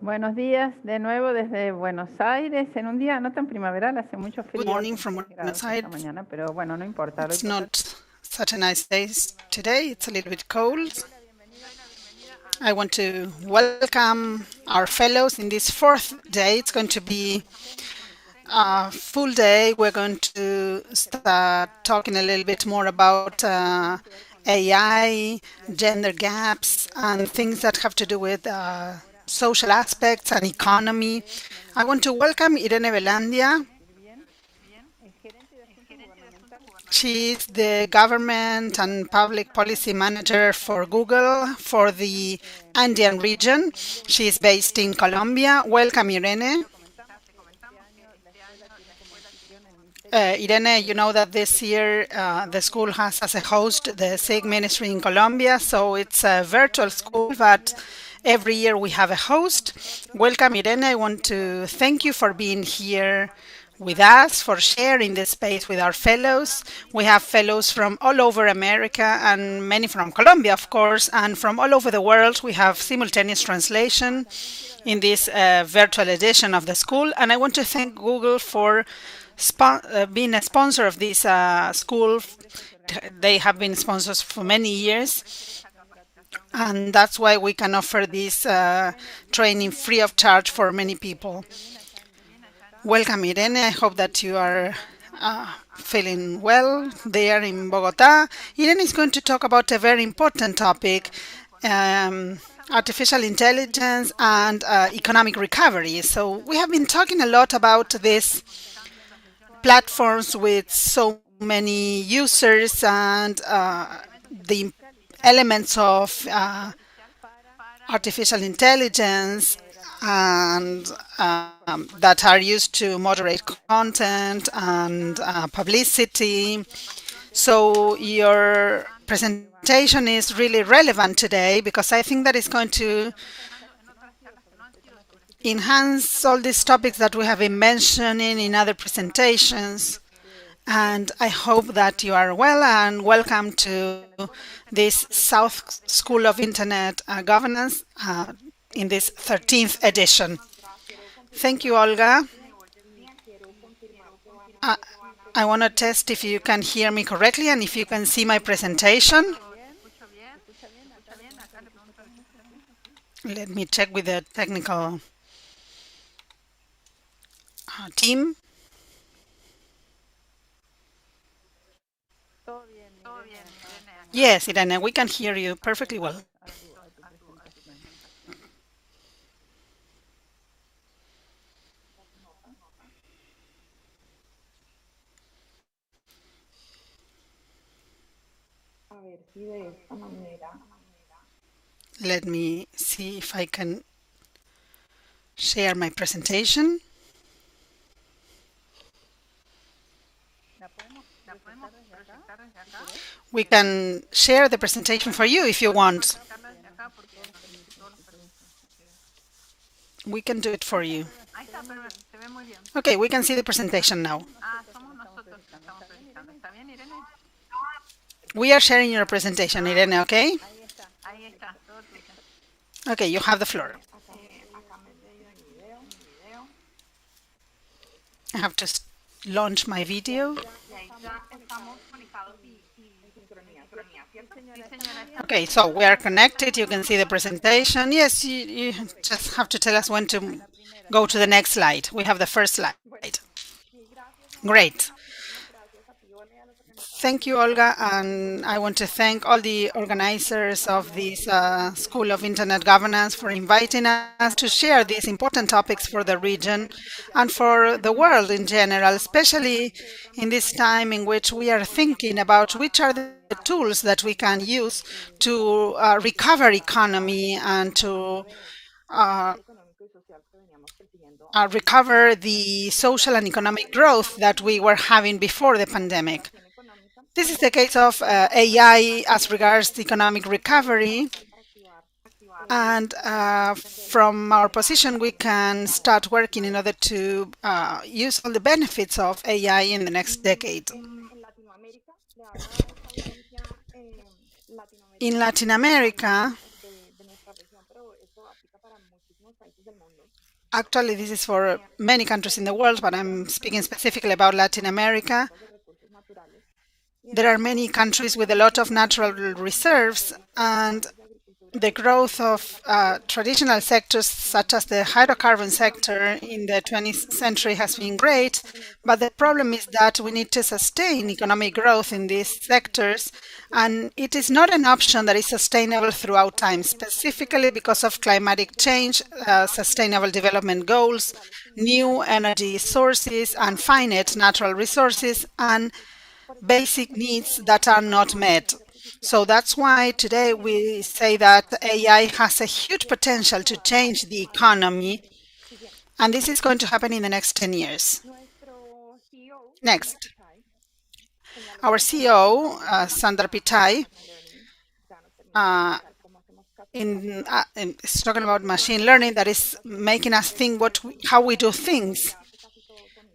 Buenos días de nuevo desde Buenos Aires, en un día no tan primaveral, hace mucho Good frío, morning hace from 6 Buenos grados esta Aires. mañana, pero bueno, no importa, lo It's importante. not such a nice day today. It's a little bit cold. I want to welcome our fellows in this fourth day. It's going to be a full day. We're going to start talking a little bit more about AI, gender gaps, and things that have to do with social aspects and economy. I want to welcome Irene Velandia. She's the government and public policy manager for Google for the Andean region. She's based in Colombia. Welcome, Irene. Irene, you know that this year the school has as a host the SSIG ministry in Colombia, so it's a virtual school, but every year we have a host. Welcome, Irene. I want to thank you for being here with us, for sharing this space with our fellows. We have fellows from all over America and many from Colombia, of course, and from all over the world. We have simultaneous translation in this virtual edition of the school, and I want to thank Google for being a sponsor of this school. They have been sponsors for many years, and that's why we can offer this training free of charge for many people. Welcome, Irene. I hope that you are feeling well there in Bogota. Irene is going to talk about a very important topic. Artificial intelligence and economic recovery. So, we have been talking a lot about these platforms with so many users and the elements of artificial intelligence and that are used to moderate content and publicity. So your presentation is really relevant today because I think that it's going to enhance all these topics that we have been mentioning in other presentations. And I hope that you are well and welcome to this South School of Internet Governance in this 13th edition. Thank you, Olga. Uh, I want to test if you can hear me correctly and if you can see my presentation. Let me check with the technical team. Yes, Irene, we can hear you perfectly well. Let me see if I can share my presentation. We can share the presentation for you if you want. We can do it for you. Okay, we can see the presentation now. We are sharing your presentation, Irene, okay? Okay, you have the floor. I have to launch my video. Okay, so we are connected. You can see the presentation. Yes, you just have to tell us when to go to the next slide. We have the first slide. Great. Thank you, Olga, and I want to thank all the organizers of this School of Internet Governance for inviting us to share these important topics for the region and for the world in general, especially in this time in which we are thinking about which are the tools that we can use to recover economy and to uh, recover the social and economic growth that we were having before the pandemic. This is the case of AI as regards economic recovery. And from our position, we can start working in order to use all the benefits of AI in the next decade. In Latin America, Actually, this is for many countries in the world, but I'm speaking specifically about Latin America. There are many countries with a lot of natural reserves, and the growth of traditional sectors such as the hydrocarbon sector in the 20th century has been great, but the problem is that we need to sustain economic growth in these sectors, and it is not an option that is sustainable throughout time, specifically because of climatic change, sustainable development goals, new energy sources, and finite natural resources, and basic needs that are not met. So that's why today we say that AI has a huge potential to change the economy, and this is going to happen in the next 10 years. Next, our CEO, Sundar Pichai, is talking about machine learning that is making us think how we do things.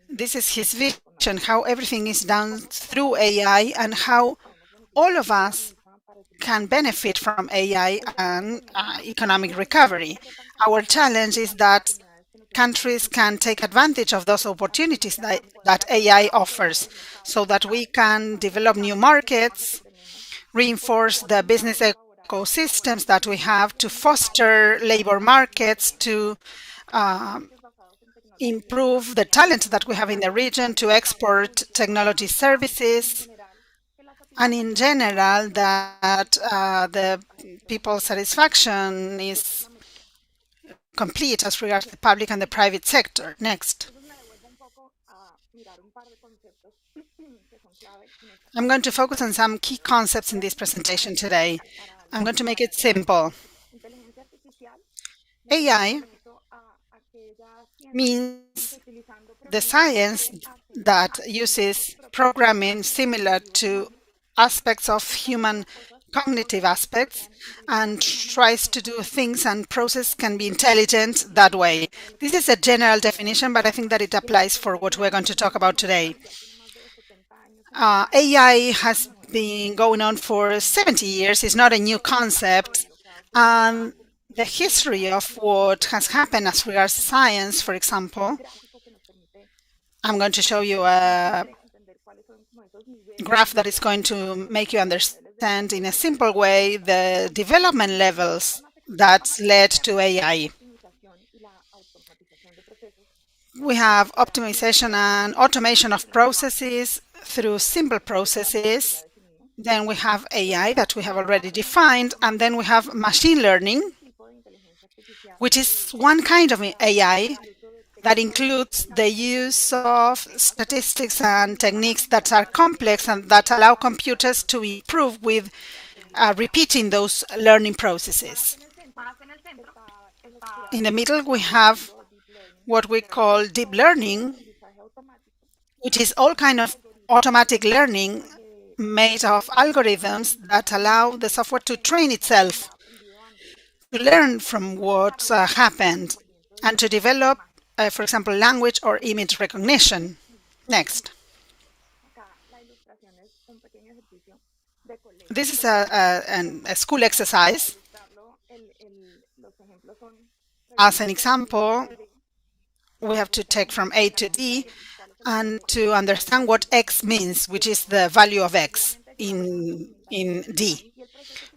This is his vision, how everything is done through AI and how all of us can benefit from AI and economic recovery. Our challenge is that countries can take advantage of those opportunities that AI offers so that we can develop new markets, reinforce the business ecosystems that we have to foster labor markets, to improve the talent that we have in the region, to export technology services, and in general that the people's satisfaction is complete as regards the public and the private sector. Next. I'm going to focus on some key concepts in this presentation today. I'm going to make it simple. AI means the science that uses programming similar to aspects of human cognitive aspects and tries to do things and process can be intelligent that way. This is a general definition, but I think that it applies for what we're going to talk about today. AI has been going on for 70 years. It's not a new concept. And the history of what has happened as regards science, for example, I'm going to show you a graph that is going to make you understand in a simple way the development levels that led to AI. We have optimization and automation of processes through simple processes. Then we have AI that we have already defined, and then we have machine learning, which is one kind of AI that includes the use of statistics and techniques that are complex and that allow computers to improve with repeating those learning processes. In the middle, we have what we call deep learning, which is all kind of automatic learning made of algorithms that allow the software to train itself, to learn from what happened, and to develop, for example, language or image recognition. Next. This is a school exercise. As an example, we have to take from A to D and to understand what X means, which is the value of X in D.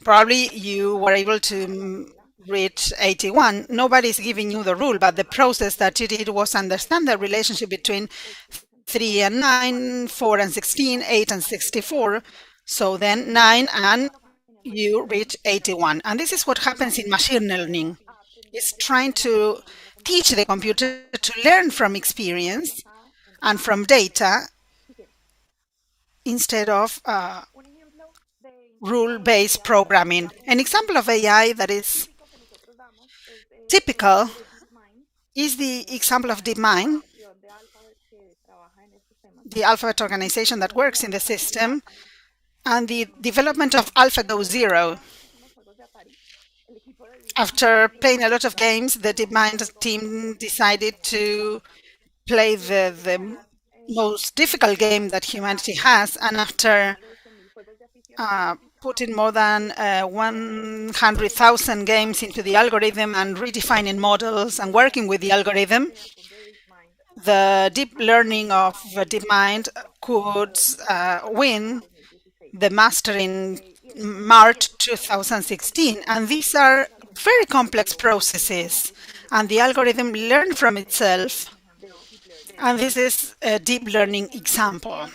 Probably you were able to reach 81. Nobody's giving you the rule, but the process that you did was understand the relationship between 3 and 9, 4 and 16, 8 and 64. So then 9 and you reach 81. And this is what happens in machine learning. It's trying to teach the computer to learn from experience and from data instead of rule-based programming. An example of AI that is typical is the example of DeepMind, the Alphabet organization that works in the system, and the development of AlphaGo Zero. After playing a lot of games, the DeepMind team decided to play the most difficult game that humanity has, and after putting more than 100,000 games into the algorithm and redefining models and working with the algorithm, the deep learning of DeepMind could win the master in March 2016. And these are very complex processes, and the algorithm learned from itself. And this is a deep learning example.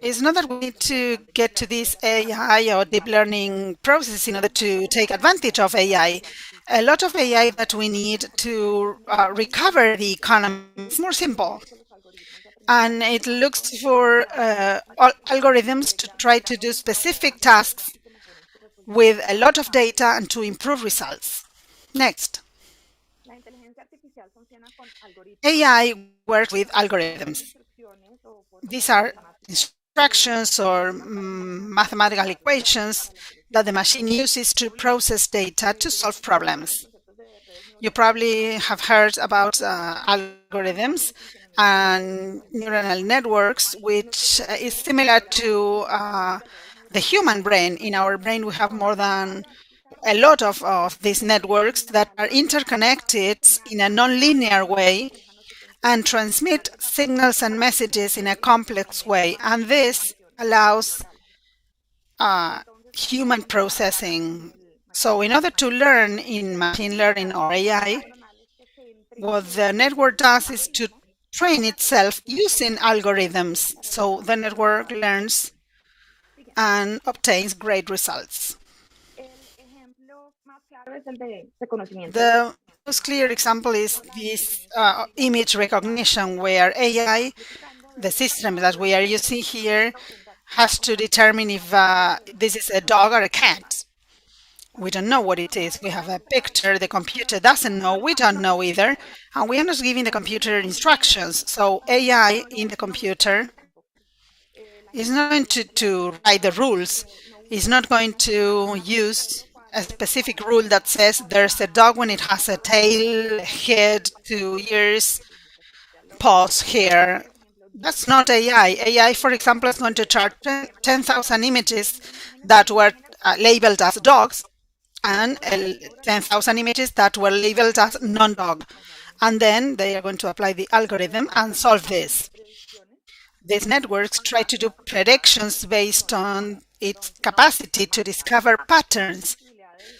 It's not that we need to get to this AI or deep learning process in order to take advantage of AI. A lot of AI that we need to recover the economy is more simple. And it looks for algorithms to try to do specific tasks with a lot of data and to improve results. Next. AI works with algorithms. These are instructions or mathematical equations that the machine uses to process data to solve problems. You probably have heard about algorithms and neural networks, which is similar to the human brain. In our brain, we have more than a lot of these networks that are interconnected in a non-linear way and transmit signals and messages in a complex way. And this allows human processing. So in order to learn in machine learning or AI, what the network does is to train itself using algorithms. So the network learns and obtains great results. The most clear example is this image recognition, where AI, the system that we are using here, has to determine if this is a dog or a cat. We don't know what it is. We have a picture, the computer doesn't know, we don't know either, and we are not giving the computer instructions. So AI in the computer is not going to write the rules. It's not going to use a specific rule that says there's a dog when it has a tail, head, 2 ears, paws, hair. That's not AI. AI, for example, is going to chart 10,000 images that were labeled as dogs and 10,000 images that were labeled as non-dog. And then they are going to apply the algorithm and solve this. These networks try to do predictions based on its capacity to discover patterns.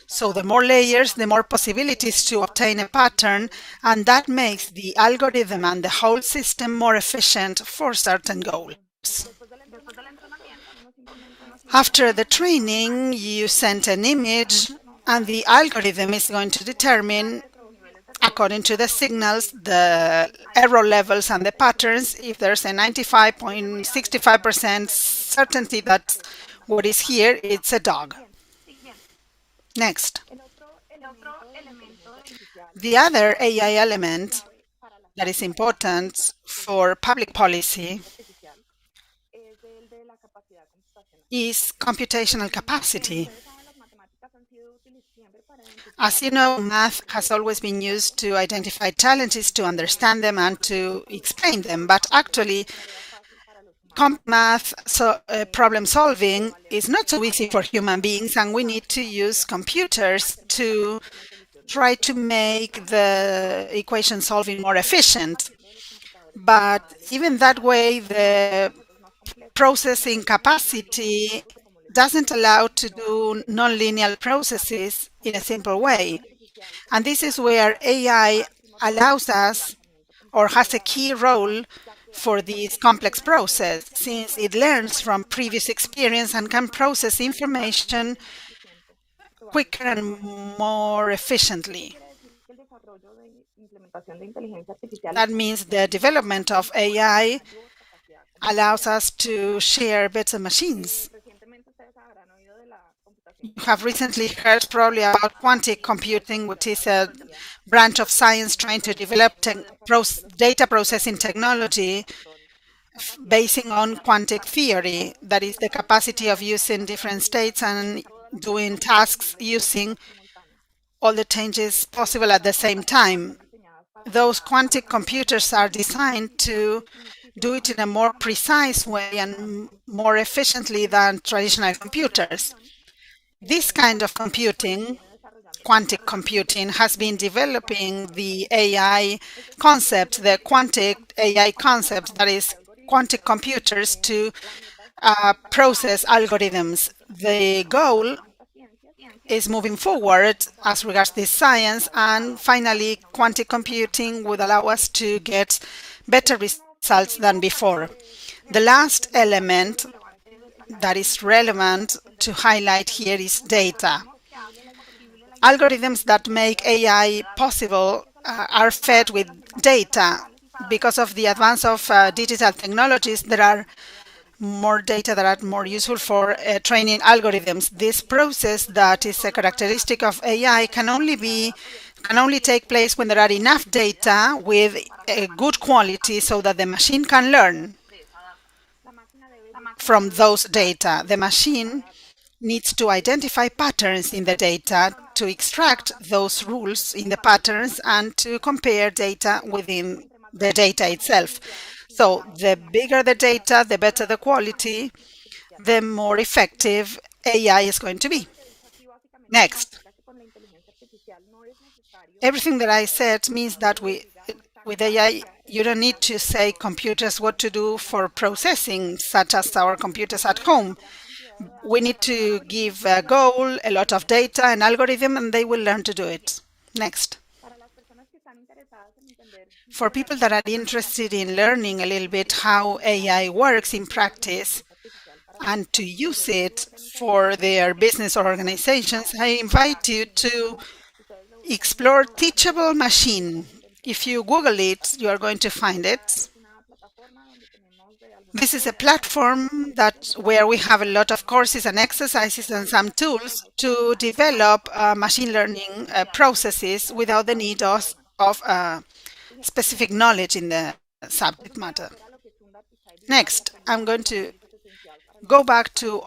So the more layers, the more possibilities to obtain a pattern, and that makes the algorithm and the whole system more efficient for certain goals. After the training, you send an image, and the algorithm is going to determine, according to the signals, the error levels and the patterns. If there's a 95.65% certainty that what is here, it's a dog. Next. The other AI element that is important for public policy is computational capacity. As you know, math has always been used to identify challenges, to understand them, and to explain them. But actually, math problem solving is not so easy for human beings, and we need to use computers to try to make the equation solving more efficient. But even that way, the processing capacity doesn't allow to do nonlinear processes in a simple way. And this is where AI allows us, or has a key role for this complex process, since it learns from previous experience and can process information quicker and more efficiently. That means the development of AI allows us to share better machines. You have recently heard probably about quantum computing, which is a branch of science trying to develop data processing technology basing on quantum theory. That is the capacity of using different states and doing tasks using all the changes possible at the same time. Those quantum computers are designed to do it in a more precise way and more efficiently than traditional computers. This kind of computing, quantic computing, has been developing the AI concept, the quantic AI concept, that is quantic computers to process algorithms. The goal is moving forward as regards this science, and finally, quantic computing would allow us to get better results than before. The last element that is relevant to highlight here is data. Algorithms that make AI possible are fed with data. Because of the advance of digital technologies, there are more data that are more useful for training algorithms. This process that is a characteristic of AI can only take place when there are enough data with a good quality so that the machine can learn from those data. The machine needs to identify patterns in the data, to extract those rules in the patterns, and to compare data within the data itself. So the bigger the data, the better the quality, the more effective AI is going to be. Next, everything that I said means that with AI, you don't need to say computers what to do for processing, such as our computers at home. We need to give a goal, a lot of data, an algorithm, and they will learn to do it. Next. For people that are interested in learning a little bit how AI works in practice and to use it for their business or organizations, I invite you to explore Teachable Machine. If you Google it, you are going to find it. This is a platform where we have a lot of courses and exercises and some tools to develop machine learning processes without the need of specific knowledge in the subject matter. Next, I'm going to go back to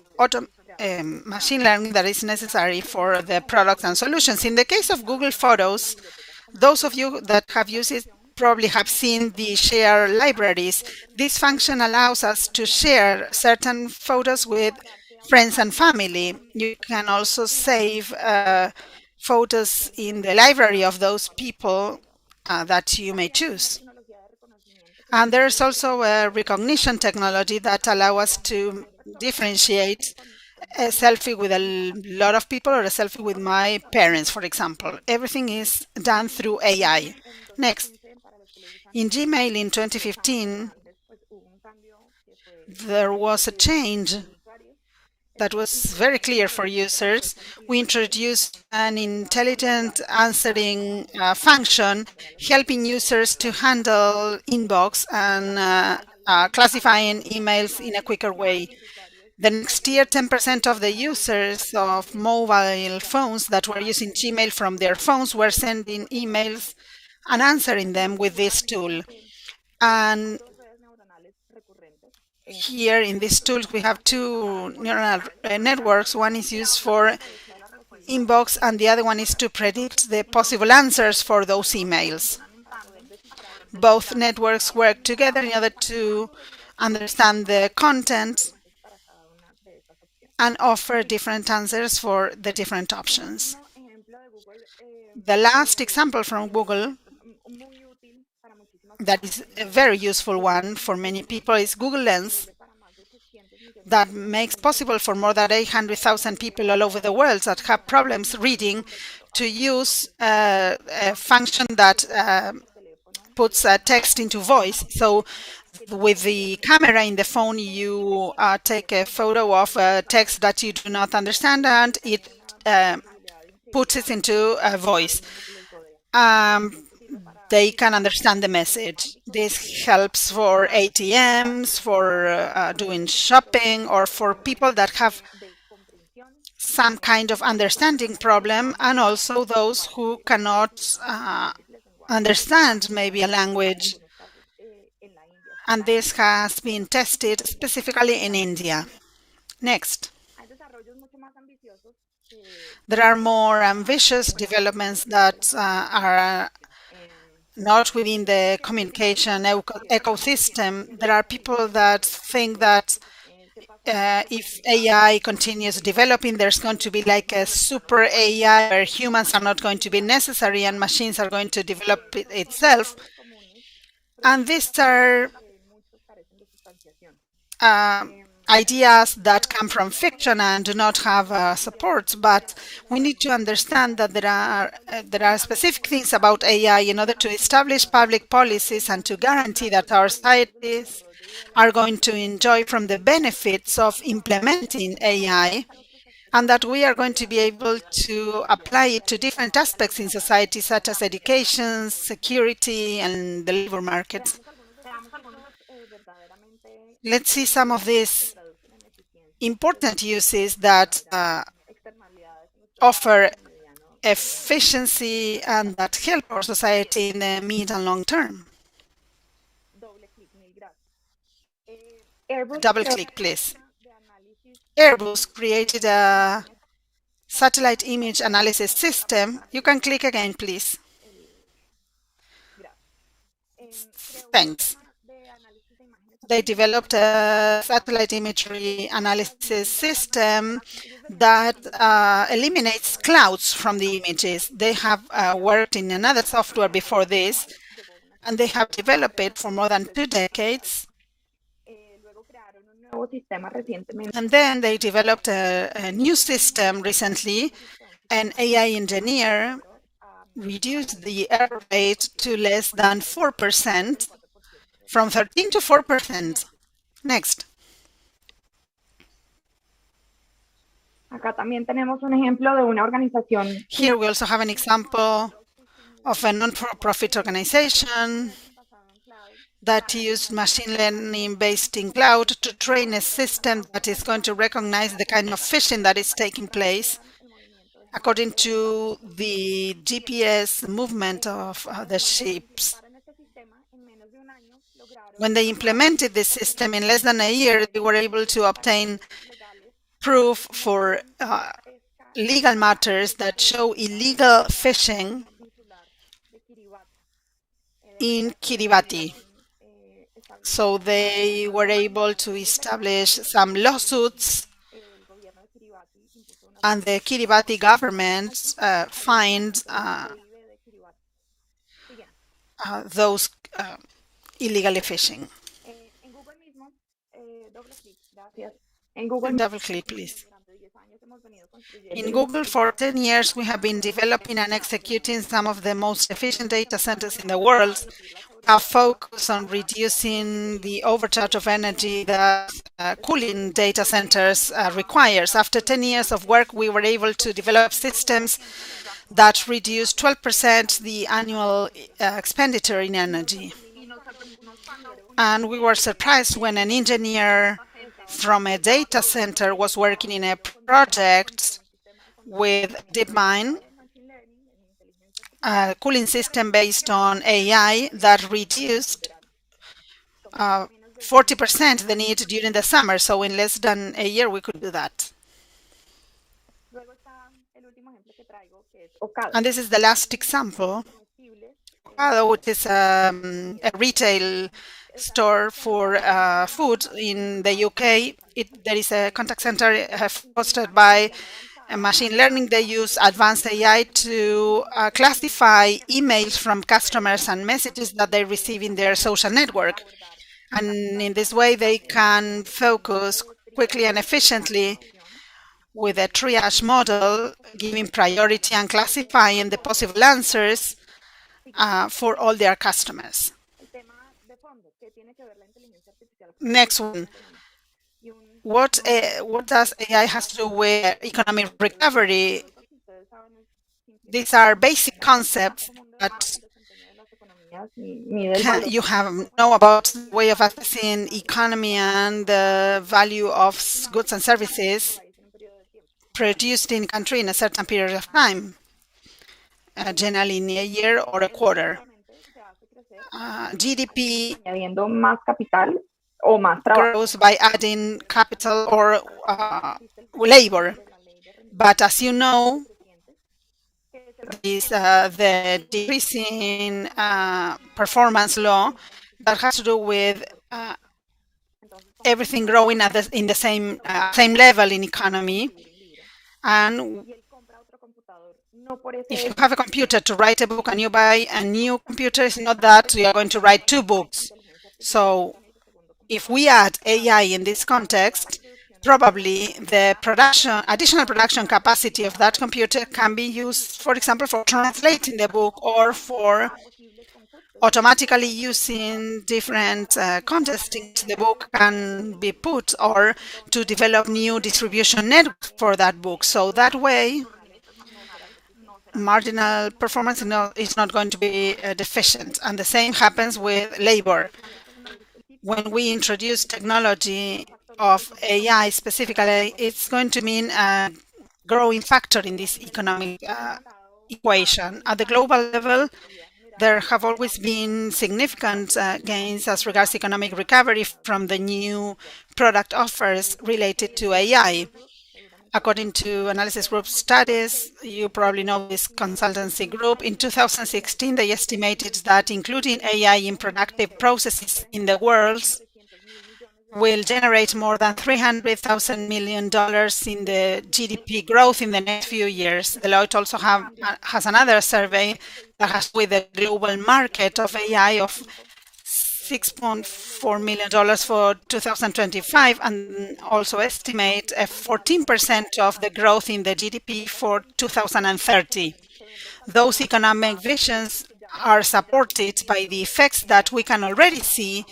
machine learning that is necessary for the products and solutions. In the case of Google Photos, those of you that have used it probably have seen the share libraries. This function allows us to share certain photos with friends and family. You can also save photos in the library of those people that you may choose. And there's also a recognition technology that allows us to differentiate a selfie with a lot of people or a selfie with my parents, for example. Everything is done through AI. Next, in Gmail in 2015, there was a change that was very clear for users. We introduced an intelligent answering function, helping users to handle inbox and classifying emails in a quicker way. The next year, 10% of the users of mobile phones that were using Gmail from their phones were sending emails and answering them with this tool. And here in these tools, we have two neural networks. One is used for inbox, and the other one is to predict the possible answers for those emails. Both networks work together in order to understand the content and offer different answers for the different options. The last example from Google that is a very useful one for many people is Google Lens, that makes possible for more than 800,000 people all over the world that have problems reading to use a function that puts text into voice. So with the camera in the phone, you take a photo of a text that you do not understand, and it puts it into a voice. They can understand the message. This helps for ATMs, for doing shopping, or for people that have some kind of understanding problem, and also those who cannot understand maybe a language. And this has been tested specifically in India. Next. There are more ambitious developments that are not within the communication ecosystem. There are people that think that if AI continues developing, there's going to be like a super AI where humans are not going to be necessary and machines are going to develop itself. And these are ideas that come from fiction and do not have support. But we need to understand that there are specific things about AI in order to establish public policies and to guarantee that our societies are going to enjoy from the benefits of implementing AI, and that we are going to be able to apply it to different aspects in society, such as education, security, and the labor market. Let's see some of these important uses that offer efficiency and that help our society in the mid and long term. Double click, please. Airbus created a satellite image analysis system. You can click again, please. Thanks. They developed a satellite imagery analysis system that eliminates clouds from the images. They have worked in another software before this, and they have developed it for more than 2 decades. And then they developed a new system recently. An AI engineer reduced the error rate to less than 4%, from 13 to 4%. Next. Here we also have an example of a non-profit organization that used machine learning based in cloud to train a system that is going to recognize the kind of fishing that is taking place according to the GPS movement of the ships. When they implemented this system in less than a year, they were able to obtain proof for legal matters that show illegal fishing in Kiribati. So they were able to establish some lawsuits, and the Kiribati government fined those illegally fishing. Double click, please. In Google, for 10 years, we have been developing and executing some of the most efficient data centers in the world. Our focus on reducing the overcharge of energy that cooling data centers requires. After 10 years of work, we were able to develop systems that reduce 12% the annual expenditure in energy. And we were surprised when an engineer from a data center was working in a project with DeepMind, a cooling system based on AI that reduced 40% the need during the summer. So in less than a year, we could do that. And this is the last example, which is a retail store for food in the UK. There is a contact center hosted by machine learning. They use advanced AI to classify emails from customers and messages that they receive in their social network. And in this way, they can focus quickly and efficiently with a triage model, giving priority and classifying the possible answers for all their customers. Next one. What does AI have to do with economic recovery? These are basic concepts that you know about the way of assessing economy and the value of goods and services produced in a country in a certain period of time, generally in a year or a quarter. GDP grows by adding capital or labor. But as you know, is the decreasing performance law that has to do with everything growing at in the same level in economy. And if you have a computer to write a book and you buy a new computer, it's not that you are going to write two books. So if we add AI in this context, probably the additional production capacity of that computer can be used, for example, for translating the book or for automatically using different contexts into the book can be put, or to develop new distribution networks for that book. So that way, marginal performance is not going to be deficient. And the same happens with labor. When we introduce technology of AI specifically, it's going to mean a growing factor in this economic equation. At the global level, there have always been significant gains as regards economic recovery from the new product offers related to AI. According to Analysis Group studies, you probably know this consultancy group, in 2016 they estimated that including AI in productive processes in the world will generate more than $300,000 million in the GDP growth in the next few years. Deloitte also has another survey that has with the global market of AI of $6.4 million for 2025, and also estimate a 14% of the growth in the GDP for 2030. Those economic visions are supported by the effects that we can already see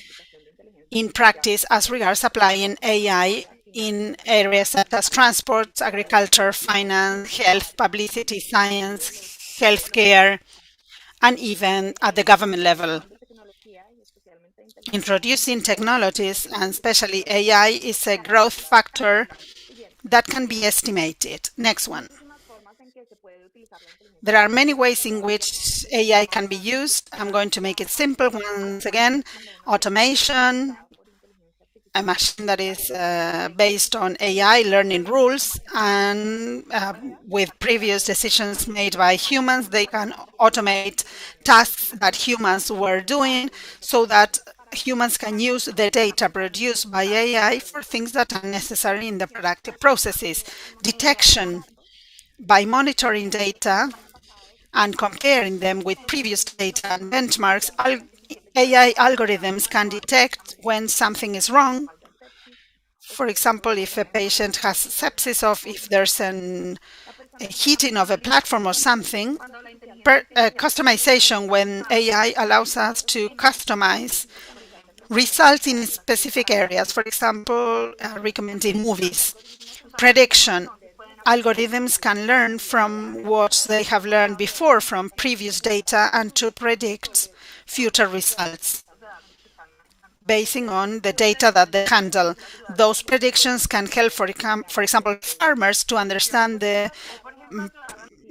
in practice as regards applying AI in areas such as transport, agriculture, finance, health, publicity, science, healthcare, and even at the government level. Introducing technologies, and especially AI, is a growth factor that can be estimated. Next one. There are many ways in which AI can be used. I'm going to make it simple once again. Automation, a machine that is based on AI learning rules, and with previous decisions made by humans, they can automate tasks that humans were doing so that humans can use the data produced by AI for things that are necessary in the productive processes. Detection, by monitoring data and comparing them with previous data and benchmarks, AI algorithms can detect when something is wrong. For example, if a patient has sepsis, or if there's a heating of a platform or something, customization, when AI allows us to customize results in specific areas, for example, recommending movies. Prediction. Algorithms can learn from what they have learned before from previous data and to predict future results basing on the data that they handle. Those predictions can help, for example, farmers to understand the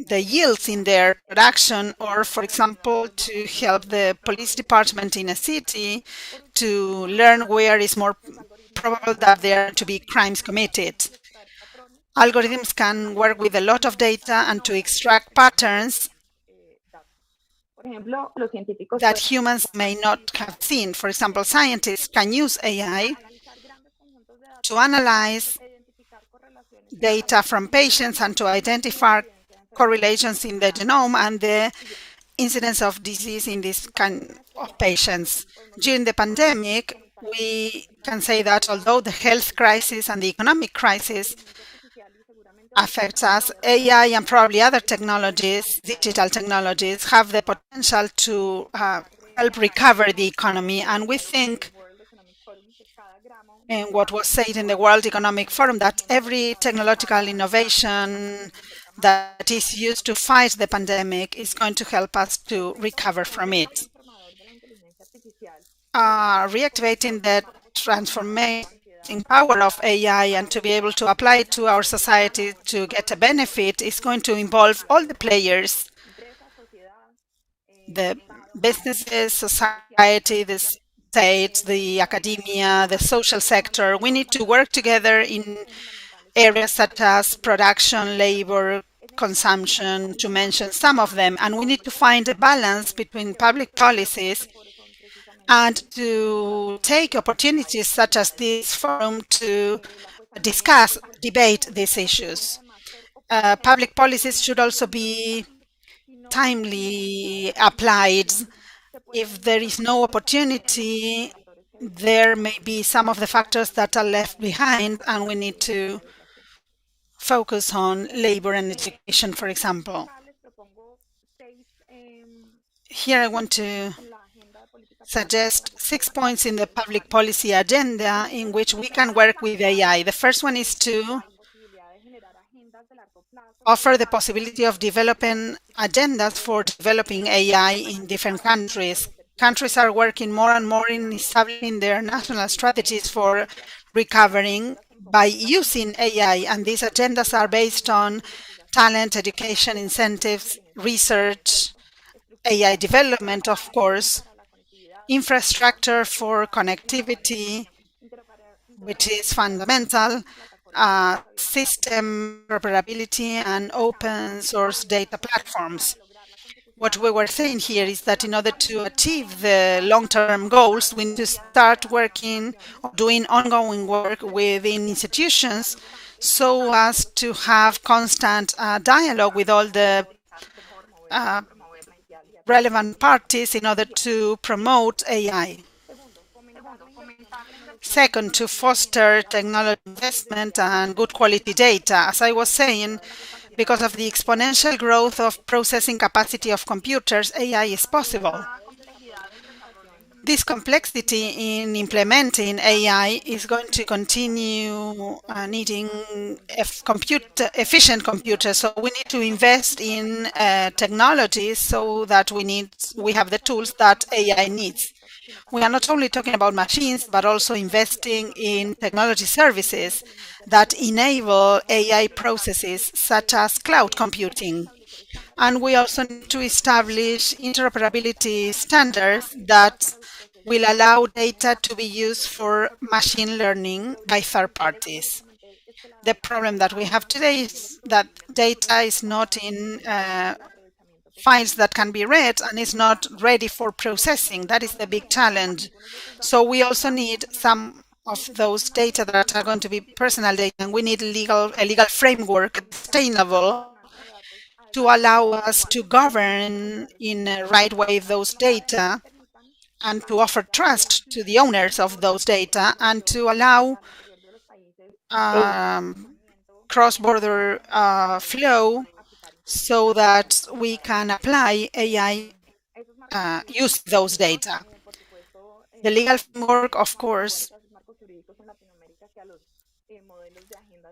yields in their production, or, for example, to help the police department in a city to learn where is more probable that there are to be crimes committed. Algorithms can work with a lot of data and to extract patterns that humans may not have seen. For example, scientists can use AI to analyze data from patients and to identify correlations in the genome and the incidence of disease in this kind of patients. During the pandemic, we can say that although the health crisis and the economic crisis affects us, AI and probably other technologies, digital technologies, have the potential to help recover the economy. And we think, in what was said in the World Economic Forum, that every technological innovation that is used to fight the pandemic is going to help us to recover from it. Reactivating the transformation power of AI and to be able to apply it to our society to get a benefit is going to involve all the players, the businesses, society, the state, the academia, the social sector. We need to work together in areas such as production, labor, consumption, to mention some of them. And we need to find a balance between public policies and to take opportunities such as this forum to discuss, debate these issues. Public policies should also be timely applied. If there is no opportunity, there may be some of the factors that are left behind, and we need to focus on labor and education, for example. Here I want to suggest 6 points in the public policy agenda in which we can work with AI. The first one is to offer the possibility of developing agendas for developing AI in different countries. Countries are working more and more in establishing their national strategies for recovering by using AI, and these agendas are based on talent, education, incentives, research, AI development, of course, infrastructure for connectivity, which is fundamental, system interoperability, and open source data platforms. What we were saying here is that in order to achieve the long-term goals, we need to start working or doing ongoing work within institutions so as to have constant dialogue with all the relevant parties in order to promote AI. Second, to foster technology investment and good quality data. As I was saying, because of the exponential growth of processing capacity of computers, AI is possible. This complexity in implementing AI is going to continue needing efficient computers. So we need to invest in technologies so that we have the tools that AI needs. We are not only talking about machines, but also investing in technology services that enable AI processes such as cloud computing. And we also need to establish interoperability standards that will allow data to be used for machine learning by third parties. The problem that we have today is that data is not in files that can be read and is not ready for processing. That is the big challenge. So we also need some of those data that are going to be personal data, and we need a legal framework sustainable to allow us to govern in a right way those data and to offer trust to the owners of those data and to allow cross-border flow so that we can apply AI use those data. The legal framework, of course,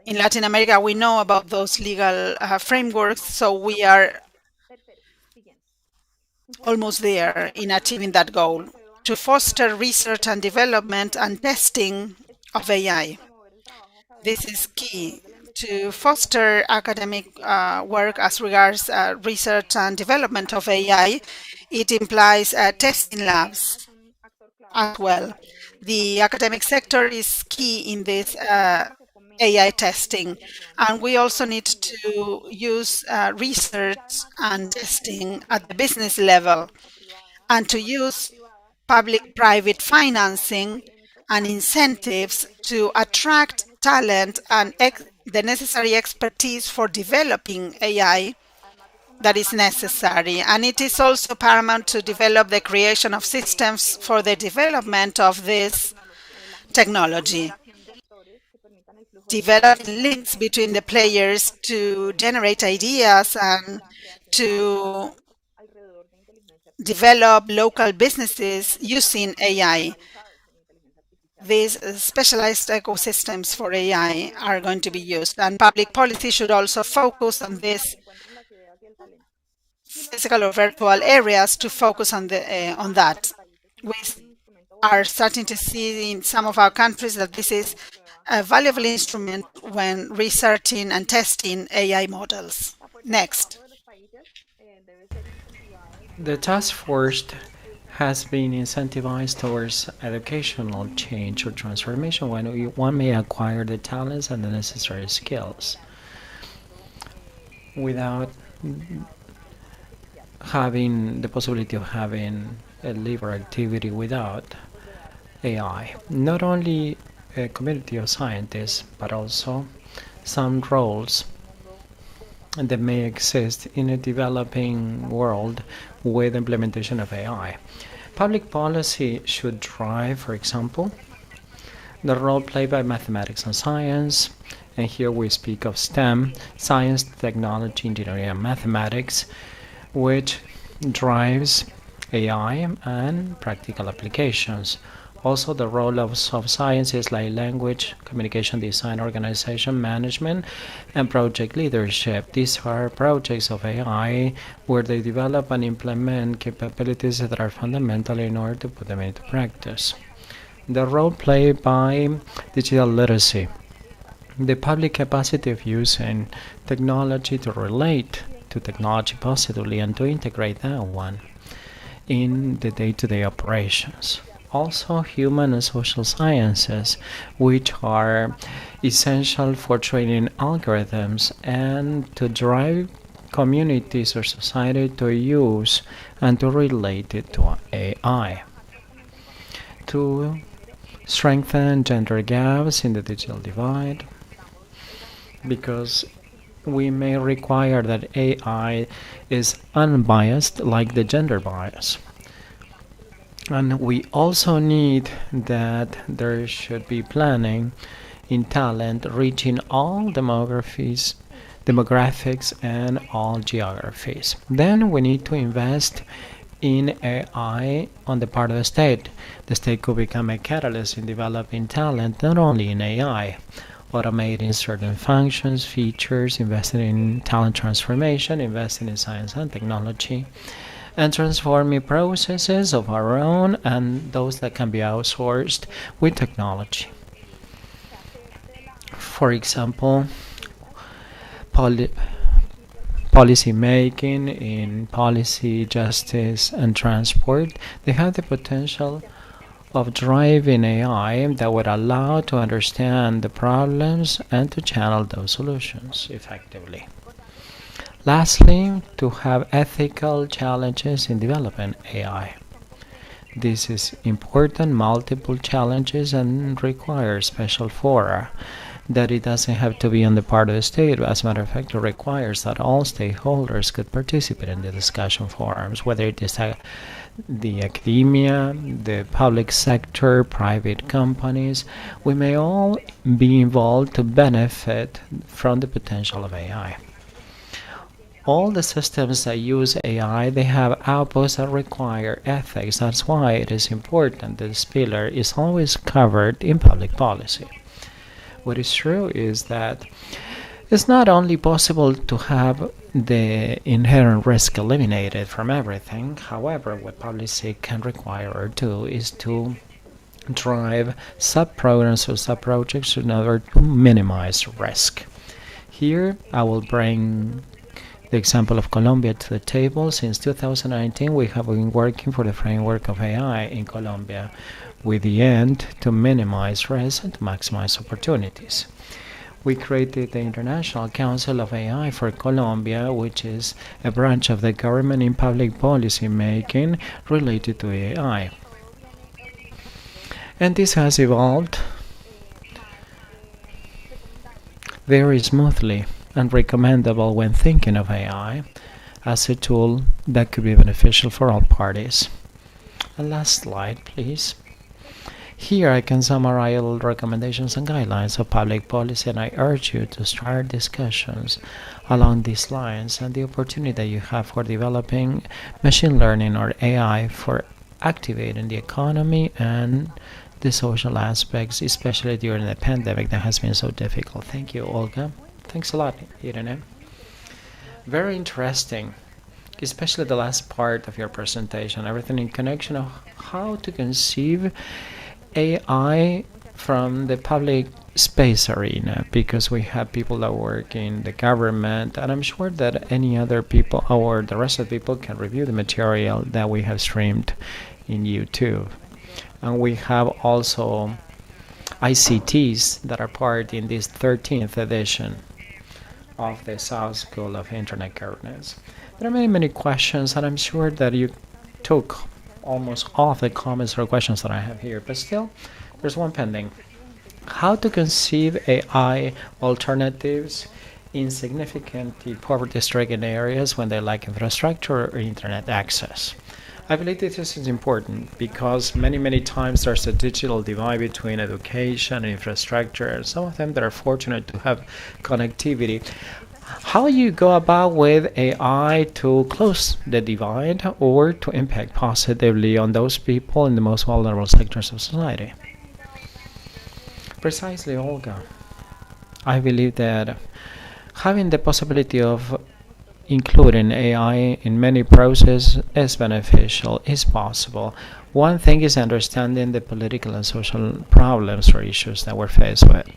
in Latin America, we know about those legal frameworks, so we are almost there in achieving that goal, to foster research and development and testing of AI. This is key to foster academic work as regards research and development of AI. It implies testing labs as well. The academic sector is key in this AI testing, and we also need to use research and testing at the business level and to use public-private financing and incentives to attract talent and the necessary expertise for developing AI that is necessary. And it is also paramount to develop the creation of systems for the development of this technology. Develop links between the players to generate ideas and to develop local businesses using AI. These specialized ecosystems for AI are going to be used, and public policy should also focus on these physical or virtual areas to focus on that. We are starting to see in some of our countries that this is a valuable instrument when researching and testing AI models. Next. The task force has been incentivized towards educational change or transformation when one may acquire the talents and the necessary skills. without having the possibility of having a liver activity without AI. Not only a community of scientists, but also some roles that may exist in a developing world with implementation of AI. Public policy should drive, for example, the role played by mathematics and science, and here we speak of STEM, science, technology, engineering, and mathematics, which drives AI and practical applications. Also, the role of soft sciences like language, communication design, organization management, and project leadership. These are projects of AI where they develop and implement capabilities that are fundamental in order to put them into practice. The role played by digital literacy. The public capacity of using technology to relate to technology positively and to integrate that one in the day-to-day operations. Also, human and social sciences, which are essential for training algorithms and to drive communities or society to use and to relate it to AI. To strengthen gender gaps in the digital divide, because we may require that AI is unbiased like the gender bias. And we also need that there should be planning in talent reaching all demographics and all geographies. Then we need to invest in AI on the part of the state. The state could become a catalyst in developing talent, not only in AI, automating certain functions, features, investing in talent transformation, investing in science and technology, and transforming processes of our own and those that can be outsourced with technology. For example, policy making in policy, justice, and transport, they have the potential of driving AI that would allow to understand the problems and to channel those solutions effectively. Lastly, to have ethical challenges in developing AI. This is important, multiple challenges, and requires special fora. That it doesn't have to be on the part of the state. As a matter of fact, it requires that all stakeholders could participate in the discussion forums, whether it is the academia, the public sector, private companies. We may all be involved to benefit from the potential of AI. All the systems that use AI, they have outputs that require ethics. That's why it is important that this pillar is always covered in public policy. What is true is that it's not only possible to have the inherent risk eliminated from everything. However, what policy can require or do is to drive sub-programs or sub-projects in order to minimize risk. Here, I will bring the example of Colombia to the table. Since 2019, we have been working for the framework of AI in Colombia with the end to minimize risk and to maximize opportunities. We created the International Council of AI for Colombia, which is a branch of the government in public policy making related to AI. And this has evolved very smoothly and recommendable when thinking of AI as a tool that could be beneficial for all parties. And last slide, please. Here I can summarize all recommendations and guidelines of public policy, and I urge you to start discussions along these lines and the opportunity that you have for developing machine learning or AI for activating the economy and the social aspects, especially during the pandemic that has been so difficult. Thank you, Olga. Thanks a lot, Irene. Very interesting, especially the last part of your presentation, everything in connection of how to conceive AI from the public space arena, because we have people that work in the government, and I'm sure that any other people or the rest of the people can review the material that we have streamed in YouTube. And we have also ICTs that are part in this 13th edition of the South School of Internet Governance. There are many, many questions, and I'm sure that you took almost all of the comments or questions that I have here, but still, there's one pending. How to conceive AI alternatives in significantly poverty-stricken areas when they lack infrastructure or internet access? I believe this is important because many, many times there's a digital divide between education and infrastructure, and some of them that are fortunate to have connectivity. How you go about with AI to close the divide or to impact positively on those people in the most vulnerable sectors of society? Precisely, Olga. I believe that having the possibility of including AI in many processes is beneficial, is possible. One thing is understanding the political and social problems or issues that we're faced with.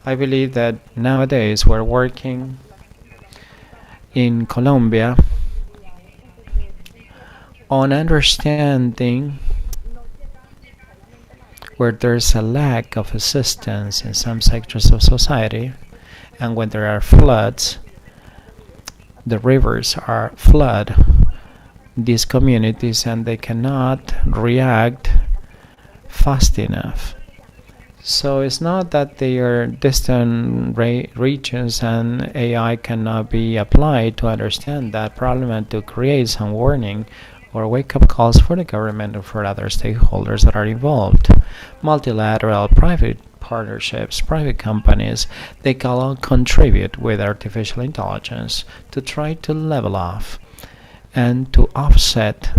I believe that nowadays we're working in Colombia on understanding where there's a lack of assistance in some sectors of society, and when there are floods, the rivers are flood these communities and they cannot react fast enough. So it's not that they are distant regions and AI cannot be applied to understand that problem and to create some warning or wake-up calls for the government or for other stakeholders that are involved. Multilateral private partnerships, private companies, they can all contribute with artificial intelligence to try to level off and to offset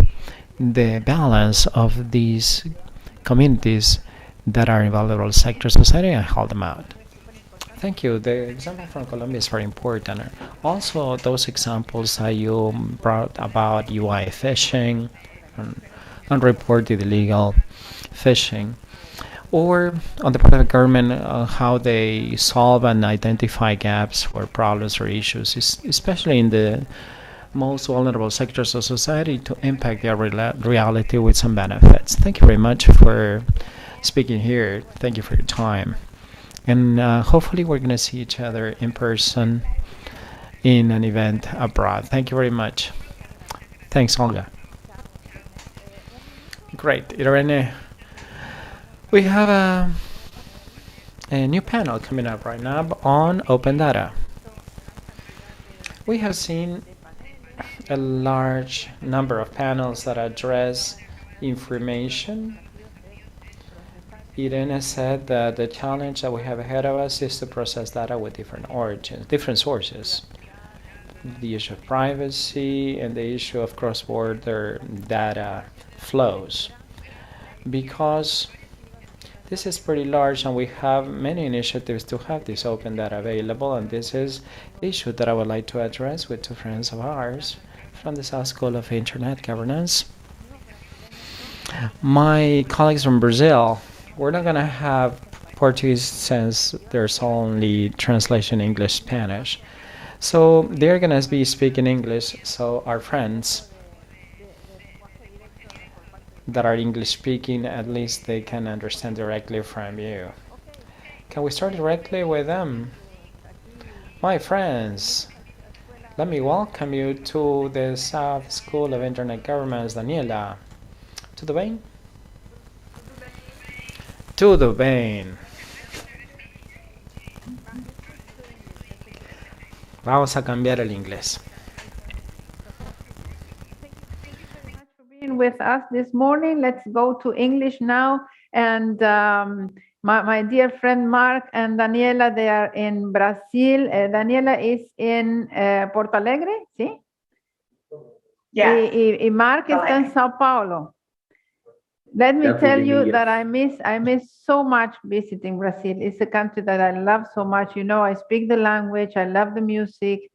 the balance of these communities that are in vulnerable sectors of society and help them out. Thank you. The example from Colombia is very important. Also, those examples that you brought about UI fishing, unreported illegal fishing, or on the part of the government, how they solve and identify gaps or problems or issues, especially in the most vulnerable sectors of society, to impact their reality with some benefits. Thank you very much for speaking here. Thank you for your time. And hopefully we're going to see each other in person in an event abroad. Thank you very much. Thanks, Olga. Great. Irene, we have a new panel coming up right now on open data. We have seen a large number of panels that address information. Irene said that the challenge that we have ahead of us is to process data with different origins, different sources. The issue of privacy and the issue of cross-border data flows. Because this is pretty large and we have many initiatives to have this open data available, and this is the issue that I would like to address with two friends of ours from the South School of Internet Governance. My colleagues from Brazil, we're not going to have Portuguese since there's only translation English Spanish. So they're going to be speaking English, so our friends that are English speaking, at least they can understand directly from you. Can we start directly with them? My friends, let me welcome you to the South School of Internet Governance, Daniela. Tudo bem? Tudo bem. Vamos a cambiar el inglés. Being with us this morning. Let's go to English now. And my dear friend Mark and Daniela, they are in Brazil. Daniela is in Porto Alegre, ¿sí? Yeah. Y Mark está en Sao Paulo. Let me tell you that I miss so much visiting Brazil. It's a country that I love so much. You know, I speak the language, I love the music,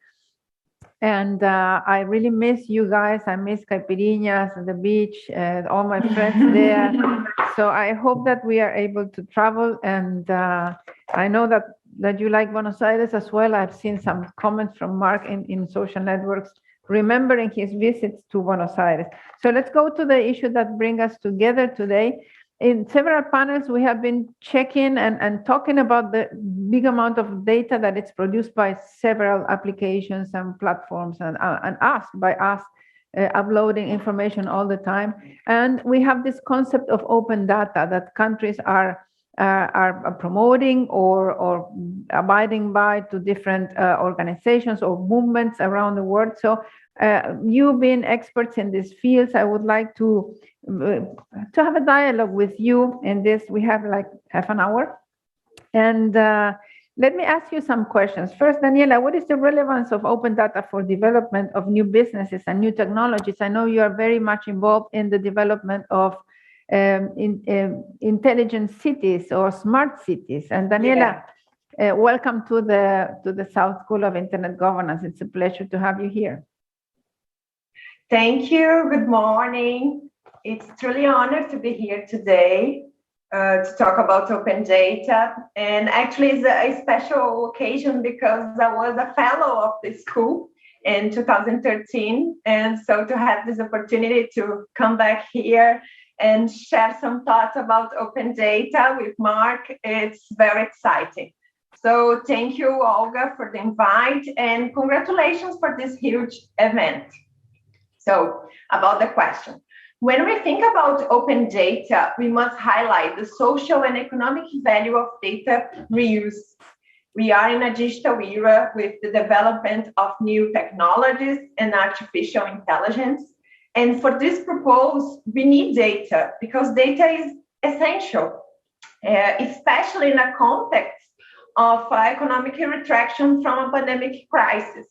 and I really miss you guys. I miss caipirinhas, the beach, all my friends there. So I hope that we are able to travel, and I know that you like Buenos Aires as well. I've seen some comments from Mark in social networks remembering his visits to Buenos Aires. So let's go to the issue that brings us together today. in several panels, we have been checking and talking about the big amount of data that is produced by several applications and platforms and asked by us uploading information all the time. And we have this concept of open data that countries are promoting or abiding by to different organizations or movements around the world. So you being experts in these fields, I would like to have a dialogue with you in this. We have like half an hour. And let me ask you some questions. First, Daniela, what is the relevance of open data for development of new businesses and new technologies? I know you are very much involved in the development of intelligent cities or smart cities. And Daniela, welcome to the South School of Internet Governance. It's a pleasure to have you here. Thank you. Good morning. It's truly an honor to be here today to talk about open data. And actually, it's a special occasion because I was a fellow of the school in 2013. And so to have this opportunity to come back here and share some thoughts about open data with Mark, it's very exciting. So thank you, Olga, for the invite, and congratulations for this huge event. So about the question, when we think about open data, we must highlight the social and economic value of data reuse. We are in a digital era with the development of new technologies and artificial intelligence. And for this purpose, we need data because data is essential, especially in a context of economic retraction from a pandemic crisis.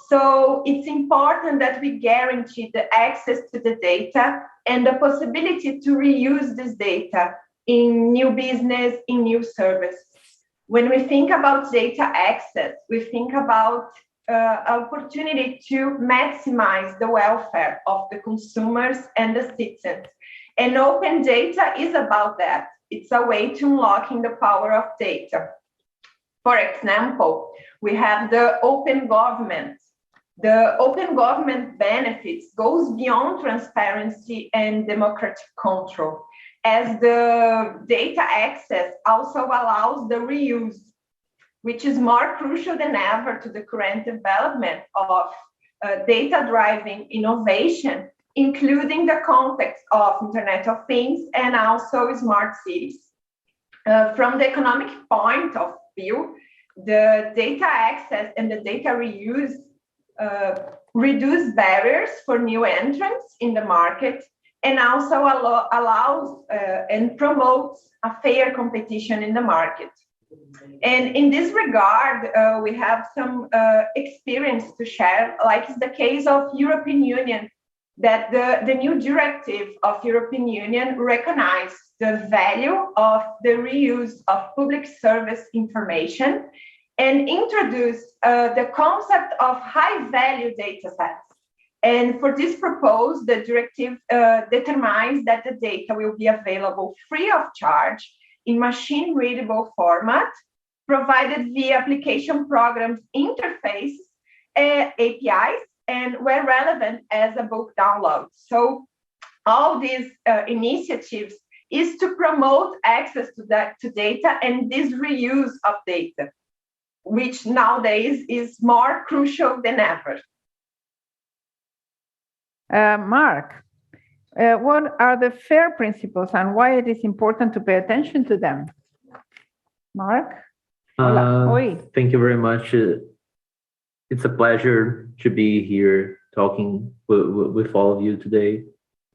So it's important that we guarantee the access to the data and the possibility to reuse this data in new business, in new services. When we think about data access, we think about opportunity to maximize the welfare of the consumers and the citizens. And open data is about that. It's a way to unlocking the power of data. For example, we have the open government. The open government benefits goes beyond transparency and democratic control, as the data access also allows the reuse, which is more crucial than ever to the current development of data-driven innovation, including the context of Internet of Things and also smart cities. From the economic point of view, the data access and the data reuse reduce barriers for new entrants in the market and also allows and promotes a fair competition in the market. And in this regard, we have some experience to share, like it's the case of European Union, that the new directive of European Union recognized the value of the reuse of public service information and introduced the concept of high-value data sets. And for this purpose, the directive determines that the data will be available free of charge in machine-readable format, provided via application programs interface, APIs, and where relevant as a book download. So all these initiatives is to promote access to data and this reuse of data, which nowadays is more crucial than ever. Mark, what are the FAIR principles and why it is important to pay attention to them? Mark? Thank you very much. It's a pleasure to be here talking with all of you today.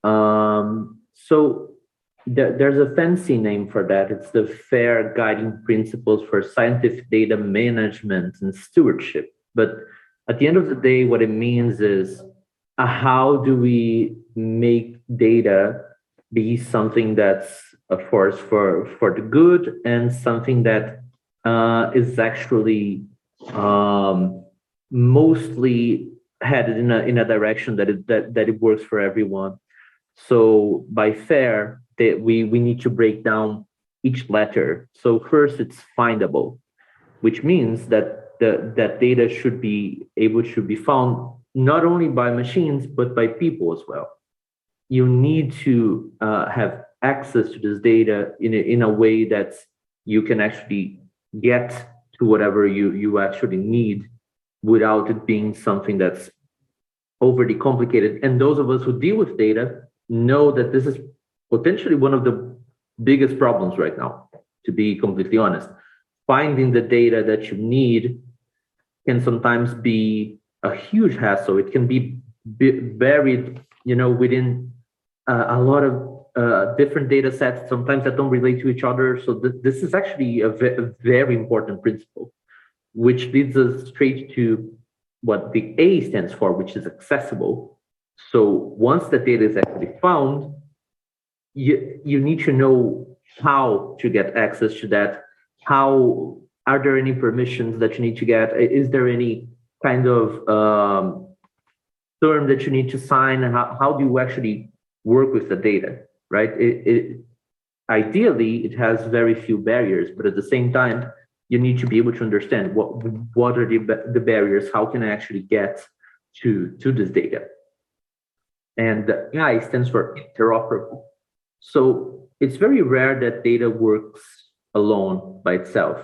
So there's a fancy name for that. It's the FAIR Guiding Principles for Scientific Data Management and Stewardship. But at the end of the day, what it means is how do we make data be something that's a force for the good and something that is actually mostly headed in a direction that it works for everyone. So by FAIR, we need to break down each letter. So first, it's findable, which means that that data should be able to be found not only by machines but by people as well. You need to have access to this data in a way that you can actually get to whatever you actually need without it being something that's overly complicated. And those of us who deal with data know that this is potentially one of the biggest problems right now, to be completely honest. Finding the data that you need can sometimes be a huge hassle. It can be buried, within a lot of different data sets, sometimes that don't relate to each other. So this is actually a very important principle, which leads us straight to what the A stands for, which is accessible. So once the data is actually found, you need to know how to get access to that. How are there any permissions that you need to get? Is there any kind of term that you need to sign? How do you actually work with the data, right? Ideally, it has very few barriers, but at the same time, you need to be able to understand what are the barriers. How can I actually get to this data? And the I stands for interoperable. So it's very rare that data works alone by itself.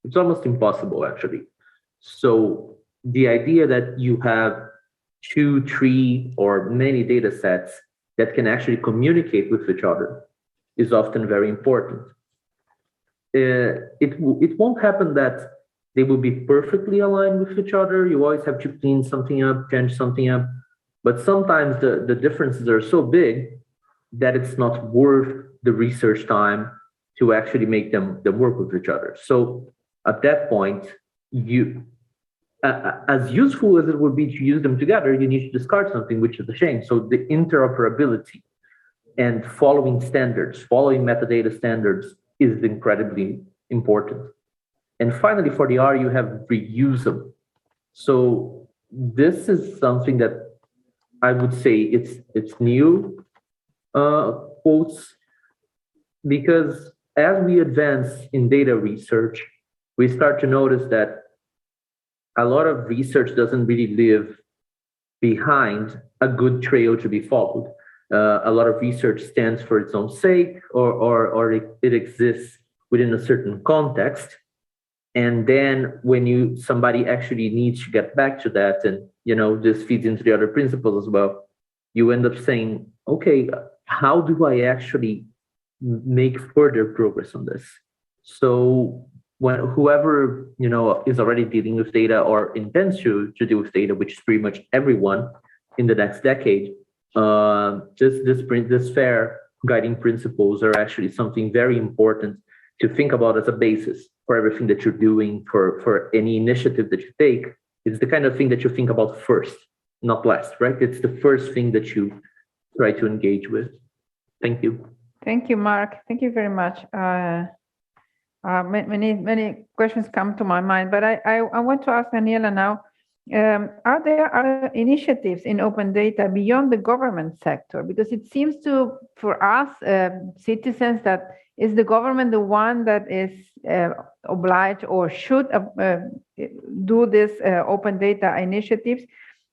It's almost impossible, actually. So the idea that you have 2, 3, or many data sets that can actually communicate with each other is often very important. It won't happen that they will be perfectly aligned with each other. You always have to clean something up, change something up. But sometimes the differences are so big that it's not worth the research time to actually make them work with each other. So at that point, as useful as it would be to use them together, you need to discard something, which is a shame. So the interoperability and following metadata standards is incredibly important. And finally, for the R, you have reusable. So this is something that I would say it's new, quotes, because as we advance in data research, we start to notice that a lot of research doesn't really live behind a good trail to be followed. A lot of research stands for its own sake, or it exists within a certain context. And then when somebody actually needs to get back to that, and this feeds into the other principles as well, you end up saying, okay, how do I actually make further progress on this? So when whoever is already dealing with data or intends to deal with data, which is pretty much everyone in the next decade, this FAIR guiding principles are actually something very important to think about as a basis for everything that you're doing, for any initiative that you take. It's the kind of thing that you think about first, not last, right? It's the first thing that you try to engage with. Thank you. Thank you, Mark. Thank you very much. Many questions come to my mind, but I want to ask Daniela now, are there other initiatives in open data beyond the government sector? Because it seems for us, citizens, that is the government the one that is obliged or should do this open data initiatives,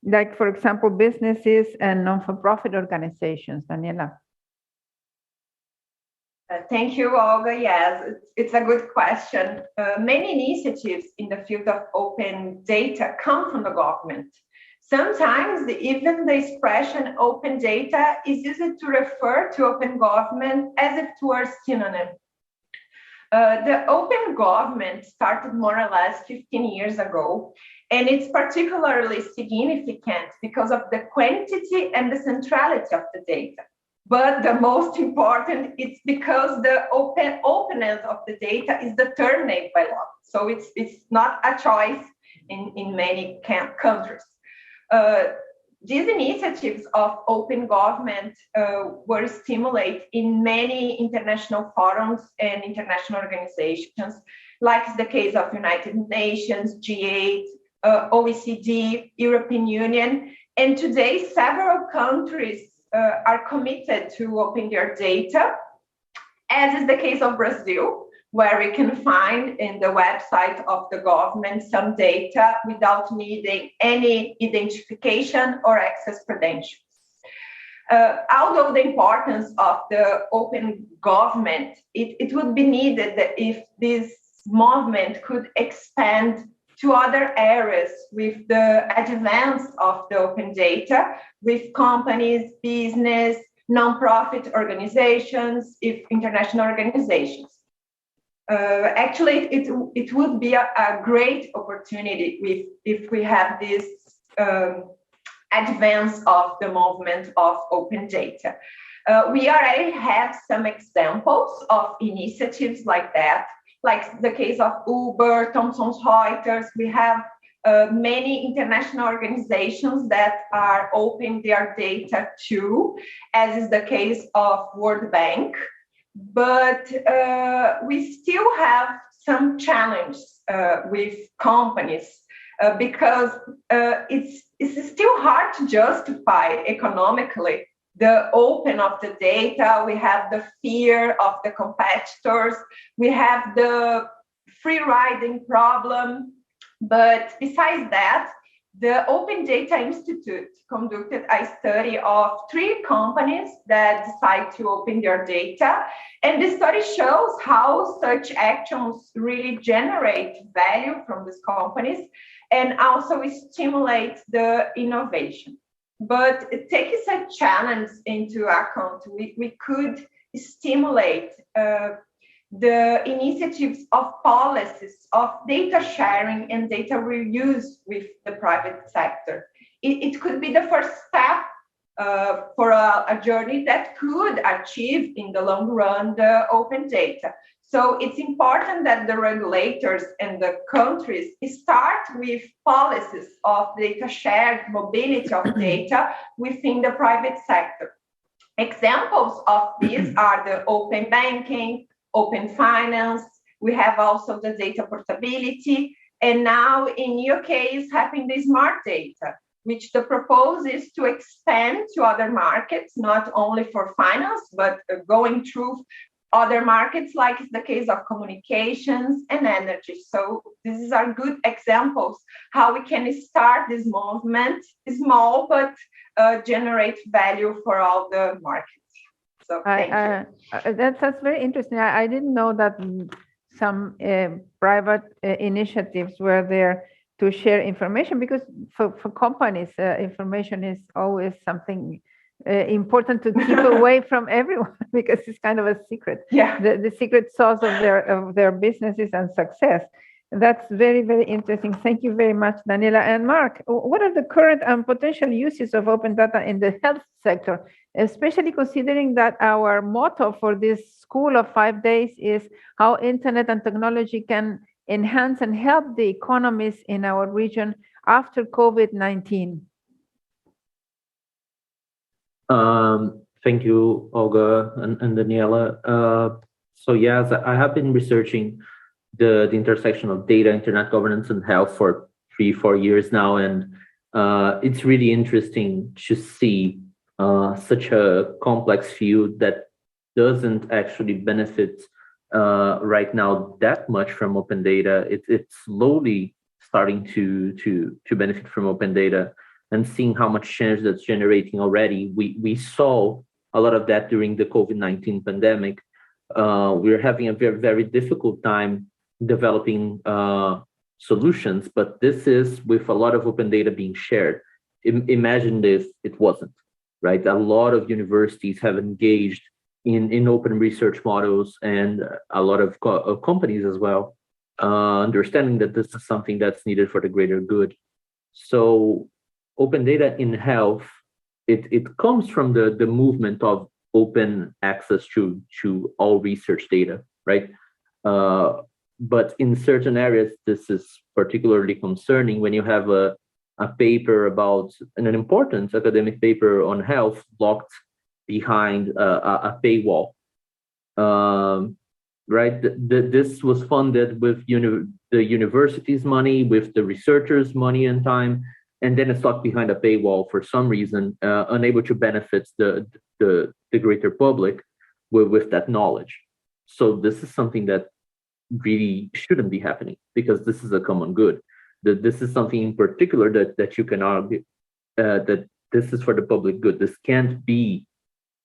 like, for example, businesses and non-for-profit organizations? Daniela. Thank you, Olga. Yes, it's a good question. Many initiatives in the field of open data come from the government. Sometimes even the expression open data is used to refer to open government as if it were a synonym. The open government started more or less 15 years ago, and it's particularly significant because of the quantity and the centrality of the data. But the most important, it's because the openness of the data is determined by law. So it's not a choice in many countries. These initiatives of open government were stimulated in many international forums and international organizations, like the case of United Nations, G8, OECD, European Union. And today, several countries are committed to open their data, as is the case of Brazil, where we can find in the website of the government some data without needing any identification or access credentials. Although the importance of the open government, it would be needed that if this movement could expand to other areas with the advance of the open data, with companies, business, non-profit organizations, if international organizations. Actually, it would be a great opportunity if we have this advance of the movement of open data. We already have some examples of initiatives like that, like the case of Uber, Thomson Reuters. We have many international organizations that are opening their data too, as is the case of World Bank. But we still have some challenges with companies because it's still hard to justify economically the open of the data. We have the fear of the competitors. We have the free riding problem. But besides that, the Open Data Institute conducted a study of 3 companies that decide to open their data. And the study shows how such actions really generate value from these companies and also stimulate the innovation. But taking such challenge into account, we could stimulate the initiatives of policies of data sharing and data reuse with the private sector. It could be the first step for a journey that could achieve in the long run the open data. So it's important that the regulators and the countries start with policies of data shared mobility of data within the private sector. Examples of these are the open banking, open finance. We have also the data portability. And now in UK is having the smart data, which the proposal is to expand to other markets, not only for finance, but going through other markets, like the case of communications and energy. So these are good examples how we can start this movement, small, but generate value for all the markets. So thank you. That's very interesting. I didn't know that some private initiatives were there to share information, because for companies, information is always something important to keep away from everyone, because it's kind of a secret. Yeah. The secret sauce of their businesses and success. That's very, very interesting. Thank you very much, Daniela. And Mark, what are the current and potential uses of open data in the health sector, especially considering that our motto for this School of 5 days is how internet and technology can enhance and help the economies in our region after COVID-19? Thank you, Olga and Daniela. So yes, I have been researching the intersection of data, internet governance, and health for 3-4 years now, and it's really interesting to see such a complex field that doesn't actually benefit right now that much from open data. It's slowly starting to benefit from open data, and seeing how much change that's generating already. We saw a lot of that during the COVID-19 pandemic. We're having a very, very difficult time developing solutions, but this is with a lot of open data being shared. Imagine if it wasn't, right? A lot of universities have engaged in open research models, and a lot of companies as well, understanding that this is something that's needed for the greater good. So open data in health, it comes from the movement of open access to all research data, right? But in certain areas, this is particularly concerning when you have a paper about an important academic paper on health locked behind a paywall, right? This was funded with the university's money, with the researchers' money and time, and then it's locked behind a paywall for some reason, unable to benefit the greater public with that knowledge. So this is something that really shouldn't be happening, because this is a common good. This is something in particular that you can argue that this is for the public good. This can't be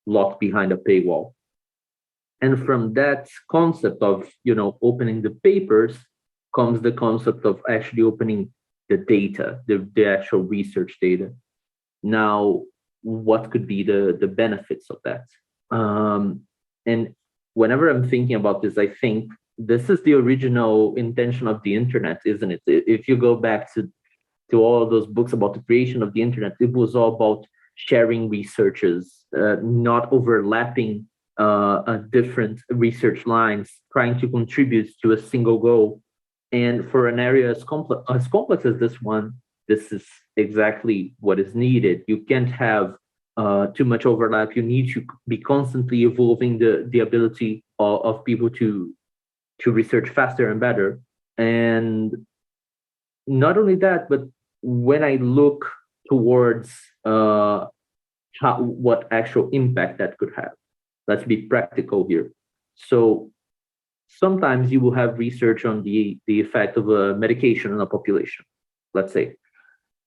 locked behind a paywall. And from that concept of, opening the papers comes the concept of actually opening the data, the actual research data. Now, what could be the benefits of that? And whenever I'm thinking about this, I think this is the original intention of the internet, isn't it? If you go back to all of those books about the creation of the internet, it was all about sharing researches, not overlapping different research lines, trying to contribute to a single goal. And for an area as complex as this one, this is exactly what is needed. You can't have too much overlap. You need to be constantly evolving the ability of people to research faster and better. And not only that, but when I look towards what actual impact that could have, let's be practical here. So sometimes you will have research on the effect of a medication on a population, let's say,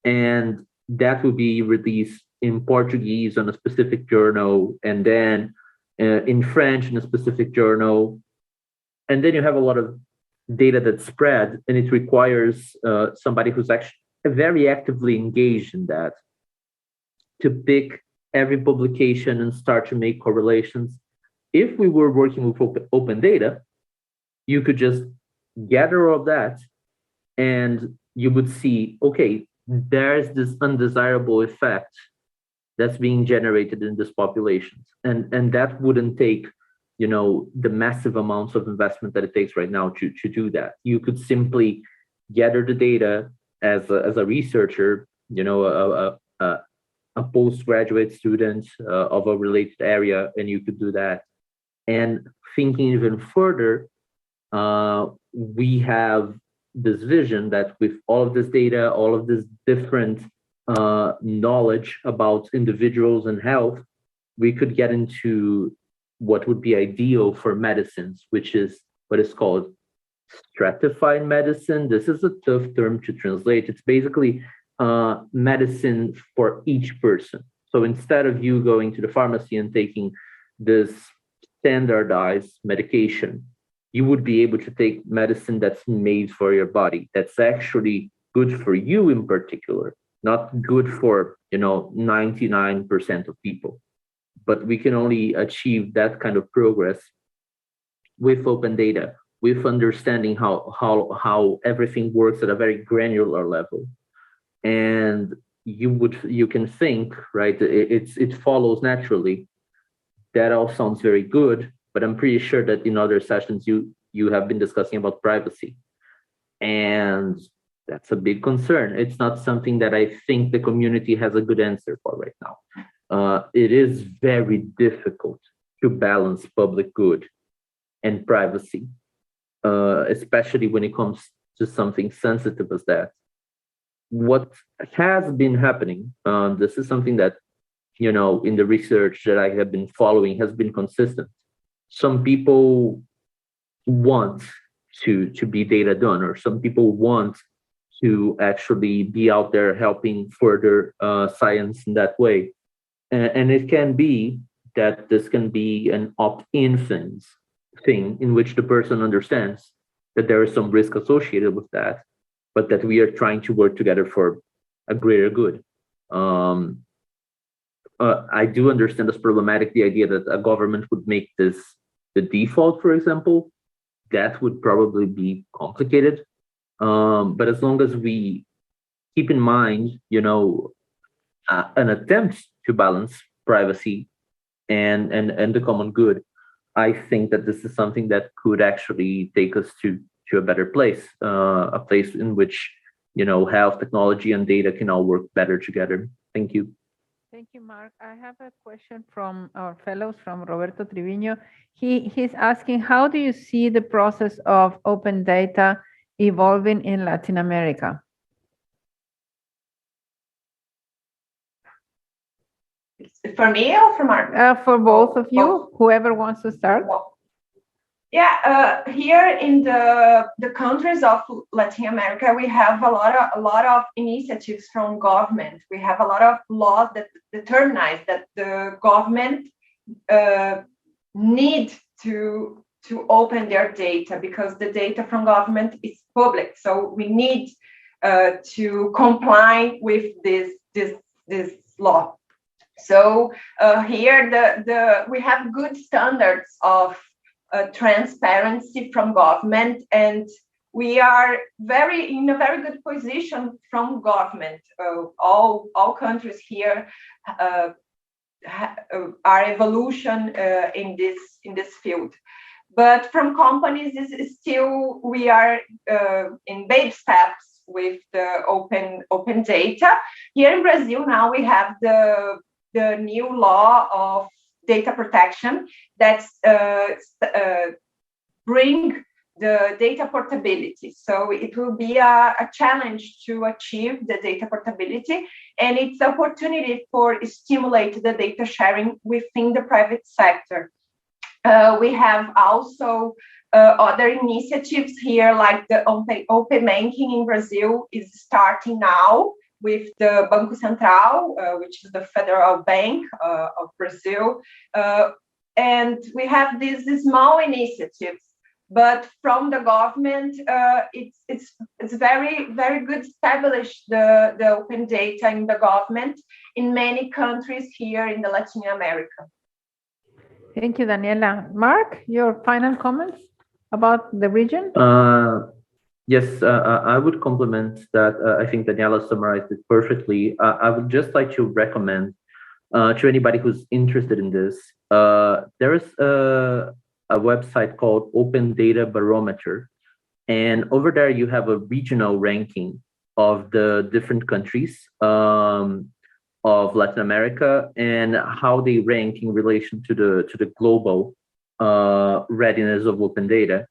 and that will be released in Portuguese on a specific journal, and then in French in a specific journal, and then you have a lot of data that's spread, and it requires somebody who's actually very actively engaged in that to pick every publication and start to make correlations. If we were working with open data, you could just gather all of that and you would see, okay, there's this undesirable effect that's being generated in these populations. And that wouldn't take, the massive amounts of investment that it takes right now to do that. You could simply gather the data as a researcher, a postgraduate student of a related area, and you could do that. And thinking even further, we have this vision that with all of this data, all of this different knowledge about individuals and health, we could get into what would be ideal for medicines, which is what is called stratified medicine. This is a tough term to translate. It's basically medicine for each person. So instead of you going to the pharmacy and taking this standardized medication, you would be able to take medicine that's made for your body, that's actually good for you in particular, not good for 99% of people. But we can only achieve that kind of progress with open data, with understanding how everything works at a very granular level. And you can think, right, it follows naturally. That all sounds very good, but I'm pretty sure that in other sessions you have been discussing about privacy, and that's a big concern. It's not something that I think the community has a good answer for right now. It is very difficult to balance public good and privacy, especially when it comes to something sensitive as that. What has been happening, this is something that, in the research that I have been following has been consistent. Some people want to be data donors. Some people want to actually be out there helping further science in that way. And it can be that this can be an opt-in thing in which the person understands that there is some risk associated with that, but that we are trying to work together for a greater good. I do understand as problematic the idea that a government would make this the default, for example. That would probably be complicated. But as long as we keep in mind, an attempt to balance privacy and the common good, I think that this is something that could actually take us to a better place, a place in which, health, technology, and data can all work better together. Thank you. Thank you, Mark. I have a question from our fellows, from Roberto Triviño. He's asking, how do you see the process of open data evolving in Latin America? For me or for Mark? For both of you, whoever wants to start. Here in the countries of Latin America, we have a lot of initiatives from government. We have a lot of laws that determine that the government need to open their data, because the data from government is public. So we need to comply with this law. So here we have good standards of transparency from government, and we are in a very good position from government. All countries here are evolution in this field. But from companies, we are in baby steps with the open data. Here in Brazil now we have the new law of data protection that's bring the data portability. So it will be a challenge to achieve the data portability, and it's an opportunity for stimulate the data sharing within the private sector. We have also other initiatives here, like the open banking in Brazil is starting now with the Banco Central, which is the federal bank of Brazil. And we have these small initiatives, but from the government, it's very, very good to establish the open data in the government in many countries here in the Latin America. Thank you, Daniela. Mark, your final comments about the region? Yes, I would complement that. I think Daniela summarized it perfectly. I would just like to recommend to anybody who's interested in this, there is a website called Open Data Barometer. And over there, you have a regional ranking of the different countries of Latin America and how they rank in relation to the global readiness of open data.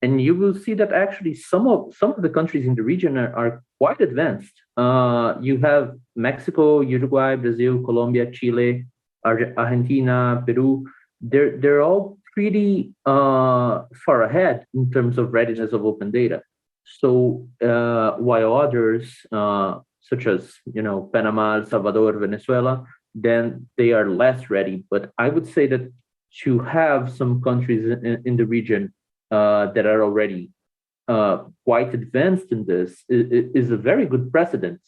And you will see that actually some of the countries in the region are quite advanced. You have Mexico, Uruguay, Brazil, Colombia, Chile, Argentina, Peru. They're all pretty far ahead in terms of readiness of open data. So while others, such as Panama, El Salvador, Venezuela, then they are less ready. But I would say that to have some countries in the region that are already quite advanced in this is a very good precedent,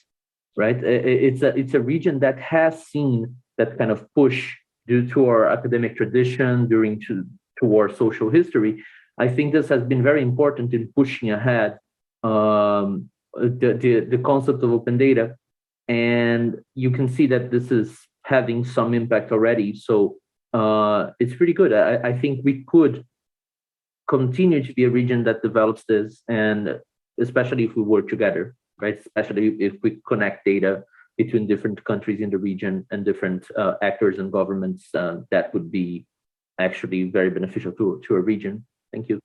right? It's a region that has seen that kind of push due to our academic tradition, to our social history. I think this has been very important in pushing ahead the concept of open data, and you can see that this is having some impact already. So it's pretty good. I think we could continue to be a region that develops this, and especially if we work together, right? Especially if we connect data between different countries in the region and different actors and governments, that would be actually very beneficial to a region. Thank you.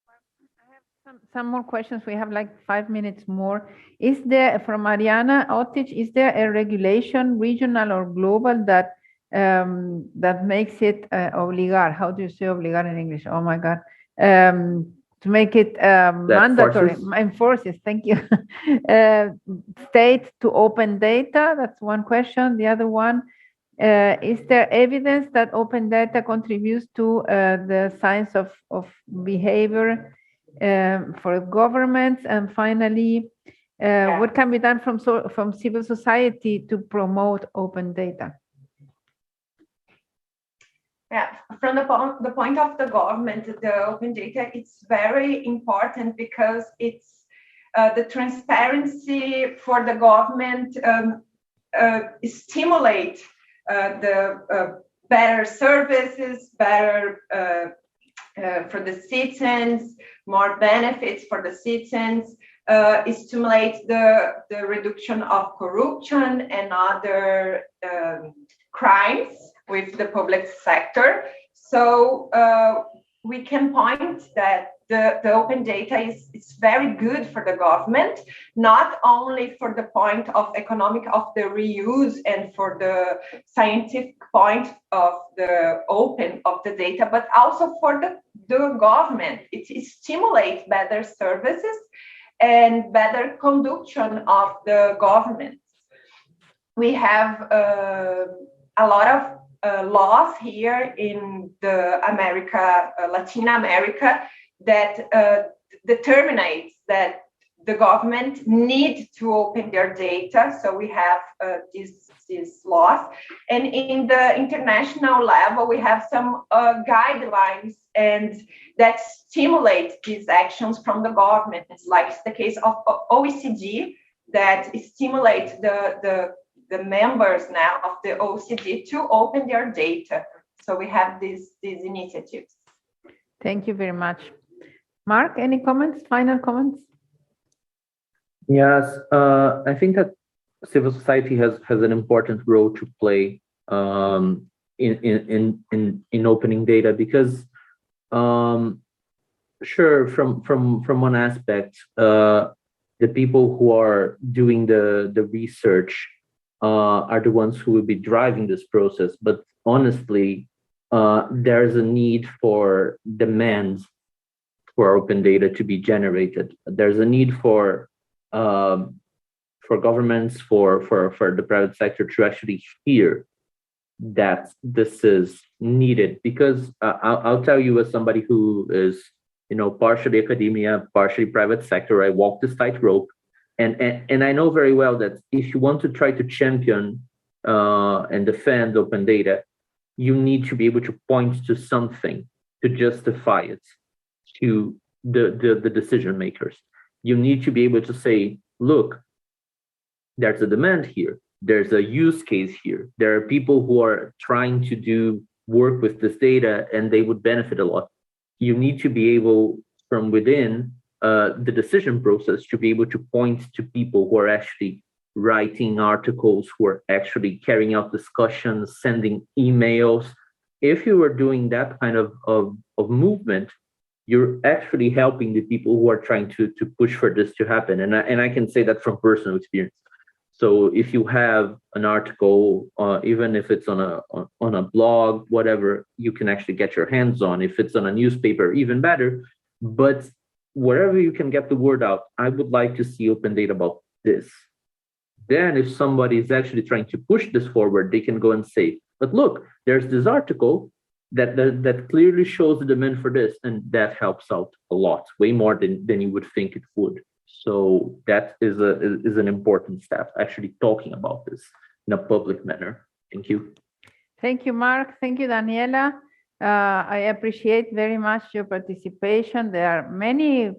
I have some more questions. We have like 5 minutes more. Is there, from Mariana Otic, is there a regulation, regional or global, that makes it obligar? How do you say obligar in English? Oh my God. To make it mandatory, enforces, thank you, state to open data? That's one question. The other one, is there evidence that open data contributes to the science of behavior for governments? And finally, what can be done from civil society to promote open data? Yeah, from the point of the government, the open data, it's very important because it's the transparency for the government stimulate the better services, better for the citizens, more benefits for the citizens, stimulate the reduction of corruption and other crimes with the public sector. So we can point that the open data is very good for the government, not only for the point of economic of the reuse and for the scientific point of the open of the data, but also for the government. It stimulates better services and better conduction of the government. We have a lot of laws here in the Latin America that determines that the government need to open their data. So we have these laws, and in the international level, we have some guidelines and that stimulate these actions from the government. It's like the case of OECD that stimulates the members now of the OECD to open their data. So we have these initiatives. Thank you very much. Mark, any comments, final comments? Yes, I think that civil society has an important role to play in opening data, because sure, from one aspect, the people who are doing the research are the ones who will be driving this process. But honestly, there's a need for demands for open data to be generated. There's a need for governments, for the private sector to actually hear that this is needed. Because I'll tell you, as somebody who is, partially academia, partially private sector, I walk this tightrope, and I know very well that if you want to try to champion and defend open data, you need to be able to point to something to justify it to the decision makers. You need to be able to say, look, there's a demand here. There's a use case here. There are people who are trying to do work with this data and they would benefit a lot. You need to be able, from within the decision process, to be able to point to people who are actually writing articles, who are actually carrying out discussions, sending emails. If you are doing that kind of movement, you're actually helping the people who are trying to push for this to happen. And I can say that from personal experience. So if you have an article, even if it's on a blog, whatever, you can actually get your hands on. If it's on a newspaper, even better. But wherever you can get the word out, I would like to see open data about this. Then if somebody is actually trying to push this forward, they can go and say, but look, there's this article that clearly shows the demand for this, and that helps out a lot, way more than you would think it would. So that is an important step, actually talking about this in a public manner. Thank you. Thank you, Mark. Thank you, Daniela. I appreciate very much your participation. There are many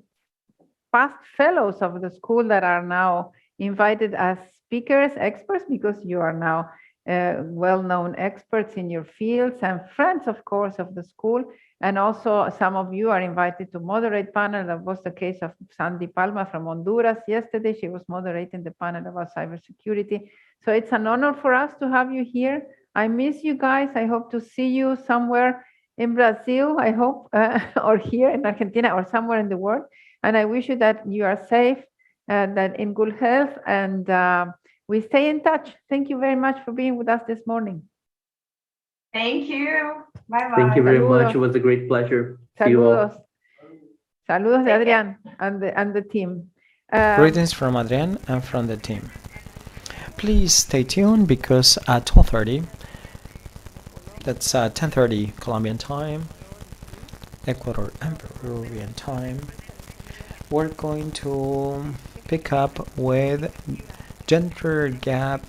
past fellows of the school that are now invited as speakers, experts, because you are now well-known experts in your fields, and friends, of course, of the school. And also some of you are invited to moderate panel. That was the case of Sandy Palma from Honduras yesterday. She was moderating the panel about cybersecurity. So it's an honor for us to have you here. I miss you guys. I hope to see you somewhere in Brazil, I hope, or here in Argentina, or somewhere in the world. And I wish you that you are safe, that in good health, and we stay in touch. Thank you very much for being with us this morning. Thank you. Bye-bye. Thank you very Saludos. much. It was a great pleasure. See you all. Saludos. Saludos de Adrián and the team. Greetings from Adrián and from the team. Please stay tuned, because at 12:30, that's 10:30 Colombian time, Ecuador and Peruvian time, we're going to pick up with gender gap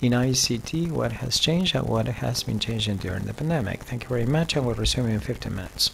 in ICT, what has changed and what has been changing during the pandemic. Thank you very much, and we'll resume in 15 minutes.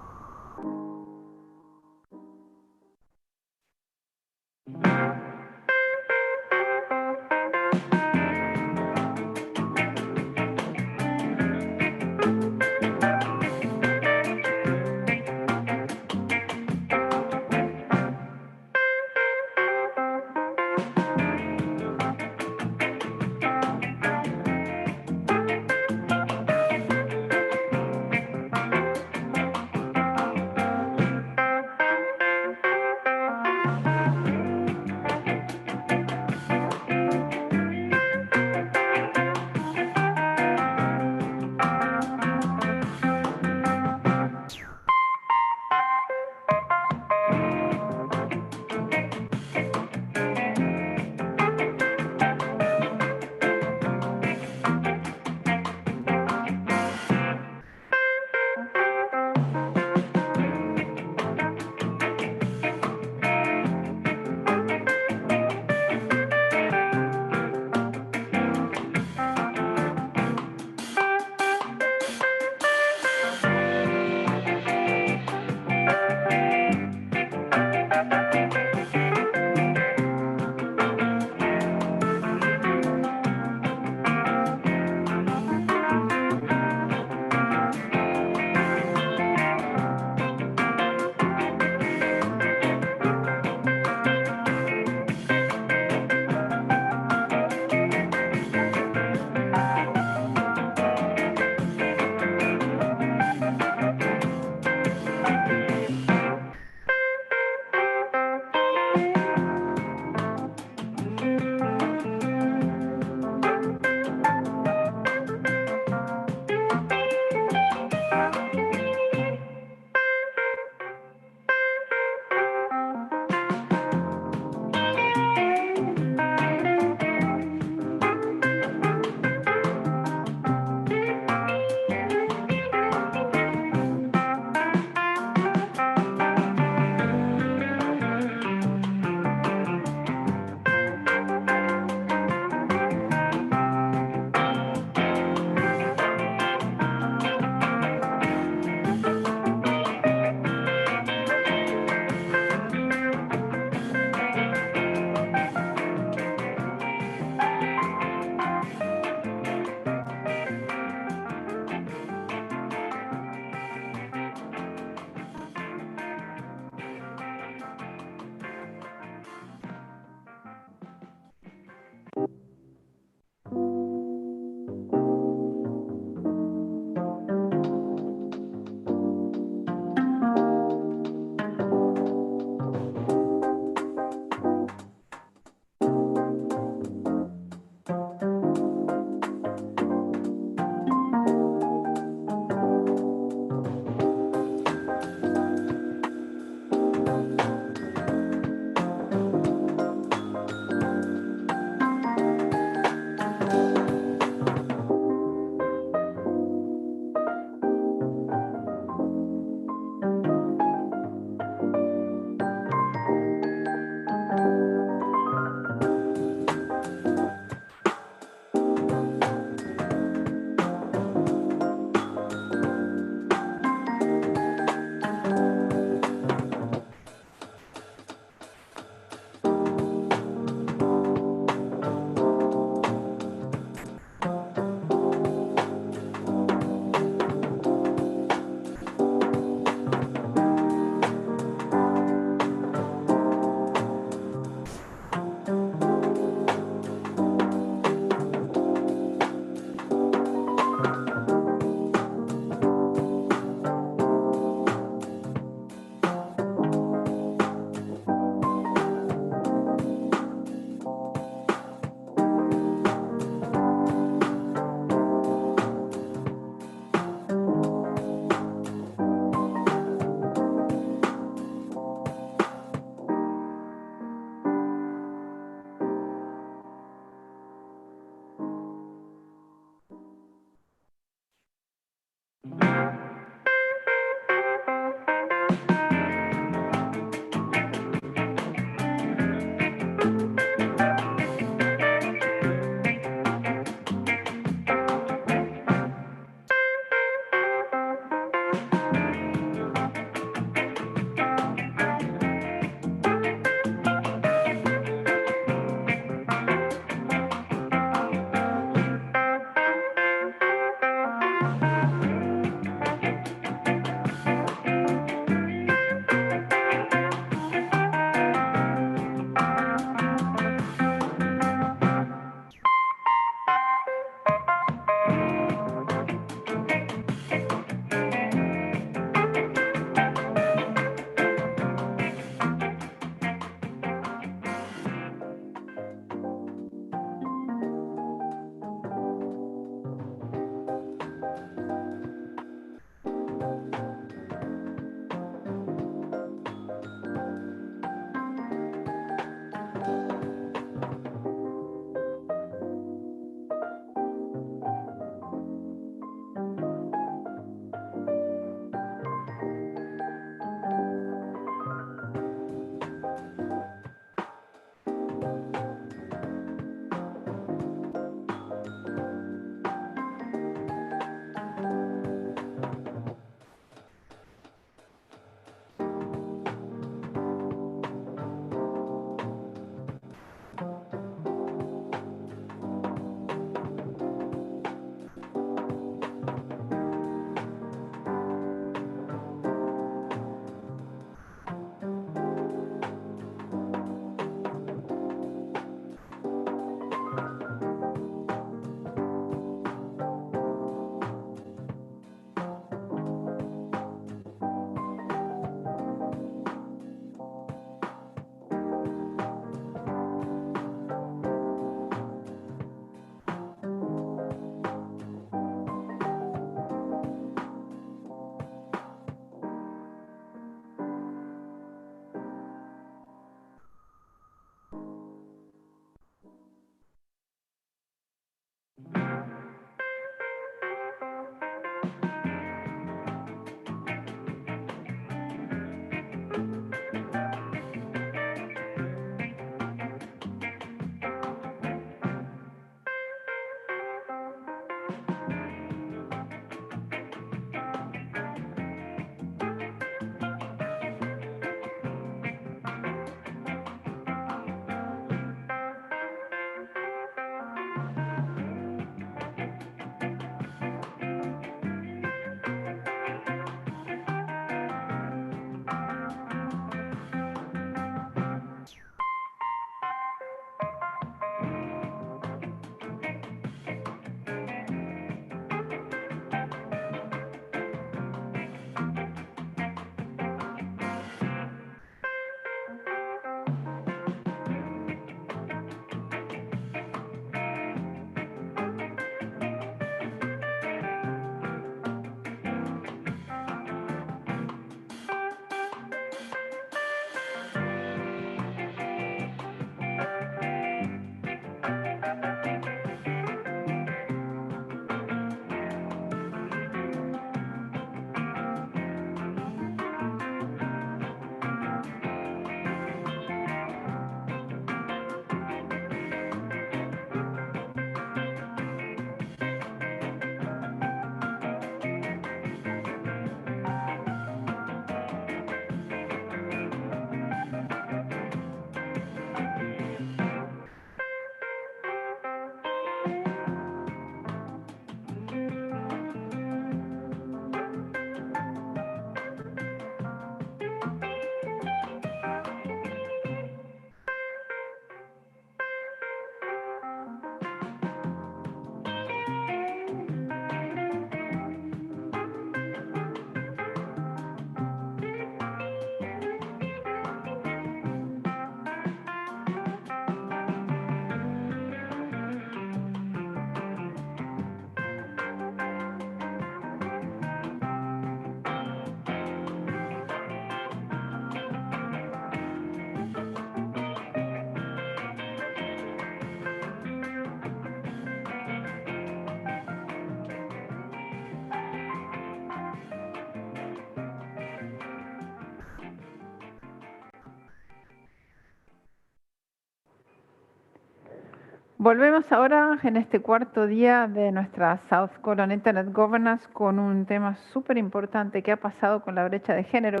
Volvemos ahora en este cuarto día de nuestra South Colon Internet Governance con un tema súper importante que ha pasado con la brecha de género.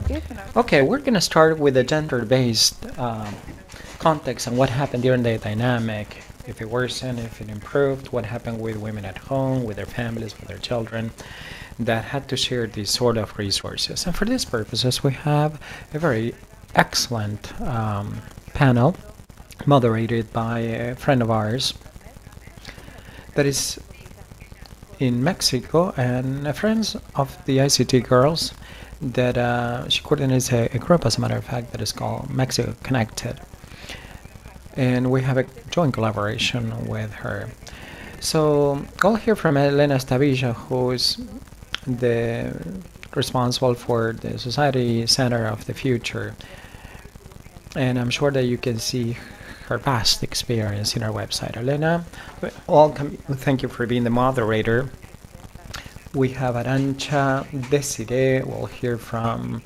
Okay, we're going to start with the gender-based context and what happened during the dynamic, if it worsened, if it improved, what happened with women at home, with their families, with their children that had to share these sort of resources. And for these purposes, we have a very excellent panel moderated by a friend of ours that is in Mexico and a friend of the ICT girls that she coordinates a group, as a matter of fact, that is called Mexico Connected. And we have a joint collaboration with her. So I'll hear from Elena Stavilla, who is the responsible for the Society Center of the Future. And I'm sure that you can see her vast experience in our website. Elena, welcome. Thank you for being the moderator. We have Arancha, Desiree. We'll hear from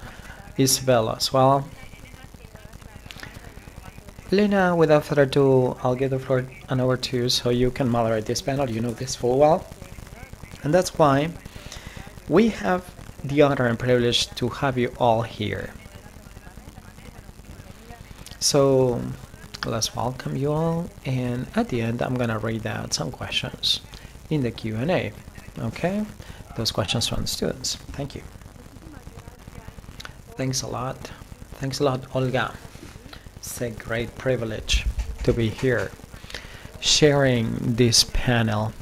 Isabel as well. Elena, without further ado, I'll give the floor on over to you so you can moderate this panel. You know this full well. And that's why we have the honor and privilege to have you all here. So let's welcome you all, and at the end I'm gonna read out some questions in the Q&A. Okay, those questions from the students. Thank you. Thanks a lot. Thanks a lot, Olga. It's a great privilege to be here sharing this panel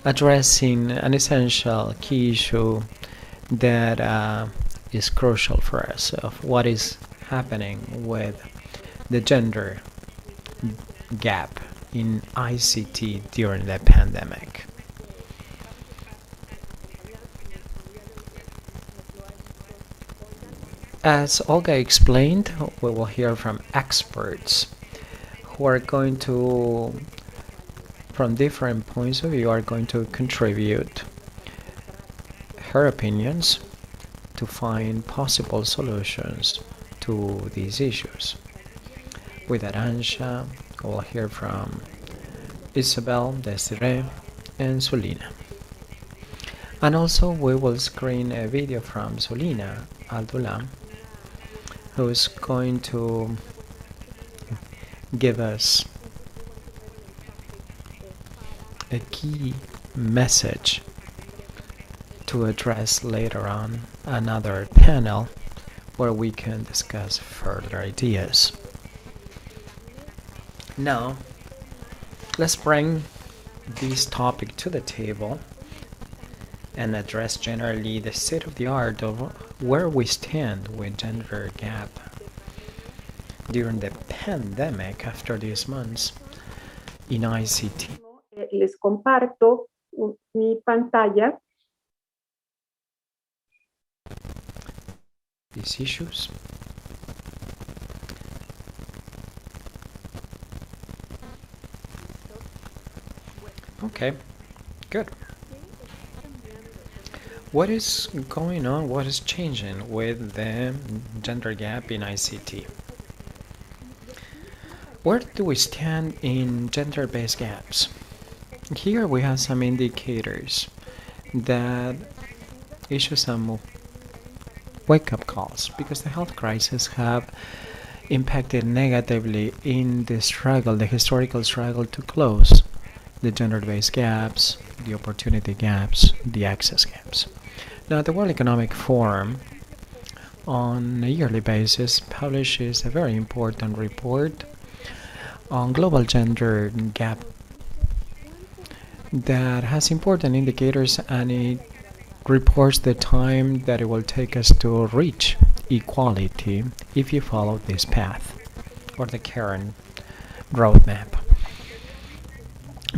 addressing an essential key issue that is crucial for us, of what is happening with the gender gap in ICT during the pandemic. As Olga explained, we will hear from experts who are going to, from different points of view, are going to contribute her opinions to find possible solutions to these issues. With Arancha, we'll hear from Isabel, Desiree, and Solina. And also we will screen a video from Solina Aldula, who is going to give us a key message to address later on another panel where we can discuss further ideas. Now, let's bring this topic to the table and address generally the state of the art of where we stand with gender gap during the pandemic after these months in ICT. Les comparto mi pantalla. These issues. Okay, good. What is going on? What is changing with the gender gap in ICT? Where do we stand in gender-based gaps? Here we have some indicators that issue some wake-up calls, because the health crisis have impacted negatively in the struggle, the historical struggle to close the gender-based gaps, the opportunity gaps, the access gaps. Now, the World Economic Forum on a yearly basis publishes a very important report on global gender gap that has important indicators, and it reports the time that it will take us to reach equality if you follow this path or the current roadmap.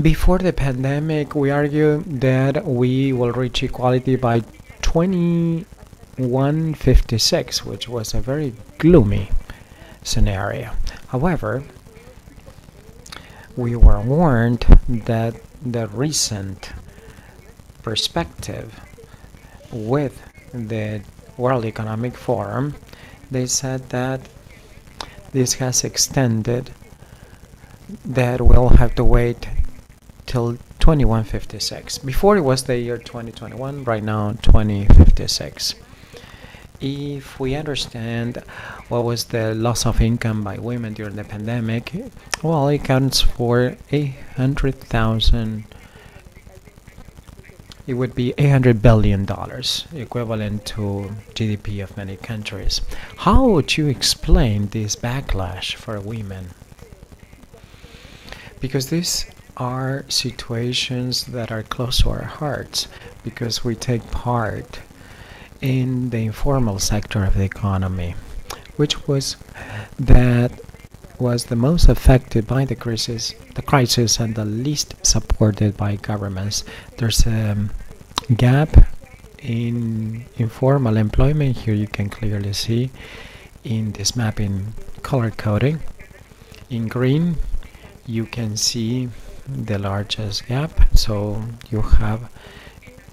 Before the pandemic, we argued that we will reach equality by 2156, which was a very gloomy scenario. However, we were warned that the recent perspective with the World Economic Forum, they said that this has extended that we'll have to wait till 2156. Before it was the year 2021, right now 2056. If we understand what was the loss of income by women during the pandemic, well, it counts for 800,000. It would be $800 billion, equivalent to GDP of many countries. How would you explain this backlash for women? Because these are situations that are close to our hearts, because we take part in the informal sector of the economy, which was the most affected by the crisis and the least supported by governments. There's a gap in informal employment. Here you can clearly see in this map in color coding. In green, you can see the largest gap. So you have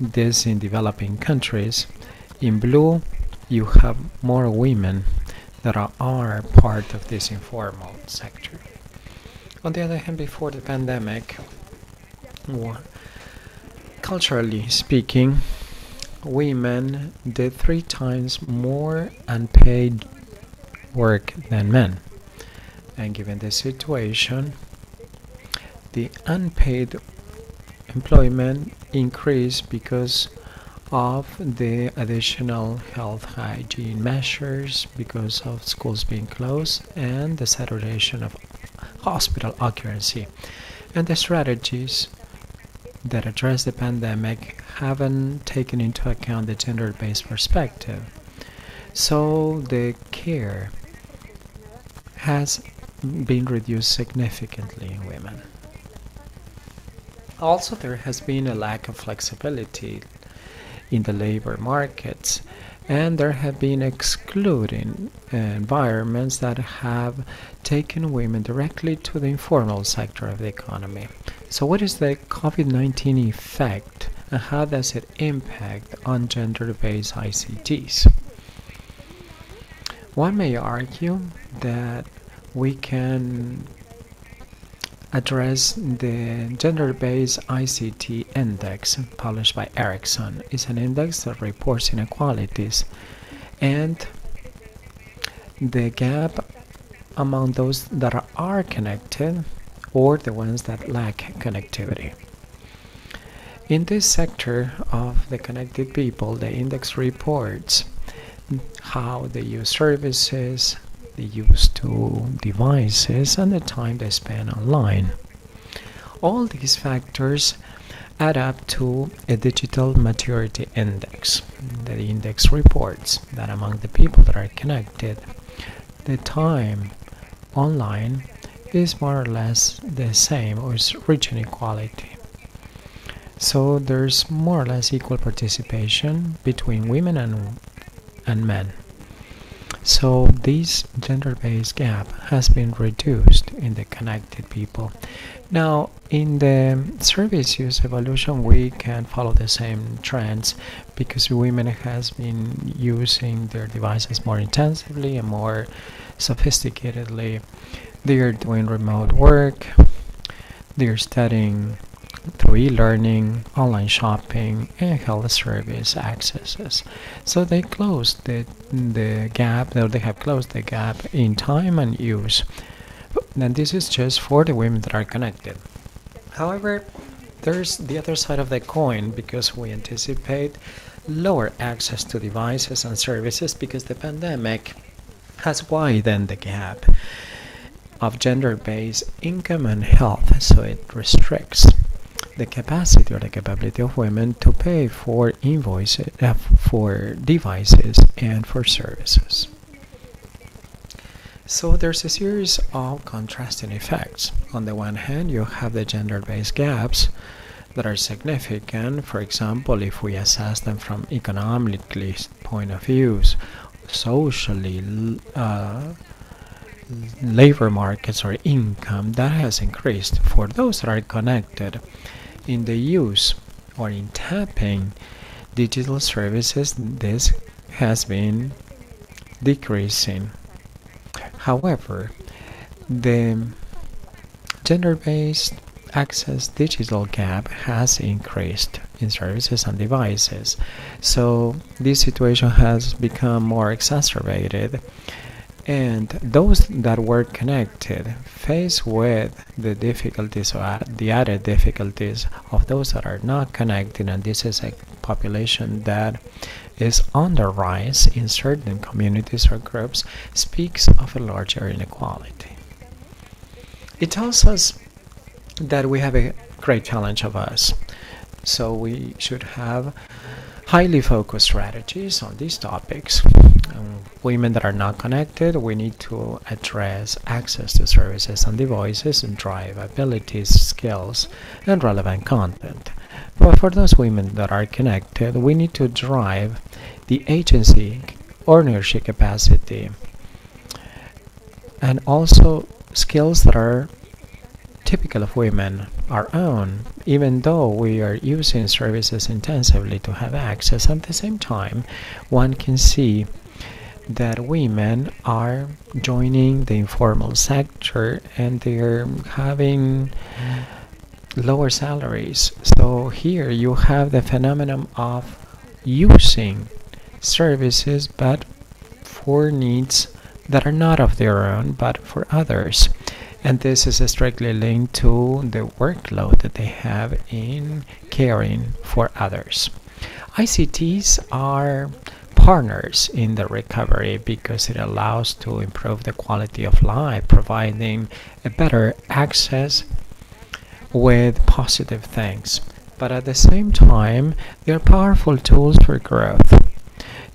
this in developing countries. In blue, you have more women that are part of this informal sector. On the other hand, before the pandemic, culturally speaking, women did 3 times more unpaid work than men. And given the situation, the unpaid employment increased because of the additional health hygiene measures, because of schools being closed and the saturation of hospital occupancy. And the strategies that address the pandemic haven't taken into account the gender-based perspective. So the care has been reduced significantly in women. Also, there has been a lack of flexibility in the labor markets, and there have been excluding environments that have taken women directly to the informal sector of the economy. So what is the COVID-19 effect, and how does it impact on gender-based ICTs? One may argue that we can address the gender-based ICT index published by Ericsson. It's an index that reports inequalities and the gap among those that are connected or the ones that lack connectivity. In this sector of the connected people, the index reports how they use services, the use to devices, and the time they spend online. All these factors add up to a digital maturity index. The index reports that among the people that are connected, the time online is more or less the same, or is reaching equality. So there's more or less equal participation between women and men. So this gender-based gap has been reduced in the connected people. Now, in the service use evolution, we can follow the same trends because women has been using their devices more intensively and more sophisticatedly. They are doing remote work, they are studying through e-learning, online shopping, and health service accesses. So they closed the gap, or they have closed the gap in time and use. And this is just for the women that are connected. However, there's the other side of the coin, because we anticipate lower access to devices and services because the pandemic has widened the gap of gender-based income and health, so it restricts the capacity or the capability of women to pay for invoices, for devices and for services. So there's a series of contrasting effects. On the one hand, you have the gender-based gaps that are significant. For example, if we assess them from economically point of views, socially, labor markets or income, that has increased. For those that are connected, in the use or in tapping digital services, this has been decreasing. However, the Gender-based access digital gap has increased in services and devices. So this situation has become more exacerbated, and those that were connected, faced with the difficulties or the added difficulties of those that are not connected, and this is a population that is on the rise in certain communities or groups, speaks of a larger inequality. It tells us that we have a great challenge of us. So we should have highly focused strategies on these topics. Women that are not connected, we need to address access to services and devices and drive abilities, skills, and relevant content. But for those women that are connected, we need to drive the agency, ownership capacity, and also skills that are typical of women, our own, even though we are using services intensively to have access. At the same time, one can see that women are joining the informal sector and they're having lower salaries. So here you have the phenomenon of using services but for needs that are not of their own but for others. And this is strictly linked to the workload that they have in caring for others. ICTs are partners in the recovery because it allows to improve the quality of life, providing a better access with positive things. But at the same time, they are powerful tools for growth.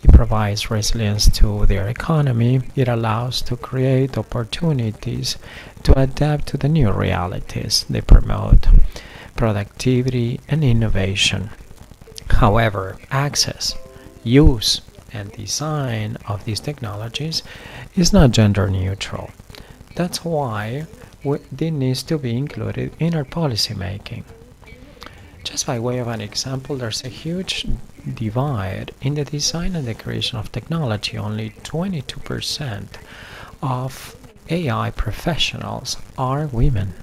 It provides resilience to their economy. It allows to create opportunities to adapt to the new realities. They promote productivity and innovation. However, access, use, and design of these technologies is not gender neutral. That's why it needs to be included in our policy making. Just by way of an example, there's a huge divide in the design and the creation of technology. Only 22% of AI professionals are women.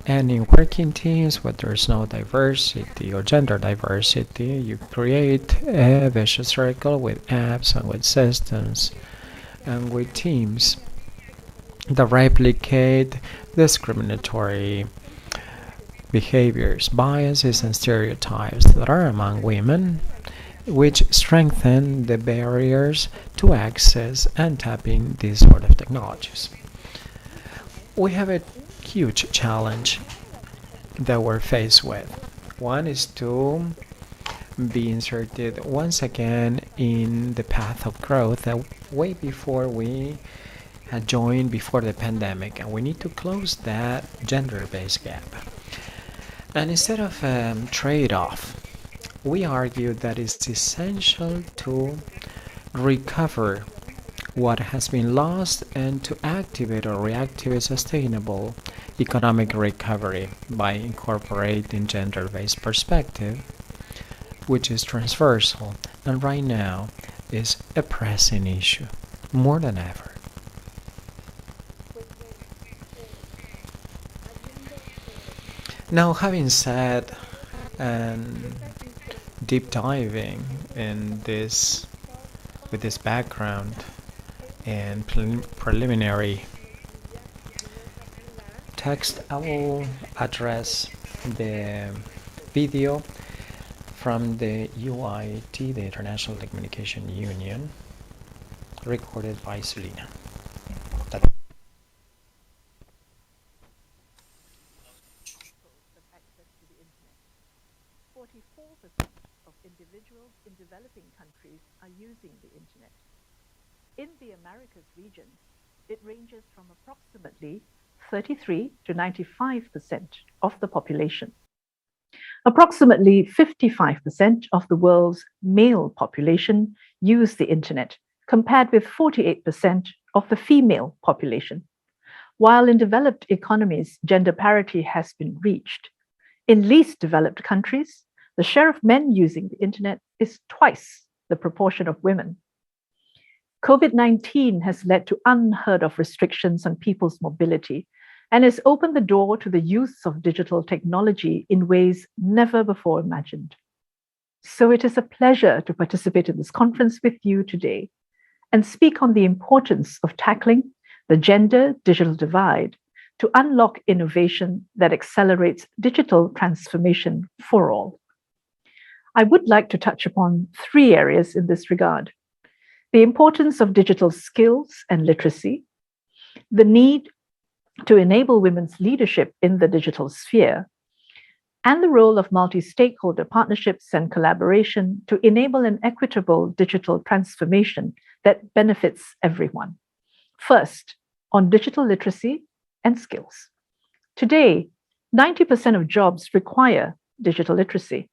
And in working teams where there's no diversity or gender diversity, you create a vicious circle with apps and with systems and with teams that replicate discriminatory behaviors, biases, and stereotypes that are among women, which strengthen the barriers to access and tapping these sort of technologies. We have a huge challenge that we're faced with. One is to be inserted once again in the path of growth that way before we had joined before the pandemic, and we need to close that gender-based gap. And instead of trade-off, we argue that it's essential to recover what has been lost and to activate or reactivate sustainable economic recovery by incorporating gender-based perspective, which is transversal and right now is a pressing issue more than ever. Now, having said and deep diving in this with this background and preliminary text, I will address the video from the UIT, the International Telecommunication Union, recorded by Selena. Of individuals in developing countries are using the internet. In the Americas region, it ranges from approximately 33 to 95% of the population. Approximately 55% of the world's male population use the internet, compared with 48% of the female population. While in developed economies, gender parity has been reached, in least developed countries, the share of men using the internet is twice the proportion of women. COVID-19 has led to unheard of restrictions on people's mobility and has opened the door to the use of digital technology in ways never before imagined. So it is a pleasure to participate in this conference with you today and speak on the importance of tackling the gender-digital divide to unlock innovation that accelerates digital transformation for all. I would like to touch upon 3 areas in this regard: the importance of digital skills and literacy, the need to enable women's leadership in the digital sphere, and the role of multi-stakeholder partnerships and collaboration to enable an equitable digital transformation that benefits everyone. First, on digital literacy and skills. Today, 90% of jobs require digital literacy.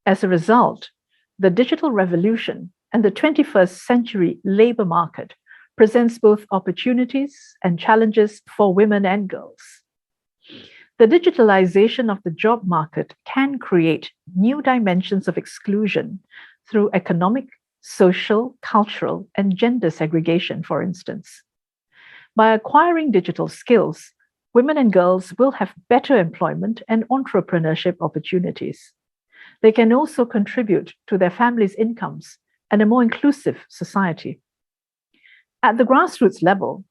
As a result, the digital revolution and the 21st century labor market presents both opportunities and challenges for women and girls. The digitalization of the job market can create new dimensions of exclusion through economic, social, cultural, and gender segregation, for instance. By acquiring digital skills, women and girls will have better employment and entrepreneurship opportunities. They can also contribute to their families' incomes and a more inclusive society. At the grassroots level,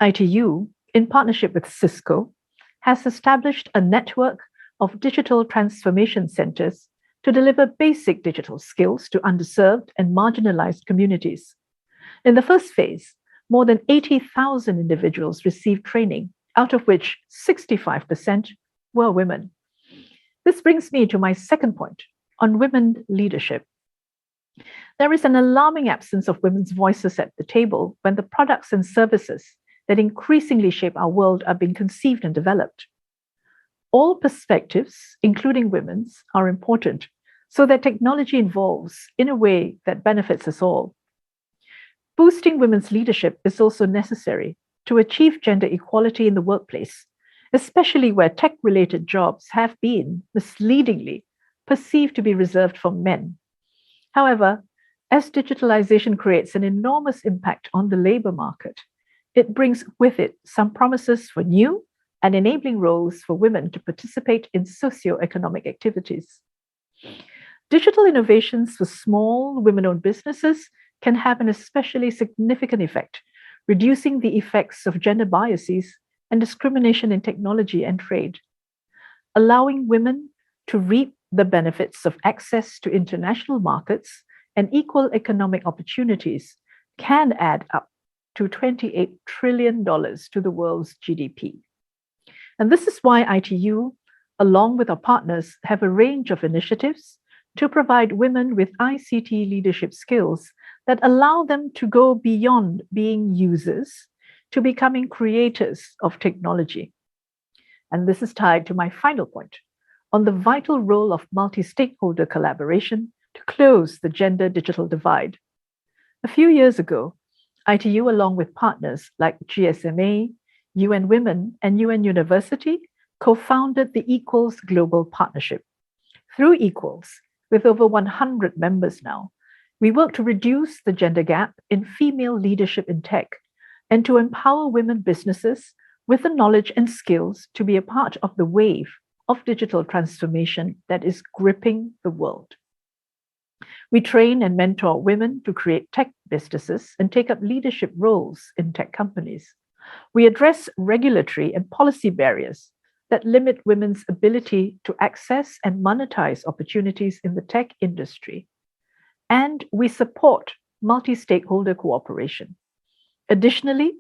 ITU, in partnership with Cisco, has established a network of digital transformation centers to deliver basic digital skills to underserved and marginalized communities. In the first phase, more than 80,000 individuals received training, out of which 65% were women. This brings me to my second point on women leadership. There is an alarming absence of women's voices at the table when the products and services that increasingly shape our world are being conceived and developed. All perspectives, including women's, are important so that technology evolves in a way that benefits us all. Boosting women's leadership is also necessary to achieve gender equality in the workplace, especially where tech-related jobs have been misleadingly perceived to be reserved for men. However, as digitalization creates an enormous impact on the labor market, it brings with it some promises for new and enabling roles for women to participate in socio-economic activities. Digital innovations for small women-owned businesses can have an especially significant effect, reducing the effects of gender biases and discrimination in technology and trade. Allowing women to reap the benefits of access to international markets and equal economic opportunities can add up to $28 trillion to the world's GDP. And this is why ITU, along with our partners, have a range of initiatives to provide women with ICT leadership skills that allow them to go beyond being users to becoming creators of technology. And this is tied to my final point on the vital role of multi-stakeholder collaboration to close the gender digital divide. A few years ago, ITU, along with partners like GSMA, UN Women, and UN University, co-founded the Equals Global Partnership. Through Equals, with over 100 members now, we work to reduce the gender gap in female leadership in tech and to empower women businesses with the knowledge and skills to be a part of the wave of digital transformation that is gripping the world. We train and mentor women to create tech businesses and take up leadership roles in tech companies. We address regulatory and policy barriers that limit women's ability to access and monetize opportunities in the tech industry. And we support multi-stakeholder cooperation. Additionally,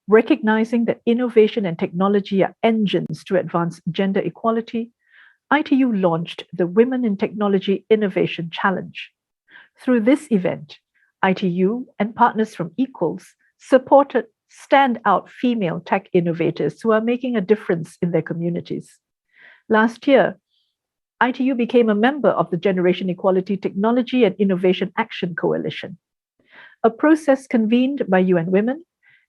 recognizing that innovation and technology are engines to advance gender equality, ITU launched the Women in Technology Innovation Challenge. Through this event, ITU and partners from Equals supported standout female tech innovators who are making a difference in their communities. Last year, ITU became a member of the Generation Equality Technology and Innovation Action Coalition, a process convened by UN Women,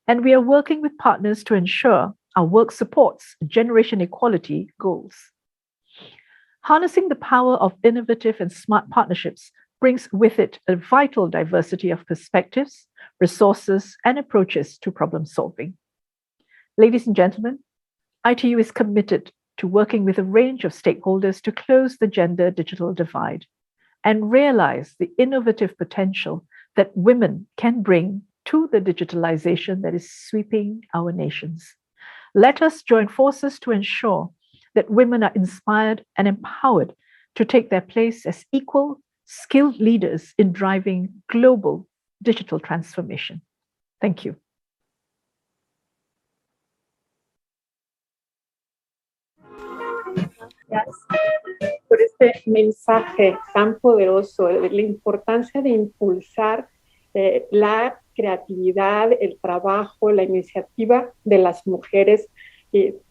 and we are working with partners to ensure our work supports generation equality goals. Harnessing the power of innovative and smart partnerships brings with it a vital diversity of perspectives, resources, and approaches to problem solving. Ladies and gentlemen, ITU is committed to working with a range of stakeholders to close the gender digital divide and realize the innovative potential that women can bring to the digitalization that is sweeping our nations. Let us join forces to ensure that women are inspired and empowered to take their place as equal, skilled leaders in driving global digital transformation. Thank you. Gracias por este mensaje tan poderoso, la importancia de impulsar la creatividad, el trabajo, la iniciativa de las mujeres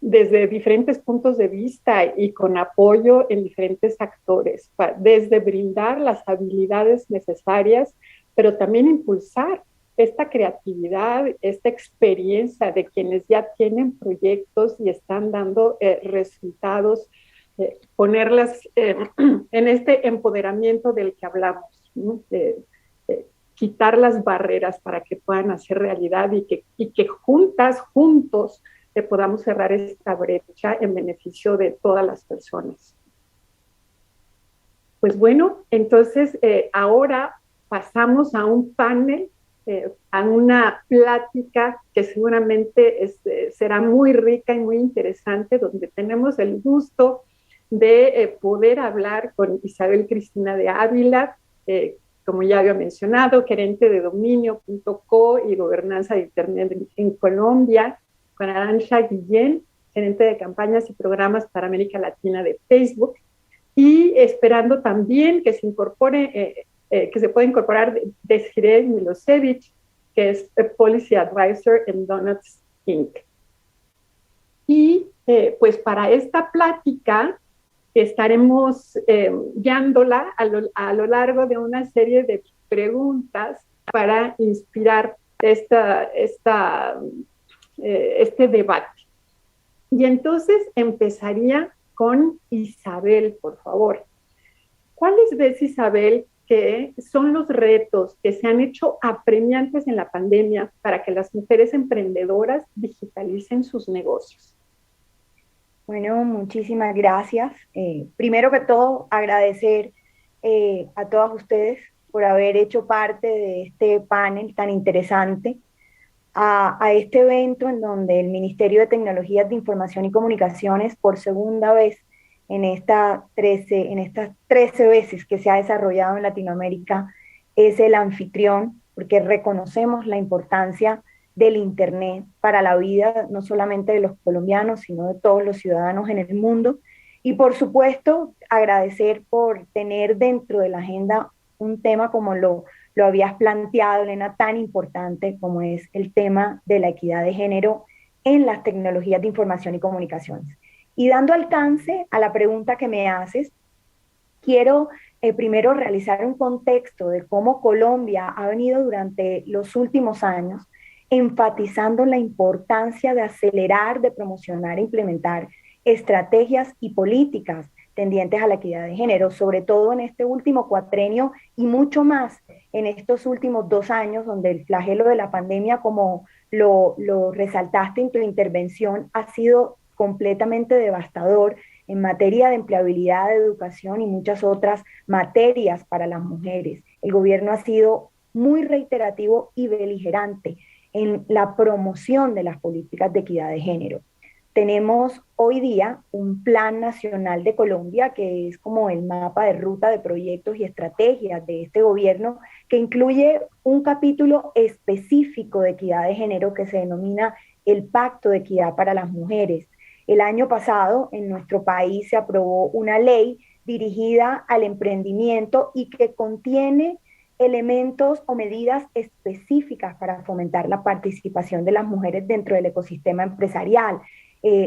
desde diferentes puntos de vista y con apoyo en diferentes actores, desde brindar las habilidades necesarias, pero también impulsar esta creatividad, esta experiencia de quienes ya tienen proyectos y están dando resultados, ponerlas en este empoderamiento del que hablamos, ¿no? Quitar las barreras para que puedan hacer realidad y que juntos, podamos cerrar esta brecha en beneficio de todas las personas. Pues bueno, entonces ahora pasamos a un panel, a una plática que seguramente será muy rica y muy interesante, donde tenemos el gusto de poder hablar con Isabel Cristina de Ávila, como ya había mencionado, gerente de dominio.co y gobernanza de Internet en Colombia, con Arantxa Guillén, gerente de campañas y programas para América Latina de Facebook, y esperando también que se incorpore, que se pueda incorporar Desiree Milosevic, que es Policy Advisor en Donuts Inc. Y pues para esta plática estaremos guiándola a lo largo de una serie de preguntas para inspirar este debate. Y entonces empezaría con Isabel, por favor. ¿Cuáles ves, Isabel, que son los retos que se han hecho apremiantes en la pandemia para que las mujeres emprendedoras digitalicen sus negocios? Bueno, muchísimas gracias. Primero que todo, agradecer a todas ustedes por haber hecho parte de este panel tan interesante, a este evento en donde el Ministerio de Tecnologías de Información y Comunicaciones, por segunda vez en estas 13 veces que se ha desarrollado en Latinoamérica, es el anfitrión, porque reconocemos la importancia del Internet para la vida no solamente de los colombianos, sino de todos los ciudadanos en el mundo. Y por supuesto, agradecer por tener dentro de la agenda un tema como lo habías planteado, Elena, tan importante como es el tema de la equidad de género en las tecnologías de información y comunicaciones. Y dando alcance a la pregunta que me haces, quiero primero realizar un contexto de cómo Colombia ha venido durante los últimos años enfatizando la importancia de acelerar, de promocionar e implementar estrategias y políticas tendientes a la equidad de género, sobre todo en este último cuatrenio y mucho más en estos últimos 2 años, donde el flagelo de la pandemia, como lo resaltaste en tu intervención, ha sido completamente devastador en materia de empleabilidad, de educación y muchas otras materias para las mujeres. El gobierno ha sido muy reiterativo y beligerante en la promoción de las políticas de equidad de género. Tenemos hoy día un Plan Nacional de Colombia, que es como el mapa de ruta de proyectos y estrategias de este gobierno, que incluye un capítulo específico de equidad de género que se denomina el Pacto de Equidad para las Mujeres. El año pasado en nuestro país se aprobó una ley dirigida al emprendimiento y que contiene elementos o medidas específicas para fomentar la participación de las mujeres dentro del ecosistema empresarial.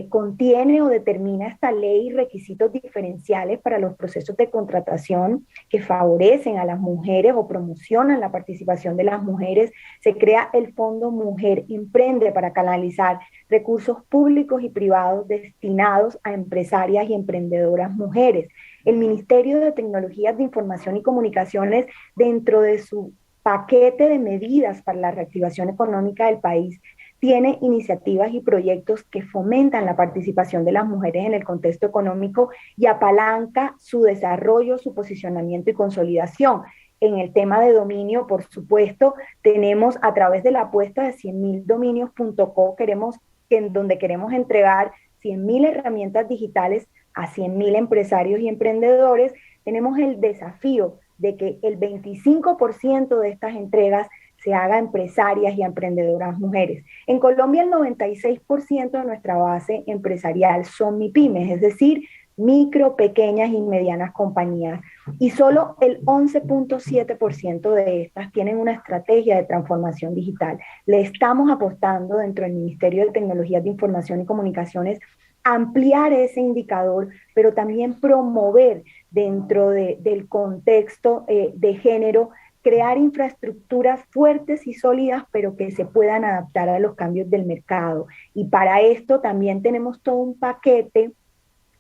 Contiene o determina esta ley requisitos diferenciales para los procesos de contratación que favorecen a las mujeres o promocionan la participación de las mujeres. Se crea el Fondo Mujer Emprende para canalizar recursos públicos y privados destinados a empresarias y emprendedoras mujeres. El Ministerio de Tecnologías de Información y Comunicaciones, dentro de su paquete de medidas para la reactivación económica del país tiene iniciativas y proyectos que fomentan la participación de las mujeres en el contexto económico y apalanca su desarrollo, su posicionamiento y consolidación. En el tema de dominio, por supuesto, tenemos a través de la apuesta de 100.000dominios.co, en donde queremos entregar 100.000 herramientas digitales a 100.000 empresarios y emprendedores, tenemos el desafío de que el 25% de estas entregas se haga a empresarias y a emprendedoras mujeres. En Colombia el 96% de nuestra base empresarial son MIPYMES, es decir, micro, pequeñas y medianas compañías. Y solo el 11.7% de estas tienen una estrategia de transformación digital. Le estamos apostando dentro del Ministerio de Tecnologías de Información y Comunicaciones ampliar ese indicador, pero también promover dentro del contexto de género, crear infraestructuras fuertes y sólidas, pero que se puedan adaptar a los cambios del mercado. Y para esto también tenemos todo un paquete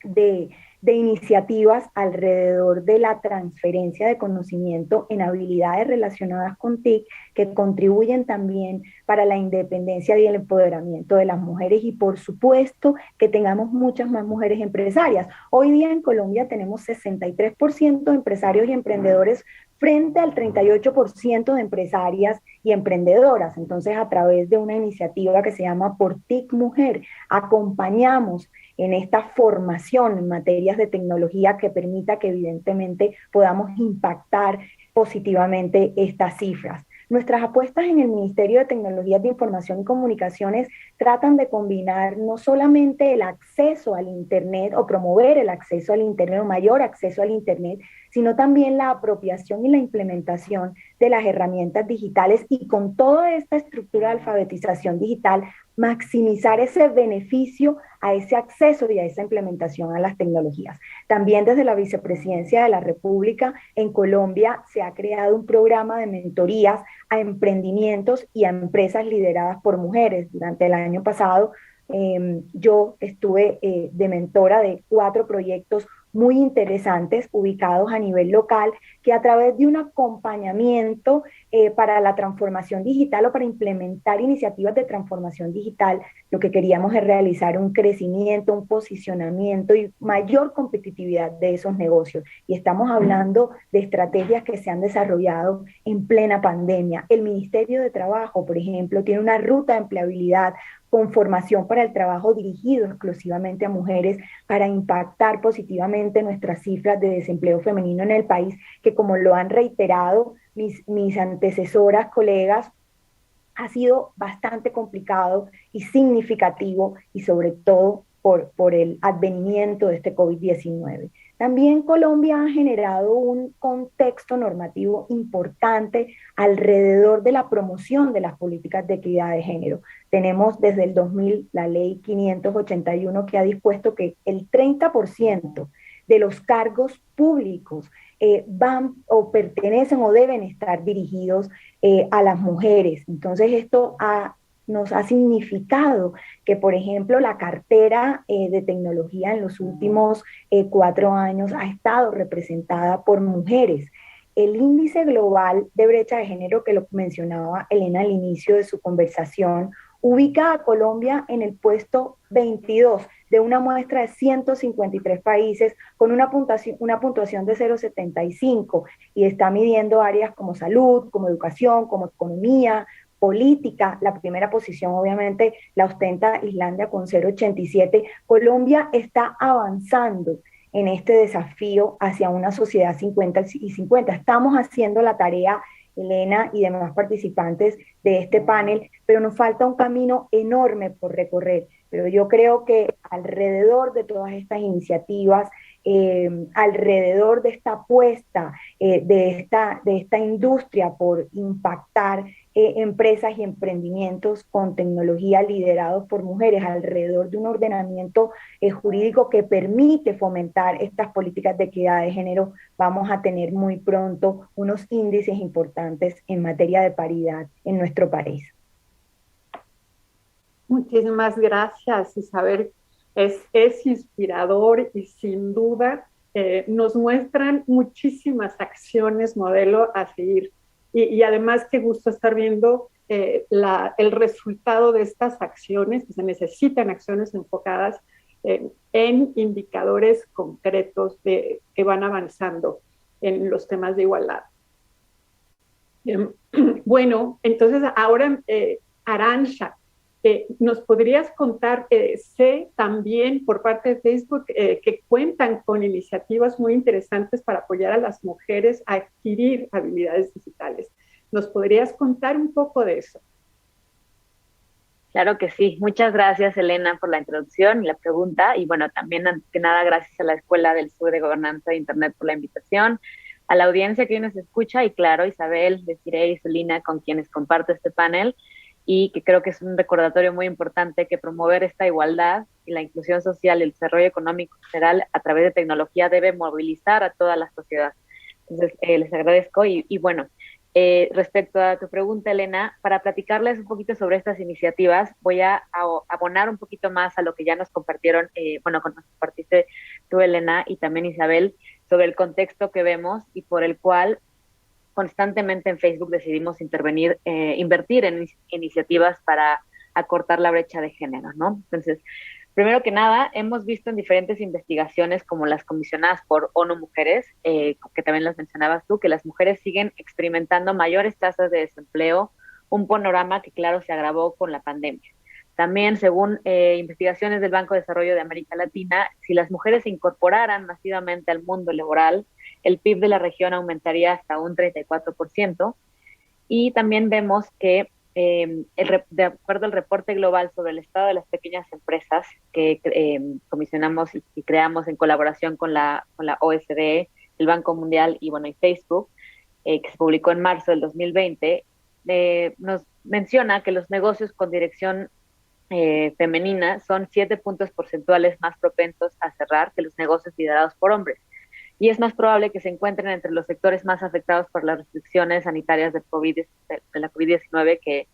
de iniciativas alrededor de la transferencia de conocimiento en habilidades relacionadas con TIC que contribuyen también para la independencia y el empoderamiento de las mujeres y por supuesto que tengamos muchas más mujeres empresarias. Hoy día en Colombia tenemos 63% de empresarios y emprendedores frente al 38% de empresarias y emprendedoras. Entonces, a través de una iniciativa que se llama Por TIC Mujer, acompañamos en esta formación en materias de tecnología que permita que evidentemente podamos impactar positivamente estas cifras. Nuestras apuestas en el Ministerio de Tecnologías de Información y Comunicaciones tratan de combinar no solamente el acceso al Internet o promover el acceso al Internet o mayor acceso al Internet, sino también la apropiación y la implementación de las herramientas digitales y con toda esta estructura de alfabetización digital, maximizar ese beneficio a ese acceso y a esa implementación a las tecnologías. También desde la Vicepresidencia de la República en Colombia se ha creado un programa de mentorías a emprendimientos y a empresas lideradas por mujeres. Durante el año pasado yo estuve de mentora de 4 proyectos muy interesantes ubicados a nivel local que a través de un acompañamiento para la transformación digital o para implementar iniciativas de transformación digital, lo que queríamos es realizar un crecimiento, un posicionamiento y mayor competitividad de esos negocios. Y estamos hablando de estrategias que se han desarrollado en plena pandemia. El Ministerio de Trabajo, por ejemplo, tiene una ruta de empleabilidad con formación para el trabajo dirigido exclusivamente a mujeres para impactar positivamente nuestras cifras de desempleo femenino en el país, que como lo han reiterado mis antecesoras, colegas, ha sido bastante complicado y significativo y sobre todo por el advenimiento de este COVID-19. También Colombia ha generado un contexto normativo importante alrededor de la promoción de las políticas de equidad de género. Tenemos desde el 2000 la ley 581 que ha dispuesto que el 30% de los cargos públicos van o pertenecen o deben estar dirigidos a las mujeres. Entonces esto nos ha significado que, por ejemplo, la cartera de tecnología en los últimos 4 años ha estado representada por mujeres. El índice global de brecha de género que lo mencionaba Elena al inicio de su conversación ubica a Colombia en el puesto 22 de una muestra de 153 países con una puntuación de 0,75 y está midiendo áreas como salud, como educación, como economía, política. La primera posición obviamente la ostenta Islandia con 0,87. Colombia está avanzando en este desafío hacia una sociedad 50 y 50. Estamos haciendo la tarea, Elena y demás participantes de este panel, pero nos falta un camino enorme por recorrer. Pero yo creo que alrededor de todas estas iniciativas, alrededor de esta apuesta de esta industria por impactar empresas y emprendimientos con tecnología liderados por mujeres, alrededor de un ordenamiento jurídico que permite fomentar estas políticas de equidad de género, vamos a tener muy pronto unos índices importantes en materia de paridad en nuestro país. Muchísimas gracias, Isabel. Es inspirador y sin duda nos muestran muchísimas acciones modelo a seguir. y además qué gusto estar viendo el resultado de estas acciones, que se necesitan acciones enfocadas en indicadores concretos que van avanzando en los temas de igualdad. Bueno, entonces ahora, Arantxa, ¿nos podrías contar? Sé también por parte de Facebook que cuentan con iniciativas muy interesantes para apoyar a las mujeres a adquirir habilidades digitales. ¿Nos podrías contar un poco de eso? Claro que sí. Muchas gracias, Elena, por la introducción y la pregunta. Y bueno, también, antes que nada, gracias a la Escuela del Sur de Gobernanza de Internet por la invitación, a la audiencia que hoy nos escucha y, claro, Isabel, Desiree y Celina, con quienes comparto este panel, y que creo que es un recordatorio muy importante que promover esta igualdad y la inclusión social y el desarrollo económico general a través de tecnología debe movilizar a toda la sociedad. Entonces, les agradezco y bueno, respecto a tu pregunta, Elena, para platicarles un poquito sobre estas iniciativas, voy a abonar un poquito más a lo que ya nos compartieron, bueno, nos compartiste tú, Elena, y también Isabel, sobre el contexto que vemos y por el cual constantemente en Facebook decidimos invertir en iniciativas para acortar la brecha de género, ¿no? Entonces, primero que nada, hemos visto en diferentes investigaciones como las comisionadas por ONU Mujeres, que también las mencionabas tú, que las mujeres siguen experimentando mayores tasas de desempleo, un panorama que claro se agravó con la pandemia. También, según investigaciones del Banco de Desarrollo de América Latina, si las mujeres se incorporaran masivamente al mundo laboral, el PIB de la región aumentaría hasta un 34%. Y también vemos que, de acuerdo al reporte global sobre el estado de las pequeñas empresas que comisionamos y creamos en colaboración con la OSDE, el Banco Mundial y, bueno, y Facebook, que se publicó en marzo del 2020, nos menciona que los negocios con dirección femenina son 7 puntos porcentuales más propensos a cerrar que los negocios liderados por hombres. Y es más probable que se encuentren entre los sectores más afectados por las restricciones sanitarias de la COVID-19 que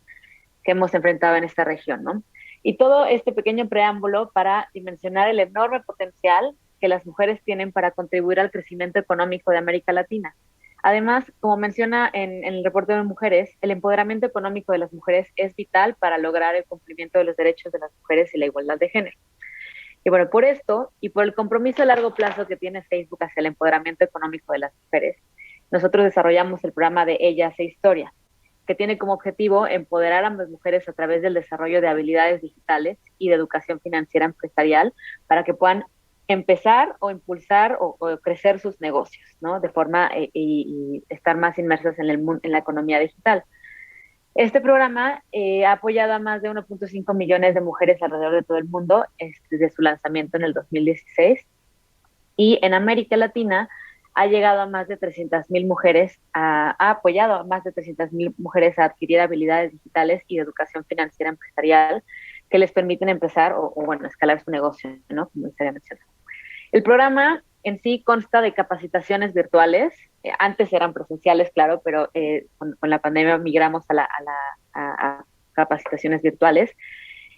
hemos enfrentado en esta región, ¿no? Y todo este pequeño preámbulo para dimensionar el enorme potencial que las mujeres tienen para contribuir al crecimiento económico de América Latina. Además, como menciona en el reporte de mujeres, el empoderamiento económico de las mujeres es vital para lograr el cumplimiento de los derechos de las mujeres y la igualdad de género. Y bueno, por esto y por el compromiso a largo plazo que tiene Facebook hacia el empoderamiento económico de las mujeres, nosotros desarrollamos el programa de Ellas e Historia, que tiene como objetivo empoderar a las mujeres a través del desarrollo de habilidades digitales y de educación financiera empresarial para que puedan empezar o impulsar o crecer sus negocios, ¿no? De forma y estar más inmersas en la economía digital. Este programa ha apoyado a más de 1.5 millones de mujeres alrededor de todo el mundo desde su lanzamiento en el 2016, y en América Latina ha llegado a más de 300,000 mujeres, ha apoyado a más de 300,000 mujeres a adquirir habilidades digitales y de educación financiera empresarial que les permiten empezar o bueno, escalar su negocio, ¿no? Como se había mencionado. El programa en sí consta de capacitaciones virtuales. Antes eran presenciales, claro, pero con la pandemia migramos a capacitaciones virtuales.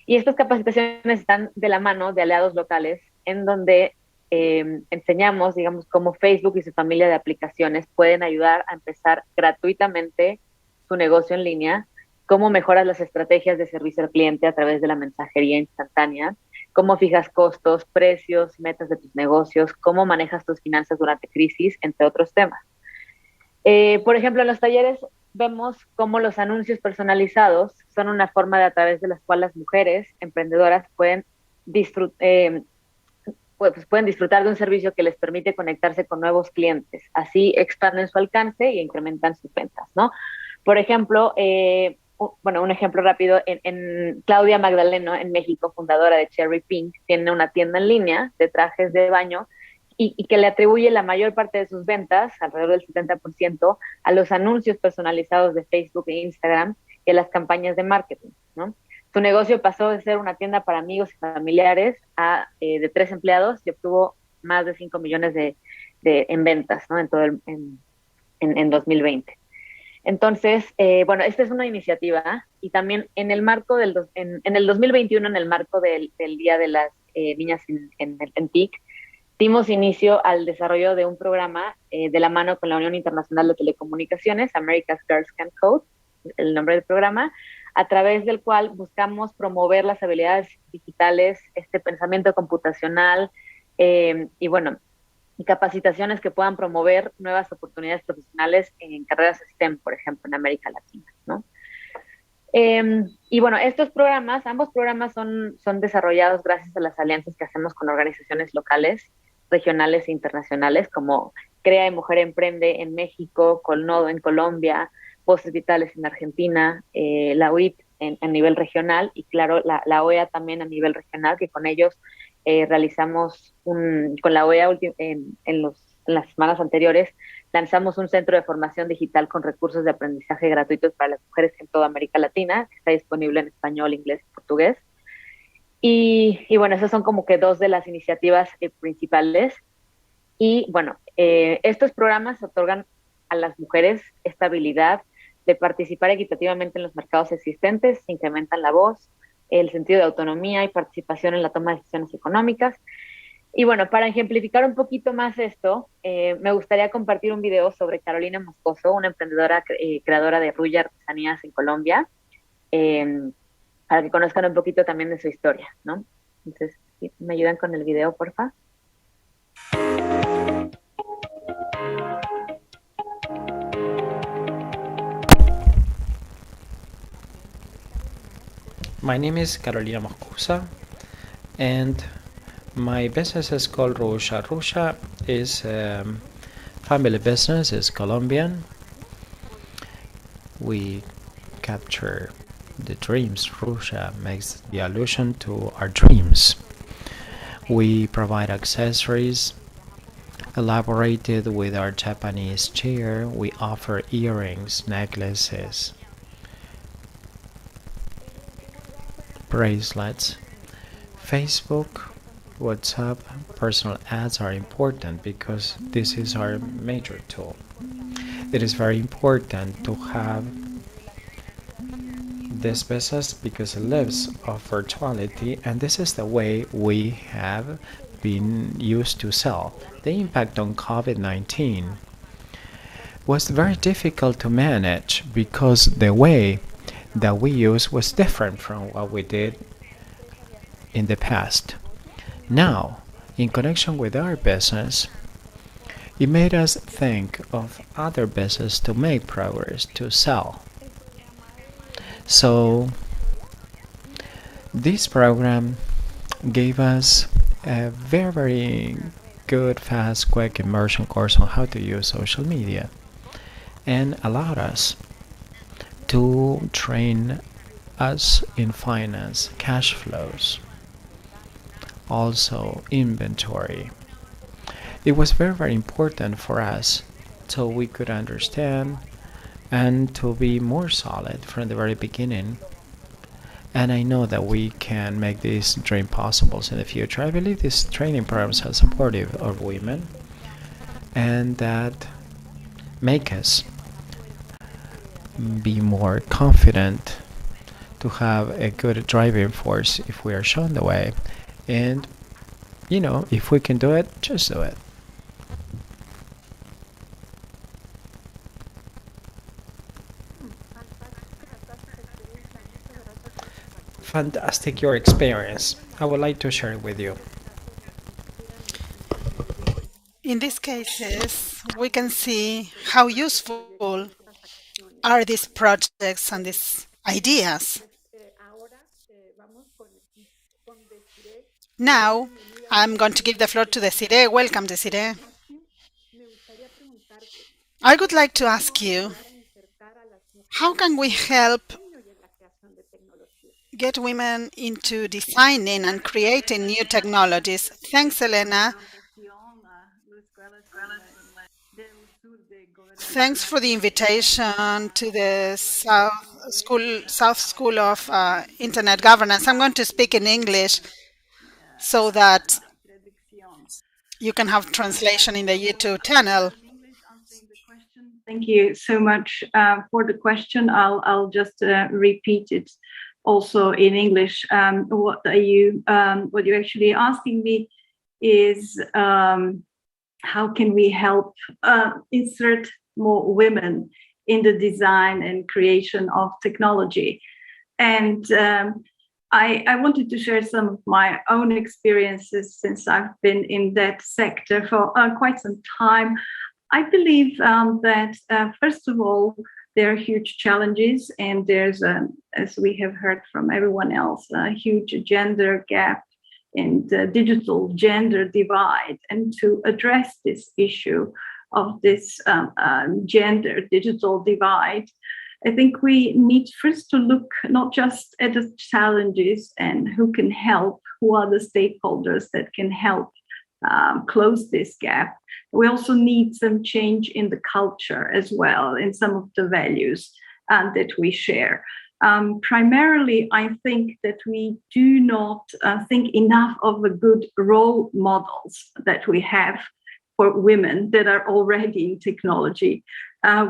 Y estas capacitaciones están de la mano de aliados locales, en donde enseñamos, digamos, cómo Facebook y su familia de aplicaciones pueden ayudar a empezar gratuitamente su negocio en línea, cómo mejoras las estrategias de servicio al cliente a través de la mensajería instantánea, cómo fijas costos, precios, metas de tus negocios, cómo manejas tus finanzas durante crisis, entre otros temas. Por ejemplo, en los talleres vemos cómo los anuncios personalizados son una forma a través de las cuales las mujeres emprendedoras pueden disfrutar de un servicio que les permite conectarse con nuevos clientes. Así expanden su alcance y incrementan sus ventas, ¿no? Por ejemplo, un ejemplo rápido, en Claudia Magdaleno, en México, fundadora de Cherry Pink, tiene una tienda en línea de trajes de baño y que le atribuye la mayor parte de sus ventas, alrededor del 70%, a los anuncios personalizados de Facebook e Instagram y a las campañas de marketing, ¿no? Su negocio pasó de ser una tienda para amigos y familiares de 3 empleados y obtuvo más de 5 millones en ventas, ¿no? En 2020. Entonces, bueno, esta es una iniciativa, y también en el marco en el 2021, en el marco del Día de las Niñas en TIC, dimos inicio al desarrollo de un programa de la mano con la Unión Internacional de Telecomunicaciones, America's Girls Can Code, el nombre del programa, a través del cual buscamos promover las habilidades digitales, este pensamiento computacional y bueno, y capacitaciones que puedan promover nuevas oportunidades profesionales en carreras STEM, por ejemplo, en América Latina, ¿no? Y bueno, estos programas, ambos programas son desarrollados gracias a las alianzas que hacemos con organizaciones locales, regionales e internacionales, como CREA y Mujer Emprende en México, Colnodo en Colombia, Voces Vitales en Argentina, la UIT a nivel regional y claro, la OEA también a nivel regional, que con ellos realizamos con la OEA en las semanas anteriores, lanzamos un centro de formación digital con recursos de aprendizaje gratuitos para las mujeres en toda América Latina, que está disponible en español, inglés y portugués. Y bueno, esas son como que dos de las iniciativas principales. Y bueno, estos programas otorgan a las mujeres esta habilidad de participar equitativamente en los mercados existentes, incrementan la voz, el sentido de autonomía y participación en la toma de decisiones económicas. Y bueno, para ejemplificar un poquito más esto, me gustaría compartir un video sobre Carolina Moscoso, una emprendedora creadora de rulla artesanías en Colombia, para que conozcan un poquito también de su historia, ¿no? Entonces, ¿me ayudan con el video, porfa? My name is Carolina Moscosa, and my business is called Rusha. Rusha is family business, is Colombian. We capture the dreams. Rusha makes the allusion to our dreams. We provide accessories elaborated with our Japanese chair. We offer earrings, necklaces, bracelets. Facebook, WhatsApp, personal ads are important because this is our major tool. It is very important to have this business because it lives off virtuality, and this is the way we have been used to sell. The impact on COVID-19 was very difficult to manage because the way that we use was different from what we did in the past. Now, in connection with our business, it made us think of other business to make progress, to sell. So, this program gave us a very, very good, fast, quick immersion course on how to use social media and allowed us to train us in finance, cash flows, also inventory. It was very, very important for us so we could understand and to be more solid from the very beginning. And I know that we can make this dream possible in the future. I believe these training programs are supportive of women and that make us be more confident to have a good driving force if we are shown the way. And, you know, if we can do it, just do it. Fantastic your experience. I would like to share it with you. In these cases, we can see how useful are these projects and these ideas. Now, I'm going to give the floor to Desiree. Welcome, Desiree. I would like to ask you, how can we help get women into designing and creating new technologies? Thanks, Elena. Thanks for the invitation to the South School of Internet Governance. I'm going to speak in English so that you can have translation in the YouTube channel. Thank you so much for the question. I'll just repeat it also in English. What you're actually asking me is how can we help insert more women in the design and creation of technology. And I wanted to share some of my own experiences since I've been in that sector for quite some time. I believe that, first of all, there are huge challenges, and there's, as we have heard from everyone else, a huge gender gap and digital gender divide. And to address this issue of this gender digital divide, I think we need first to look not just at the challenges and who can help, who are the stakeholders that can help close this gap. We also need some change in the culture as well, in some of the values that we share. Primarily, I think that we do not think enough of the good role models that we have for women that are already in technology.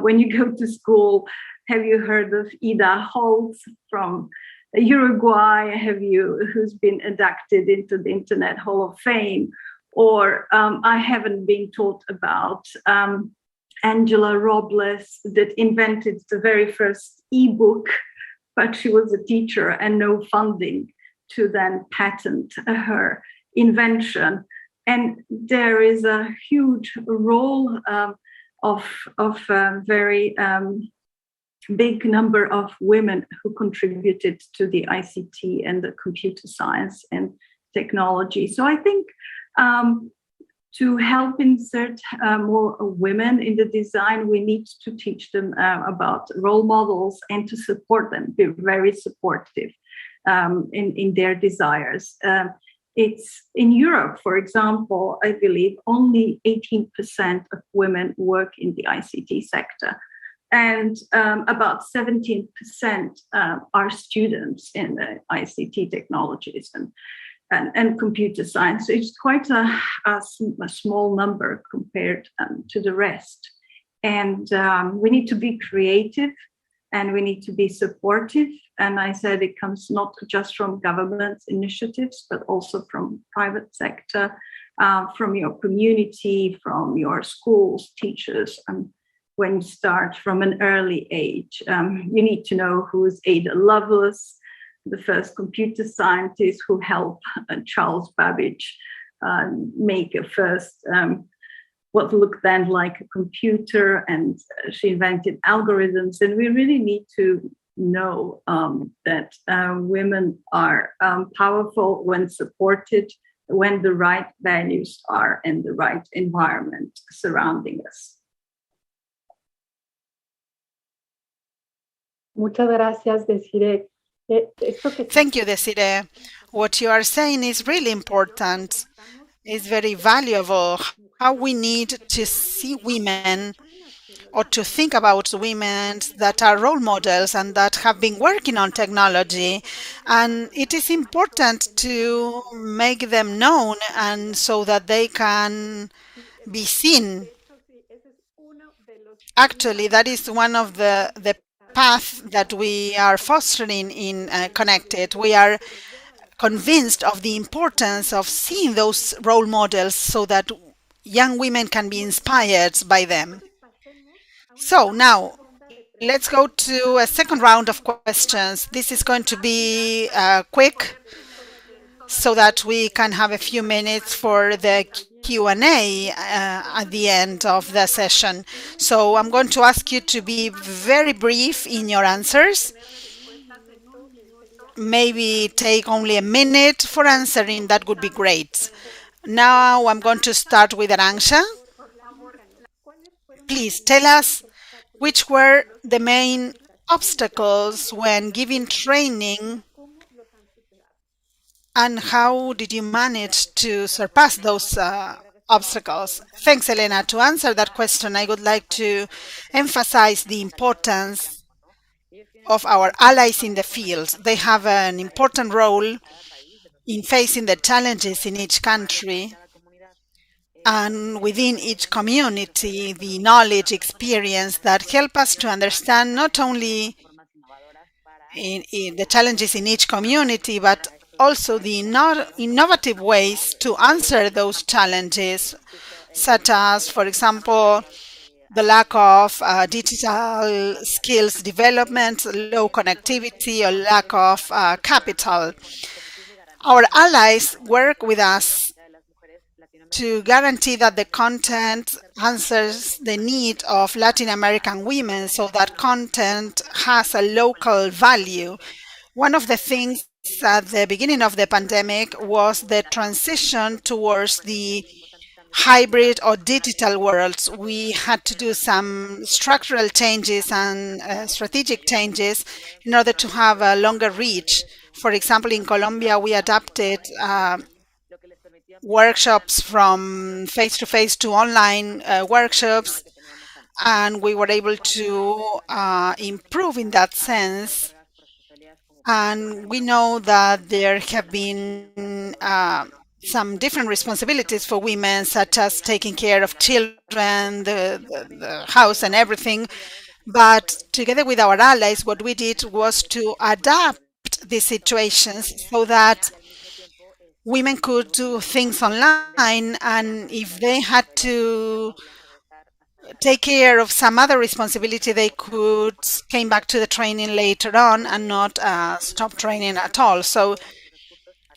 When you go to school, have you heard of Ida Holtz from Uruguay? Who's been inducted into the Internet Hall of Fame? Or I haven't been taught about Angela Robles that invented the very first ebook, but she was a teacher and no funding to then patent her invention. And there is a huge role of very big number of women who contributed to the ICT and the computer science and technology. So I think to help insert more women in the design, we need to teach them about role models and to support them, be very supportive in their desires. It's in Europe, for example, I believe only 18% of women work in the ICT sector. And about 17% are students in the ICT technologies and computer science. So it's quite a small number compared to the rest. And we need to be creative and we need to be supportive. And I said it comes not just from government initiatives, but also from private sector, from your community, from your schools, teachers. When you start from an early age, you need to know who is Ada Lovelace, the first computer scientist who helped Charles Babbage make a first, what looked then like a computer, and she invented algorithms. And we really need to know that women are powerful when supported, when the right values are in the right environment surrounding us. Muchas gracias, Desiree. Thank you, Desiree. What you are saying is really important. It's very valuable. How we need to see women or to think about women that are role models and that have been working on technology. And it is important to make them known and so that they can be seen. Actually, that is one of the path that we are fostering in Connected. We are convinced of the importance of seeing those role models so that young women can be inspired by them. So now, let's go to a second round of questions. This is going to be quick so that we can have a few minutes for the Q&A at the end of the session. So I'm going to ask you to be very brief in your answers. Maybe take only a minute for answering. That would be great. Now I'm going to start with Arantxa. Please tell us which were the main obstacles when giving training and how did you manage to surpass those obstacles? Thanks, Elena. To answer that question, I would like to emphasize the importance of our allies in the field. They have an important role in facing the challenges in each country and within each community, the knowledge, experience that help us to understand not only in the challenges in each community, but also the innovative ways to answer those challenges, such as, for example, the lack of digital skills development, low connectivity, or lack of capital. Our allies work with us to guarantee that the content answers the need of Latin American women, so that content has a local value. One of the things at the beginning of the pandemic was the transition towards the hybrid or digital worlds. We had to do some structural changes and strategic changes in order to have a longer reach. For example, in Colombia, we adapted workshops from face-to-face to online workshops, and we were able to improve in that sense. And we know that there have been some different responsibilities for women, such as taking care of children, the house and everything. But together with our allies, what we did was to adapt these situations so that women could do things online, and if they had to take care of some other responsibility, they could came back to the training later on and not stop training at all. So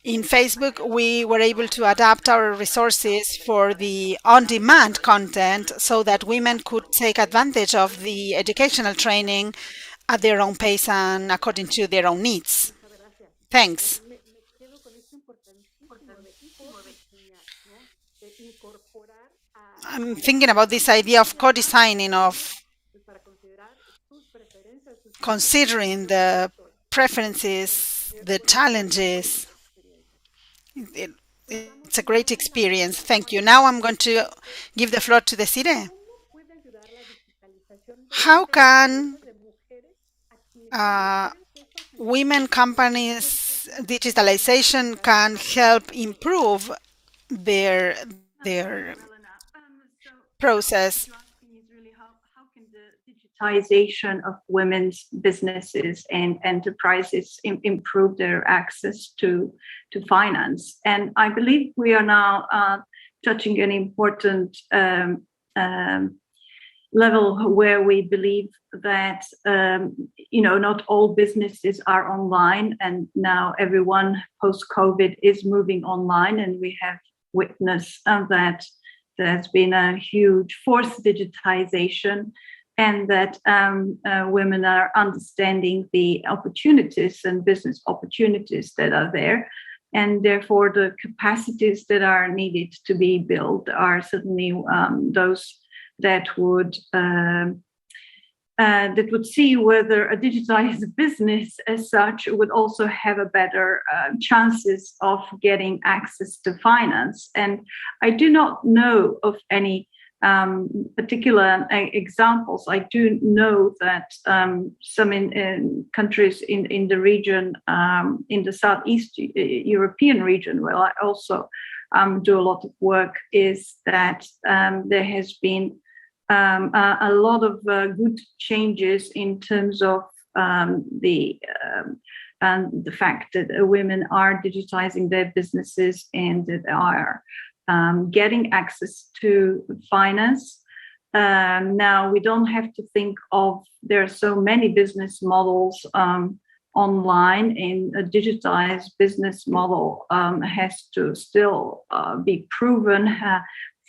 in Facebook, we were able to adapt our resources for the on-demand content so that women could take advantage of the educational training at their own pace and according to their own needs. Thanks. I'm thinking about this idea of co-designing, of considering the preferences, the challenges. It's a great experience. Thank you. Now I'm going to give the floor to Desiree. How can women companies' digitalization can help improve their process? How can the digitization of women's businesses and enterprises improve their access to finance? And I believe we are now touching an important level where we believe that not all businesses are online, and now everyone post-COVID is moving online, and we have witnessed that there's been a huge forced digitization, and that women are understanding the opportunities and business opportunities that are there. And therefore, the capacities that are needed to be built are certainly those that would see whether a digitized business as such would also have a better chances of getting access to finance. And I do not know of any particular examples. I do know that some in countries in the region, in the Southeast European region, where I also do a lot of work, is that there has been a lot of good changes in terms of the fact that women are digitizing their businesses and that are getting access to finance. Now, we don't have to think of there are so many business models online, and a digitized business model has to still be proven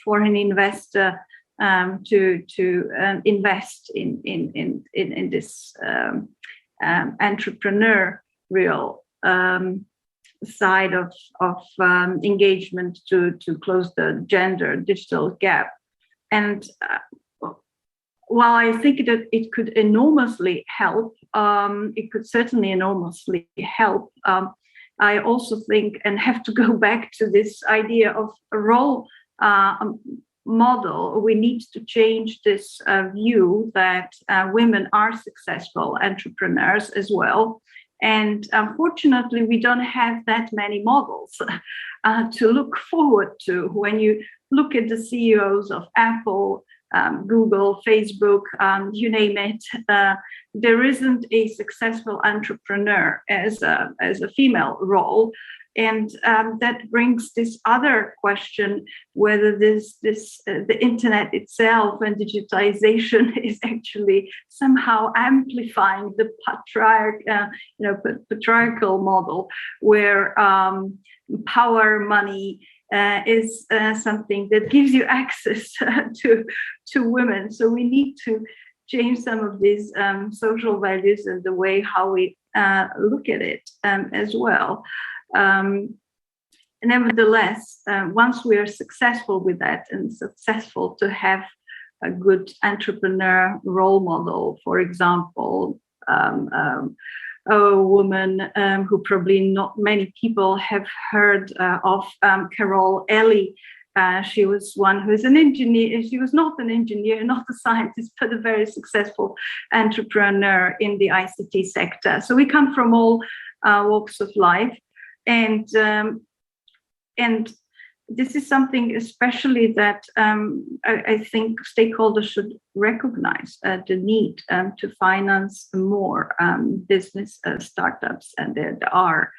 for an investor to invest in this entrepreneurial side of engagement to close the gender digital gap. And while I think that it could enormously help, it could certainly enormously help. I also think, and have to go back to this idea of a role model, we need to change this view that women are successful entrepreneurs as well. And unfortunately, we don't have that many models to look forward to. When you look at the CEOs of Apple, Google, Facebook, you name it, there isn't a successful entrepreneur as a female role. And that brings this other question, whether the internet itself and digitization is actually somehow amplifying the patriarchal model, where power, money is something that gives you access to women. So we need to change some of these social values and the way how we look at it as well. Nevertheless, once we are successful with that and successful to have a good entrepreneur role model, for example, a woman who probably not many people have heard of, Carol Ellie. She was one who is an engineer. She was not an engineer, not a scientist, but a very successful entrepreneur in the ICT sector. So we come from all walks of life. And this is something especially that I think stakeholders should recognize the need to finance more business startups, and there are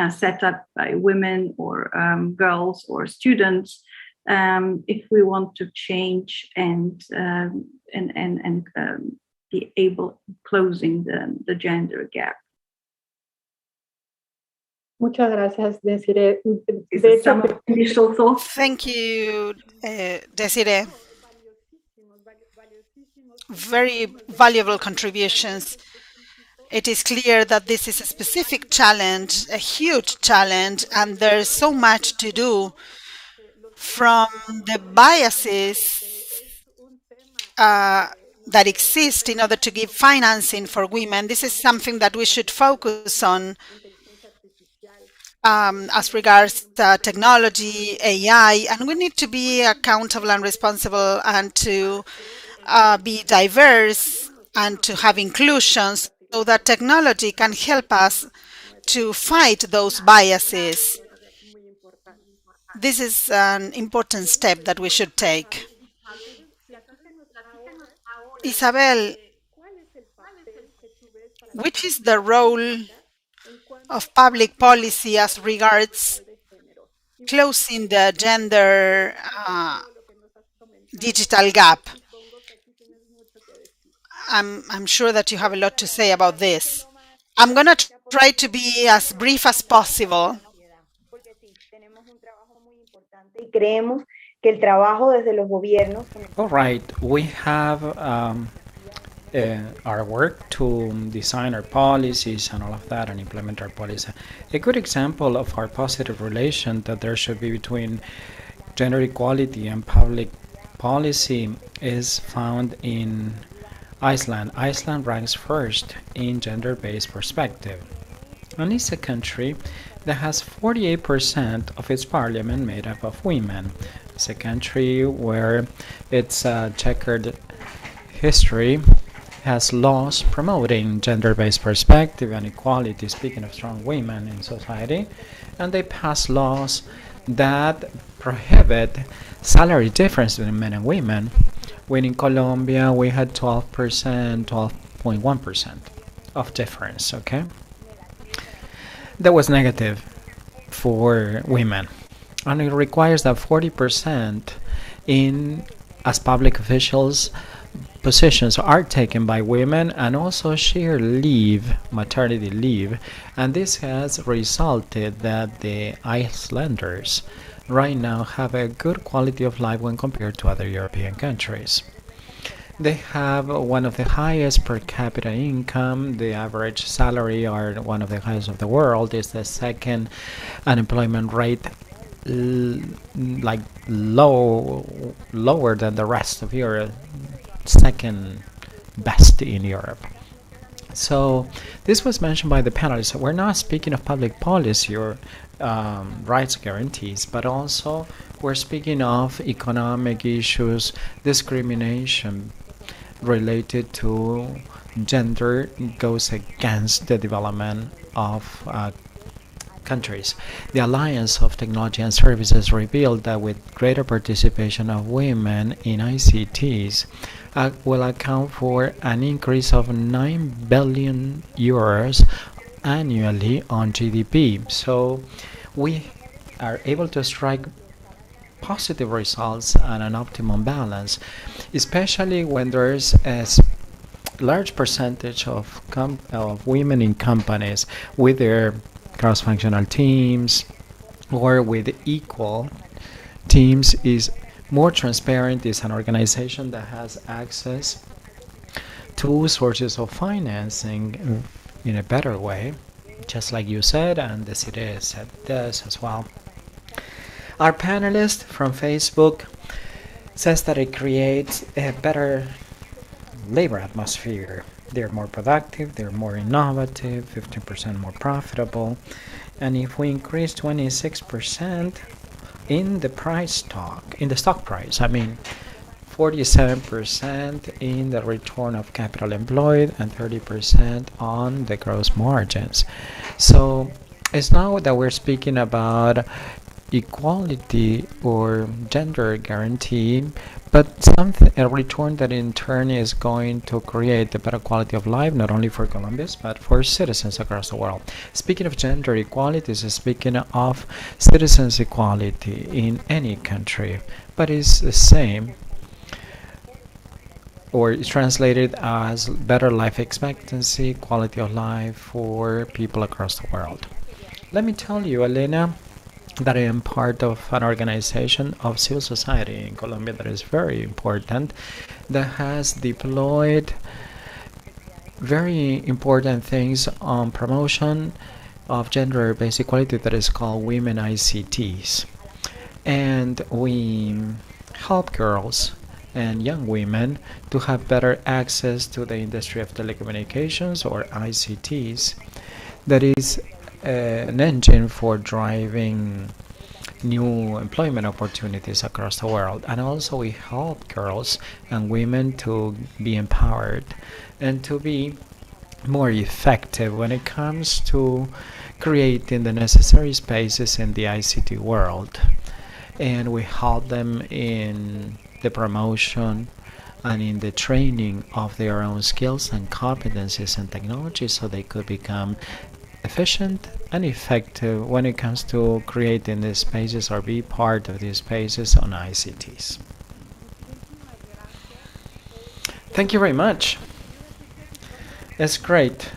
set up by women or girls or students if we want to change and be able closing the gender gap. Muchas gracias, Desiree. Some initial thoughts? Thank you, Desiree. Very valuable contributions. It is clear that this is a specific challenge, a huge challenge, and there's so much to do, from the biases that exist in order to give financing for women. This is something that we should focus on as regards technology, AI, and we need to be accountable and responsible, and to be diverse and to have inclusion, so that technology can help us to fight those biases. This is an important step that we should take. Isabel, which is the role of public policy as regards closing the gender digital gap? I'm sure that you have a lot to say about this. I'm going to try to be as brief as possible. All right, we have our work to design our policies and all of that and implement our policy. A good example of our positive relation that there should be between gender equality and public policy is found in Iceland. Iceland ranks first in gender-based perspective, and it's a country that has 48% of its parliament made up of women. It's a country where its checkered history has laws promoting gender-based perspective and equality, speaking of strong women in society, and they pass laws that prohibit salary difference between men and women. When in Colombia we had 12.1% of difference, okay? That was negative for women, and it requires that 40% as public officials positions are taken by women, and also share leave, maternity leave, and this has resulted that the Icelanders right now have a good quality of life when compared to other European countries. They have one of the highest per capita income. The average salary are one of the highest of the world. It's the second unemployment rate, lower than the rest of Europe, second best in Europe. So this was mentioned by the panelists. We're not speaking of public policy or rights guarantees, but also we're speaking of economic issues, discrimination related to gender goes against the development of countries. The Alliance of Technology and Services revealed that with greater participation of women in ICTs will account for an increase of 9 billion euros annually on GDP. So we are able to strike positive results and an optimum balance, especially when there's a large percentage of women in companies with their cross-functional teams or with equal teams. Is more transparent, is an organization that has access to sources of financing in a better way, just like you said, and the city said this as well. Our panelist from Facebook says that it creates a better labor atmosphere. They're more productive, they're more innovative, 15% more profitable. And if we increase 26% in the stock price, I mean 47% in the return of capital employed and 30% on the gross margins. So it's now that we're speaking about equality or gender guarantee, but a return that in turn is going to create a better quality of life, not only for Colombians, but for citizens across the world. Speaking of gender equality, is speaking of citizens equality in any country, but it's the same, or it's translated as better life expectancy, quality of life for people across the world. Let me tell you, Elena, that I am part of an organization of civil society in Colombia that is very important, that has deployed very important things on promotion of gender-based equality that is called Women ICTs. And we help girls and young women to have better access to the industry of telecommunications, or ICTs, that is an engine for driving new employment opportunities across the world. And also we help girls and women to be empowered and to be more effective when it comes to creating the necessary spaces in the ICT world. And we help them in the promotion and in the training of their own skills and competencies and technologies, so they could become efficient and effective when it comes to creating these spaces or be part of these spaces on ICTs. Thank you very much. It's great.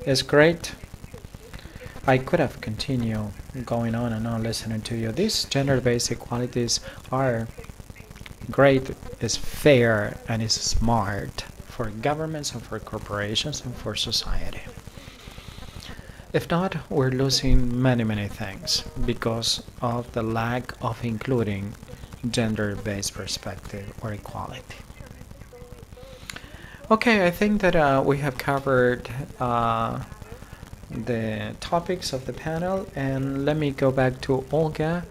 It's great. I could have continued going on and on listening to you. These gender-based equalities are great, is fair, and is smart for governments and for corporations and for society. If not, we're losing many things because of the lack of including gender-based perspective or equality. Okay, I think that we have covered the topics of the panel, and let me go back to Olga,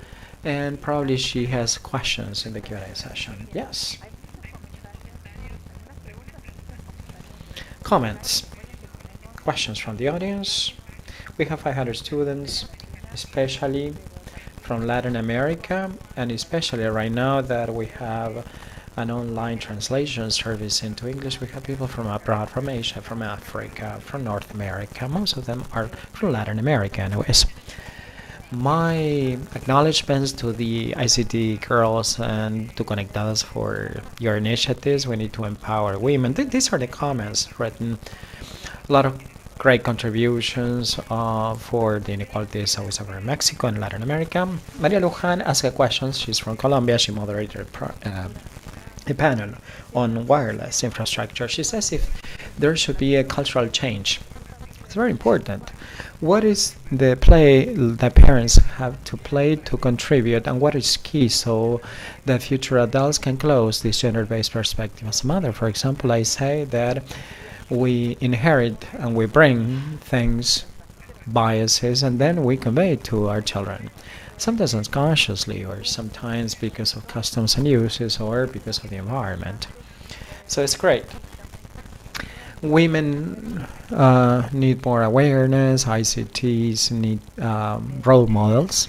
and probably she has questions in the Q&A session. Yes. Comments, questions from the audience. We have 500 students, especially from Latin America, and especially right now that we have an online translation service into English. We have people from abroad, from Asia, from Africa, from North America. Most of them are from Latin America anyways. My acknowledgements to the ICT girls and to Conectadas for your initiatives. We need to empower women. These are the comments written. A lot of great contributions for the inequalities always over in Mexico and Latin America. Maria Luján asked a question. She's from Colombia. She moderated a panel on wireless infrastructure. She says if there should be a cultural change, it's very important. What is the play that parents have to play to contribute, and what is key so that future adults can close this gender-based perspective? As a mother, for example, I say that we inherit and we bring things, biases, and then we convey it to our children. Sometimes unconsciously, or sometimes because of customs and uses, or because of the environment. So it's great. Women need more awareness. ICTs need role models.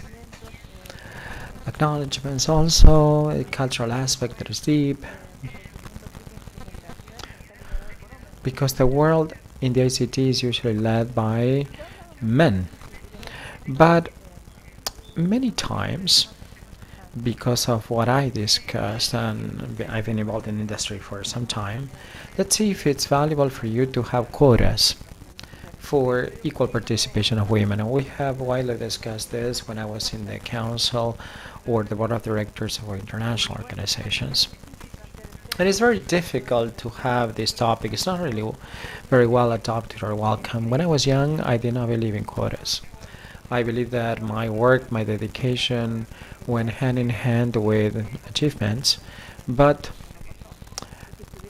Acknowledgements also, a cultural aspect that is deep. Because the world in the ICT is usually led by men. But many times, because of what I discussed, and I've been involved in industry for some time, let's see if it's valuable for you to have quotas for equal participation of women. And we have widely discussed this when I was in the council or the board of directors of international organizations. And it's very difficult to have this topic. It's not really very well adopted or welcome. When I was young, I did not believe in quotas. I believe that my work, my dedication went hand in hand with achievements, but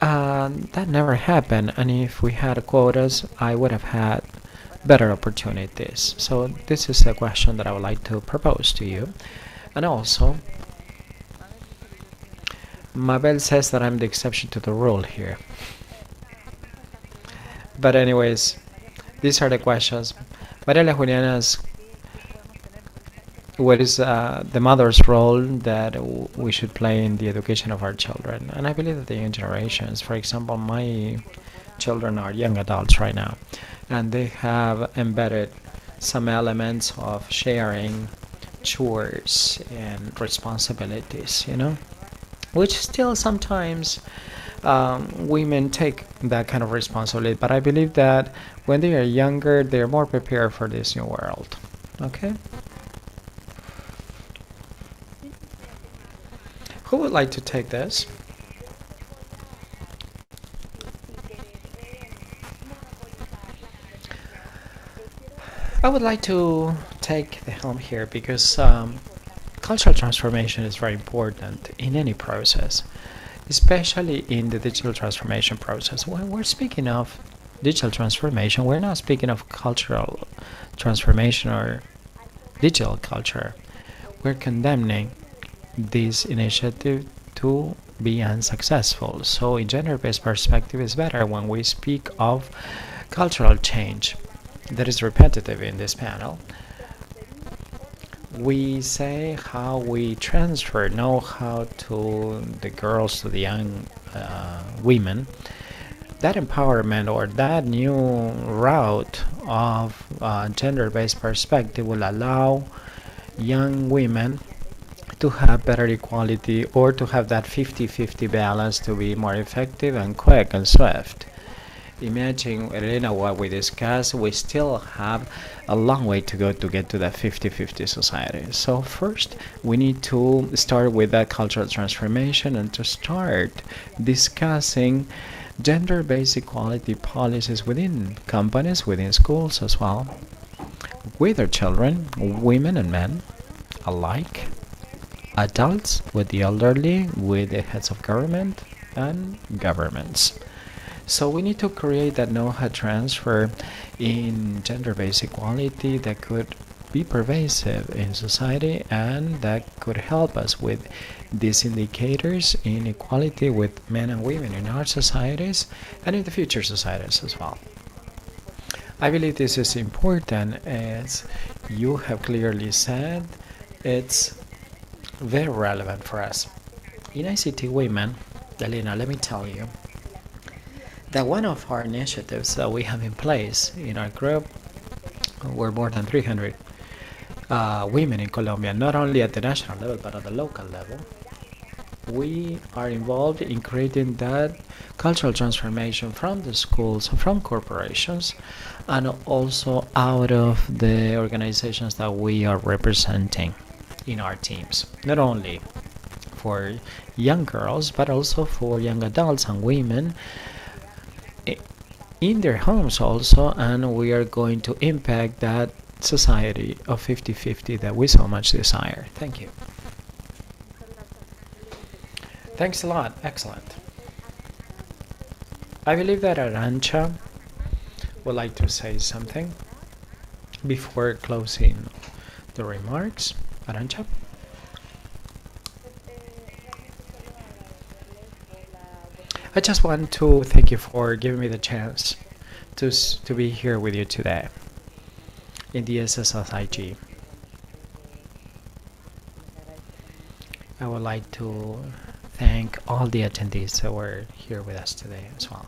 that never happened. And if we had quotas, I would have had better opportunities. So this is a question that I would like to propose to you. And also, Mabel says that I'm the exception to the rule here. But anyways, these are the questions. Maria Juliana asks, what is the mother's role that we should play in the education of our children? And I believe that the young generations, for example, my children are young adults right now, and they have embedded some elements of sharing chores and responsibilities, which still sometimes women take that kind of responsibility. But I believe that when they are younger, they're more prepared for this new world. Okay? Who would like to take this? I would like to take the helm here because cultural transformation is very important in any process, especially in the digital transformation process. When we're speaking of digital transformation, we're not speaking of cultural transformation or digital culture. We're condemning this initiative to be unsuccessful. So a gender-based perspective is better when we speak of cultural change. That is repetitive in this panel. We say how we transfer know-how to the girls, to the young women. That empowerment or that new route of gender-based perspective will allow young women to have better equality or to have that 50-50 balance to be more effective and quick and swift. Imagine, Elena, what we discussed, we still have a long way to go to get to that 50-50 society. So first, we need to start with that cultural transformation and to start discussing gender-based equality policies within companies, within schools as well, with our children, women and men alike, adults, with the elderly, with the heads of government and governments. So we need to create that know-how transfer in gender-based equality that could be pervasive in society and that could help us with these indicators in equality with men and women in our societies and in the future societies as well. I believe this is important, as you have clearly said. It's very relevant for us. In ICT Women, Elena, let me tell you that one of our initiatives that we have in place in our group, we're more than 300 women in Colombia, not only at the national level but at the local level. We are involved in creating that cultural transformation from the schools, from corporations, and also out of the organizations that we are representing in our teams. Not only for young girls, but also for young adults and women in their homes also, and we are going to impact that society of 50-50 that we so much desire. Thank you. Thanks a lot. Excellent. I believe that Arancha would like to say something before closing the remarks. Arancha? I just want to thank you for giving me the chance to be here with you today in the SSIG. I would like to thank all the attendees that were here with us today as well.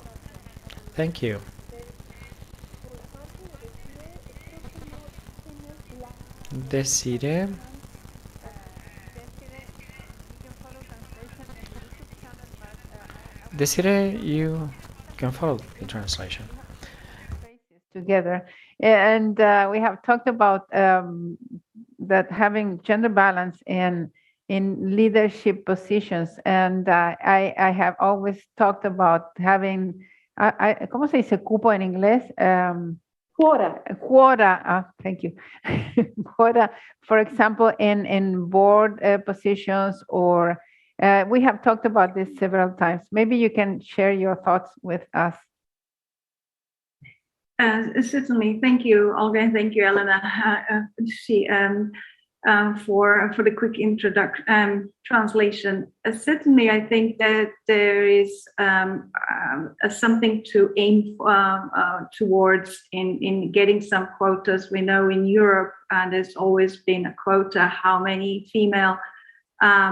Thank you. Desiree. Desiree, you can follow the translation. Together. And we have talked about that having gender balance in leadership positions. And I have always talked about having, ¿cómo se dice cupo en inglés? Quota, thank you. Quota, for example, in board positions, or we have talked about this several times. Maybe you can share your thoughts with us. Certainly, thank you, Olga, and thank you, Elena, for the quick introduction translation. Certainly, I think that there is something to aim towards in getting some quotas. We know in Europe there's always been a quota how many female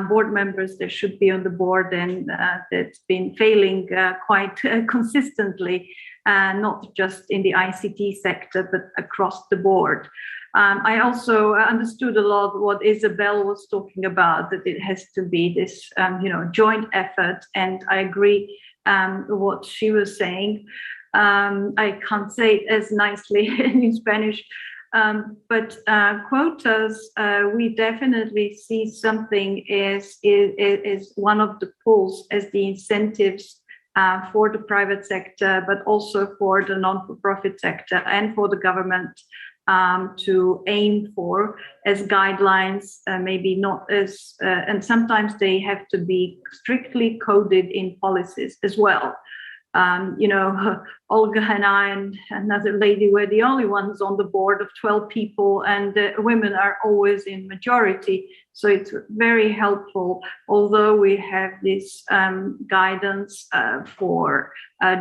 board members there should be on the board, and that's been failing quite consistently. Not just in the ICT sector, but across the board. I also understood a lot what Isabel was talking about, that it has to be this, joint effort. And I agree what she was saying. I can't say it as nicely in Spanish, but quotas, we definitely see something is one of the pulls as the incentives for the private sector, but also for the non-for-profit sector and for the government to aim for as guidelines, maybe not as, and sometimes they have to be strictly coded in policies as well. Olga and I and another lady were the only ones on the board of 12 people, and women are always in majority. So it's very helpful, although we have this guidance for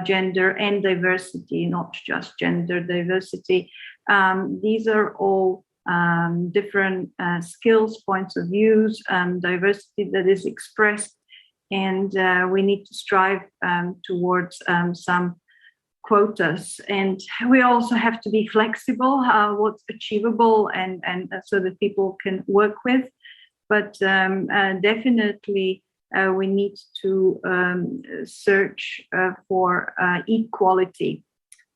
gender and diversity, not just gender diversity. These are all different skills, points of views, diversity that is expressed. And we need to strive towards some quotas. And we also have to be flexible, what's achievable, and so that people can work with. But definitely we need to search for equality.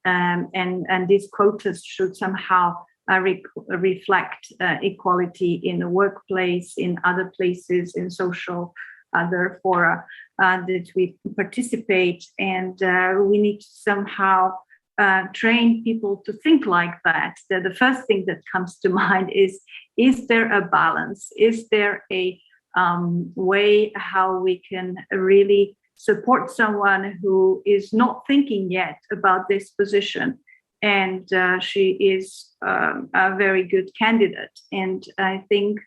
And these quotas should somehow reflect equality in the workplace, in other places, in social other fora that we participate, and we need to somehow train people to think like that. The first thing that comes to mind is there a balance? Is there a way how we can really support someone who is not thinking yet about this position, and she is a very good candidate? And I think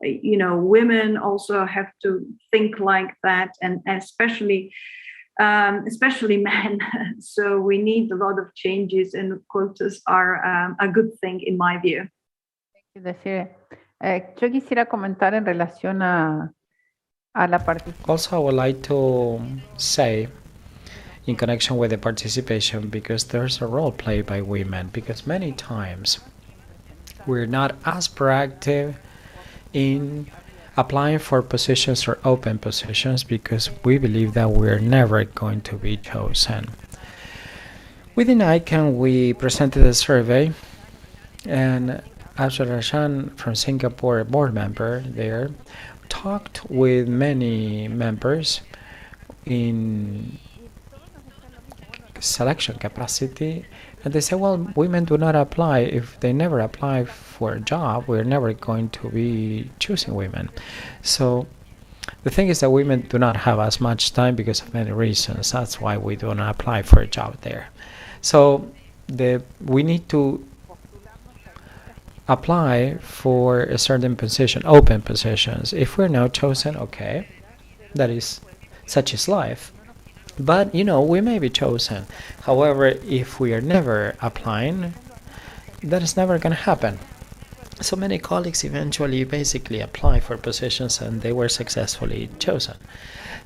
women also have to think like that, and especially men. So we need a lot of changes, and quotas are a good thing in my view. Yo quisiera comentar en relación a la participación. Also, I would like to say, in connection with the participation, because there's a role played by women, because many times we're not as proactive in applying for positions or open positions because we believe that we're never going to be chosen. Within ICANN, we presented a survey, and Abdul Rashan from Singapore, a board member there, talked with many members in selection capacity, and they say, well, women do not apply. If they never apply for a job, we're never going to be choosing women. So the thing is that women do not have as much time because of many reasons. That's why we do not apply for a job there. So we need to apply for a certain position, open positions. If we're not chosen, okay, that is, such is life. But, we may be chosen. However, if we are never applying, that is never going to happen. So many colleagues eventually basically apply for positions and they were successfully chosen.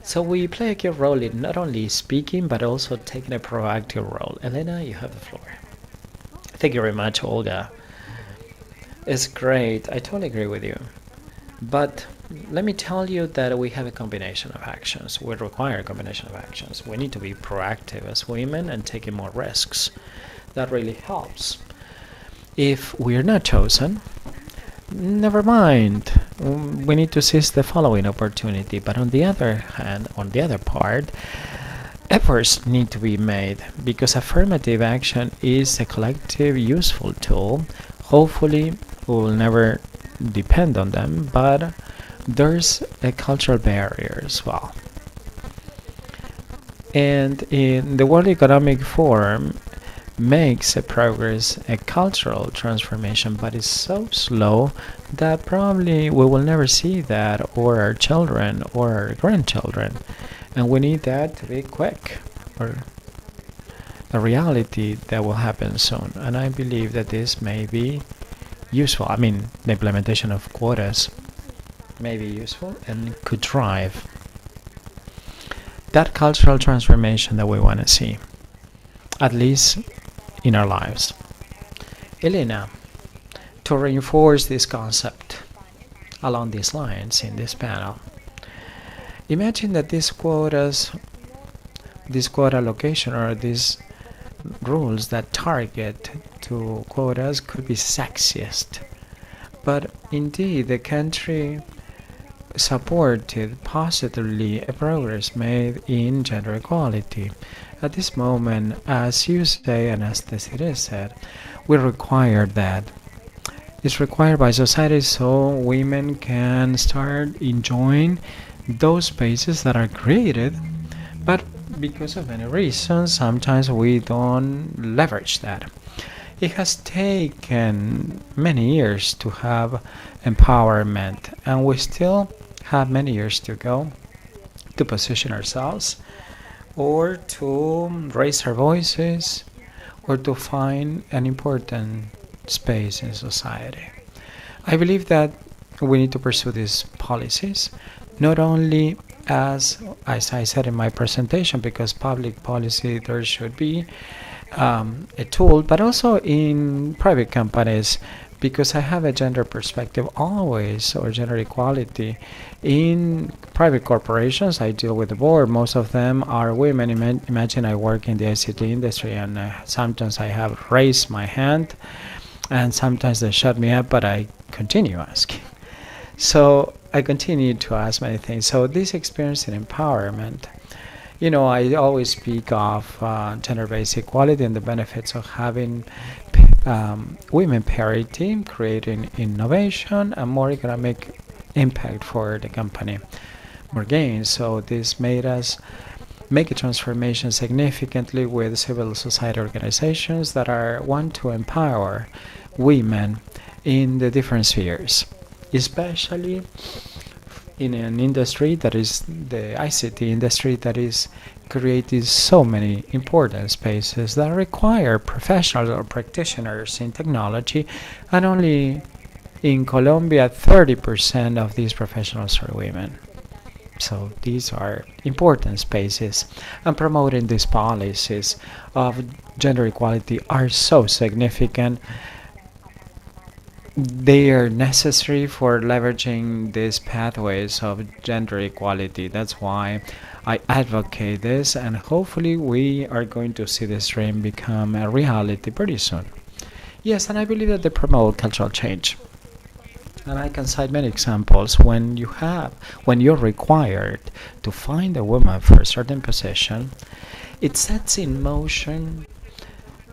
So we play a key role in not only speaking, but also taking a proactive role. Elena, you have the floor. Thank you very much, Olga. It's great. I totally agree with you. But let me tell you that we have a combination of actions. We require a combination of actions. We need to be proactive as women and taking more risks. That really helps. If we're not chosen, never mind. We need to seize the following opportunity. But on the other hand, on the other part, efforts need to be made because affirmative action is a collective useful tool. Hopefully, we will never depend on them, but there's a cultural barrier as well. And in the World Economic Forum makes a progress, a cultural transformation, but it's so slow that probably we will never see that, or our children or our grandchildren. And we need that to be quick, or a reality that will happen soon. And I believe that this may be useful. I mean, the implementation of quotas may be useful and could drive that cultural transformation that we want to see, at least in our lives. Elena, to reinforce this concept along these lines in this panel, imagine that these quotas, this quota allocation, or these rules that target to quotas could be sexist. But indeed, the country supported positively a progress made in gender equality. At this moment, as you say and as Desiree said, we require that. It's required by society so women can start enjoying those spaces that are created, but because of many reasons, sometimes we don't leverage that. It has taken many years to have empowerment, and we still have many years to go to position ourselves, or to raise our voices, or to find an important space in society. I believe that we need to pursue these policies, not only as I said in my presentation, because public policy there should be a tool, but also in private companies, because I have a gender perspective always, or gender equality. In private corporations, I deal with the board. Most of them are women. Imagine I work in the ICT industry, and sometimes I have raised my hand, and sometimes they shut me up, but I continue asking. So I continue to ask many things. So this experience in empowerment, I always speak of gender-based equality and the benefits of having women parity, creating innovation and more economic impact for the company, more gains. So this made us make a transformation significantly with civil society organizations that want to empower women in the different spheres, especially in an industry that is the ICT industry, that is creating so many important spaces that require professionals or practitioners in technology, and only in Colombia 30% of these professionals are women. So these are important spaces, and promoting these policies of gender equality are so significant. They are necessary for leveraging these pathways of gender equality. That's why I advocate this, and hopefully we are going to see this dream become a reality pretty soon. Yes, and I believe that they promote cultural change. And I can cite many examples when you're required to find a woman for a certain position, it sets in motion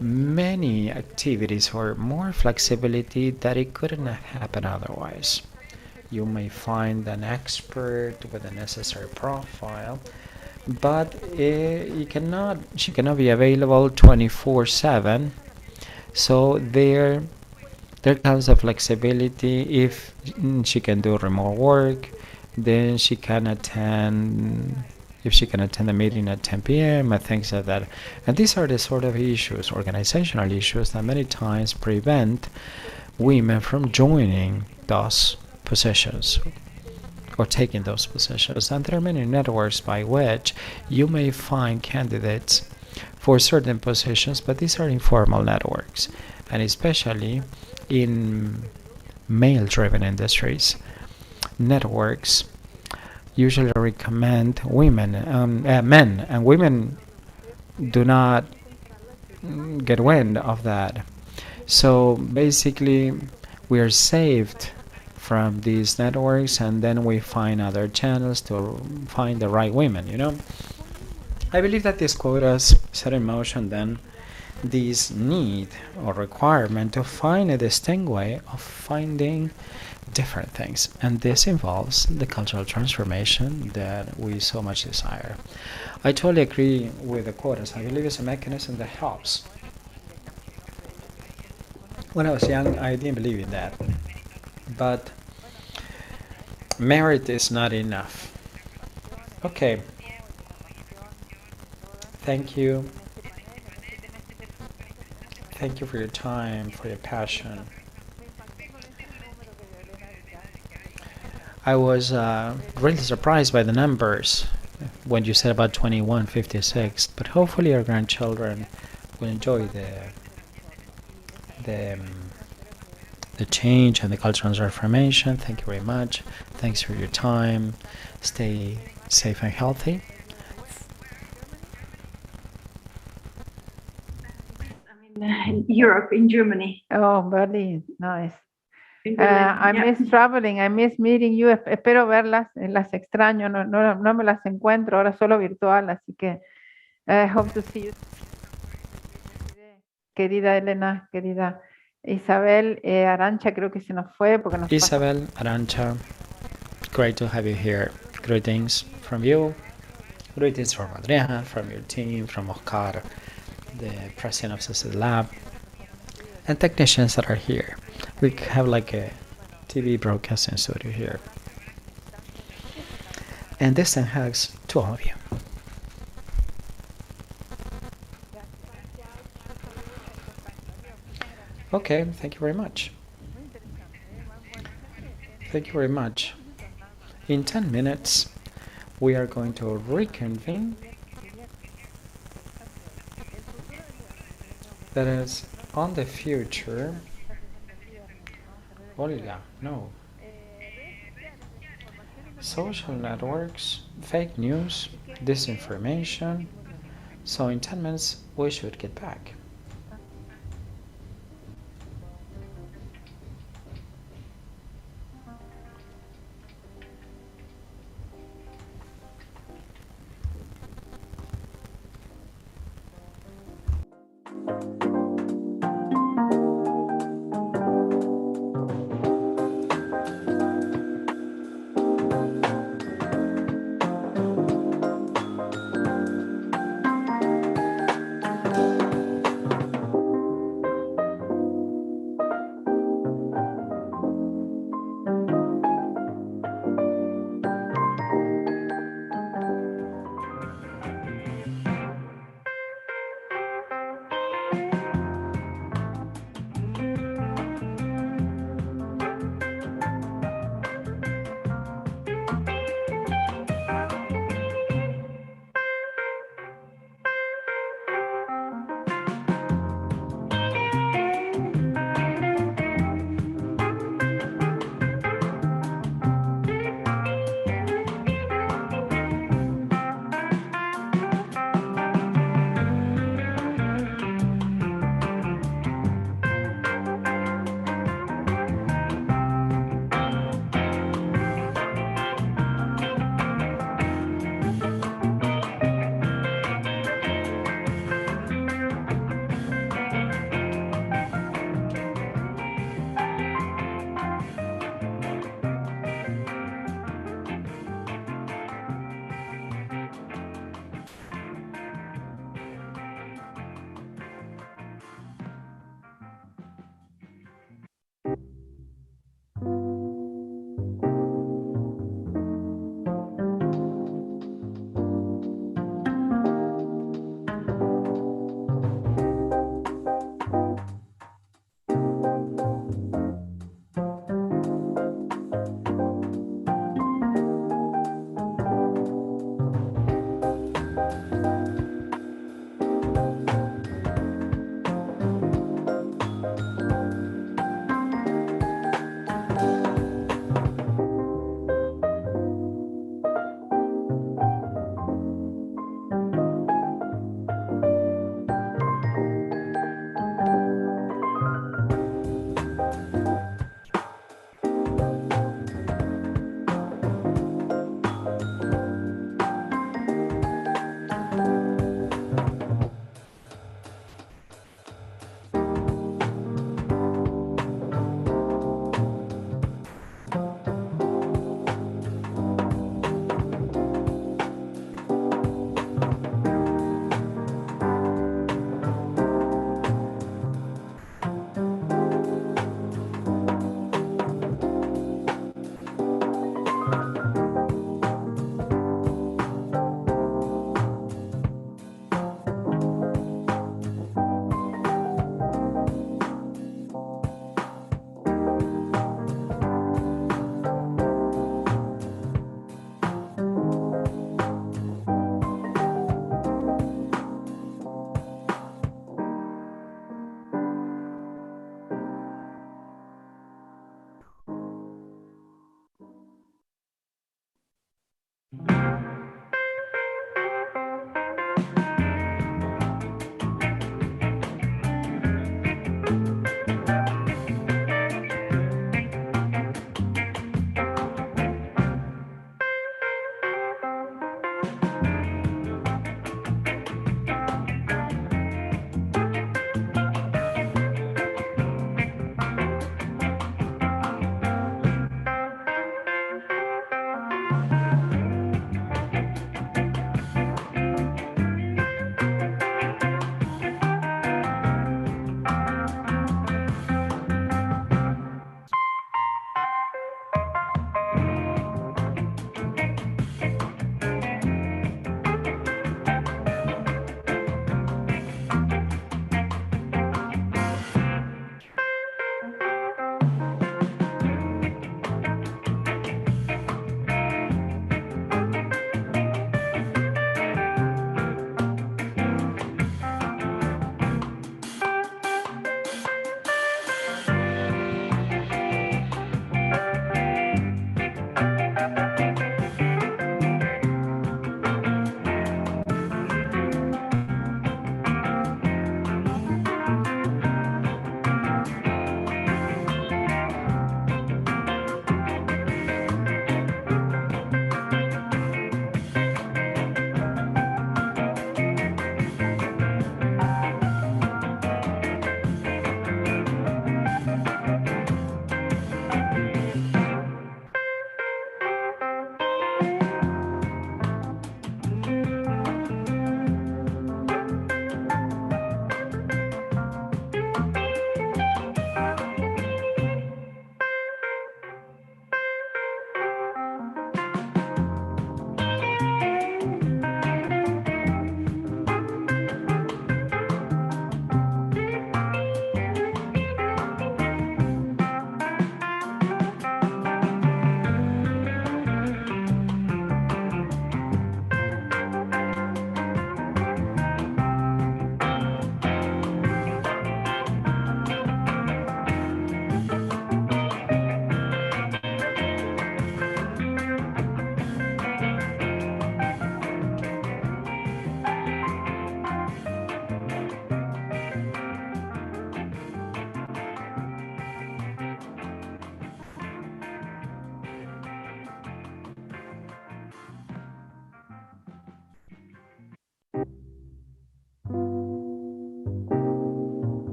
many activities or more flexibility that it couldn't have happened otherwise. You may find an expert with the necessary profile, but she cannot be available 24/7. So there comes a flexibility. If she can do remote work, then she can attend. If she can attend a meeting at 10 p.m. and things like that. And these are the sort of issues, organizational issues, that many times prevent women from joining those positions or taking those positions. And there are many networks by which you may find candidates for certain positions, but these are informal networks. And especially in male-driven industries. Networks usually recommend men, and women do not get wind of that. So basically, we are saved from these networks, and then we find other channels to find the right women, I believe that these quotas set in motion then this need or requirement to find a distinct way of finding different things, and this involves the cultural transformation that we so much desire. I totally agree with the quotas. I believe it's a mechanism that helps. When I was young, I didn't believe in that, but merit is not enough. Okay, thank you. Thank you for your time, for your passion. I was really surprised by the numbers when you said about 2156, but hopefully our grandchildren will enjoy the change and the cultural transformation. Thank you very much. Thanks for your time. Stay safe and healthy. In Europe, in Germany. Oh, Berlin, nice. I miss traveling, I miss meeting you. Espero verlas, las extraño, no me las encuentro, ahora solo virtual, así que hope to see you. Querida Elena, querida Isabel, Arancha creo que se nos fue porque nos Isabel, Arancha, great to have you here. Greetings from you. Greetings from Adriana, from your team, from Oscar, the president of SSIG Lab, and technicians that are here. We have like a TV broadcasting studio here. And distant hugs to all of you. Okay, thank you very much. Thank you very much. In 10 minutes, we are going to reconvene. That is on the future. Olga, no. Social networks, fake news, disinformation. So in 10 minutes, we should get back.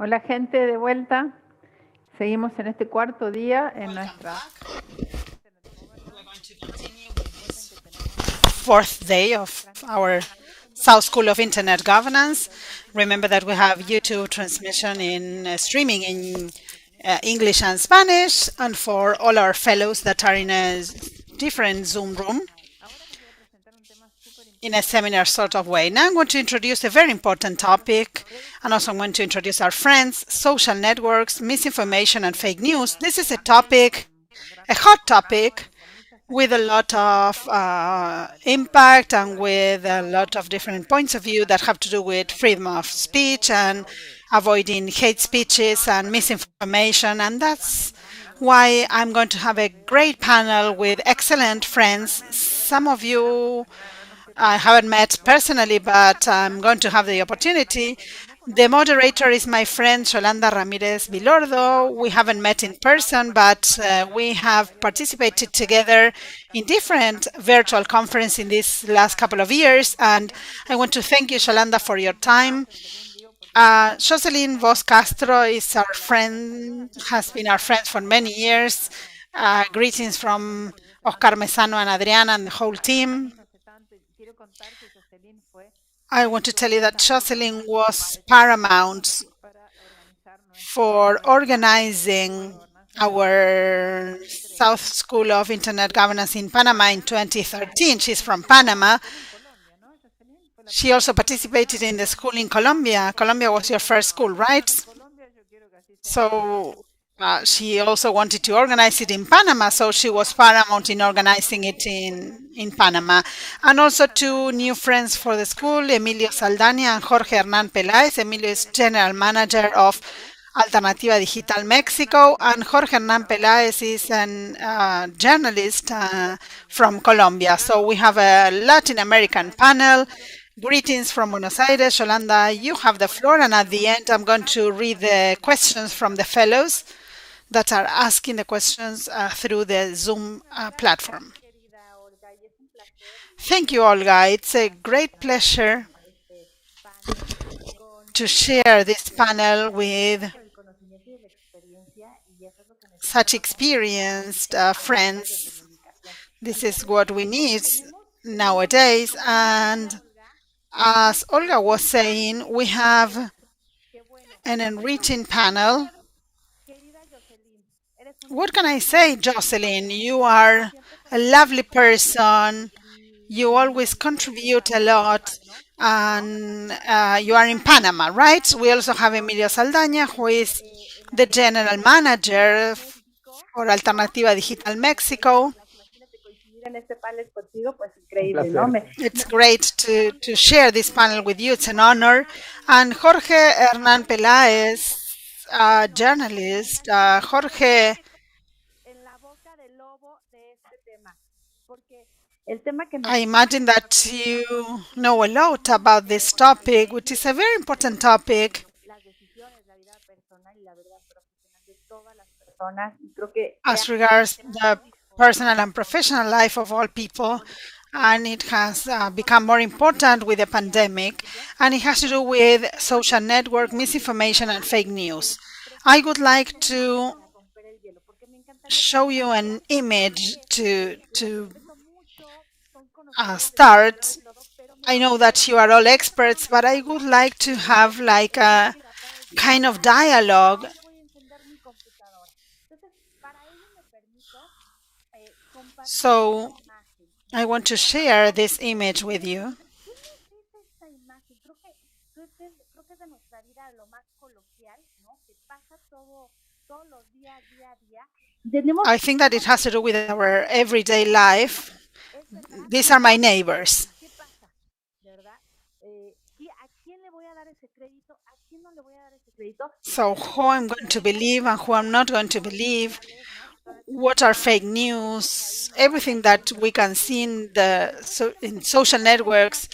Hola gente, de vuelta. Seguimos en este cuarto día en nuestra fourth day of our South School of Internet Governance. Remember that we have YouTube transmission in streaming in English and Spanish, and for all our fellows that are in a different Zoom room in a seminar sort of way. Now I'm going to introduce a very important topic, and also I'm going to introduce our friends, social networks, misinformation and fake news. This is a topic, a hot topic, with a lot of impact and with a lot of different points of view that have to do with freedom of speech and avoiding hate speeches and misinformation. And that's why I'm going to have a great panel with excellent friends. Some of you I haven't met personally, but I'm going to have the opportunity. The moderator is my friend Yolanda Ramirez Vilordo. We haven't met in person, but we have participated together in different virtual conferences in these last couple of years. And I want to thank you, Yolanda, for your time. Jocelyn Vos Castro is our friend, has been our friend for many years. Greetings from Oscar Mesano and Adriana and the whole team. I want to tell you that Jocelyn was paramount for organizing our South School of Internet Governance in Panama in 2013. She's from Panama. She also participated in the school in Colombia. Colombia was your first school, right? So she also wanted to organize it in Panama, so she was paramount in organizing it in Panama. And also two new friends for the school, Emilio Saldaña and Jorge Hernán Peláez. Emilio is general manager of Alternativa Digital Mexico, and Jorge Hernán Peláez is a journalist from Colombia. So we have a Latin American panel. Greetings from Buenos Aires. Yolanda, you have the floor, and at the end I'm going to read the questions from the fellows that are asking the questions through the Zoom platform. Thank you, Olga. It's a great pleasure to share this panel with such experienced friends. This is what we need nowadays. And as Olga was saying, we have an enriching panel. What can I say, Jocelyn? You are a lovely person. You always contribute a lot. And you are in Panama, right? We also have Emilio Saldaña, who is the general manager for Alternativa Digital Mexico. It's great to share this panel with you. It's an honor. And Jorge Hernán Peláez, journalist. Jorge, I imagine that you know a lot about this topic, which is a very important topic. As regards the personal and professional life of all people, and it has become more important with the pandemic, and it has to do with social network, misinformation, and fake news. I would like to show you an image to start. I know that you are all experts, but I would like to have like a kind of dialogue. So I want to share this image with you. I think that it has to do with our everyday life. These are my neighbors. So who I'm going to believe and who I'm not going to believe, what are fake news, everything that we can see in social networks.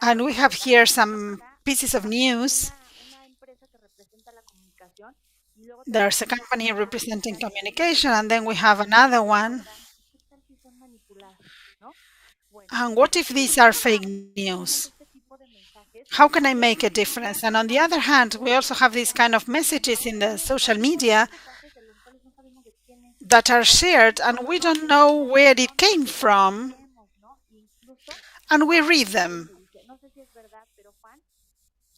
And we have here some pieces of news. There's a company representing communication, and then we have another one. And what if these are fake news? How can I make a difference? And on the other hand, we also have these kind of messages in the social media that are shared and we don't know where it came from and we read them.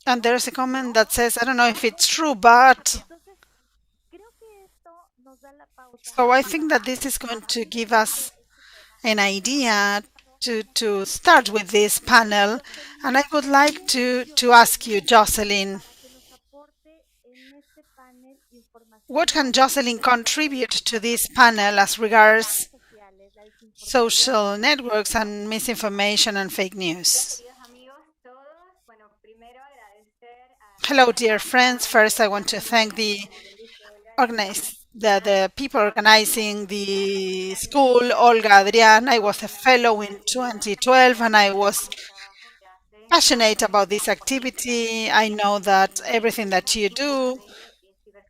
And there's a comment that says, I don't know if it's true, but so I think that this is going to give us an idea to start with this panel. And I would like to ask you, Jocelyn, what can Jocelyn contribute to this panel as regards social networks and misinformation and fake news? Hello, dear friends. First, I want to thank the people organizing the school, Olga, Adrián. I was a fellow in 2012 and I was passionate about this activity. I know that everything that you do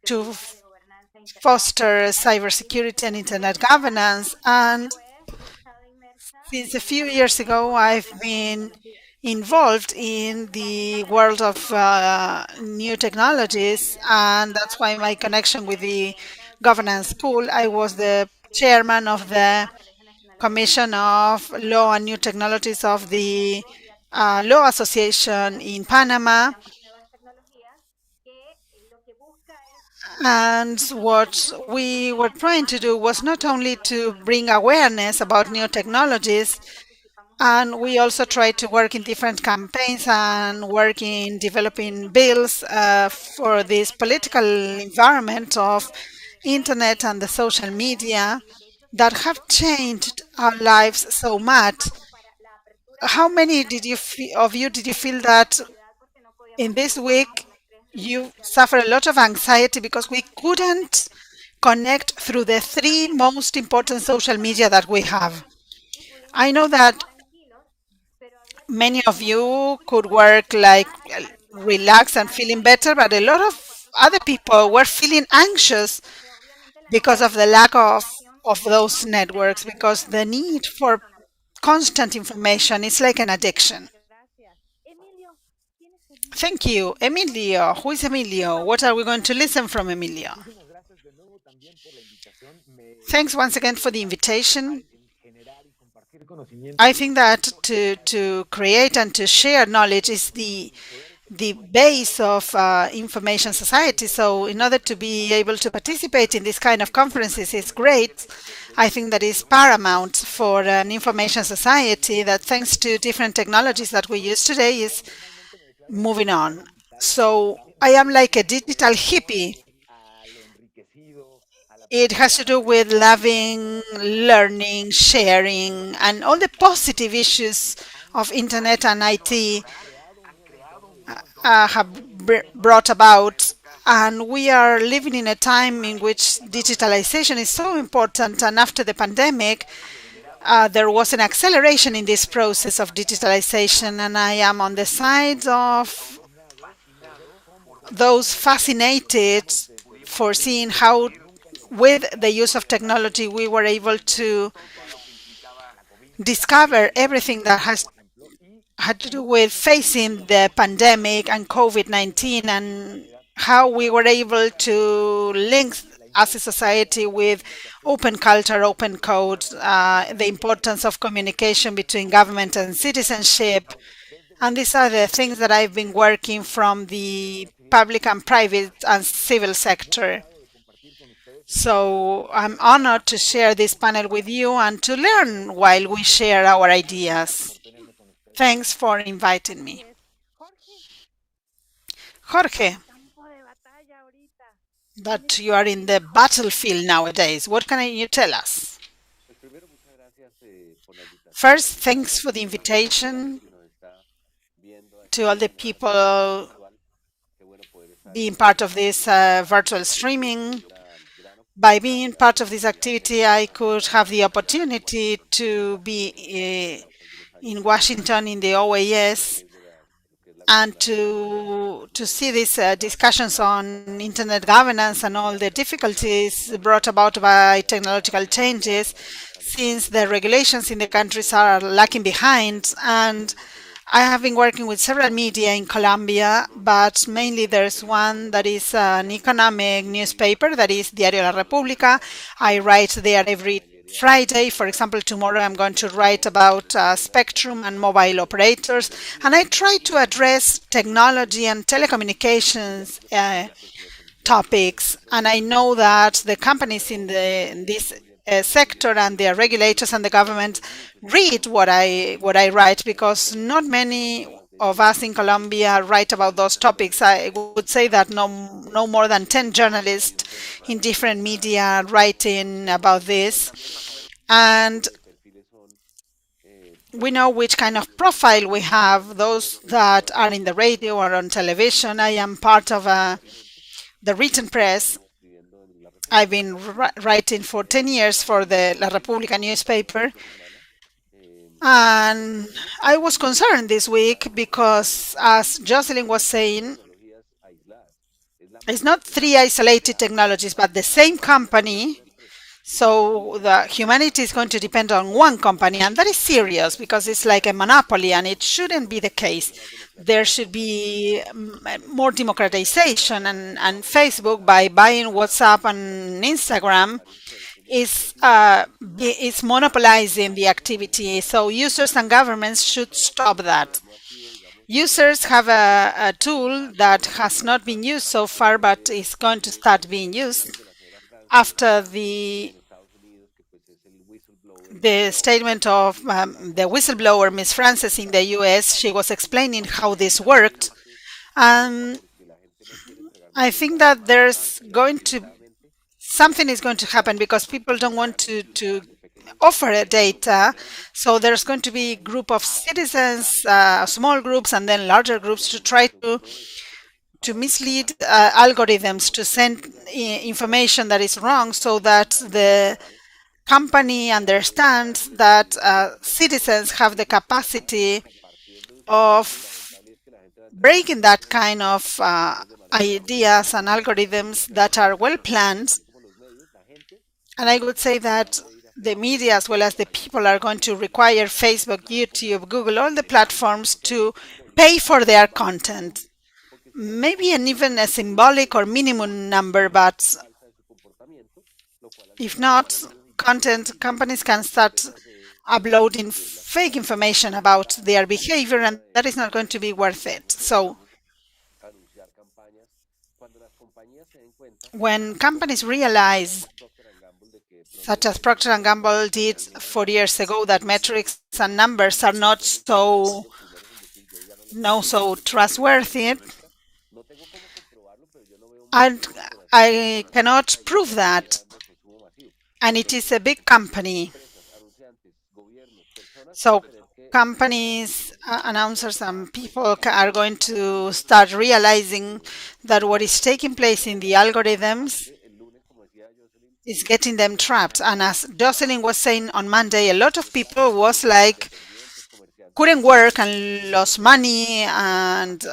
to foster cybersecurity and internet governance. And since a few years ago, I've been involved in the world of new technologies, and that's why my connection with the governance school. I was the chairman of the Commission of Law and New Technologies of the Law Association in Panama. And what we were trying to do was not only to bring awareness about new technologies, and we also try to work in different campaigns and work in developing bills for this political environment of internet and the social media that have changed our lives so much. How many of you did you feel that in this week you suffer a lot of anxiety because we couldn't connect through the three most important social media that we have? I know that many of you could work like relaxed and feeling better, but a lot of other people were feeling anxious because of the lack of those networks, because the need for constant information is like an addiction. Thank you. Emilio. Who is Emilio? What are we going to listen from Emilio? Thanks once again for the invitation. I think that to create and to share knowledge is the base of information society. So in order to be able to participate in this kind of conferences is great. I think that is paramount for an information society that, thanks to different technologies that we use today, is moving on. So I am like a digital hippie. It has to do with loving, learning, sharing, and all the positive issues of internet and IT have brought about. And we are living in a time in which digitalization is so important. And after the pandemic, there was an acceleration in this process of digitalization. And I am on the side of those fascinated for seeing how, with the use of technology, we were able to discover everything that had to do with facing the pandemic and COVID-19, and how we were able to link as a society with open culture, open code, the importance of communication between government and citizenship. And these are the things that I've been working from the public and private and civil sector. So I'm honored to share this panel with you and to learn while we share our ideas. Thanks for inviting me. Jorge, that you are in the battlefield nowadays. What can you tell us? First, thanks for the invitation to all the people being part of this virtual streaming. By being part of this activity, I could have the opportunity to be in Washington in the OAS and to see these discussions on internet governance and all the difficulties brought about by technological changes, since the regulations in the countries are lagging behind. And I have been working with several media in Colombia, but mainly there's one that is an economic newspaper, that is Diario La República. I write there every Friday. For example, tomorrow I'm going to write about spectrum and mobile operators, and I try to address technology and telecommunications topics. And I know that the companies in this sector and the regulators and the government read what I write, because not many of us in Colombia write about those topics. I would say that no more than 10 journalists in different media writing about this. And we know which kind of profile we have, those that are in the radio or on television. I am part of the written press. I've been writing for 10 years for the La República newspaper. And I was concerned this week because, as Jocelyn was saying, it's not three isolated technologies, but the same company. So the humanity is going to depend on one company, and that is serious because it's like a monopoly, and it shouldn't be the case. There should be more democratization, and Facebook, by buying WhatsApp and Instagram, is monopolizing the activity. So users and governments should stop that. Users have a tool that has not been used so far, but is going to start being used after the statement of the whistleblower, Ms. Frances, in the US. She was explaining how this worked. I think that something is going to happen because people don't want to offer data. So there's going to be a group of citizens, small groups, and then larger groups to try to mislead algorithms to send information that is wrong, so that the company understands that citizens have the capacity of breaking that kind of ideas and algorithms that are well planned. And I would say that the media, as well as the people, are going to require Facebook, YouTube, Google, all the platforms to pay for their content. Maybe even a symbolic or minimum number, but if not, content companies can start uploading fake information about their behavior, and that is not going to be worth it. So when companies realize, such as Procter & Gamble did 4 years ago, that metrics and numbers are not so trustworthy, and I cannot prove that, and it is a big company. So companies, announcers, and people are going to start realizing that what is taking place in the algorithms is getting them trapped. And as Jocelyn was saying on Monday, a lot of people was like, couldn't work and lost money, and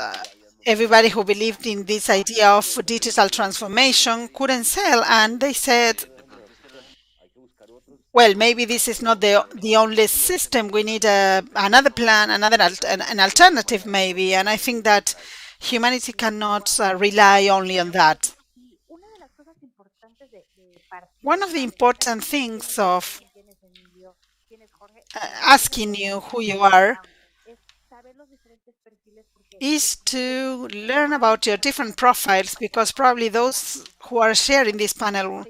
everybody who believed in this idea of digital transformation couldn't sell, and they said, well, maybe this is not the only system. We need another plan, an alternative maybe. And I think that humanity cannot rely only on that. One of the important things of asking you who you are is to learn about your different profiles, because probably those who are sharing this panel,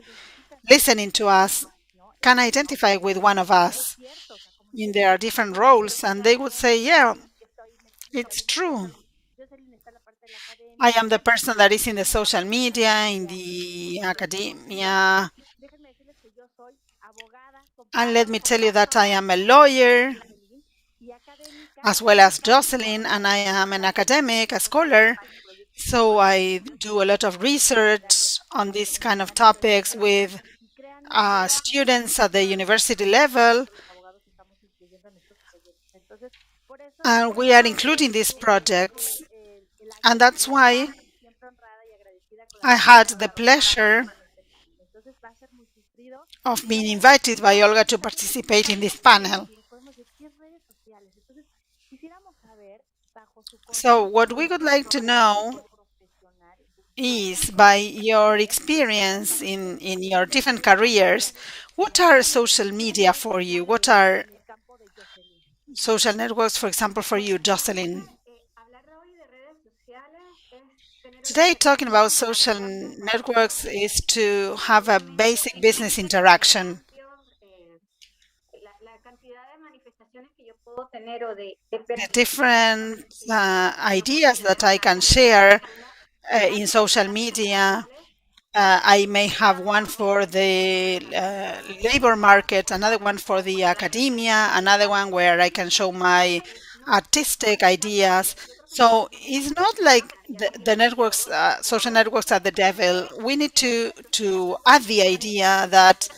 listening to us, can identify with one of us in their different roles, and they would say, yeah, it's true. I am the person that is in the social media, in the academia, and let me tell you that I am a lawyer, as well as Jocelyn, and I am an academic, a scholar. So I do a lot of research on these kind of topics with students at the university level. And we are including these projects And that's why I had the pleasure of being invited by Olga to participate in this panel. So what we would like to know is, by your experience in your different careers, what are social media for you? What are social networks, for example, for you, Jocelyn? Today, talking about social networks is to have a basic business interaction. The different ideas that I can share in social media. I may have one for the labor market, another one for the academia, another one where I can show my artistic ideas. So it's not like the networks, social networks are the devil. We need to add the idea that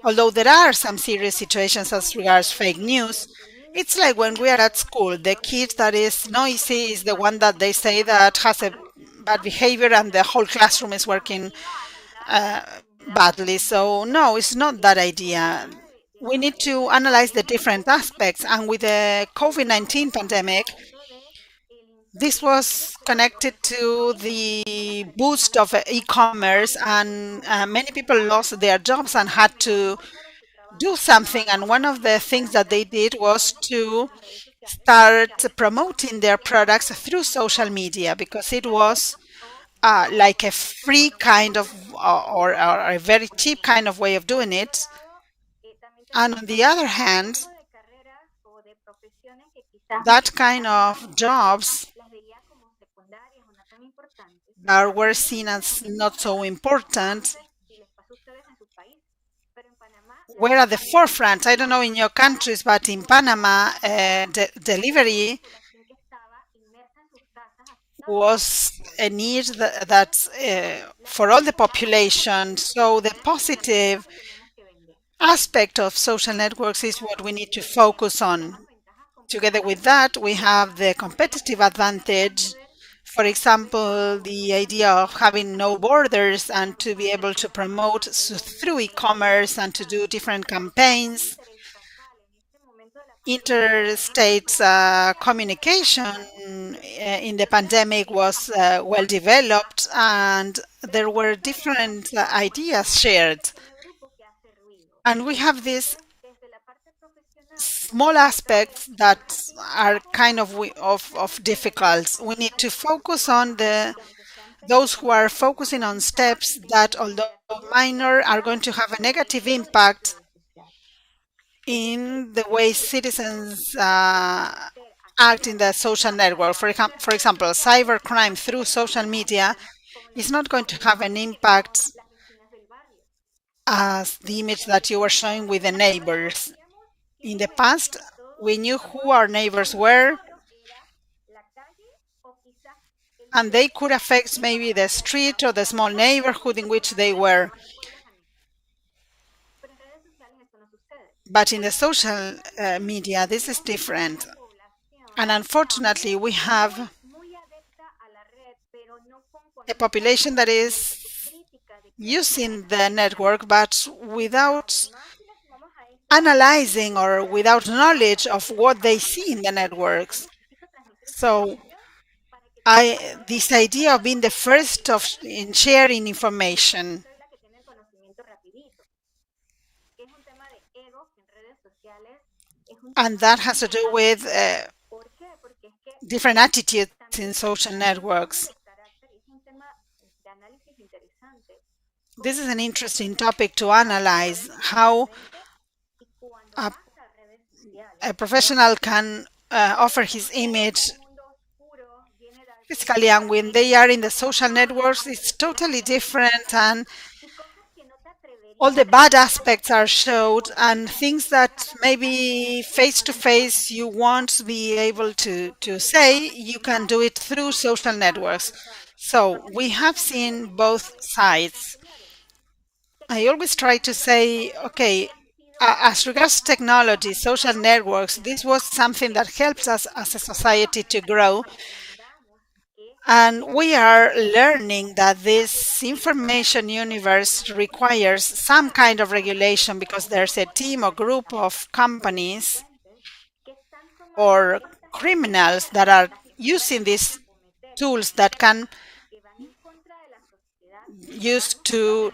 although there are some serious situations as regards fake news, it's like when we are at school, the kid that is noisy is the one that they say that has a bad behavior and the whole classroom is working uh, badly. So no, it's not that idea. We need to analyze the different aspects. And with the COVID-19 pandemic, this was connected to the boost of e-commerce, and many people lost their jobs and had to do something. And one of the things that they did was to start promoting their products through social media, because it was like a free kind of or a very cheap kind of way of doing it. And on the other hand, that kind of jobs that were seen as not so important were at the forefront. I don't know in your countries, but in Panama, delivery was a need that for all the population. So the positive aspect of social networks is what we need to focus on. Together with that, we have the competitive advantage. For example, the idea of having no borders and to be able to promote through e-commerce and to do different campaigns. Interstate communication in the pandemic was well developed, and there were different ideas shared. And we have these small aspects that are kind of difficult. We need to focus on those who are focusing on steps that, although minor, are going to have a negative impact in the way citizens act in the social network. For example, cybercrime through social media is not going to have an impact as the image that you were showing with the neighbors. In the past, we knew who our neighbors were, and they could affect maybe the street or the small neighborhood in which they were. But in the social media, this is different. And unfortunately, we have a population that is using the network, but without analyzing or without knowledge of what they see in the networks. So this idea of being the first in sharing information, and that has to do with different attitudes in social networks. This is an interesting topic to analyze, how a professional can offer his image physically, and when they are in the social networks, it's totally different, and all the bad aspects are showed, and things that maybe face to face you won't be able to say, you can do it through social networks. So we have seen both sides. I always try to say, okay, as regards technology, social networks, this was something that helps us as a society to grow. And we are learning that this information universe requires some kind of regulation because there's a team or group of companies or criminals that are using these tools that can use to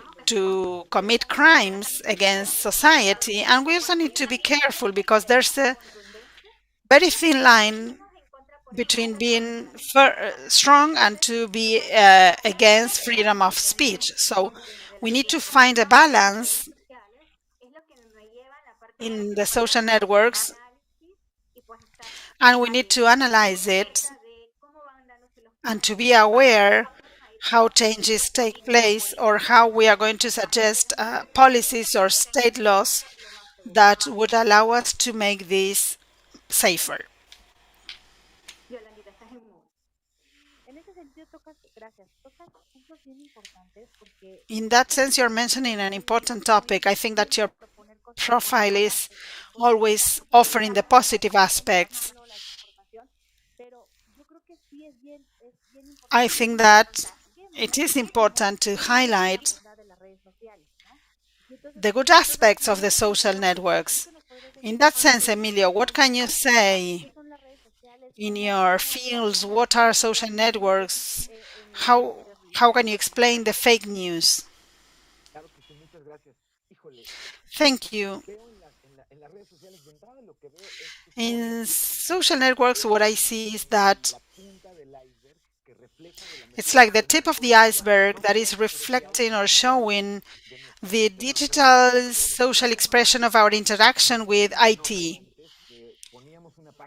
commit crimes against society. And we also need to be careful because there's a very thin line between being strong and to be against freedom of speech. So we need to find a balance in the social networks, and we need to analyze it and to be aware how changes take place or how we are going to suggest policies or state laws that would allow us to make this safer. In that sense, you're mentioning an important topic. I think that your profile is always offering the positive aspects. I think that it is important to highlight the good aspects of the social networks. In that sense, Emilio, what can you say in your fields? What are social networks? How, how can you explain the fake news? Thank you. In social networks, what I see is that it's like the tip of the iceberg that is reflecting or showing the digital social expression of our interaction with IT.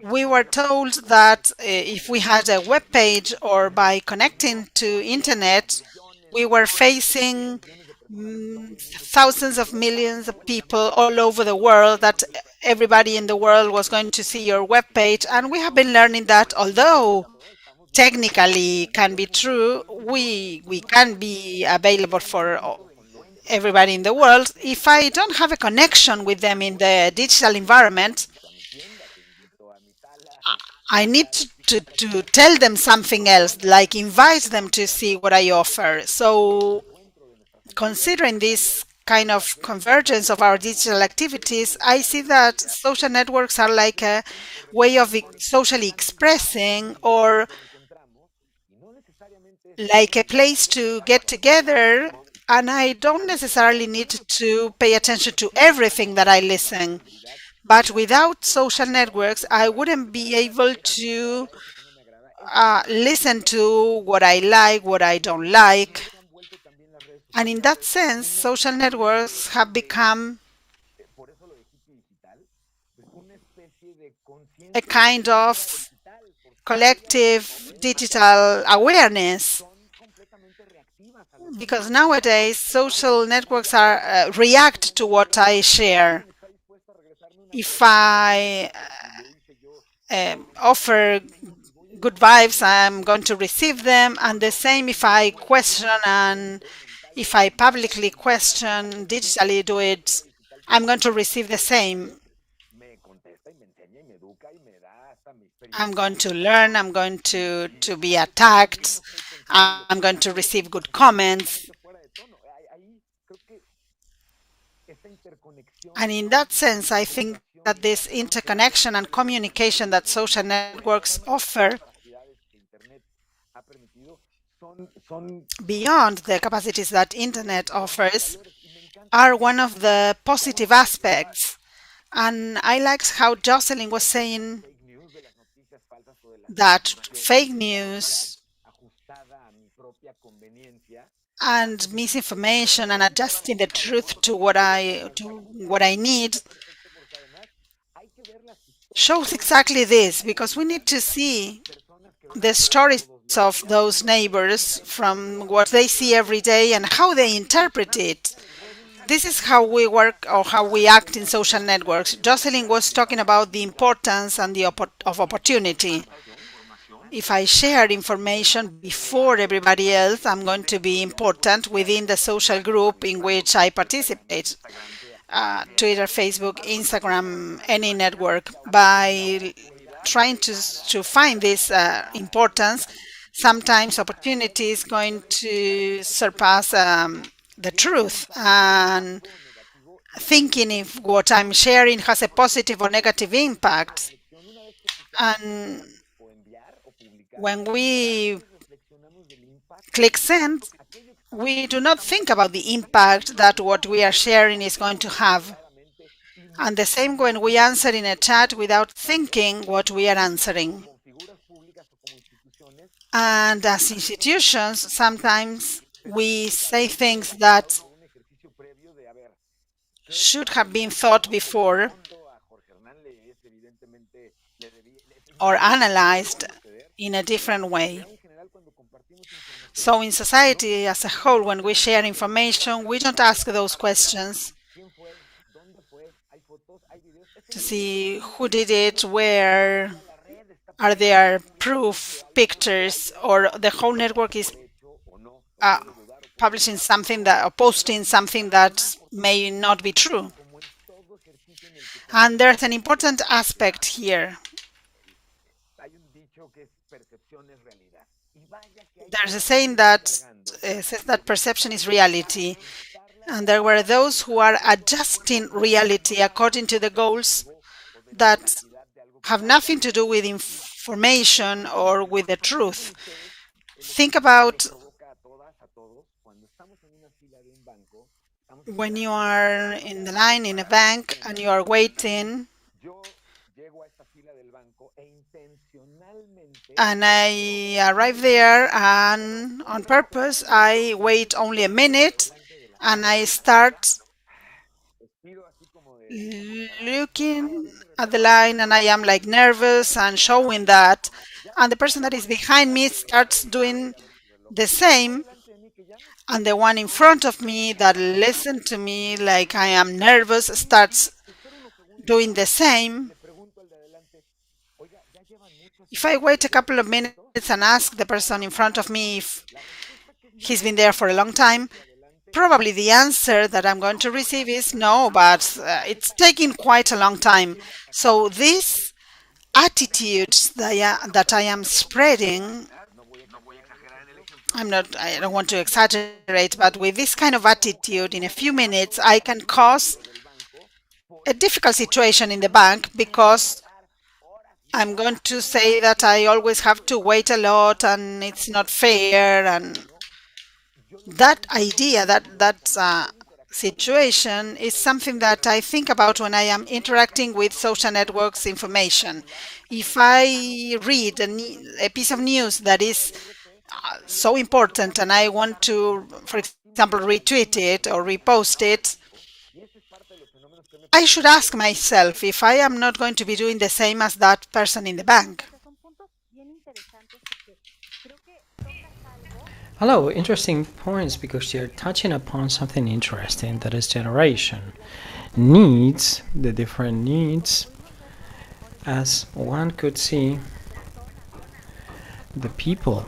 We were told that if we had a web page or by connecting to internet, we were facing thousands of millions of people all over the world, that everybody in the world was going to see your web page. And we have been learning that although technically can be true, we can be available for everybody in the world. If I don't have a connection with them in the digital environment, I need to tell them something else, like invite them to see what I offer. So considering this kind of convergence of our digital activities, I see that social networks are like a way of socially expressing, or like a place to get together. And I don't necessarily need to pay attention to everything that I listen. But without social networks, I wouldn't be able to listen to what I like, what I don't like. And in that sense, social networks have become a kind of collective digital awareness, because nowadays social networks are react to what I share. If I offer good vibes, I'm going to receive them, and the same if I question, and if I publicly question, digitally do it, I'm going to receive the same. I'm going to learn, I'm going to be attacked, I'm going to receive good comments. And in that sense, I think that this interconnection and communication that social networks offer, beyond the capacities that internet offers, are one of the positive aspects. And I liked how Jocelyn was saying that fake news and misinformation and adjusting the truth to what I need shows exactly this, because we need to see the stories of those neighbors from what they see every day and how they interpret it. This is how we work or how we act in social networks. Jocelyn was talking about the importance and of opportunity. If I share information before everybody else, I'm going to be important within the social group in which I participate. Twitter, Facebook, Instagram, any network. By trying to find this importance, sometimes opportunity is going to surpass the truth, and thinking if what I'm sharing has a positive or negative impact. And when we click send, we do not think about the impact that what we are sharing is going to have. And the same when we answer in a chat without thinking what we are answering. And as institutions, sometimes we say things that should have been thought before or analyzed in a different way. So in society as a whole, when we share information, we don't ask those questions to see who did it, where are there proof, pictures, or the whole network is publishing something that, or posting something that may not be true. And there's an important aspect here. There's a saying that says that perception is reality. And there were those who are adjusting reality according to the goals that have nothing to do with information or with the truth. Think about when you are in the line in a bank and you are waiting, and I arrive there, and on purpose I wait only a minute, and I start looking at the line, and I am like nervous and showing that, and the person that is behind me starts doing the same, and the one in front of me that listened to me like I am nervous starts doing the same. If I wait a couple of minutes and ask the person in front of me if he's been there for a long time, probably the answer that I'm going to receive is no, but it's taking quite a long time. So this attitude that I am spreading, I don't want to exaggerate, but with this kind of attitude, in a few minutes, I can cause a difficult situation in the bank, because I'm going to say that I always have to wait a lot and it's not fair. And that idea, that situation is something that I think about when I am interacting with social networks information. If I read a piece of news that is so important and I want to, for example, retweet it or repost it, I should ask myself if I am not going to be doing the same as that person in the bank. Hello, interesting points, because you're touching upon something interesting, that is generation. Needs, the different needs, as one could see the people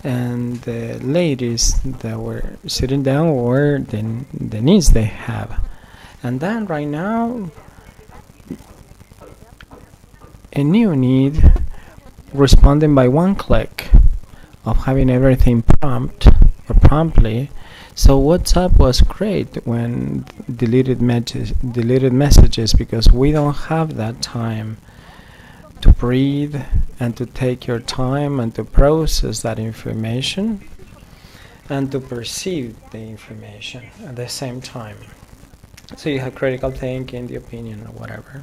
and the ladies that were sitting down, or the needs they have. And then right now, a new need responding by one click of having everything promptly. So WhatsApp was great when deleted messages, because we don't have that time to breathe and to take your time and to process that information and to perceive the information at the same time. So you have critical thinking, the opinion, or whatever.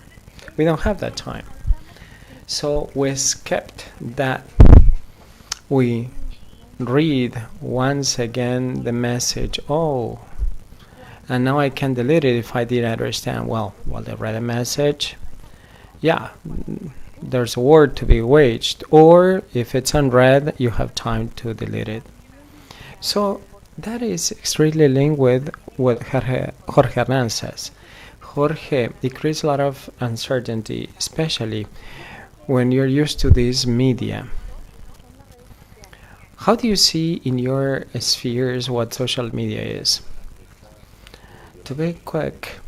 We don't have that time. So we skipped that. We read once again the message, oh, and now I can delete it if I didn't understand. Well, I read a message, yeah, there's a word to be waged, or if it's unread, you have time to delete it. So that is extremely linked with what Jorge Hernan says. Jorge, it creates a lot of uncertainty, especially when you're used to this media. How do you see in your spheres what social media is? To be quick,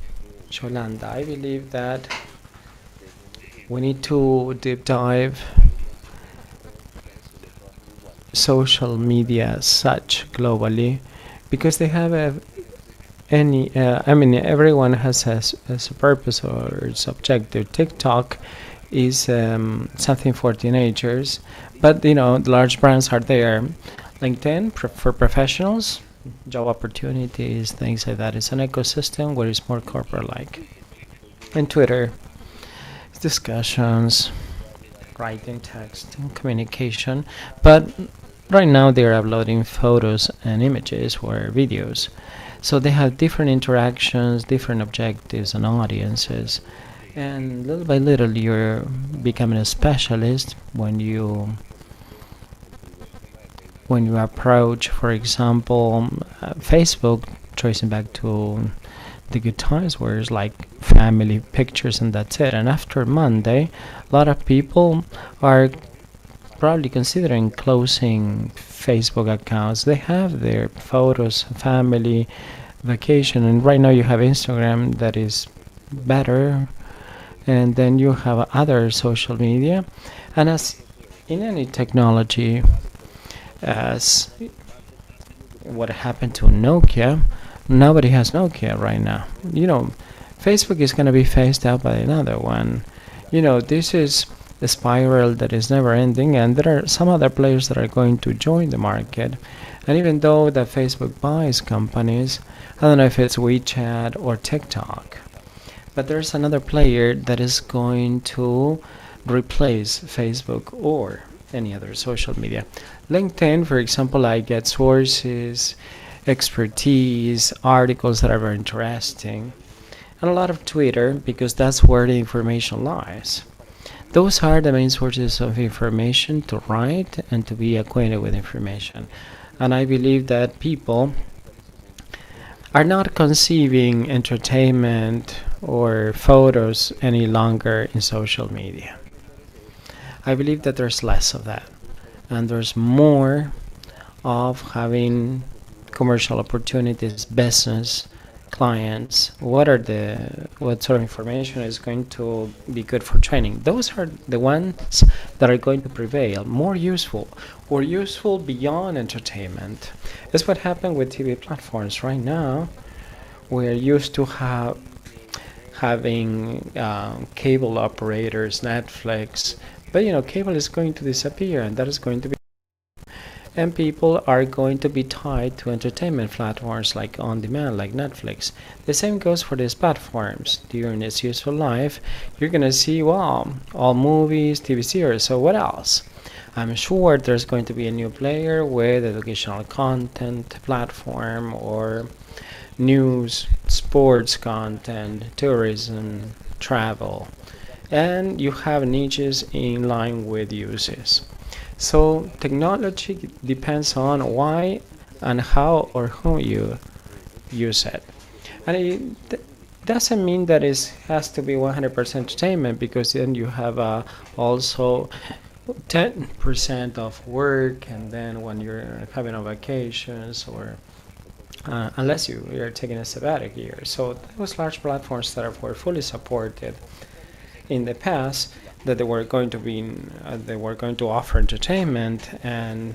Yolanda, I believe that we need to deep dive social media as such globally because they have I mean, everyone has a purpose or its objective. TikTok is something for teenagers, but the large brands are there. LinkedIn for professionals, job opportunities, things like that. It's an ecosystem where it's more corporate-like. And Twitter, discussions, writing, text, and communication. But right now they're uploading photos and images or videos. So they have different interactions, different objectives and audiences. And little by little you're becoming a specialist when you approach, for example, Facebook, tracing back to the good times where it's like family pictures and that's it. And after Monday, a lot of people are probably considering closing Facebook accounts. They have their photos, family, vacation, and right now you have Instagram that is better, and then you have other social media. And as in any technology, as what happened to Nokia, nobody has Nokia right now. Facebook is going to be phased out by another one. This is a spiral that is never ending, and there are some other players that are going to join the market. And even though that Facebook buys companies, I don't know if it's WeChat or TikTok, but there's another player that is going to replace Facebook or any other social media. LinkedIn, for example, I get sources, expertise, articles that are very interesting, and a lot of Twitter because that's where the information lies. Those are the main sources of information to write and to be acquainted with information. And I believe that people are not conceiving entertainment or photos any longer in social media. I believe that there's less of that, and there's more of having commercial opportunities, business, clients. What sort of information is going to be good for training? Those are the ones that are going to prevail, more useful or useful beyond entertainment. That's what happened with TV platforms right now. We're used to having cable operators, Netflix, but cable is going to disappear, and that is going to be, and people are going to be tied to entertainment platforms like on demand, like Netflix. The same goes for these platforms. During its useful life, you're gonna see, well, all movies, TV series. So what else? I'm sure there's going to be a new player with educational content platform or news, sports content, tourism, travel, and you have niches in line with uses. So technology depends on why and how or who you use it. And it doesn't mean that it has to be 100% entertainment, because then you have also 10% of work, and then when you're having on vacations or unless you're taking a sabbatic year. So those large platforms that were fully supported in the past, that they were going to offer entertainment, and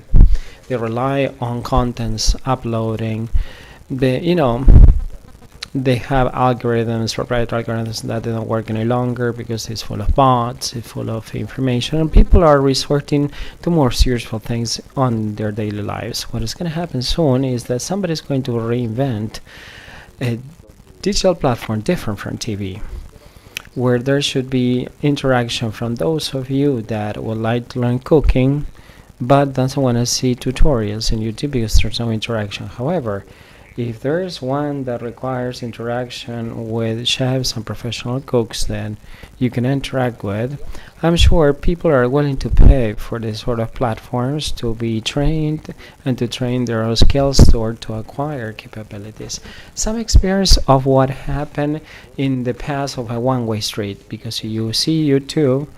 they rely on contents uploading. They have algorithms, proprietary algorithms that they don't work any longer because it's full of bots, it's full of information, and people are resorting to more useful things on their daily lives. What is going to happen soon is that somebody's going to reinvent a digital platform different from TV, where there should be interaction from those of you that would like to learn cooking but doesn't want to see tutorials in YouTube because there's no interaction. However, if there is one that requires interaction with chefs and professional cooks that you can interact with, I'm sure people are willing to pay for this sort of platforms to be trained and to train their own skills or to acquire capabilities. Some experience of what happened in the past of a one-way street, because you see YouTube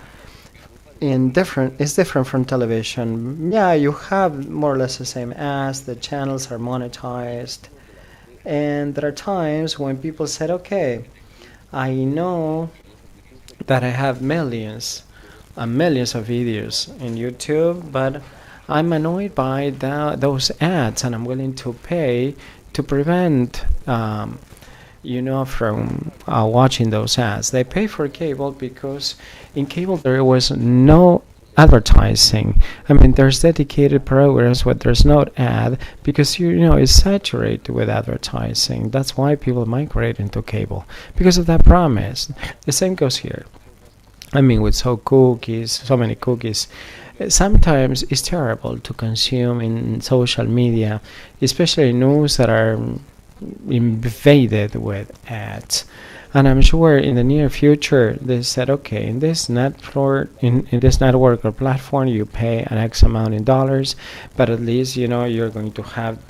it's different from television. Yeah, you have more or less the same ads, the channels are monetized. And there are times when people said, okay, I know that I have millions and millions of videos in YouTube, but I'm annoyed by those ads, and I'm willing to pay to prevent from watching those ads. They pay for cable because in cable there was no advertising. I mean, there's dedicated programs where there's no ad because it's saturated with advertising. That's why people migrate into cable, because of that promise. The same goes here. I mean, with so many cookies, sometimes it's terrible to consume in social media, especially news that are invaded with ads. And I'm sure in the near future they said, okay, in this network, in this network or platform, you pay an X amount in dollars, but at least you're going to have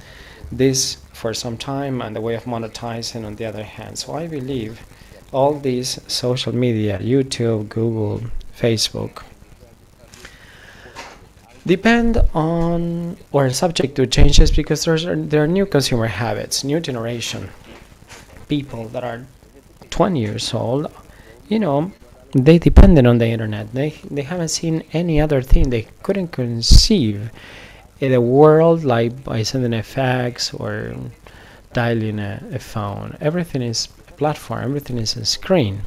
this for some time, and the way of monetizing on the other hand. So I believe all these social media, YouTube, Google, Facebook, depend on or are subject to changes because there are new consumer habits, new generation people that are 20 years old. They depended on the internet. They haven't seen any other thing. They couldn't conceive in a world like by sending a fax or dialing a phone. Everything is a platform. Everything is a screen.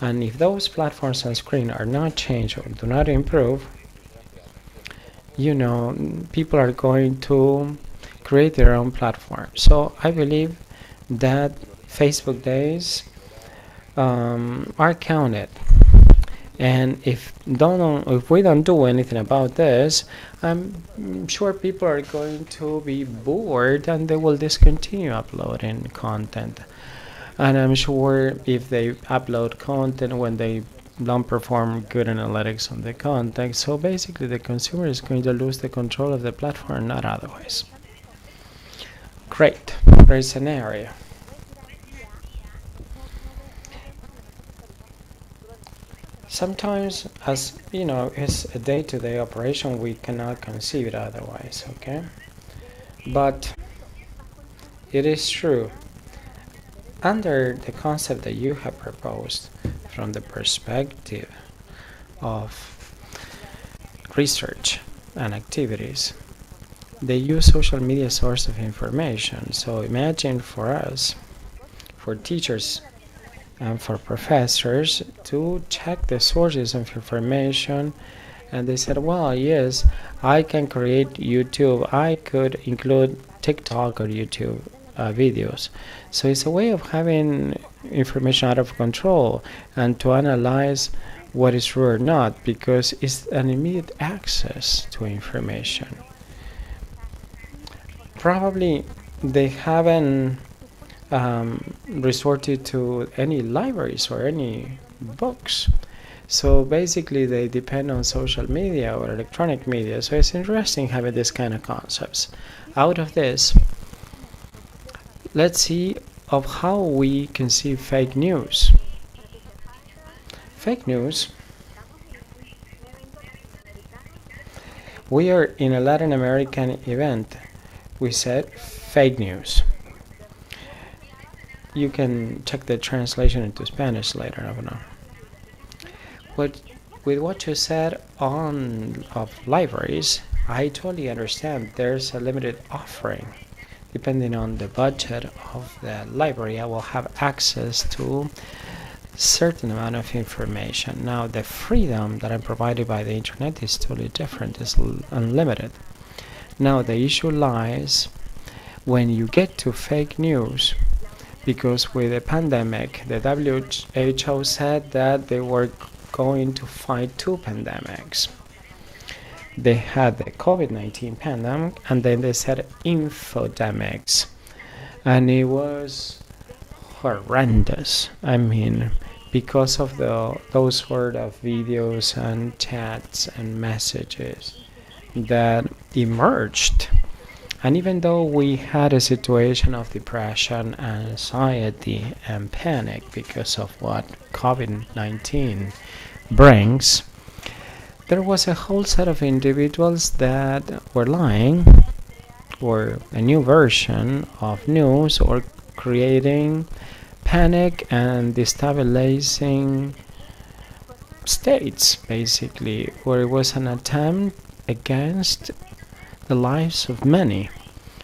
And if those platforms and screen are not changed or do not improve, people are going to create their own platform. So I believe that Facebook days are counted. And if we don't do anything about this, I'm sure people are going to be bored and they will discontinue uploading content. And I'm sure if they upload content when they don't perform good analytics on the content, so basically the consumer is going to lose the control of the platform, not otherwise. Great scenario. Sometimes, as it's a day-to-day operation, we cannot conceive it otherwise, okay? But it is true, under the concept that you have proposed, from the perspective of research and activities, they use social media source of information. So imagine for us, for teachers and for professors, to check the sources of information, and they said, well, yes, I can create YouTube, I could include TikTok or YouTube videos. So it's a way of having information out of control and to analyze what is true or not, because it's an immediate access to information. Probably they haven't resorted to any libraries or any books. So basically they depend on social media or electronic media. So it's interesting having this kind of concepts. Out of this, let's see of how we conceive fake news. Fake news. We are in a Latin American event. We said fake news. You can check the translation into Spanish later, I don't know. But with what you said of libraries, I totally understand there's a limited offering. Depending on the budget of the library, I will have access to certain amount of information. Now, the freedom that I'm provided by the internet is totally different, it's unlimited. Now, the issue lies when you get to fake news, because with the pandemic, the WHO said that they were going to fight two pandemics. They had the COVID-19 pandemic, and then they said infodemics, and it was horrendous. I mean, because of those sort of videos and chats and messages that emerged. And even though we had a situation of depression, anxiety, and panic because of what COVID-19 brings, there was a whole set of individuals that were lying, or a new version of news, or creating panic and destabilizing states, basically, where it was an attempt against the lives of many.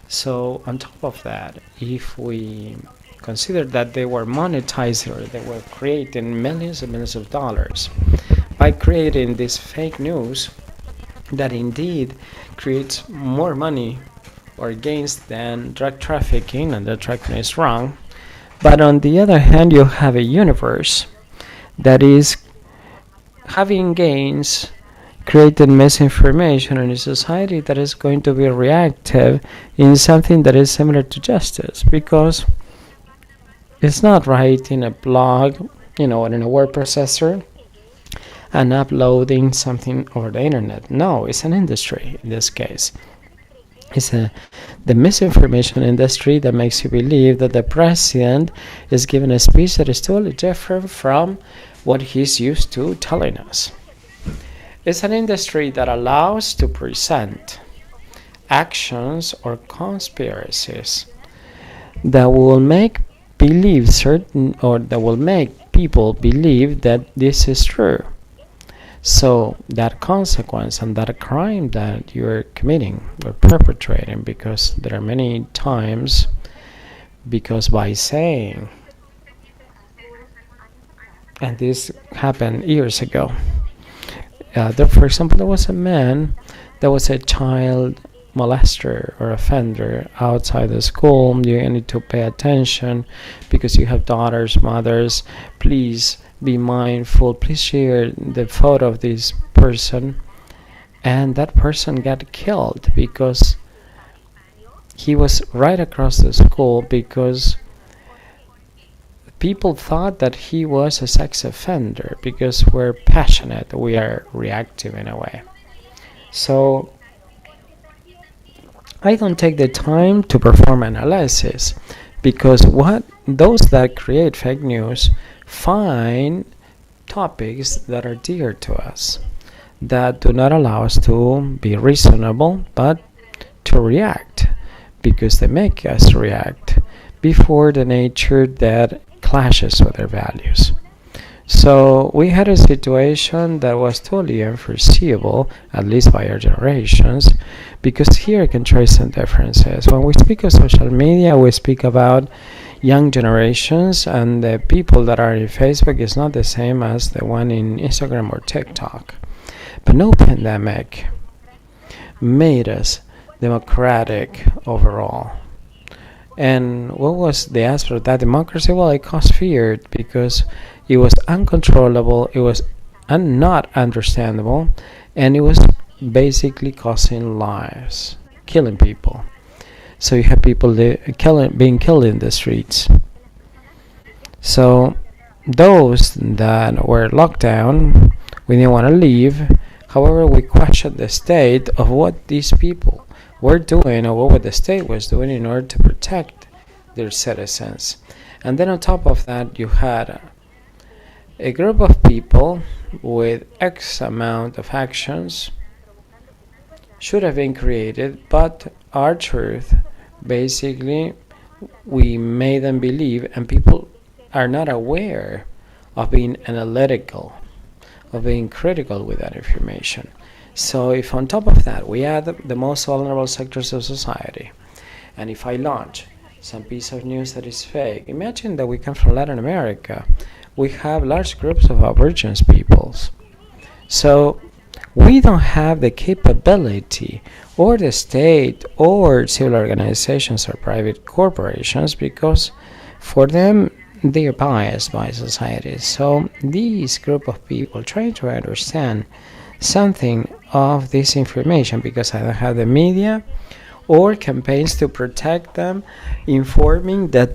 So on top of that, if we consider that they were monetizing or they were creating millions and millions of dollars by creating this fake news that indeed creates more money or gains than drug trafficking, and drug trafficking is wrong. But on the other hand, you have a universe that is having gains, creating misinformation in a society that is going to be reactive in something that is similar to justice, because it's not writing a blog, or in a word processor and uploading something over the internet. No, it's an industry in this case. It's the misinformation industry that makes you believe that the president is giving a speech that is totally different from what he's used to telling us. It's an industry that allows to present actions or conspiracies that will make believe certain, or that will make people believe that this is true. So that consequence and that crime that you're committing or perpetrating, because there are many times, because by saying, and this happened years ago, for example, there was a man that was a child molester or offender outside the school. You need to pay attention because you have daughters, mothers. Please be mindful. Please share the photo of this person. And that person got killed because he was right across the school, because people thought that he was a sex offender, because we're passionate, we are reactive in a way. So I don't take the time to perform analysis, because what those that create fake news find topics that are dear to us, that do not allow us to be reasonable, but to react, because they make us react before the nature that clashes with their values. So we had a situation that was totally unforeseeable, at least by our generations, because here I can trace some differences. When we speak of social media, we speak about young generations, and the people that are in Facebook is not the same as the one in Instagram or TikTok. But no pandemic made us democratic overall. And what was the aspect of that democracy? Well, it caused fear because it was uncontrollable, it was not understandable, and it was basically causing lives, killing people. So you have people being killed in the streets. So those that were locked down, we didn't want to leave. However, we questioned the state of what these people were doing, or what the state was doing in order to protect their citizens. And then on top of that, you had a group of people with X amount of actions should have been created, but our truth, basically, we made them believe, and people are not aware of being analytical, of being critical with that information. So if on top of that we add the most vulnerable sectors of society, and if I launch some piece of news that is fake, imagine that we come from Latin America. We have large groups of Aboriginal peoples. So we don't have the capability, or the state, or civil organizations, or private corporations, because for them they are biased by society. So these group of people try to understand something of this information, because I don't have the media or campaigns to protect them, informing that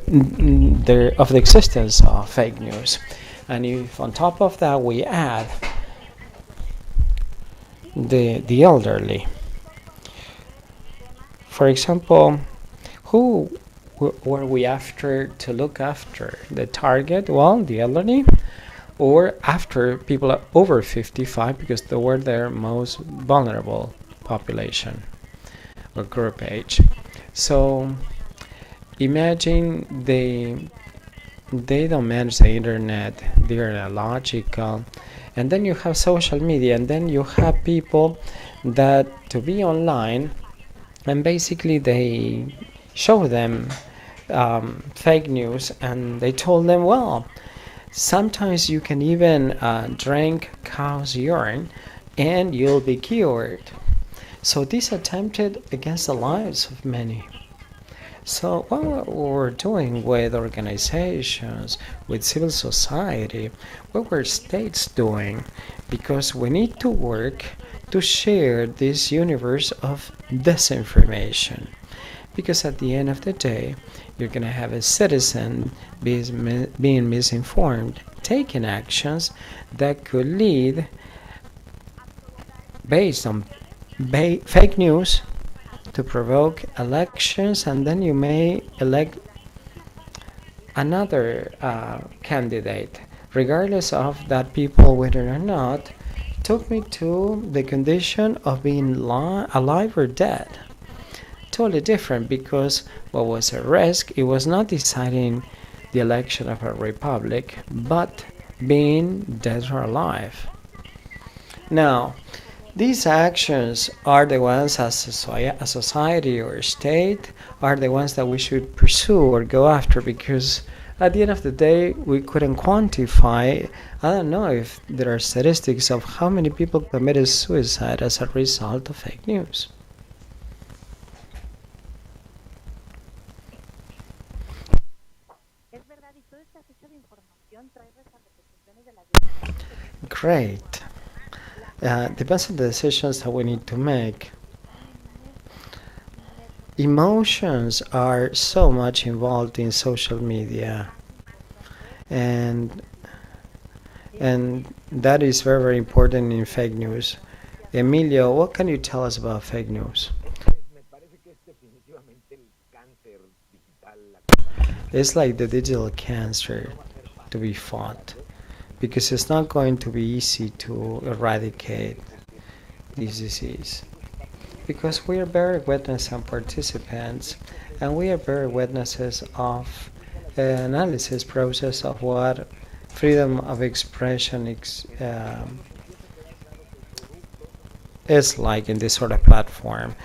of the existence of fake news. And if on top of that we add the elderly, for example, who were we after to look after? The target? Well, the elderly, or after people are over 55, because they were their most vulnerable population or group age. So imagine they don't manage the internet, they are illogical, and then you have social media, and then you have people that to be online And basically they show them fake news, and they told them, well, sometimes you can even drink cow's urine and you'll be cured. So this attempted against the lives of many. So what we're doing with organizations, with civil society, what were states doing? Because we need to work to share this universe of disinformation. Because at the end of the day, you're going to have a citizen being misinformed, taking actions that could lead, based on fake news, to provoke elections, and then you may elect another candidate, regardless of that people, whether or not, took me to the condition of being alive or dead. Totally different, because what was at risk, it was not deciding the election of a republic, but being dead or alive. Now, these actions are the ones as a society or a state are the ones that we should pursue or go after, because at the end of the day, we couldn't quantify. I don't know if there are statistics of how many people committed suicide as a result of fake news. Great. Depends on the decisions that we need to make. Emotions are so much involved in social media, and that is very, very important in fake news. Emilio, what can you tell us about fake news? It's like the digital cancer to be fought, because it's not going to be easy to eradicate this disease. Because we are very witnesses and participants, and we are very witnesses of an analysis process of what freedom of expression is like in this sort of platform,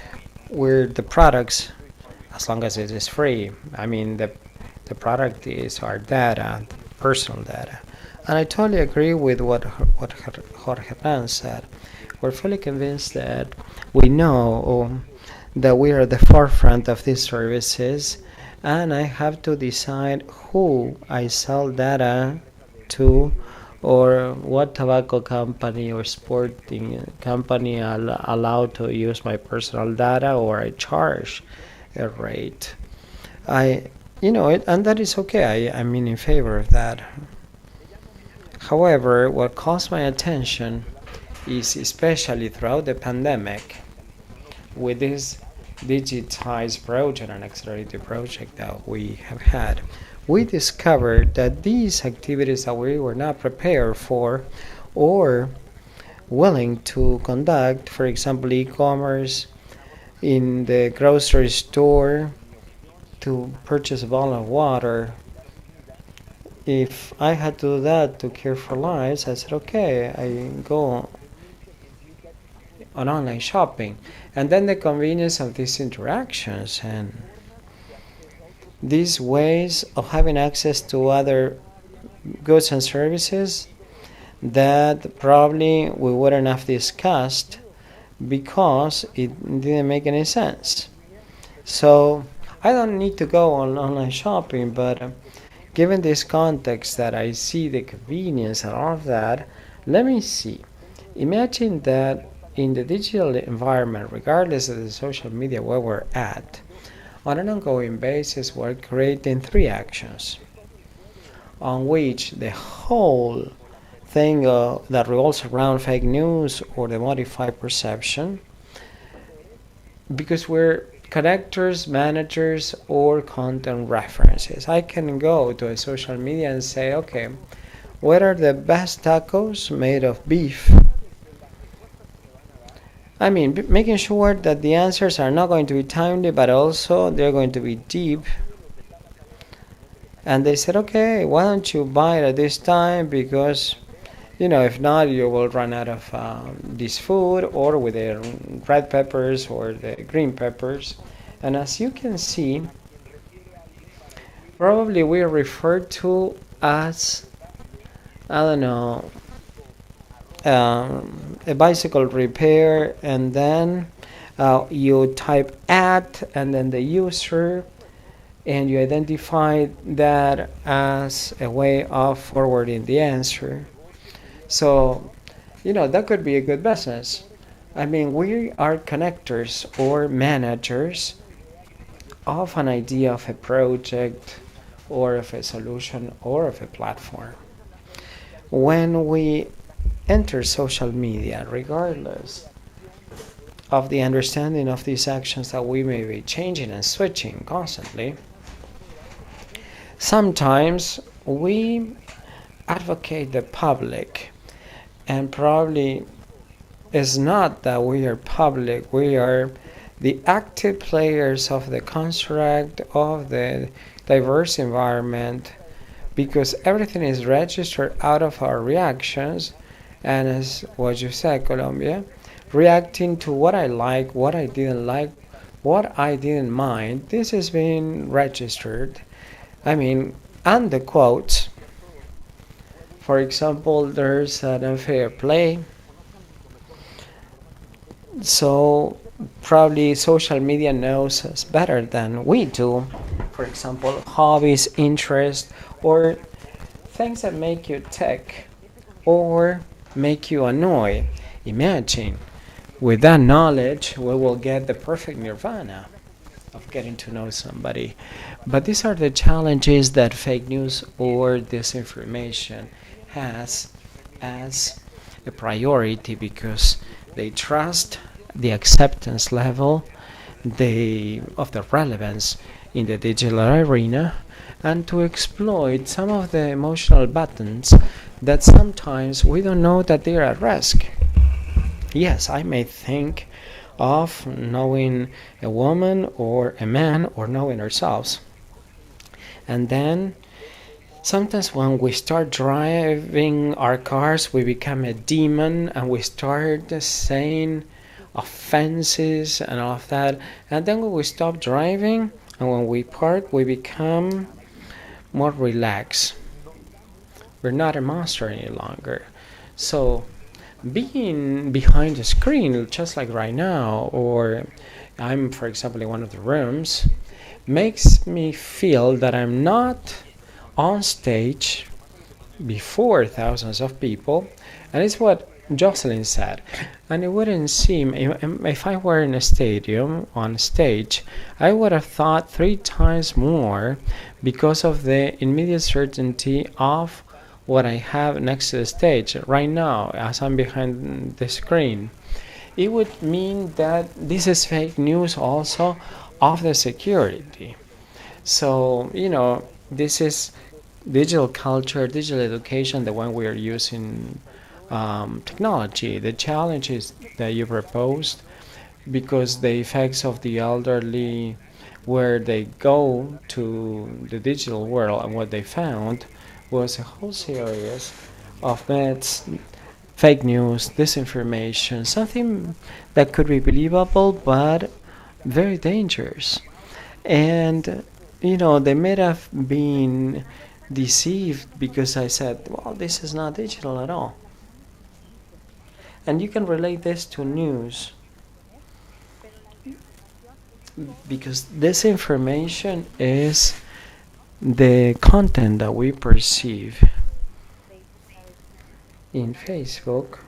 where the products, as long as it is free, I mean the product is our data, personal data. And I totally agree with what Jorge Hernan said. We're fully convinced that we know that we are at the forefront of these services, and I have to decide who I sell data to, or what tobacco company or sporting company allow to use my personal data, or I charge a rate. And that is okay. I'm in favor of that. However, what caught my attention is, especially throughout the pandemic, with this digitized project and accelerated project that we have had, we discovered that these activities that we were not prepared for or willing to conduct, for example, e-commerce, in the grocery store, to purchase a bottle of water. If I had to do that to care for lives, I said, okay, I go on online shopping. And then the convenience of these interactions and these ways of having access to other goods and services that probably we wouldn't have discussed because it didn't make any sense. So I don't need to go on online shopping, but given this context that I see the convenience and all of that, let me see. Imagine that in the digital environment, regardless of the social media where we're at, on an ongoing basis, we're creating 3 actions on which the whole thing that revolves around fake news or the modified perception, because we're connectors, managers, or content references. I can go to a social media and say, okay, what are the best tacos made of beef? I mean, making sure that the answers are not going to be timely, but also they're going to be deep. And they said, okay, why don't you buy it at this time? Because if not, you will run out of this food, or with the red peppers or the green peppers. And as you can see, probably we are referred to as, I don't know, a bicycle repair, and then you type at and then the user, and you identify that as a way of forwarding the answer. So, that could be a good business. I mean, we are connectors or managers of an idea of a project or of a solution or of a platform. When we enter social media, regardless of the understanding of these actions that we may be changing and switching constantly, sometimes we advocate the public, and probably it's not that we are public, we are the active players of the construct of the diverse environment, because everything is registered out of our reactions. And as what you said, Colombia, reacting to what I like, what I didn't like, what I didn't mind, this is being registered. I mean, and the quotes. For example, there's an unfair play. So probably social media knows us better than we do. For example, hobbies, interests, or things that make you tick or make you annoy. Imagine, with that knowledge, we will get the perfect nirvana of getting to know somebody. But these are the challenges that fake news or disinformation has as a priority, because they trust the acceptance level of the relevance in the digital arena, and to exploit some of the emotional buttons that sometimes we don't know that they're at risk. Yes, I may think of knowing a woman or a man, or knowing ourselves. And then sometimes when we start driving our cars, we become a demon and we start saying offenses and all of that. And then when we stop driving and when we park, we become more relaxed. We're not a monster any longer. So being behind the screen, just like right now, or I'm, for example, in one of the rooms, makes me feel that I'm not on stage before thousands of people. And it's what Jocelyn said. And it wouldn't seem, if I were in a stadium on stage, I would have thought 3 times more, because of the immediate certainty of what I have next to the stage right now as I'm behind the screen. It would mean that this is fake news also of the security. So, this is digital culture, digital education, the one we are using technology. The challenges that you proposed, because the effects of the elderly, where they go to the digital world, and what they found was a whole series of myths, fake news, disinformation, something that could be believable but very dangerous. And they may have been deceived because I said, well, this is not digital at all. And you can relate this to news, because this information is the content that we perceive in Facebook.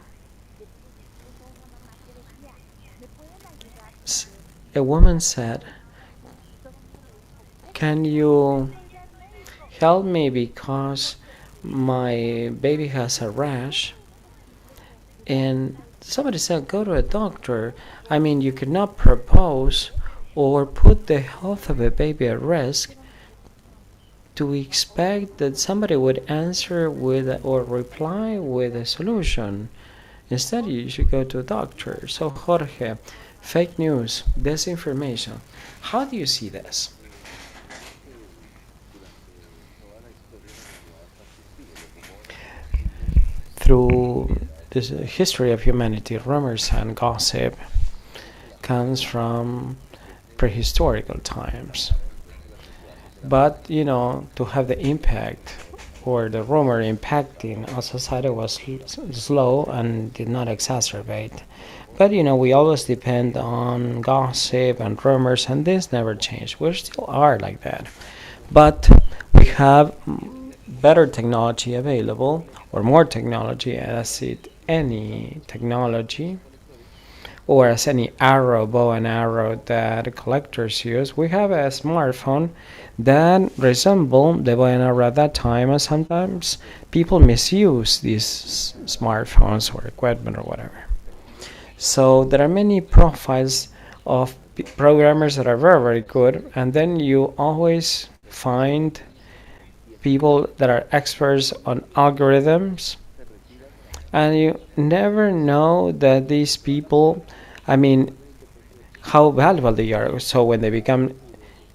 A woman said, can you help me because my baby has a rash? And somebody said, go to a doctor. I mean, you could not propose or put the health of a baby at risk to expect that somebody would answer with or reply with a solution. Instead, you should go to a doctor. So, Jorge, fake news, disinformation, how do you see this? through this history of humanity, rumors and gossip comes from prehistorical times. But, to have the impact or the rumor impacting our society was slow and did not exacerbate. But, we always depend on gossip and rumors, and this never changed. We still are like that. But we have better technology available, or more technology, as any technology, or as any bow and arrow that collectors use. We have a smartphone that resemble the bow and arrow at that time, and sometimes people misuse these smartphones or equipment or whatever. So there are many profiles of programmers that are very, very good, and then you always find people that are experts on algorithms, and you never know that these people, how valuable they are. So when they become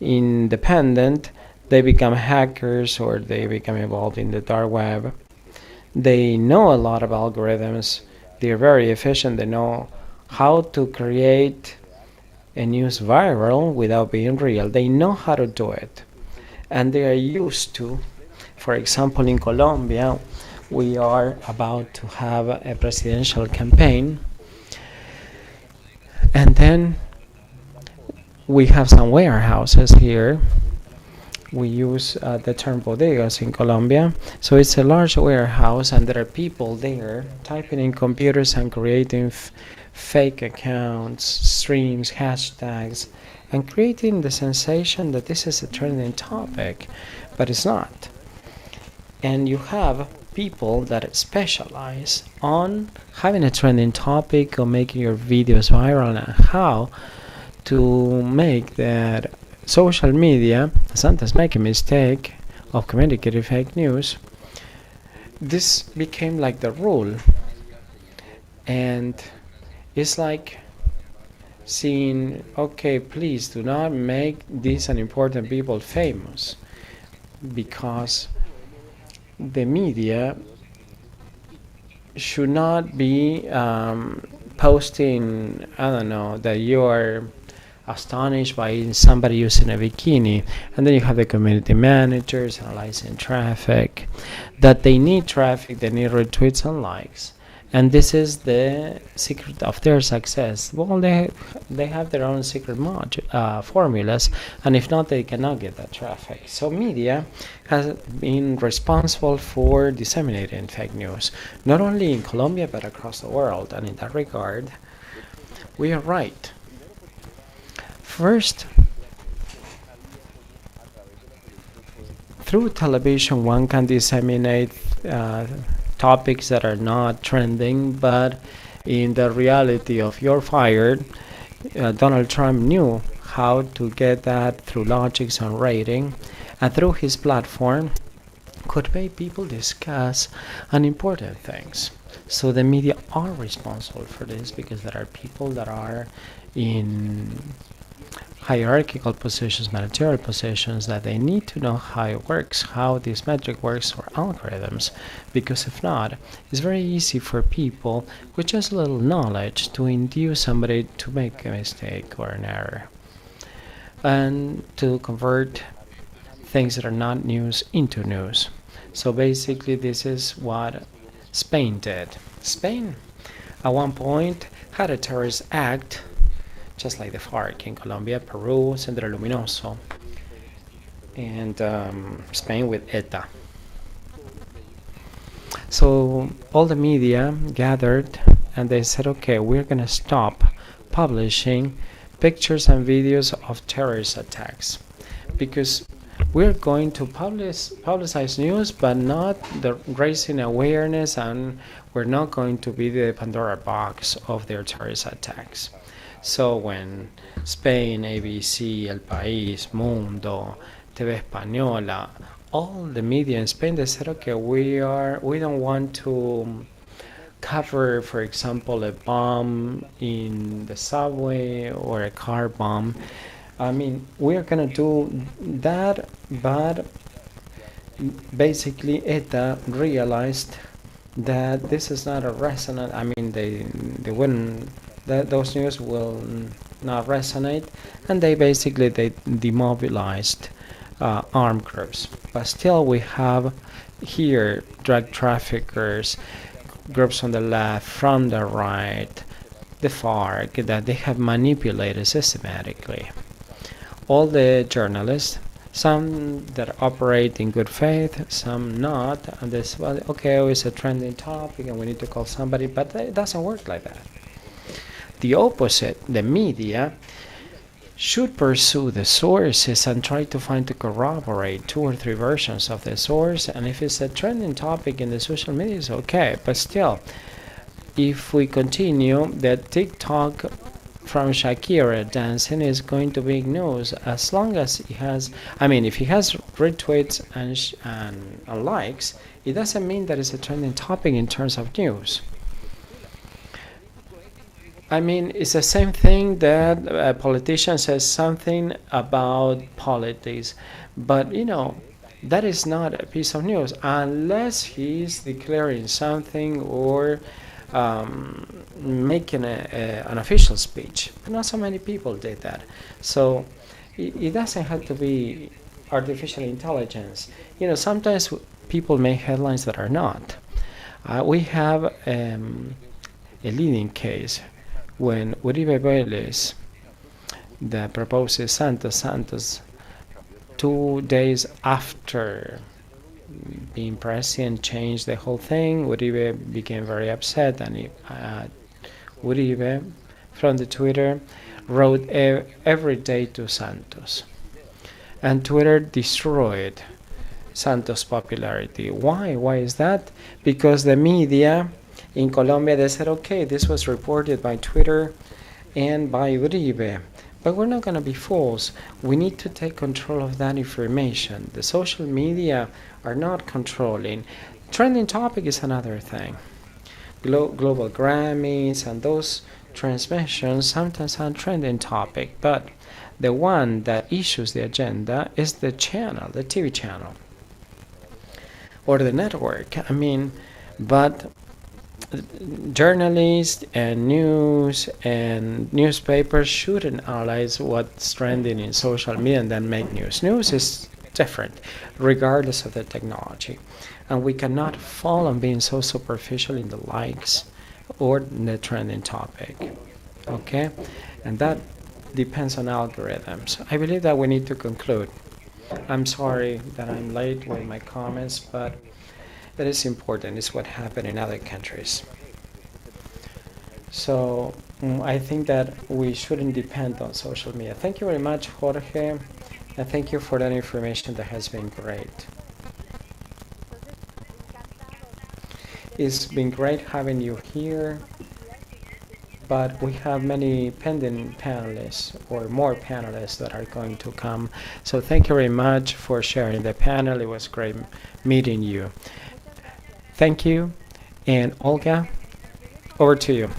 independent, they become hackers or they become involved in the dark web. They know a lot of algorithms. They're very efficient. They know how to create a news viral without being real. They know how to do it. And they are used to, for example, in Colombia, we are about to have a presidential campaign. And then we have some warehouses here. We use the term bodegas in Colombia. So it's a large warehouse, and there are people there typing in computers and creating fake accounts, streams, hashtags, and creating the sensation that this is a trending topic, but it's not. And you have people that specialize on having a trending topic or making your videos viral, and how to make that social media sometimes make a mistake of communicating fake news. This became like the rule, and it's like saying, okay, please do not make these unimportant people famous, because the media should not be posting, I don't know, that you are astonished by somebody using a bikini, and then you have the community managers analyzing traffic, that they need traffic, they need retweets and likes, and this is the secret of their success. Well, they have their own secret formulas, and if not, they cannot get that traffic. So media has been responsible for disseminating fake news, not only in Colombia but across the world, and in that regard we are right. First, through television one can disseminate topics that are not trending, but in the reality of you're fired, Donald Trump knew how to get that through logics and rating, and through his platform could make people discuss unimportant things. So the media are responsible for this, because there are people that are in hierarchical positions, managerial positions, that they need to know how it works, how this metric works, or algorithms, because if not, it's very easy for people with just a little knowledge to induce somebody to make a mistake or an error, and to convert things that are not news into news. So basically this is what Spain did. Spain at one point had a terrorist act, just like the FARC in Colombia, Peru, Sendero Luminoso, and Spain with ETA. So all the media gathered and they said, okay, we're going to stop publishing pictures and videos of terrorist attacks, because we're going to publicize news, but not the raising awareness, and we're not going to be the Pandora box of their terrorist attacks. So when Spain, ABC, El País, Mundo, TV Española, all the media in Spain, they said, okay, we don't want to cover, for example, a bomb in the subway or a car bomb. We're gonna do that, but basically ETA realized that this is not a resonant. I mean, they wouldn't. Those news will not resonate, and they basically demobilized armed groups. But still, we have here drug traffickers, groups on the left, from the right, the FARC, that they have manipulated systematically. All the journalists, some that operate in good faith, some not, and this, well, okay, it's a trending topic and we need to call somebody, but it doesn't work like that. The opposite, the media, should pursue the sources and try to find to corroborate 2 or 3 versions of the source, and if it's a trending topic in the social media, it's okay, but still, if we continue, the TikTok from Shakira dancing is going to be news as long as he has, I mean, if he has retweets and likes, it doesn't mean that it's a trending topic in terms of news. I mean, it's the same thing that a politician says something about politics, but you know, that is not a piece of news unless he's declaring something or making an official speech. Not so many people did that. So it doesn't have to be artificial intelligence. You know, sometimes people make headlines that are not. We have a leading case when Uribe Vélez, that proposes Santos, 2 days after being president, changed the whole thing. Uribe became very upset, and Uribe, from the Twitter, wrote every day to Santos. And Twitter destroyed Santos' popularity. Why? Why is that? Because the media in Colombia, they said, okay, this was reported by Twitter and by Uribe, but we're not going to be fools. We need to take control of that information. The social media are not controlling. Trending topic is another thing. Global Grammys and those transmissions sometimes are trending topic, but the one that issues the agenda is the channel, the TV channel, or the network. I mean, but journalists and news and newspapers shouldn't analyze what's trending in social media and then make news. News is different, regardless of the technology. And we cannot fall on being so superficial in the likes or the trending topic. Okay? And that depends on algorithms. I believe that we need to conclude. I'm sorry that I'm late with my comments, but that is important. It's what happened in other countries. So I think that we shouldn't depend on social media. Thank you very much, Jorge, and thank you for that information that has been great. It's been great having you here, but we have many pending panelists or more panelists that are going to come. So thank you very much for sharing the panel. It was great meeting you. Thank you. And Olga, over to you.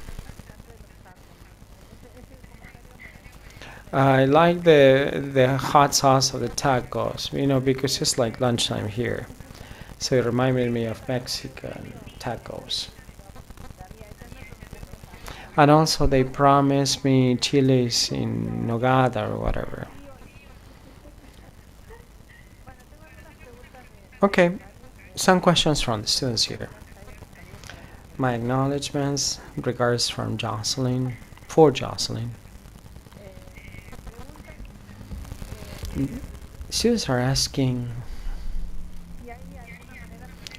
I like the hot sauce of the tacos, you know, because it's like lunchtime here. So it reminded me of Mexican tacos. And also they promised me chiles in nogada or whatever. Okay, some questions from the students here. My acknowledgements, regards from Jocelyn, for Jocelyn. Students are asking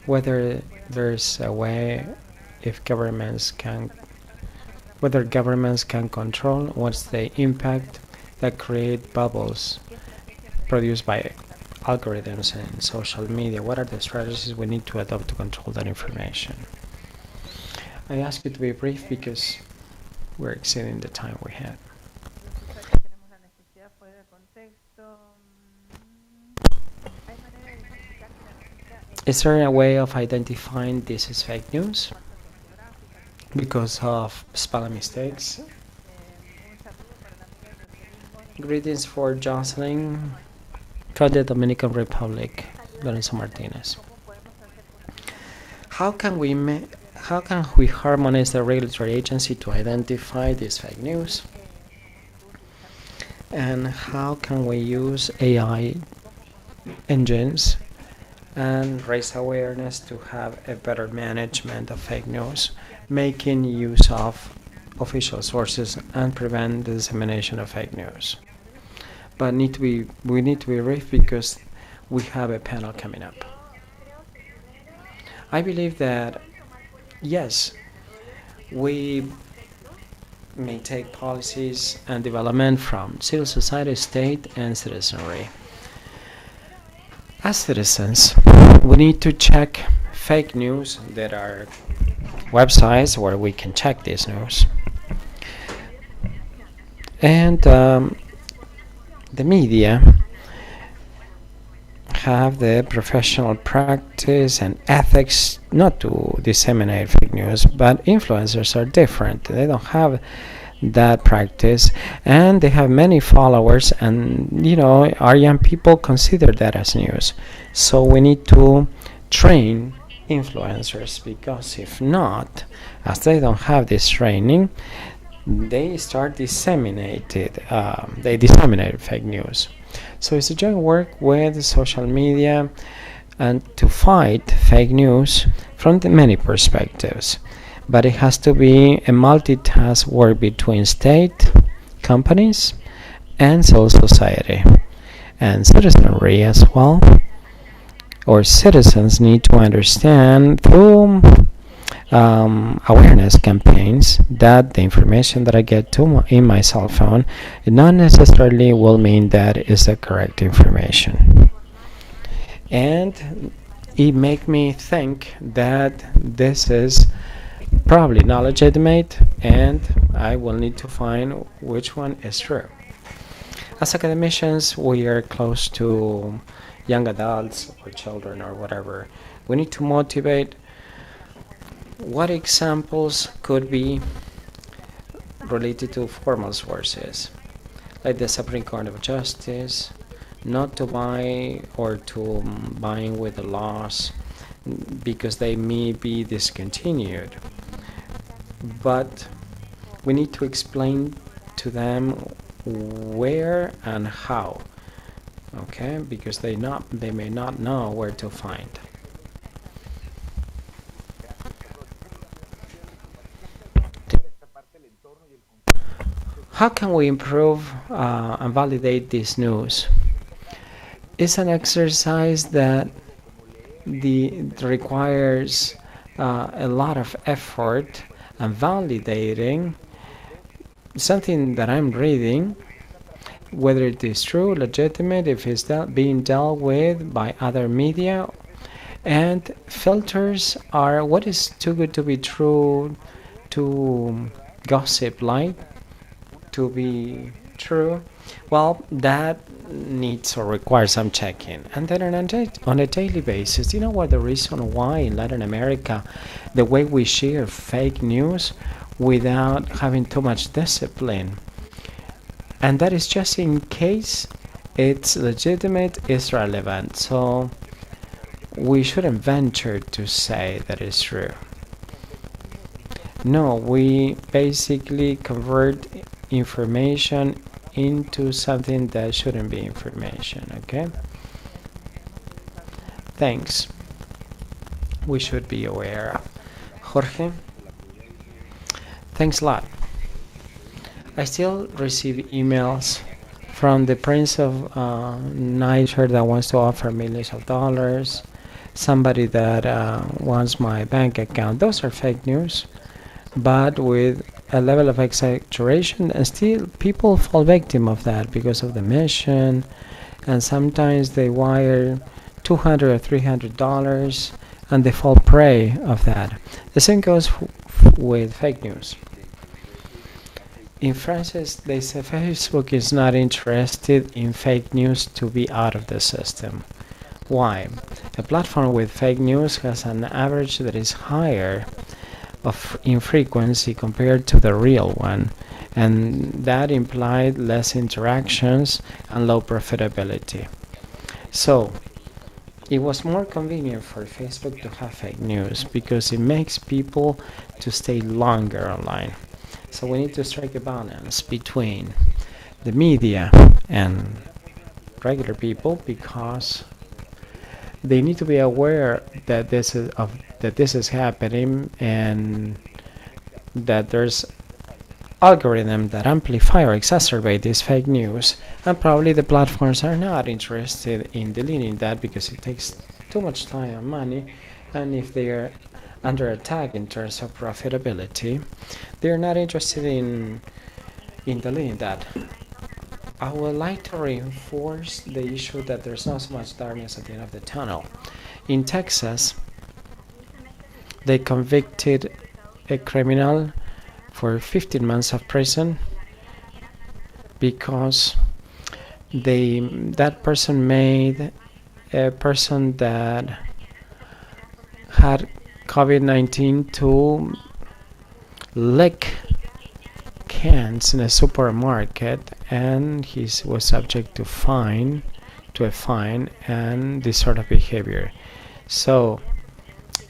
whether there's a way whether governments can control what's the impact that create bubbles produced by algorithms and social media. What are the strategies we need to adopt to control that information? I ask you to be brief because we're exceeding the time we had. Is there a way of identifying this is fake news because of spelling mistakes? Greetings for Jocelyn from the Dominican Republic, Lorenzo Martinez. How can we harmonize the regulatory agency to identify these fake news? And how can we use AI engines and raise awareness to have a better management of fake news, making use of official sources and prevent the dissemination of fake news? But we need to be brief because we have a panel coming up. I believe that yes, we may take policies and development from civil society, state, and citizenry. As citizens, we need to check fake news. There are websites where we can check this news. And the media have the professional practice and ethics not to disseminate fake news, but influencers are different. They don't have that practice and they have many followers, and our young people consider that as news. So we need to train influencers, because if not, as they don't have this training, they disseminate fake news. So it's a joint work with social media and to fight fake news from the many perspectives. But it has to be a multitask work between state, companies, and civil society, and citizenry as well. Or citizens need to understand through awareness campaigns that the information that I get in my cell phone not necessarily will mean that is the correct information. And it make me think that this is probably not legitimate, and I will need to find which one is true. As academicians, we are close to young adults or children or whatever. We need to motivate. What examples could be related to formal sources, like the Supreme Court of Justice, not to buy or to buying with the laws because they may be discontinued. But we need to explain to them where and how, okay? Because they may not know where to find. How can we improve and validate this news? It's an exercise that requires a lot of effort and validating something that I'm reading, whether it is true, legitimate, if it's being dealt with by other media. And filters are what is too good to be true, to gossip like to be true. Well, that needs or requires some checking. And then on a daily basis, you know what the reason why in Latin America the way we share fake news without having too much discipline, and that is just in case it's legitimate, it's relevant. So we shouldn't venture to say that it's true. No, we basically convert information into something that shouldn't be information, okay? Thanks. We should be aware. Jorge? Thanks a lot. I still receive emails from the Prince of Niger that wants to offer millions of dollars, somebody that wants my bank account. Those are fake news, but with a level of exaggeration, and still people fall victim of that because of the mission, and sometimes they wire $200 or $300 and they fall prey of that. The same goes with fake news. In France, they say Facebook is not interested in fake news to be out of the system. Why? A platform with fake news has an average that is higher in frequency compared to the real one, and that implied less interactions and low profitability. So it was more convenient for Facebook to have fake news because it makes people to stay longer online. So we need to strike a balance between the media and regular people because they need to be aware that this is happening and that there's algorithm that amplify or exacerbate this fake news, and probably the platforms are not interested in deleting that because it takes too much time and money, and if they are under attack in terms of profitability, they're not interested in deleting that. I would like to reinforce the issue that there's not so much darkness at the end of the tunnel. In Texas, they convicted a criminal for 15 months of prison because that person made a person that had COVID-19 to lick cans in a supermarket, and he was subject to a fine and this sort of behavior. So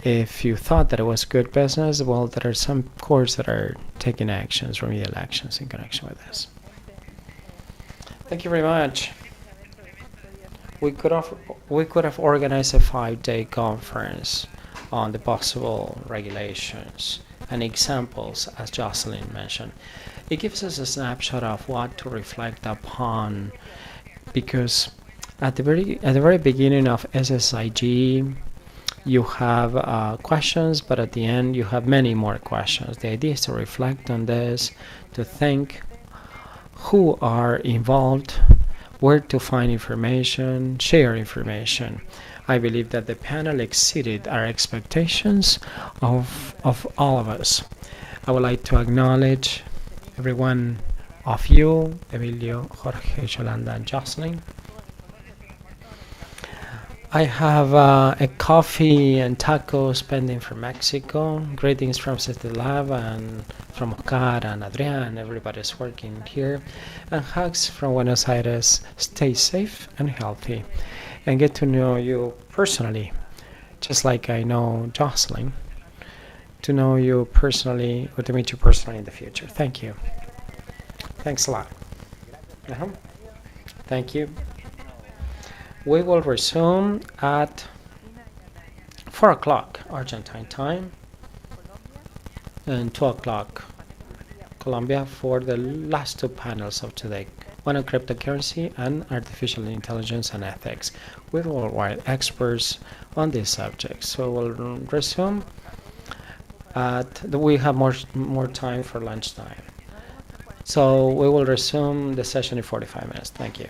if you thought that it was good business, well, there are some courts that are taking actions, remedial actions in connection with this. Thank you very much. We could have organized a 5-day conference on the possible regulations and examples, as Jocelyn mentioned. It gives us a snapshot of what to reflect upon, because at the very beginning of SSIG, you have questions, but at the end you have many more questions. The idea is to reflect on this, to think who are involved, where to find information, share information. I believe that the panel exceeded our expectations of all of us. I would like to acknowledge every one of you, Emilio, Jorge, Yolanda, and Jocelyn. I have a coffee and tacos pending from Mexico. Greetings from City Lab and from Oscar and Adrian. Everybody's working here. And hugs from Buenos Aires. Stay safe and healthy. And get to know you personally, just like I know Jocelyn. To know you personally, or to meet you personally in the future. Thank you. Thanks a lot. Thank you. We will resume at 4 o'clock Argentine time and 2 o'clock Colombia for the last two panels of today. One on cryptocurrency and artificial intelligence and ethics with worldwide experts on this subject. So we'll resume we have more time for lunchtime. So we will resume the session in 45 minutes. Thank you.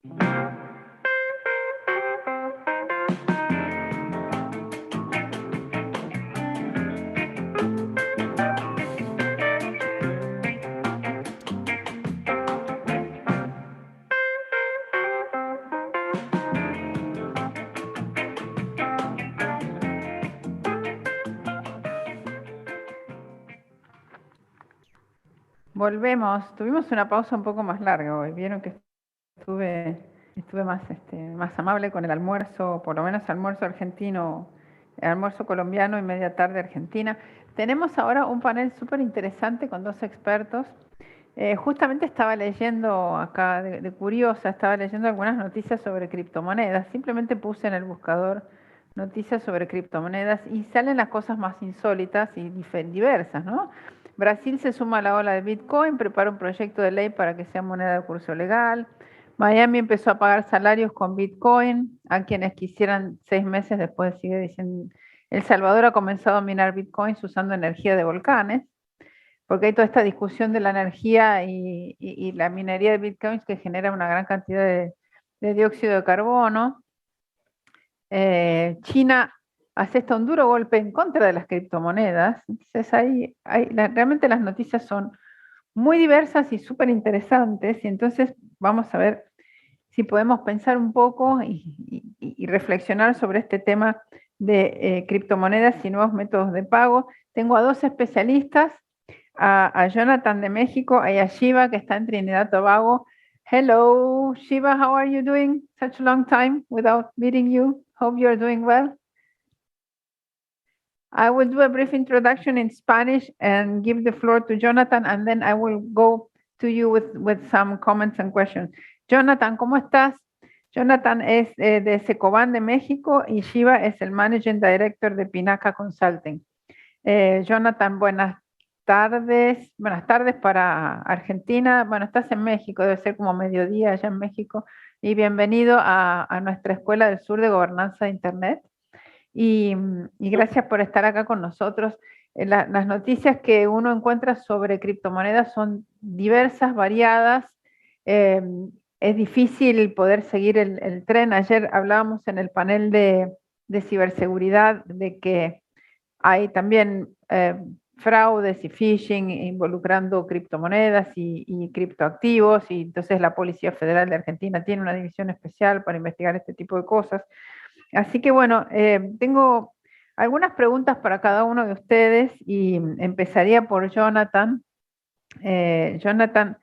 Volvemos. Tuvimos una pausa un poco más larga hoy. Vieron que estuve más, más amable con el almuerzo, por lo menos almuerzo argentino, almuerzo colombiano y media tarde argentina. Tenemos ahora un panel súper interesante con dos expertos. Justamente estaba leyendo acá, de curiosa, estaba leyendo algunas noticias sobre criptomonedas. Simplemente puse en el buscador noticias sobre criptomonedas y salen las cosas más insólitas y diversas, ¿no? Brasil se suma a la ola de Bitcoin, prepara un proyecto de ley para que sea moneda de curso legal. Miami empezó a pagar salarios con Bitcoin a quienes quisieran 6 meses después, sigue diciendo. El Salvador ha comenzado a minar Bitcoins usando energía de volcanes, porque hay toda esta discusión de la energía y la minería de Bitcoins que genera una gran cantidad de dióxido de carbono. China asesta un duro golpe en contra de las criptomonedas. Entonces realmente las noticias son muy diversas y súper interesantes, y entonces vamos a ver si podemos pensar un poco y reflexionar sobre este tema de criptomonedas y nuevos métodos de pago. Tengo a dos especialistas, a Jonathan de México y a Shiva, que está en Trinidad y Tobago. Hello, Shiva, how are you doing? Such a long time without meeting you. Hope you're doing well. I will do a brief introduction in Spanish and give the floor to Jonathan, and then I will go to you with some comments and questions. Jonathan, ¿cómo estás? Jonathan es de Secoban de México y Shiva es el Managing Director de Pinaca Consulting. Jonathan, buenas tardes. Buenas tardes para Argentina. Bueno, estás en México, debe ser como mediodía allá en México. Y bienvenido a nuestra Escuela del Sur de Gobernanza de Internet. Y gracias por estar acá con nosotros. Las noticias que uno encuentra sobre criptomonedas son diversas, variadas. Es difícil poder seguir el tren. Ayer hablábamos en el panel de ciberseguridad de que hay también fraudes y phishing involucrando criptomonedas y criptoactivos, y entonces la Policía Federal de Argentina tiene una división especial para investigar este tipo de cosas. Así que bueno, tengo algunas preguntas para cada uno de ustedes y empezaría por Jonathan. Jonathan,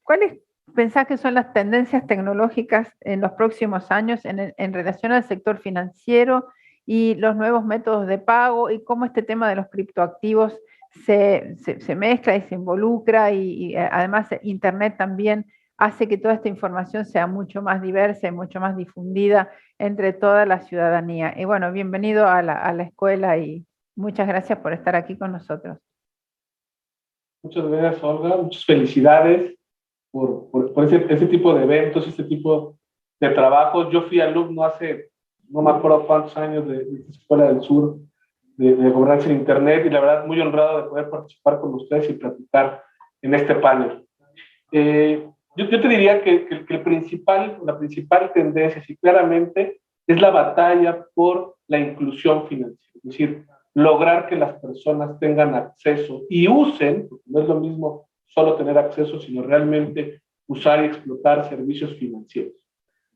¿cuáles pensás que son las tendencias tecnológicas en los próximos años en relación al sector financiero y los nuevos métodos de pago, y cómo este tema de los criptoactivos se mezcla y se involucra, y además Internet también hace que toda esta información sea mucho más diversa y mucho más difundida entre toda la ciudadanía? Y bueno, bienvenido a la escuela y muchas gracias por estar aquí con nosotros. Muchas gracias, Olga. Muchas felicidades por ese tipo de eventos, este tipo de trabajos. Yo fui alumno hace, no me acuerdo cuántos años, de esta Escuela del Sur de Gobernanza en Internet, y la verdad muy honrado de poder participar con ustedes y platicar en este panel. Yo te diría que la principal tendencia, sí, claramente, es la batalla por la inclusión financiera. Es decir, lograr que las personas tengan acceso y usen, porque no es lo mismo solo tener acceso, sino realmente usar y explotar servicios financieros.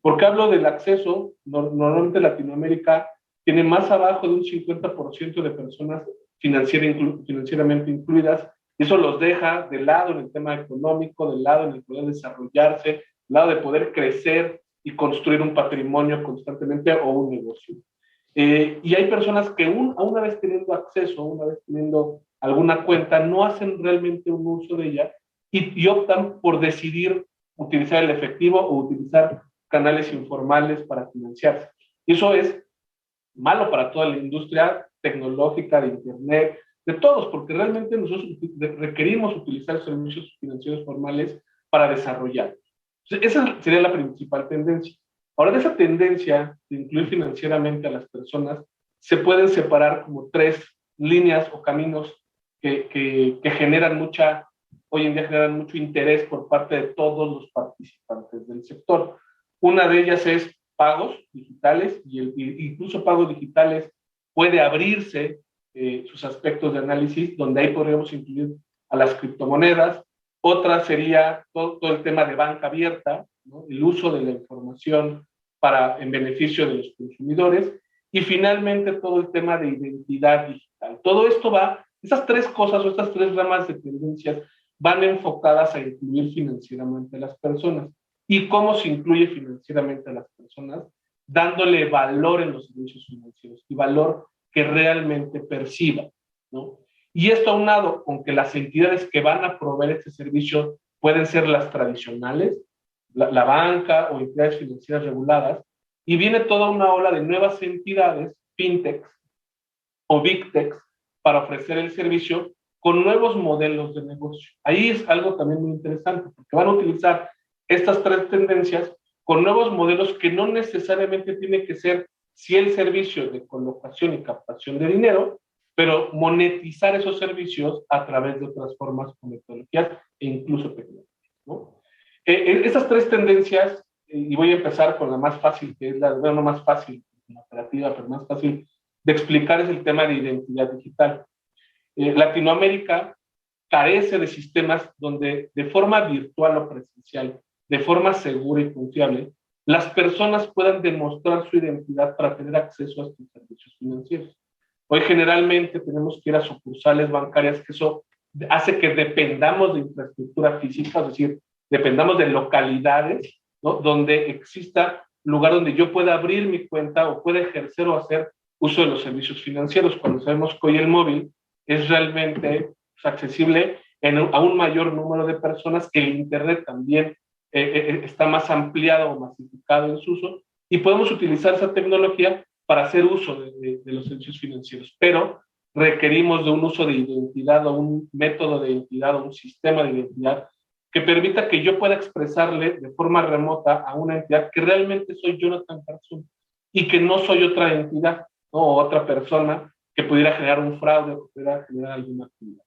¿Por qué hablo del acceso? Normalmente Latinoamérica tiene más abajo de un 50% de personas financieramente incluidas, y eso los deja de lado en el tema económico, de lado en el poder desarrollarse, de lado de poder crecer y construir un patrimonio constantemente o un negocio. Y hay personas que una vez teniendo acceso, una vez teniendo alguna cuenta, no hacen realmente un uso de ella y optan por decidir utilizar el efectivo o utilizar canales informales para financiarse. Y eso es malo para toda la industria tecnológica, de Internet, de todos, porque realmente nosotros requerimos utilizar servicios financieros formales para desarrollar. Entonces, esa sería la principal tendencia. Ahora, de esa tendencia de incluir financieramente a las personas, se pueden separar como 3 líneas o caminos que generan mucha hoy en día generan mucho interés por parte de todos los participantes del sector. Una de ellas es pagos digitales, y incluso pagos digitales puede abrirse sus aspectos de análisis, donde ahí podríamos incluir a las criptomonedas. Otra sería todo el tema de banca abierta, ¿no? El uso de la información en beneficio de los consumidores. Y finalmente todo el tema de identidad digital. Todo esto esas tres cosas o estas tres ramas de tendencias van enfocadas a incluir financieramente a las personas. ¿Y cómo se incluye financieramente a las personas? Dándole valor en los servicios financieros y valor que realmente perciba, ¿no? Y esto aunado con que las entidades que van a proveer este servicio pueden ser las tradicionales, la banca o entidades financieras reguladas, y viene toda una ola de nuevas entidades, fintechs o big techs, para ofrecer el servicio con nuevos modelos de negocio. Ahí es algo también muy interesante, porque van a utilizar estas tres tendencias con nuevos modelos que no necesariamente tiene que ser el servicio de colocación y captación de dinero, pero monetizar esos servicios a través de otras formas o metodologías e incluso tecnologías, ¿no? Esas tres tendencias, y voy a empezar con la más fácil, que es no más fácil, la operativa, pero más fácil de explicar, es el tema de identidad digital. Latinoamérica carece de sistemas donde de forma virtual o presencial, de forma segura y confiable, las personas puedan demostrar su identidad para tener acceso a estos servicios financieros. Hoy generalmente tenemos que ir a sucursales bancarias, que eso hace que dependamos de infraestructura física, es decir, dependamos de localidades, ¿no? Donde exista lugar donde yo pueda abrir mi cuenta o pueda ejercer o hacer uso de los servicios financieros, cuando sabemos que hoy el móvil es realmente accesible a un mayor número de personas, que el Internet también está más ampliado o masificado en su uso, y podemos utilizar esa tecnología para hacer uso de los servicios financieros, pero requerimos de un uso de identidad o un método de identidad o un sistema de identidad que permita que yo pueda expresarle de forma remota a una entidad que realmente soy Jonathan Carson y que no soy otra entidad, ¿no? O otra persona que pudiera generar un fraude o que pudiera generar alguna actividad.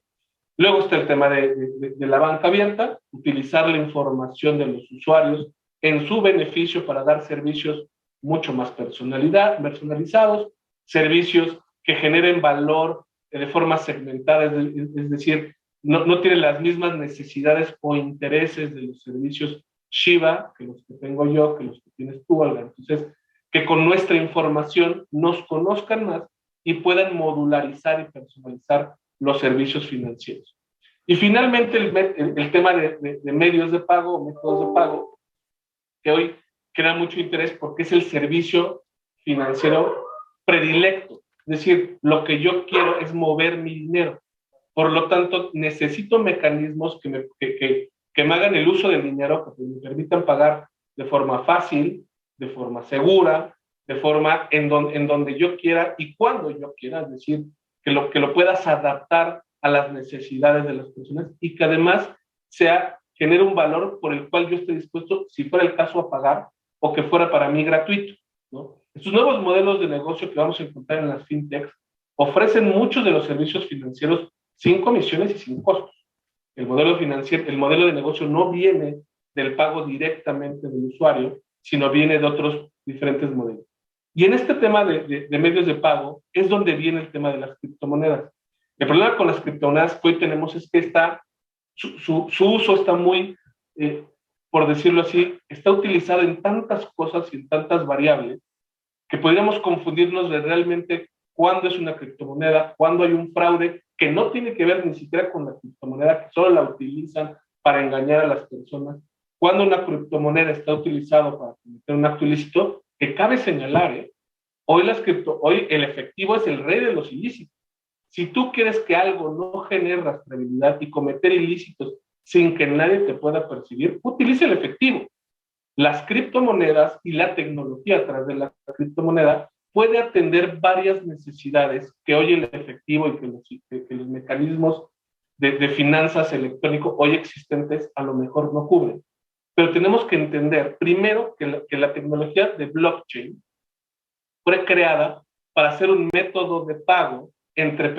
Luego está el tema de la banca abierta, utilizar la información de los usuarios en su beneficio para dar servicios mucho más personalizados, servicios que generen valor de forma segmentada, es decir, no tienen las mismas necesidades o intereses de los servicios Shiba que los que tengo yo, que los que tienes tú, Olga. Entonces, que con nuestra información nos conozcan más y puedan modularizar y personalizar los servicios financieros. Y finalmente el tema de medios de pago o métodos de pago, que hoy crea mucho interés porque es el servicio financiero predilecto. Es decir, lo que yo quiero es mover mi dinero. Por lo tanto, necesito mecanismos que me hagan el uso del dinero, que me permitan pagar de forma fácil, de forma segura, de forma en donde yo quiera y cuando yo quiera. Es decir, que lo puedas adaptar a las necesidades de las personas y que además genere un valor por el cual yo esté dispuesto, si fuera el caso, a pagar, o que fuera para mí gratuito, ¿no? Estos nuevos modelos de negocio que vamos a encontrar en las fintechs ofrecen muchos de los servicios financieros sin comisiones y sin costos. El modelo de negocio no viene del pago directamente del usuario, sino viene de otros diferentes modelos. Y en este tema de medios de pago es donde viene el tema de las criptomonedas. El problema con las criptomonedas que hoy tenemos es que su uso está muy, por decirlo así, está utilizado en tantas cosas y en tantas variables que podríamos confundirnos de realmente cuándo es una criptomoneda, cuándo hay un fraude que no tiene que ver ni siquiera con la criptomoneda, que solo la utilizan para engañar a las personas, cuándo una criptomoneda está utilizada para cometer un acto ilícito, que cabe señalar, hoy el efectivo es el rey de los ilícitos. Si tú quieres que algo no genere rastreabilidad y cometer ilícitos sin que nadie te pueda percibir, utiliza el efectivo. Las criptomonedas y la tecnología a través de la criptomoneda puede atender varias necesidades que hoy el efectivo y que los mecanismos de finanzas electrónicos hoy existentes a lo mejor no cubren. Pero tenemos que entender primero que la tecnología de blockchain fue creada para ser un método de pago entre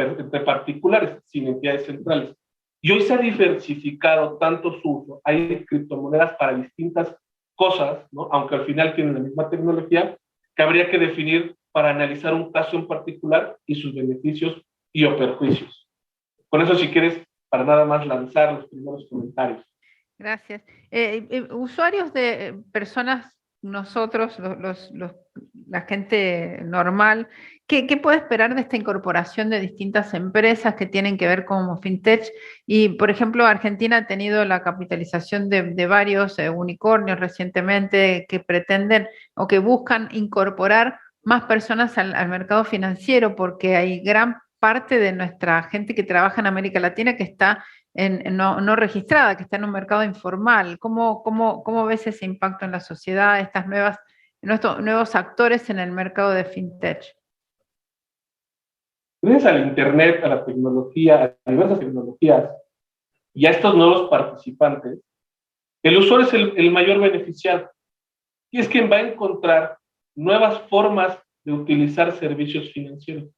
particulares, sin entidades centrales. Y hoy se ha diversificado tanto su uso. Hay criptomonedas para distintas cosas, ¿no? Aunque al final tienen la misma tecnología, que habría que definir para analizar un caso en particular y sus beneficios y o perjuicios. Con eso, si quieres, para nada más lanzar los primeros comentarios. Gracias. Usuarios de personas, nosotros, la gente normal, ¿qué puede esperar de esta incorporación de distintas empresas que tienen que ver como fintech? Y, por ejemplo, Argentina ha tenido la capitalización de varios unicornios recientemente que pretenden o que buscan incorporar más personas al mercado financiero, porque hay gran parte de nuestra gente que trabaja en América Latina que está no registrada, que está en un mercado informal. ¿Cómo ves ese impacto en la sociedad, estos nuevos actores en el mercado de fintech? Gracias al Internet, a la tecnología, a diversas tecnologías y a estos nuevos participantes, el usuario es el mayor beneficiado y es quien va a encontrar nuevas formas de utilizar servicios financieros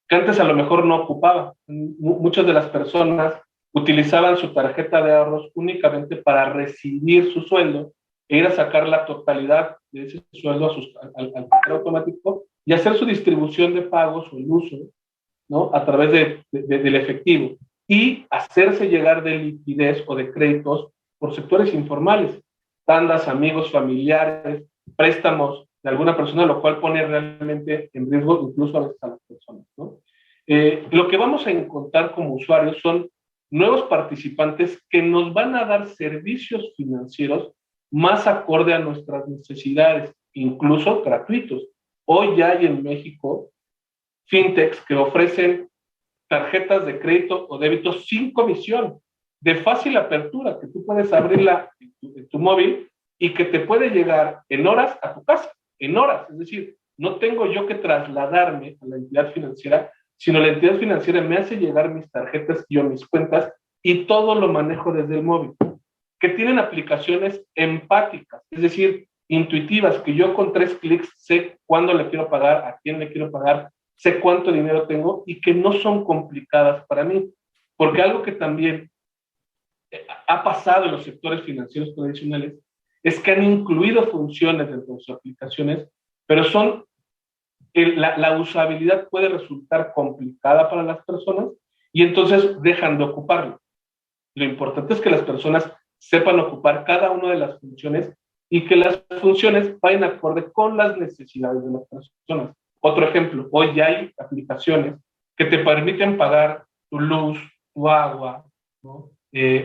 que antes a lo mejor no ocupaba. Muchas de las personas utilizaban su tarjeta de ahorros únicamente para recibir su sueldo e ir a sacar la totalidad de ese sueldo al cajero automático y hacer su distribución de pagos o el uso, ¿no? A través del efectivo y hacerse llegar de liquidez o de créditos por sectores informales, tandas, amigos, familiares, préstamos de alguna persona, lo cual pone realmente en riesgo incluso a veces a las personas, ¿no? Lo que vamos a encontrar como usuarios son nuevos participantes que nos van a dar servicios financieros más acorde a nuestras necesidades, incluso gratuitos. Hoy ya hay en México fintechs que ofrecen tarjetas de crédito o débito sin comisión, de fácil apertura, que tú puedes abrirla en tu móvil y que te puede llegar en horas a tu casa, en horas. Es decir, no tengo yo que trasladarme a la entidad financiera, sino la entidad financiera me hace llegar mis tarjetas y o mis cuentas y todo lo manejo desde el móvil. Que tienen aplicaciones empáticas, es decir, intuitivas, que yo con 3 clics sé cuándo le quiero pagar, a quién le quiero pagar, sé cuánto dinero tengo y que no son complicadas para mí. Porque algo que también ha pasado en los sectores financieros tradicionales es que han incluido funciones dentro de sus aplicaciones, pero la usabilidad puede resultar complicada para las personas y entonces dejan de ocuparlo. Lo importante es que las personas sepan ocupar cada una de las funciones y que las funciones vayan acorde con las necesidades de las personas. Otro ejemplo, hoy ya hay aplicaciones que te permiten pagar tu luz, tu agua, ¿no?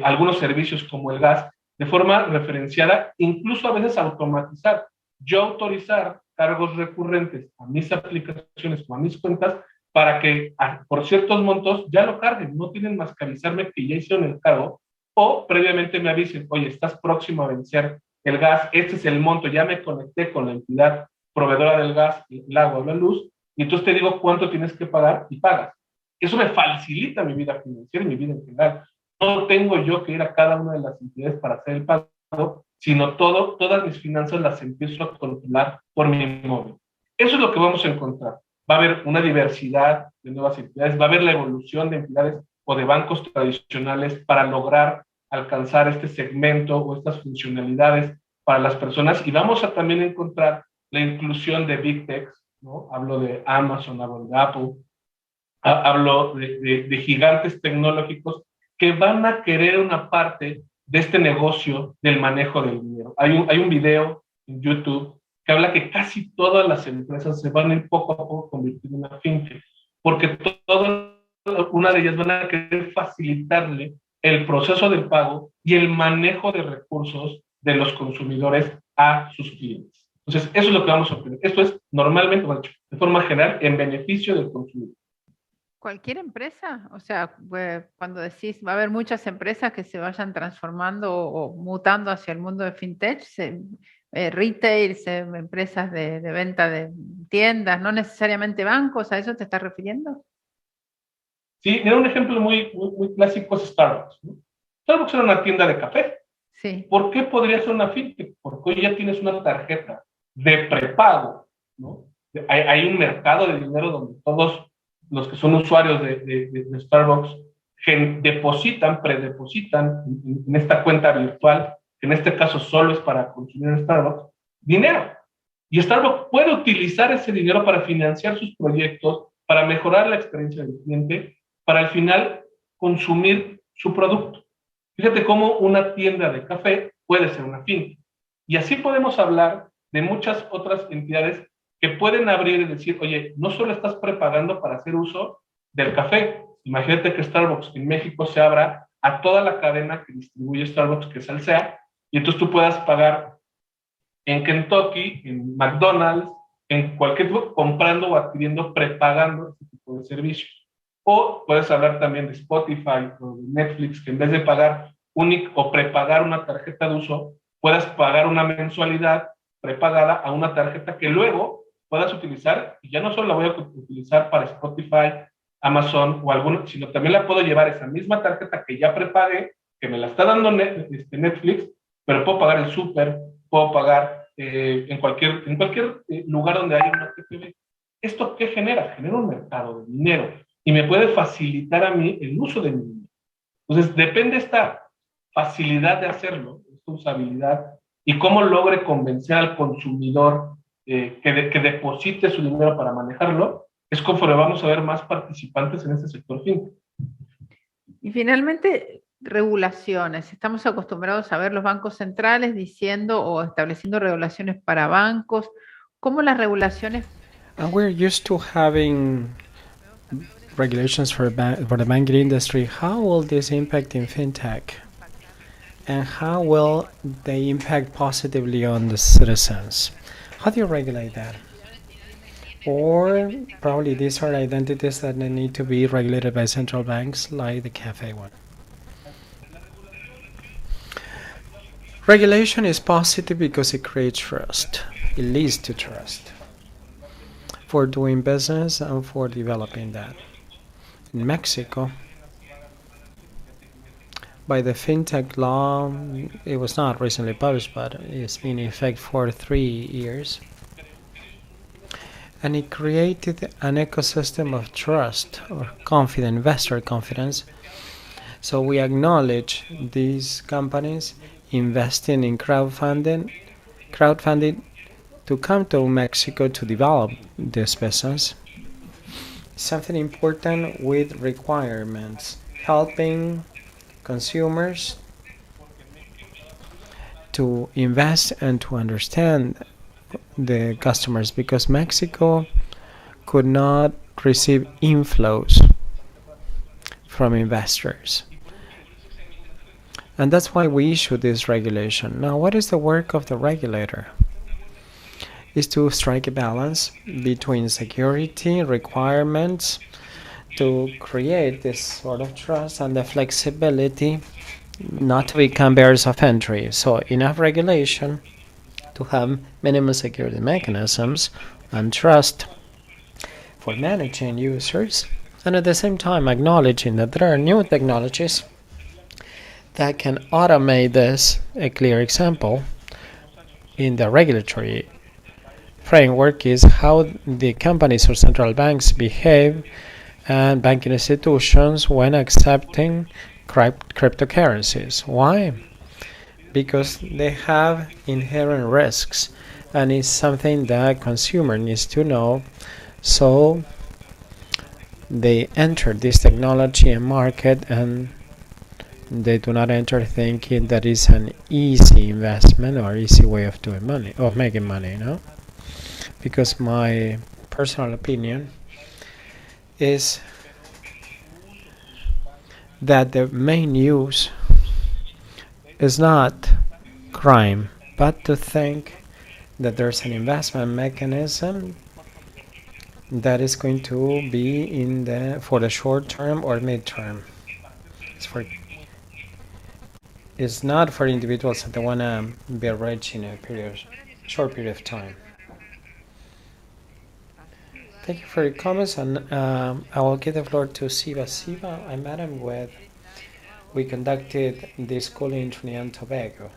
Algunos servicios como el gas, de forma referenciada, incluso a veces automatizar. Yo autorizar cargos recurrentes a mis aplicaciones o a mis cuentas para que por ciertos montos ya lo carguen, no tienen más que avisarme que ya hicieron el cargo o previamente me avisen, oye, estás próximo a vencer el gas, este es el monto, ya me conecté con la entidad proveedora del gas, el agua o la luz, y entonces te digo cuánto tienes que pagar y pagas. Eso me facilita mi vida financiera y mi vida en general. No tengo yo que ir a cada una de las entidades para hacer el pago, sino todas mis finanzas las empiezo a controlar por mi móvil. Eso es lo que vamos a encontrar. Va a haber una diversidad de nuevas entidades, va a haber la evolución de entidades o de bancos tradicionales para lograr alcanzar este segmento o estas funcionalidades para las personas y vamos a también encontrar la inclusión de Big Techs, ¿no? Hablo de Amazon, hablo de Apple, hablo de gigantes tecnológicos que van a querer una parte de este negocio del manejo del dinero. Hay un video en YouTube que habla que casi todas las empresas se van a ir poco a poco convirtiendo en una fintech, porque todas una de ellas van a querer facilitarle el proceso del pago y el manejo de recursos de los consumidores a sus clientes. Entonces, eso es lo que vamos a obtener. Esto es normalmente, bueno, de forma general, en beneficio del consumidor. ¿Cualquier empresa? O sea, cuando decís, va a haber muchas empresas que se vayan transformando o mutando hacia el mundo de fintech, retail, empresas de venta de tiendas, no necesariamente bancos, ¿a eso te estás refiriendo? Sí, era un ejemplo muy clásico, es Starbucks, ¿no? Starbucks era una tienda de café. Sí. ¿Por qué podría ser una fintech? Porque hoy ya tienes una tarjeta de prepago, ¿no? Hay un mercado de dinero donde todos los que son usuarios de Starbucks predepositan en esta cuenta virtual, que en este caso solo es para consumir en Starbucks, dinero. Y Starbucks puede utilizar ese dinero para financiar sus proyectos, para mejorar la experiencia del cliente, para al final consumir su producto. Fíjate cómo una tienda de café puede ser una fintech. Y así podemos hablar de muchas otras entidades que pueden abrir y decir, oye, no solo estás prepagando para hacer uso del café. Imagínate que Starbucks en México se abra a toda la cadena que distribuye Starbucks, que es Alsea, y entonces tú puedas pagar en Kentucky, en McDonald's, en cualquier tipo, comprando o adquiriendo, prepagando ese tipo de servicios. O puedes hablar también de Spotify o de Netflix, que en vez de pagar o prepagar una tarjeta de uso, puedas pagar una mensualidad prepagada a una tarjeta que luego puedas utilizar, y ya no solo la voy a utilizar para Spotify, Amazon o alguno, sino también la puedo llevar esa misma tarjeta que ya prepagué, que me la está dando Netflix, pero puedo pagar el súper, puedo pagar en cualquier lugar donde haya una TPV. ¿Esto qué genera? Genera un mercado de dinero y me puede facilitar a mí el uso de mi dinero. Entonces, depende esta facilidad de hacerlo, esta usabilidad, y cómo logre convencer al consumidor que deposite su dinero para manejarlo, es conforme vamos a ver más participantes en este sector fintech. Y finalmente, regulaciones. Estamos acostumbrados a ver los bancos centrales diciendo o estableciendo regulaciones para bancos. ¿Cómo las regulaciones? And we're used to having regulations for the banking industry. How will this impact in fintech? And how will they impact positively on the citizens? How do you regulate that? Or probably these are identities that need to be regulated by central banks, like the cafe one. Regulation is positive because it creates trust. It leads to trust for doing business and for developing that. In Mexico, by the fintech law, it was not recently published, but it's been in effect for 3 years. And it created an ecosystem of trust or confidence, investor confidence. So we acknowledge these companies investing in crowdfunding to come to Mexico to develop this business. Something important with requirements, helping consumers to invest and to understand the customers, because Mexico could not receive inflows from investors. And that's why we issue this regulation. Now, what is the work of the regulator? Is to strike a balance between security requirements to create this sort of trust and the flexibility not to become barriers of entry. So enough regulation to have minimum security mechanisms and trust for managing users, and at the same time acknowledging that there are new technologies that can automate this. A clear example in the regulatory framework is how the companies or central banks behave and banking institutions when accepting cryptocurrencies. Why? Because they have inherent risks, and it's something that consumer needs to know. So they enter this technology and market, and they do not enter thinking that is an easy investment or easy way of doing money, of making money, you know? Because my personal opinion is that the main use is not crime, but to think that there's an investment mechanism that is going to be for the short term or mid term. It's not for individuals that want to be rich in a short period of time. Thank you for your comments, and I will give the floor to Siva. Siva, I met him we conducted this school in Trinidad and Tobago.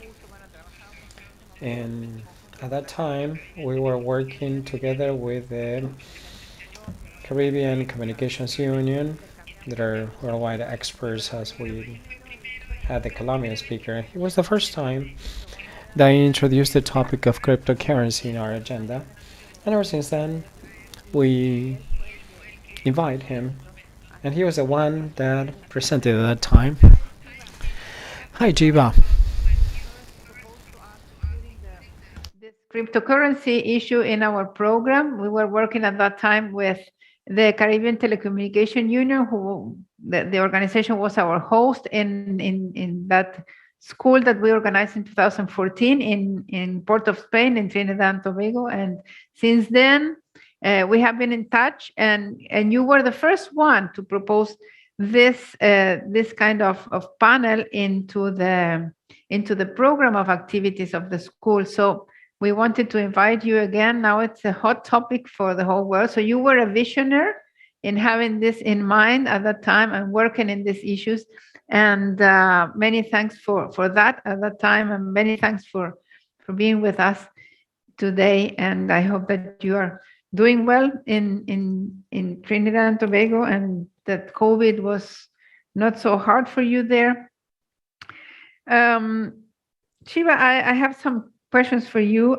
And at that time, we were working together with the Caribbean Communications Union, that are worldwide experts, as we had the Colombian speaker. It was the first time that I introduced the topic of cryptocurrency in our agenda. And ever since then, we invite him. And he was the one that presented at that time. Hi, Jiba. This cryptocurrency issue in our program. We were working at that time with the Caribbean Telecommunication Union, who the organization was our host in that school that we organized in 2014 in Port of Spain in Trinidad and Tobago. And since then, we have been in touch, and you were the first one to propose this kind of panel into the program of activities of the school. So we wanted to invite you again. Now it's a hot topic for the whole world. So you were a visionary in having this in mind at that time and working in these issues. And many thanks for that at that time, and many thanks for being with us today. And I hope that you are doing well in Trinidad and Tobago, and that COVID was not so hard for you there. Shiva, I have some questions for you.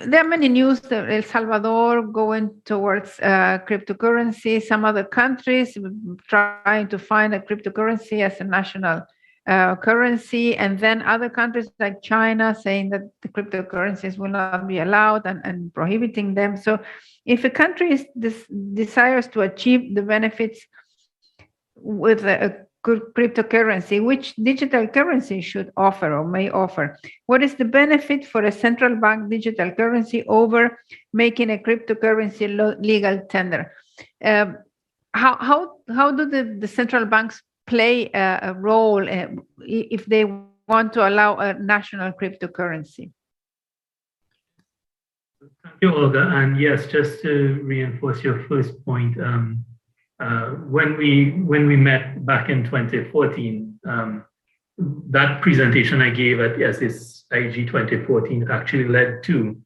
There are many news that El Salvador going towards cryptocurrency, some other countries trying to find a cryptocurrency as a national currency, and then other countries like China saying that the cryptocurrencies will not be allowed and prohibiting them. So if a country desires to achieve the benefits with a good cryptocurrency, which digital currency should offer or may offer? What is the benefit for a central bank digital currency over making a cryptocurrency legal tender? How do the central banks play a role if they want to allow a national cryptocurrency? Thank you, Olga. And yes, just to reinforce your first point, when we met back in 2014, that presentation I gave at SSIG 2014 actually led to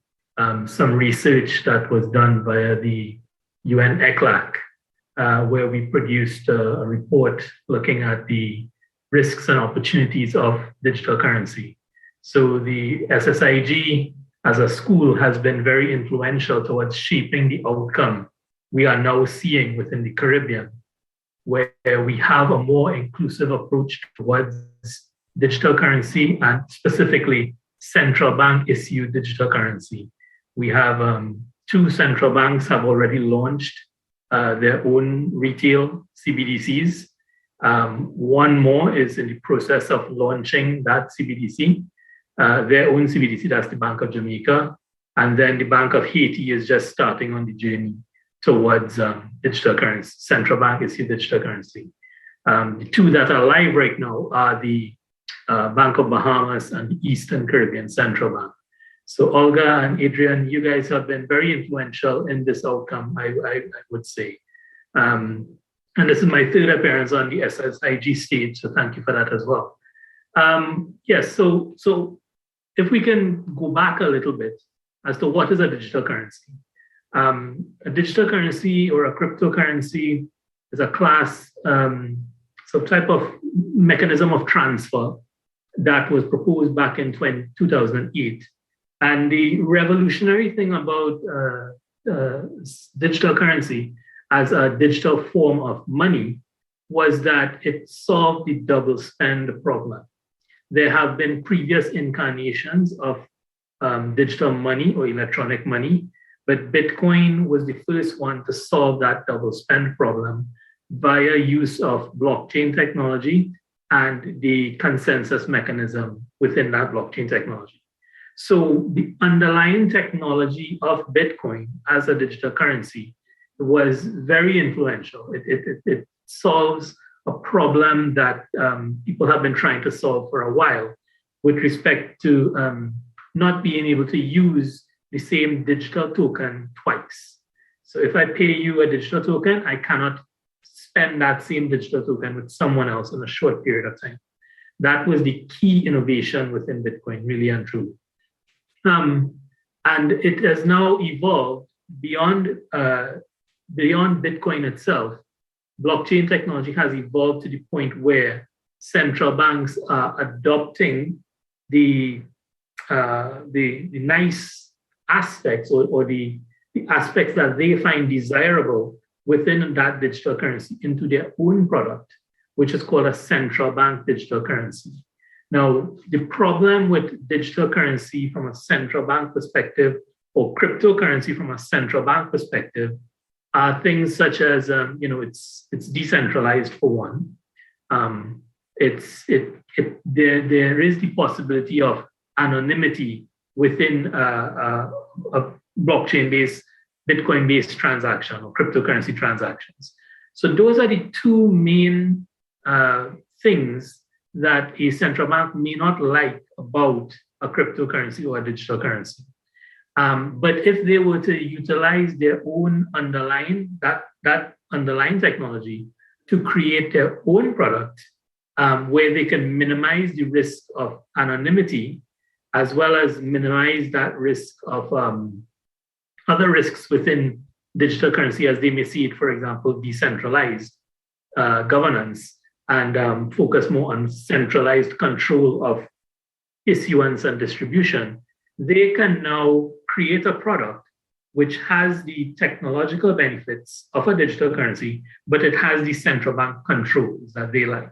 some research that was done via the UN ECLAC, where we produced a report looking at the risks and opportunities of digital currency. So the SSIG as a school has been very influential towards shaping the outcome we are now seeing within the Caribbean, where we have a more inclusive approach towards digital currency and specifically central bank issued digital currency. We have 2 central banks have already launched their own retail CBDCs. One more is in the process of launching that CBDC, their own CBDC, that's the Bank of Jamaica. And then the Bank of Haiti is just starting on the journey towards digital currency, central bank issued digital currency. The 2 that are live right now are the Bank of Bahamas and the Eastern Caribbean Central Bank. So Olga and Adrian, you guys have been very influential in this outcome, I would say. And this is my 3rd appearance on the SSIG stage, so thank you for that as well. Yes, so if we can go back a little bit as to what is a digital currency. A digital currency or a cryptocurrency is a class, some type of mechanism of transfer that was proposed back in 2008. And the revolutionary thing about digital currency as a digital form of money was that it solved the double spend problem. There have been previous incarnations of digital money or electronic money, but Bitcoin was the first one to solve that double spend problem via use of blockchain technology and the consensus mechanism within that blockchain technology. So the underlying technology of Bitcoin as a digital currency was very influential. It solves a problem that people have been trying to solve for a while with respect to not being able to use the same digital token twice. So if I pay you a digital token, I cannot spend that same digital token with someone else in a short period of time. That was the key innovation within Bitcoin, really and truly. And it has now evolved beyond Bitcoin itself blockchain technology has evolved to the point where central banks are adopting the nice aspects or the aspects that they find desirable within that digital currency into their own product, which is called a central bank digital currency. Now, the problem with digital currency from a central bank perspective or cryptocurrency from a central bank perspective are things such as, it's decentralized for one. There is the possibility of anonymity within a blockchain-based, Bitcoin-based transaction or cryptocurrency transactions. So those are the two main things that a central bank may not like about a cryptocurrency or a digital currency. But if they were to utilize their own underlying technology to create their own product, where they can minimize the risk of anonymity, as well as minimize that risk of other risks within digital currency, as they may see it, for example, decentralized governance, and focus more on centralized control of issuance and distribution, they can now create a product which has the technological benefits of a digital currency, but it has the central bank controls that they like.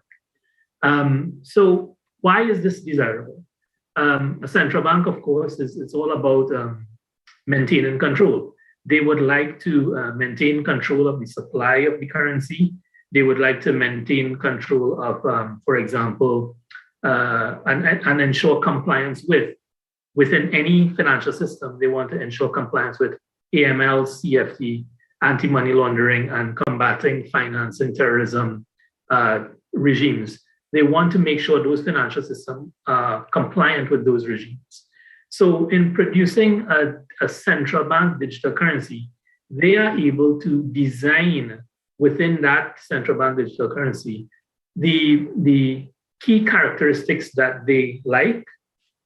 So why is this desirable? A central bank, of course, it's all about maintaining control. They would like to maintain control of the supply of the currency. They would like to maintain control of, for example, and ensure compliance within any financial system. They want to ensure compliance with AML, CFT, anti-money laundering, and combating financing terrorism regimes. They want to make sure those financial systems are compliant with those regimes. So in producing a central bank digital currency, they are able to design within that central bank digital currency the key characteristics that they like,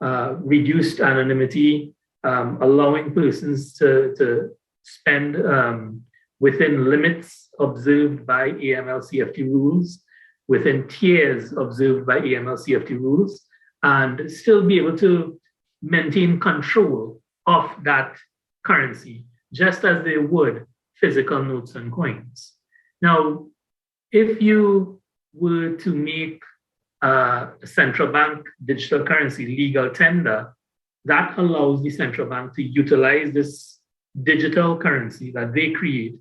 reduced anonymity, allowing persons to spend within limits observed by AML CFT rules, within tiers observed by AML CFT rules, and still be able to maintain control of that currency, just as they would physical notes and coins. Now, if you were to make a central bank digital currency legal tender, that allows the central bank to utilize this digital currency that they create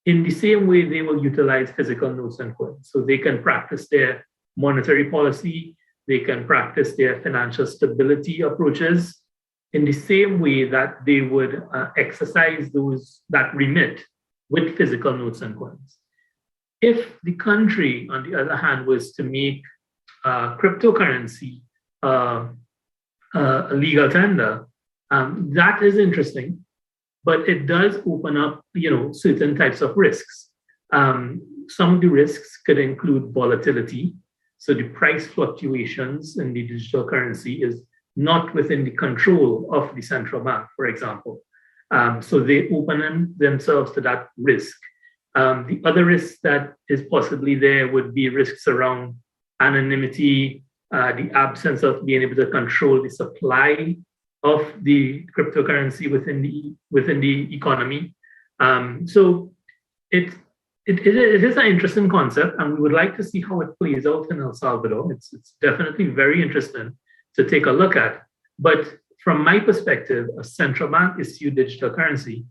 in the same way they will utilize physical notes and coins. So they can practice their monetary policy, they can practice their financial stability approaches in the same way that they would exercise that remit with physical notes and coins. If the country, on the other hand, was to make cryptocurrency a legal tender, that is interesting, but it does open up, certain types of risks. Some of the risks could include volatility. So the price fluctuations in the digital currency is not within the control of the central bank, for example. So they open themselves to that risk. The other risk that is possibly there would be risks around anonymity, the absence of being able to control the supply of the cryptocurrency within the economy. So it is an interesting concept, and we would like to see how it plays out in El Salvador. It's definitely very interesting to take a look at. But from my perspective, a central bank issued digital currency,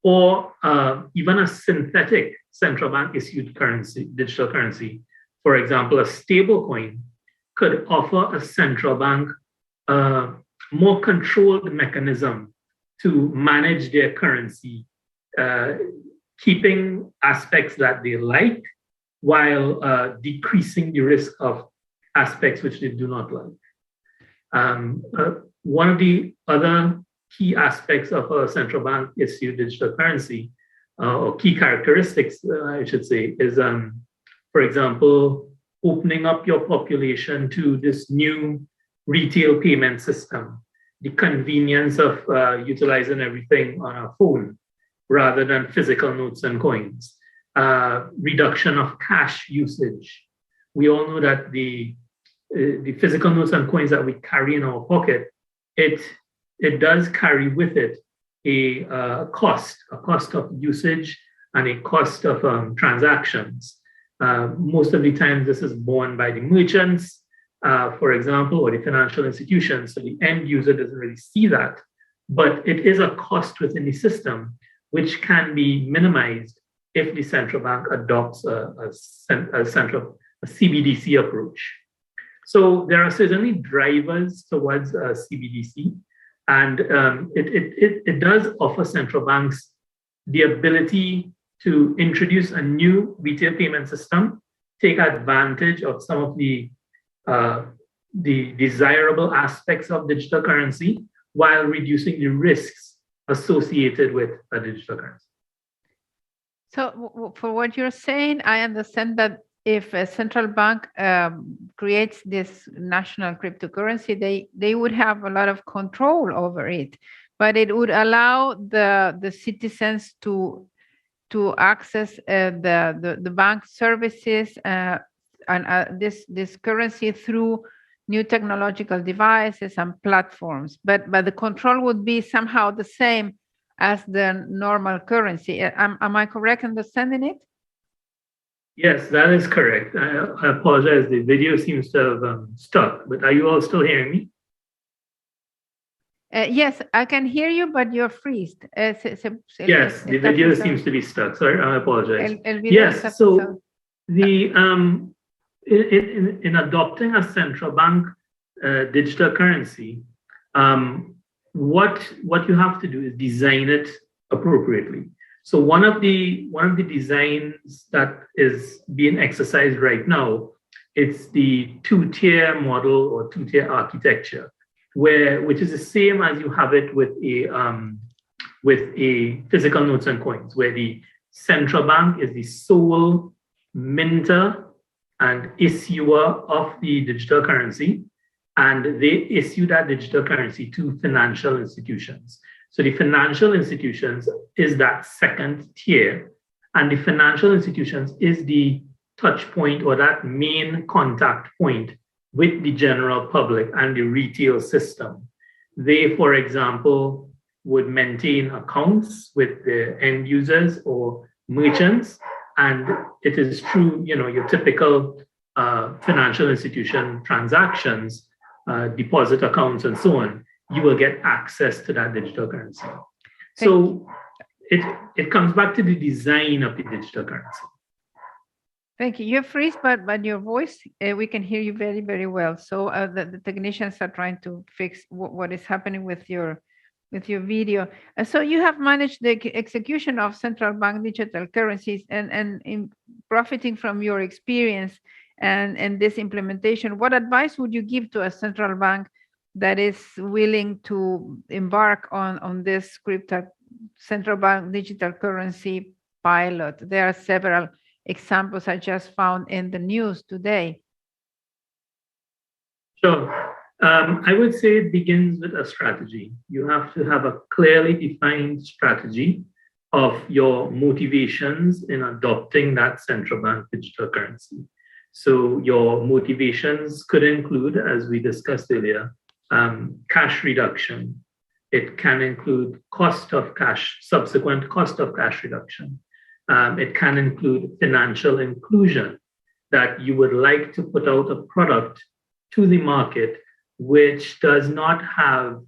or even a synthetic central bank issued digital currency, for example, a stable coin, could offer a central bank more controlled mechanism to manage their currency, keeping aspects that they like while decreasing the risk of aspects which they do not like. One of the other key aspects of a central bank issued digital currency, or key characteristics, I should say, is, for example, opening up your population to this new retail payment system, the convenience of utilizing everything on a phone rather than physical notes and coins. reduction of cash usage. We all know that the physical notes and coins that we carry in our pocket, it does carry with it a cost of usage and a cost of transactions. Most of the time, this is borne by the merchants, for example, or the financial institutions. So the end user doesn't really see that, but it is a cost within the system, which can be minimized if the central bank adopts a CBDC approach. So there are certainly drivers towards CBDC, and it does offer central banks the ability to introduce a new retail payment system, take advantage of some of the desirable aspects of digital currency while reducing the risks associated with a digital currency. So for what you're saying, I understand that if a central bank creates this national cryptocurrency, they would have a lot of control over it, but it would allow the citizens to access the bank services and this currency through new technological devices and platforms. But the control would be somehow the same as the normal currency. Am I correct in understanding it? Yes, that is correct. I apologize. The video seems to have stuck, but are you all still hearing me? Yes, I can hear you, but you're freezed. Yes, the video seems to be stuck. Sorry, I apologize. Yes, so the in adopting a central bank digital currency, what you have to do is design it appropriately. So one of the designs that is being exercised right now, it's the two-tier model or two-tier architecture, which is the same as you have it with a physical notes and coins, where the central bank is the sole minter and issuer of the digital currency, and they issue that digital currency to financial institutions. So the financial institutions is that second tier, and the financial institutions is the touch point or that main contact point with the general public and the retail system. They, for example, would maintain accounts with the end users or merchants, and it is through your typical financial institution transactions, deposit accounts, and so on, you will get access to that digital currency. So it comes back to the design of the digital currency. Thank you. You're freeze, but your voice, we can hear you very, very well. So the technicians are trying to fix what is happening with your video. So you have managed the execution of central bank digital currencies, and in profiting from your experience and this implementation, what advice would you give to a central bank that is willing to embark on this central bank digital currency pilot? There are several examples I just found in the news today. Sure. I would say it begins with a strategy. You have to have a clearly defined strategy of your motivations in adopting that central bank digital currency. So your motivations could include, as we discussed earlier, cash reduction. It can include subsequent cost of cash reduction. It can include financial inclusion, that you would like to put out a product to the market which does not have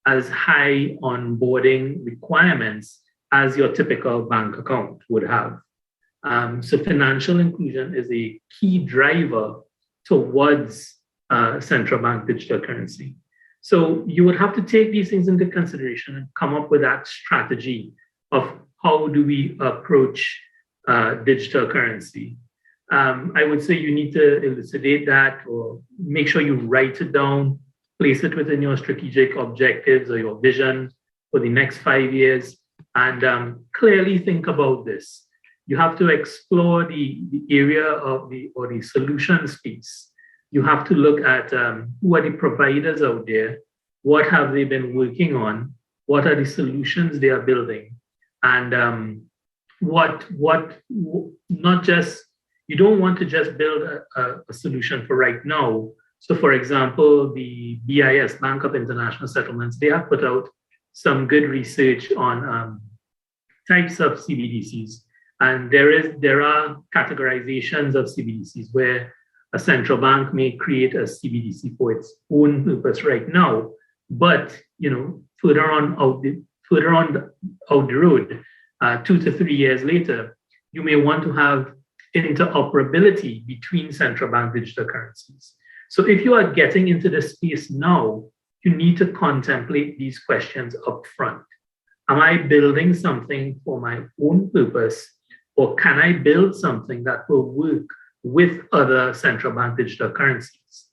as high onboarding requirements as your typical bank account would have. So financial inclusion is a key driver towards central bank digital currency. So you would have to take these things into consideration and come up with that strategy of how do we approach digital currency. I would say you need to elucidate that, or make sure you write it down, place it within your strategic objectives or your vision for the next 5 years, and clearly think about this. You have to explore the area of the solutions piece. You have to look at who are the providers out there, what have they been working on, what are the solutions they are building, and not just, you don't want to just build a solution for right now. So for example, the BIS, Bank of International Settlements, they have put out some good research on types of CBDCs. And there are categorizations of CBDCs where a central bank may create a CBDC for its own purpose right now, but further on out the road, 2 to 3 years later, you may want to have interoperability between central bank digital currencies. So if you are getting into the space now, you need to contemplate these questions up front. Am I building something for my own purpose, or can I build something that will work with other central bank digital currencies?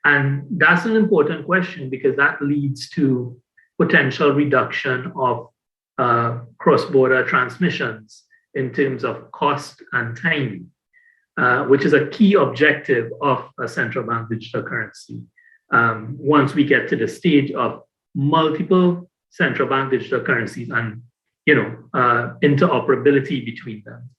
And that's an important question because that leads to potential reduction of cross-border transmissions in terms of cost and time, which is a key objective of a central bank digital currency. Once we get to the stage of multiple central bank digital currencies and interoperability between them.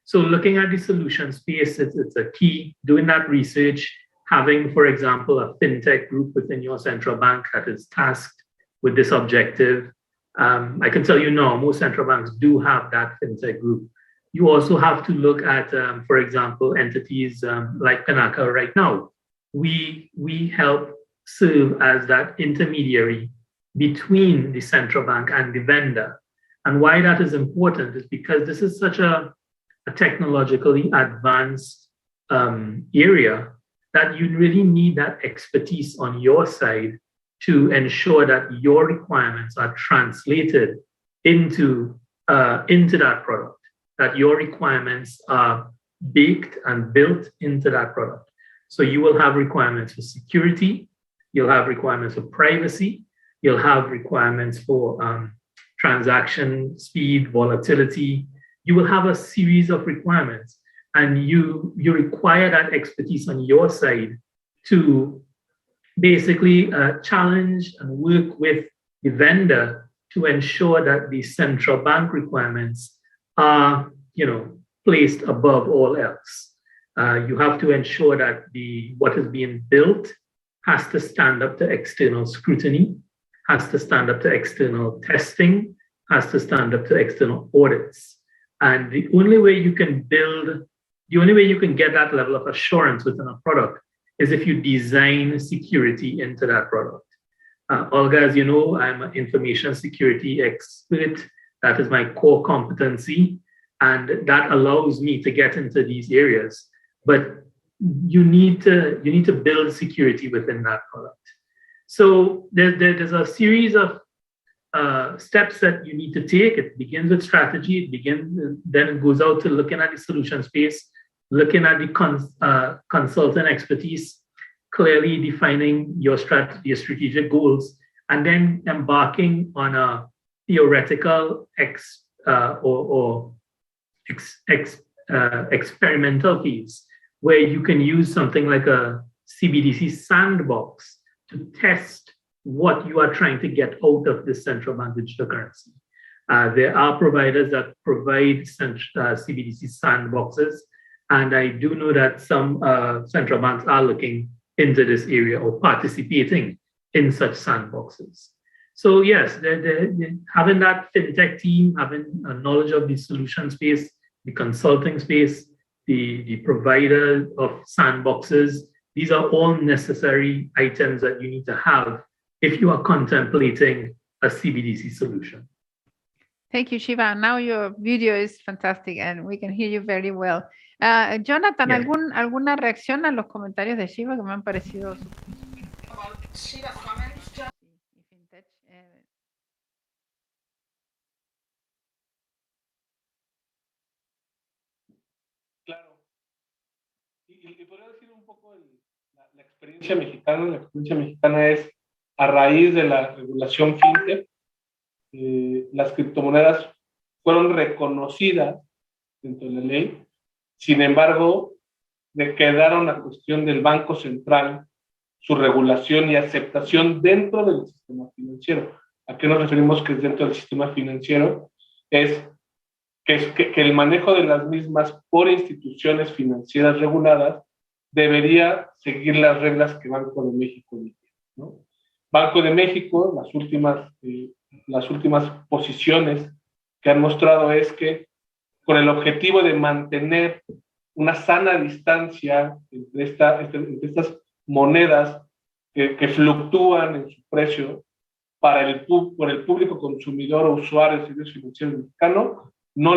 So looking at the solution space, it's a key. Doing that research, having, for example, a fintech group within your central bank that is tasked with this objective. I can tell you now, most central banks do have that fintech group. You also have to look at, for example, entities like Pinnacle right now. We help serve as that intermediary between the central bank and the vendor. And why that is important is because this is such a technologically advanced area that you really need that expertise on your side to ensure that your requirements are translated into that product, that your requirements are baked and built into that product. So you will have requirements for security, you'll have requirements for privacy, you'll have requirements for transaction speed, volatility. You will have a series of requirements, and you require that expertise on your side to basically challenge and work with the vendor to ensure that the central bank requirements are, placed above all else. You have to ensure that what is being built has to stand up to external scrutiny, has to stand up to external testing, has to stand up to external audits. And the only way you can get that level of assurance within a product is if you design security into that product. Olga, as you know, I'm an information security expert. That is my core competency, and that allows me to get into these areas. But you need to build security within that product. So there's a series of steps that you need to take. It begins with strategy. Then it goes out to looking at the solution space, looking at the consultant expertise, clearly defining your strategic goals, and then embarking on a theoretical experimental phase where you can use something like a CBDC sandbox to test what you are trying to get out of this central bank digital currency. There are providers that provide CBDC sandboxes, and I do know that some central banks are looking into this area or participating in such sandboxes. So yes, having that fintech team, having a knowledge of the solution space, the consulting space, the provider of sandboxes, these are all necessary items that you need to have if you are contemplating a CBDC solution. Thank you, Shiva. Now your video is fantastic and we can hear you very well. Jonathan, Yeah. ¿alguna reacción a los comentarios de Shiva que me han parecido? Claro. Y podría decir un poco la experiencia mexicana. La experiencia mexicana es a raíz de la regulación fintech. Las criptomonedas fueron reconocidas dentro de la ley. Sin embargo, le quedaron la cuestión del Banco Central, su regulación y aceptación dentro del sistema financiero. ¿A qué nos referimos que es dentro del sistema financiero? Es que el manejo de las mismas por instituciones financieras reguladas debería seguir las reglas que Banco de México dice, ¿no? Banco de México, las últimas posiciones que han mostrado es que con el objetivo de mantener una sana distancia entre estas monedas que fluctúan en su precio por el público consumidor o usuario de servicios financieros mexicano, no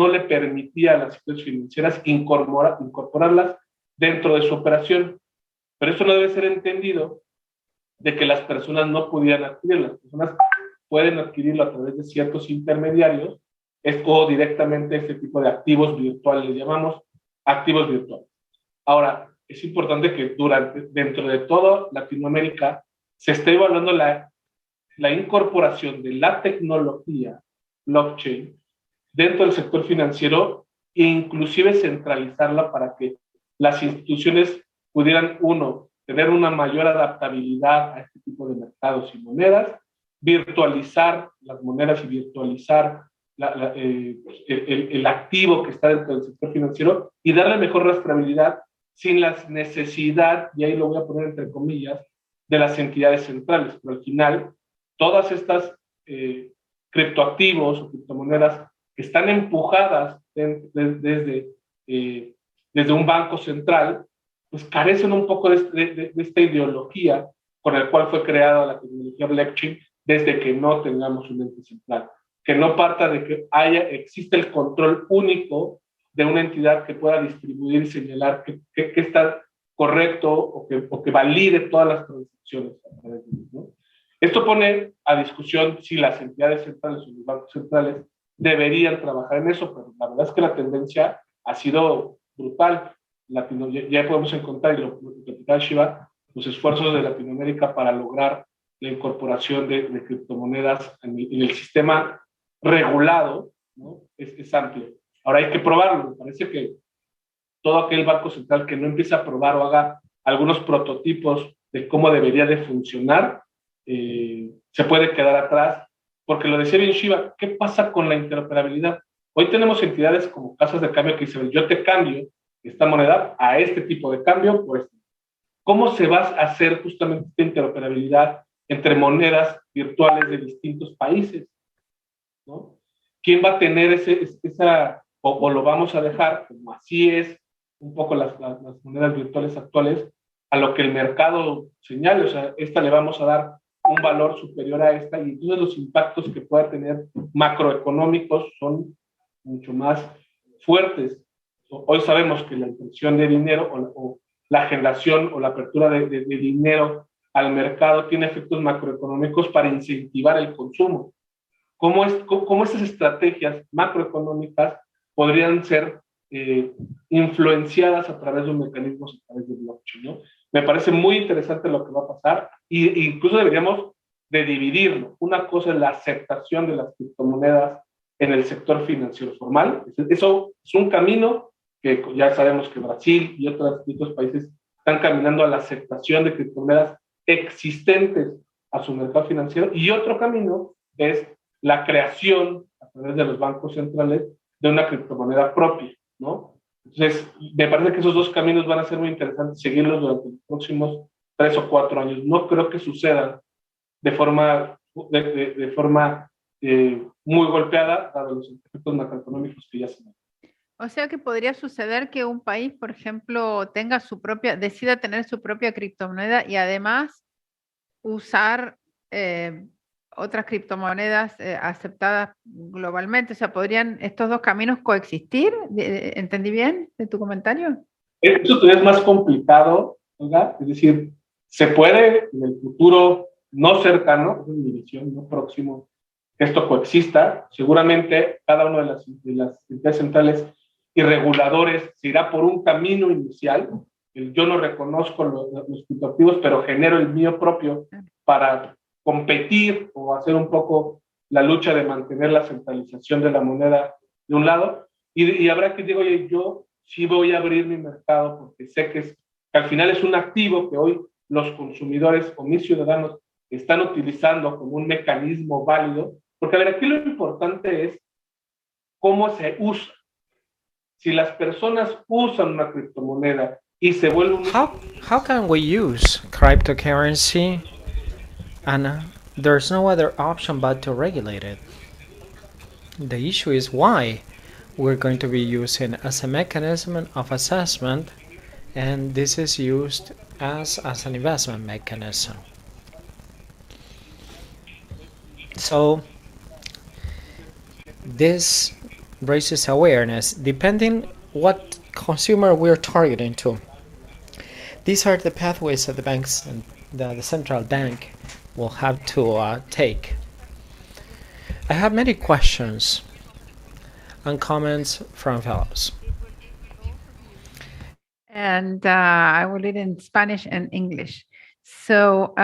le permitía a las instituciones financieras incorporarlas dentro de su operación. Pero esto no debe ser entendido de que las personas no pudieran adquirirlo. Las personas pueden adquirirlo a través de ciertos intermediarios o directamente este tipo de activos virtuales, les llamamos activos virtuales. Ahora, es importante que dentro de toda Latinoamérica se esté evaluando la incorporación de la tecnología blockchain dentro del sector financiero e inclusive centralizarla para que las instituciones pudieran, uno, tener una mayor adaptabilidad a este tipo de mercados y monedas, virtualizar las monedas y virtualizar el activo que está dentro del sector financiero y darle mejor rastreabilidad sin la necesidad, y ahí lo voy a poner entre comillas, de las entidades centrales. Pero al final, todas estas criptoactivos o criptomonedas que están empujadas desde un banco central, pues carecen un poco de esta ideología con la cual fue creada la tecnología blockchain desde que no tengamos un ente central. Que no parta de que existe el control único de una entidad que pueda distribuir y señalar que está correcto o que valide todas las transacciones, ¿no? Esto pone a discusión si las entidades centrales o los bancos centrales deberían trabajar en eso, pero la verdad es que la tendencia ha sido brutal. Ya podemos encontrar, y lo platicaba Shiva, los esfuerzos de Latinoamérica para lograr la incorporación de criptomonedas en el sistema regulado, ¿no? Es amplio. Ahora hay que probarlo. Me parece que todo aquel banco central que no empiece a probar o haga algunos prototipos de cómo debería de funcionar, se puede quedar atrás, porque lo decía bien Shiva, ¿qué pasa con la interoperabilidad? Hoy tenemos entidades como casas de cambio que dicen, yo te cambio esta moneda a este tipo de cambio por este. ¿Cómo se va a hacer justamente esta interoperabilidad entre monedas virtuales de distintos países? ¿No? ¿Quién va a tener esa, o lo vamos a dejar, como así es un poco las monedas virtuales actuales, a lo que el mercado señale? O sea, esta le vamos a dar un valor superior a esta, y entonces los impactos que pueda tener macroeconómicos son mucho más fuertes. Hoy sabemos que la impresión de dinero o la generación o la apertura de dinero al mercado tiene efectos macroeconómicos para incentivar el consumo. ¿Cómo estas estrategias macroeconómicas podrían ser influenciadas a través de un mecanismo, a través de blockchain, ¿no? Me parece muy interesante lo que va a pasar, e incluso deberíamos de dividirlo. Una cosa es la aceptación de las criptomonedas en el sector financiero formal. Eso es un camino que ya sabemos que Brasil y otros países están caminando a la aceptación de criptomonedas existentes a su mercado financiero, y otro camino es la creación a través de los bancos centrales de una criptomoneda propia, ¿no? Entonces, me parece que esos dos caminos van a ser muy interesantes seguirlos durante los próximos 3 o 4 años. No creo que sucedan de forma muy golpeada, dado los efectos macroeconómicos que ya se ven. O sea que podría suceder que un país, por ejemplo, decida tener su propia criptomoneda y además usar otras criptomonedas aceptadas globalmente. O sea, ¿podrían estos dos caminos coexistir? ¿Entendí bien de tu comentario? Eso todavía es más complicado, ¿verdad? Es decir, se puede en el futuro no cercano, en mi visión, no próximo, que esto coexista. Seguramente cada una de las entidades centrales y reguladores se irá por un camino inicial. Yo no reconozco los criptoactivos, pero genero el mío propio para competir o hacer un poco la lucha de mantener la centralización de la moneda de un lado, y habrá que decir, oye, yo sí voy a abrir mi mercado porque sé que al final es un activo que hoy los consumidores o mis ciudadanos están utilizando como un mecanismo válido, porque a ver, aquí lo importante es cómo se usa. Si las personas usan una criptomoneda y se vuelve un... How can we use cryptocurrency and there's no other option but to regulate it? The issue is why we're going to be using as a mechanism of assessment, and this is used as an investment mechanism. So this raises awareness depending what consumer we're targeting to. These are the pathways that the banks and the central bank will have to take. I have many questions and comments from fellows. And I will read in Spanish and English. So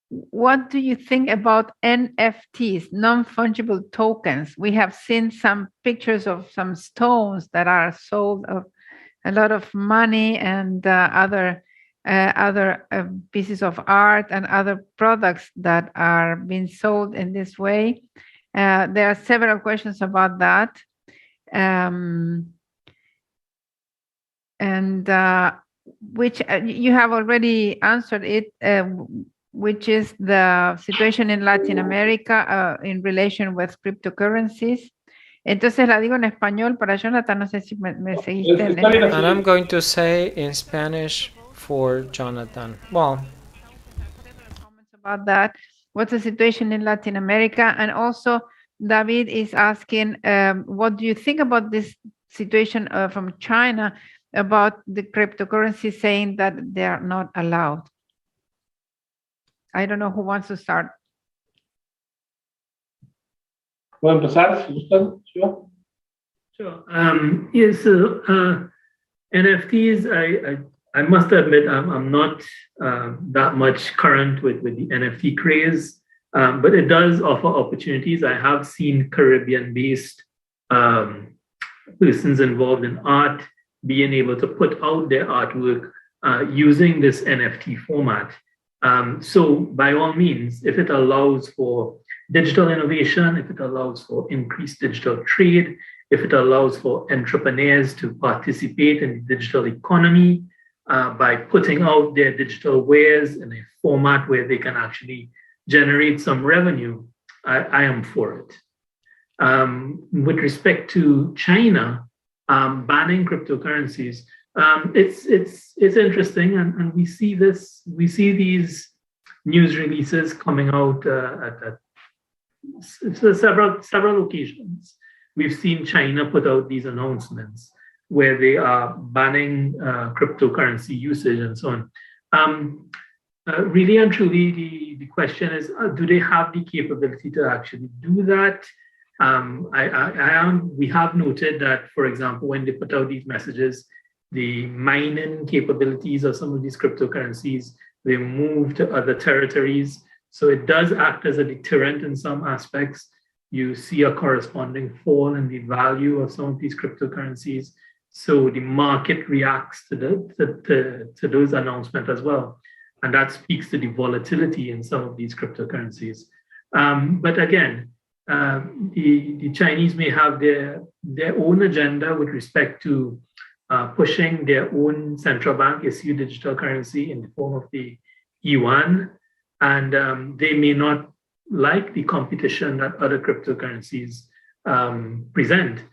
what do you think about NFTs, non-fungible tokens? We have seen some pictures of some stones that are sold of a lot of money, and other pieces of art and other products that are being sold in this way. There are several questions about that. Which you have already answered it, which is the situation in Latin America in relation with cryptocurrencies. Entonces la digo en español para Jonathan, no sé si me seguiste en español. And I'm going to say in Spanish for Jonathan. Well, comments about that. What's the situation in Latin America? And also, David is asking, what do you think about this situation from China about the cryptocurrency saying that they are not allowed? I don't know who wants to start. ¿Puedo empezar? Si gustan, Shiva? Sure. Yes, NFTs, I must admit, I'm not that much current with the NFT craze, but it does offer opportunities. I have seen Caribbean-based persons involved in art being able to put out their artwork using this NFT format. So by all means, if it allows for digital innovation, if it allows for increased digital trade, if it allows for entrepreneurs to participate in the digital economy by putting out their digital wares in a format where they can actually generate some revenue, I am for it. With respect to China banning cryptocurrencies, it's interesting, and we see these news releases coming out at several occasions. We've seen China put out these announcements where they are banning cryptocurrency usage and so on. Really and truly, the question is, do they have the capability to actually do that? We have noted that, for example, when they put out these messages, the mining capabilities of some of these cryptocurrencies, they move to other territories. So it does act as a deterrent in some aspects. You see a corresponding fall in the value of some of these cryptocurrencies. So the market reacts to those announcements as well. And that speaks to the volatility in some of these cryptocurrencies. But again, the Chinese may have their own agenda with respect to pushing their own central bank issued digital currency in the form of the yuan. And they may not like the competition that other cryptocurrencies present.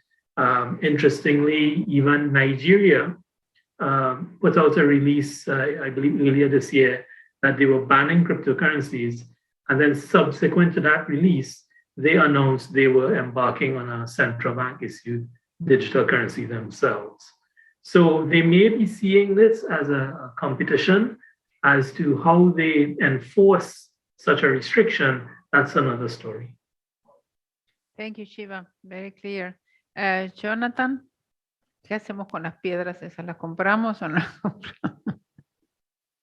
Interestingly, even Nigeria put out a release, I believe earlier this year, that they were banning cryptocurrencies. And then subsequent to that release, they announced they were embarking on a central bank issued digital currency themselves. So they may be seeing this as a competition. As to how they enforce such a restriction, that's another story. Thank you, Shiva. Very clear. Jonathan, ¿qué hacemos con las piedras esas? ¿Las compramos o no las compramos?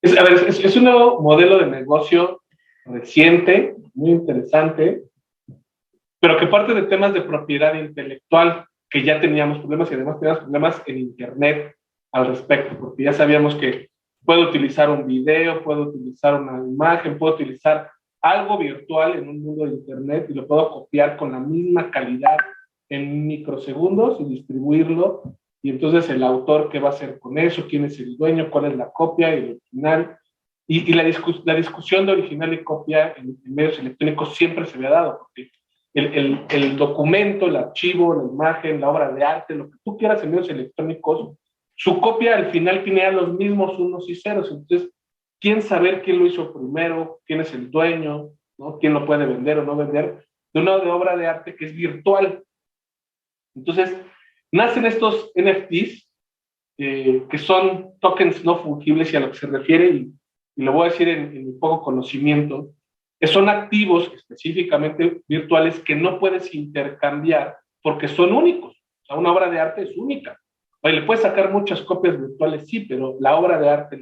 Es un nuevo modelo de negocio reciente, muy interesante, pero que parte de temas de propiedad intelectual, que ya teníamos problemas y además teníamos problemas en Internet al respecto, porque ya sabíamos que puedo utilizar un video, puedo utilizar una imagen, puedo utilizar algo virtual en un mundo de Internet y lo puedo copiar con la misma calidad en microsegundos y distribuirlo. Y entonces el autor, ¿qué va a hacer con eso? ¿Quién es el dueño? ¿Cuál es la copia y el original? Y la discusión de original y copia en medios electrónicos siempre se había dado, porque el documento, el archivo, la imagen, la obra de arte, lo que tú quieras en medios electrónicos, su copia al final tiene los mismos unos y ceros. Entonces, ¿quién saber quién lo hizo primero? ¿Quién es el dueño? ¿No? ¿Quién lo puede vender o no vender? De una obra de arte que es virtual. Entonces, nacen estos NFTs, que son tokens no fungibles, y a lo que se refiere, y lo voy a decir en mi poco conocimiento, que son activos específicamente virtuales que no puedes intercambiar porque son únicos. O sea, una obra de arte es única. Oye, le puedes sacar muchas copias virtuales, sí, pero la obra de arte,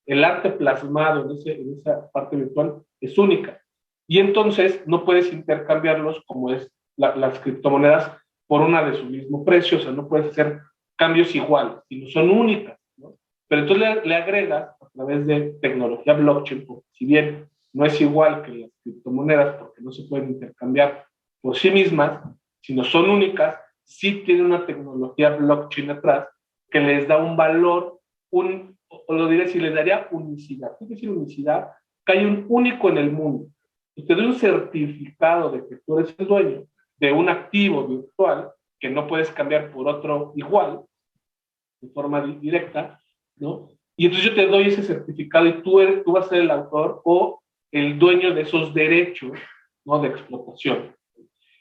el arte plasmado en esa parte virtual es única. Y entonces no puedes intercambiarlos como es las criptomonedas por una de su mismo precio. O sea, no puedes hacer cambios iguales, sino son únicas, ¿no? Pero entonces le agregas a través de tecnología blockchain, porque si bien no es igual que las criptomonedas, porque no se pueden intercambiar por sí mismas, sino son únicas, sí tiene una tecnología blockchain atrás que les da un valor, o lo diré, si les daría unicidad. ¿Qué quiere decir unicidad? Que hay un único en el mundo. Y te doy un certificado de que tú eres el dueño de un activo virtual que no puedes cambiar por otro igual, de forma directa, ¿no? Y entonces yo te doy ese certificado y tú vas a ser el autor o el dueño de esos derechos, ¿no? De explotación.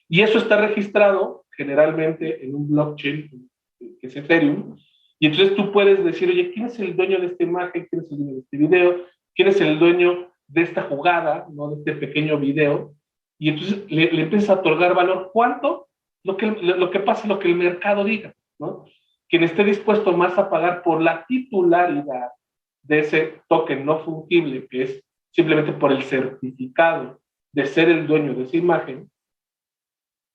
Y eso está registrado generalmente en un blockchain que es Ethereum. Y entonces tú puedes decir, oye, ¿quién es el dueño de esta imagen? ¿Quién es el dueño de este video? ¿Quién es el dueño de esta jugada, ¿no? De este pequeño video? Y entonces le empiezas a otorgar valor. ¿Cuánto? Lo que pasa, lo que el mercado diga, ¿no? Quien esté dispuesto más a pagar por la titularidad de ese token no fungible, que es simplemente por el certificado de ser el dueño de esa imagen,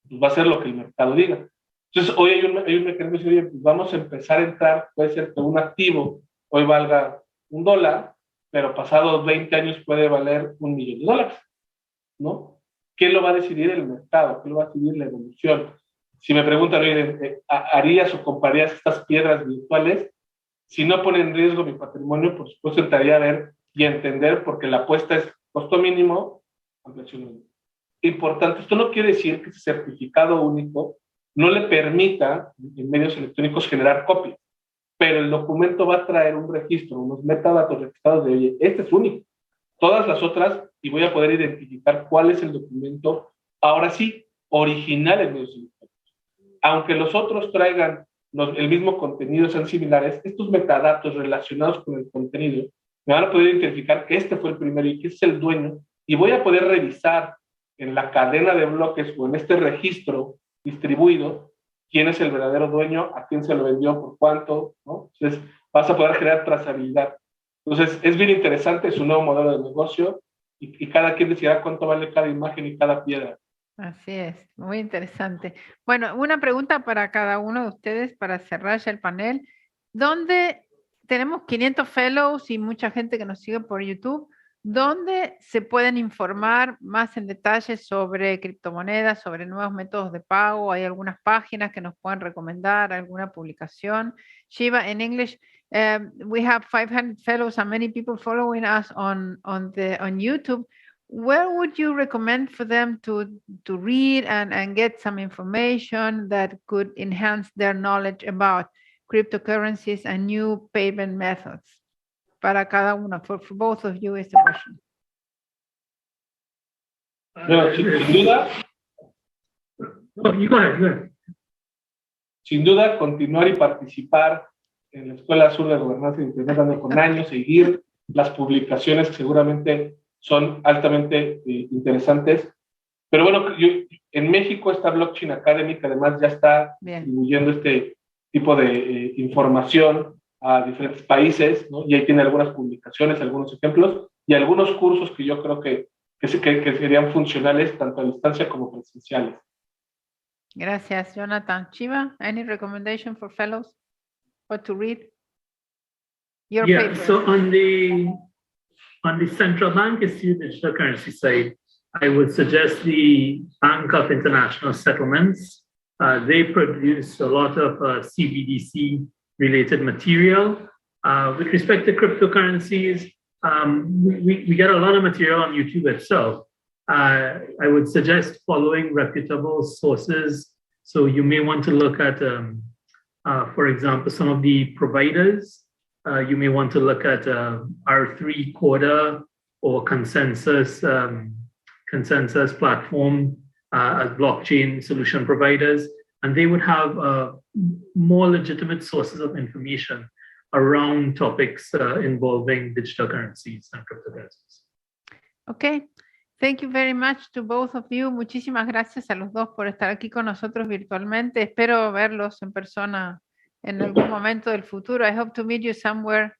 pues va a ser lo que el mercado diga. Entonces, hoy hay un mecanismo que dice, oye, pues vamos a empezar a entrar, puede ser que un activo hoy valga $1, pero pasados 20 años puede valer $1.000.000, ¿no? ¿Qué lo va a decidir el mercado? ¿Qué lo va a decidir la evolución? Si me preguntan, oye, ¿harías o comprarías estas piedras virtuales? Si no pone en riesgo mi patrimonio, por supuesto entraría a ver y a entender, porque la apuesta es costo mínimo, ampliación mínima. Importante, esto no quiere decir que ese certificado único no le permita en medios electrónicos generar copias, pero el documento va a traer un registro, unos metadatos registrados de, oye, este es único. Todas las otras, y voy a poder identificar cuál es el documento, ahora sí, original en medios electrónicos. Aunque los otros traigan el mismo contenido, sean similares, estos metadatos relacionados con el contenido me van a poder identificar que este fue el primero y que es el dueño, y voy a poder revisar en la cadena de bloques o en este registro distribuido quién es el verdadero dueño, a quién se lo vendió, por cuánto, ¿no? Entonces vas a poder crear trazabilidad. Entonces es bien interesante, es un nuevo modelo de negocio, y cada quien decidirá cuánto vale cada imagen y cada piedra. Así es, muy interesante. Bueno, una pregunta para cada uno de ustedes para cerrar ya el panel. ¿Dónde tenemos 500 fellows y mucha gente que nos sigue por YouTube? ¿Dónde se pueden informar más en detalle sobre criptomonedas, sobre nuevos métodos de pago? ¿Hay algunas páginas que nos puedan recomendar, alguna publicación? Shiva, in English, we have 500 fellows and many people following us on YouTube. Where would you recommend for them to read and get some information that could enhance their knowledge about cryptocurrencies and new payment methods? Para cada uno, for both of you is the question. Bueno, sin duda. Go ahead. Sin duda, continuar y participar en la Escuela Azul de Gobernanza de Internet, dando con años, seguir las publicaciones que seguramente son altamente interesantes. Pero bueno, en México esta Blockchain Academy, que además ya está distribuyendo este tipo de información a diferentes países, ¿no? Y ahí tiene algunas publicaciones, algunos ejemplos y algunos cursos que yo creo que serían funcionales tanto a distancia como presenciales. Gracias, Jonathan. Shiva, any recommendation for fellows? What to read? Your yeah, paper. So on the central bank digital currency side, I would suggest the Bank of International Settlements. They produce a lot of CBDC related material. With respect to cryptocurrencies, we get a lot of material on YouTube itself. I would suggest following reputable sources. So you may want to look at, for example, some of the providers. You may want to look at R3 Coda or Consensus platform as blockchain solution providers, and they would have more legitimate sources of information around topics involving digital currencies and cryptocurrencies. Okay. Thank you very much to both of you. Muchísimas gracias a los dos por estar aquí con nosotros virtualmente. Espero verlos en persona en algún momento del futuro. I hope to meet you somewhere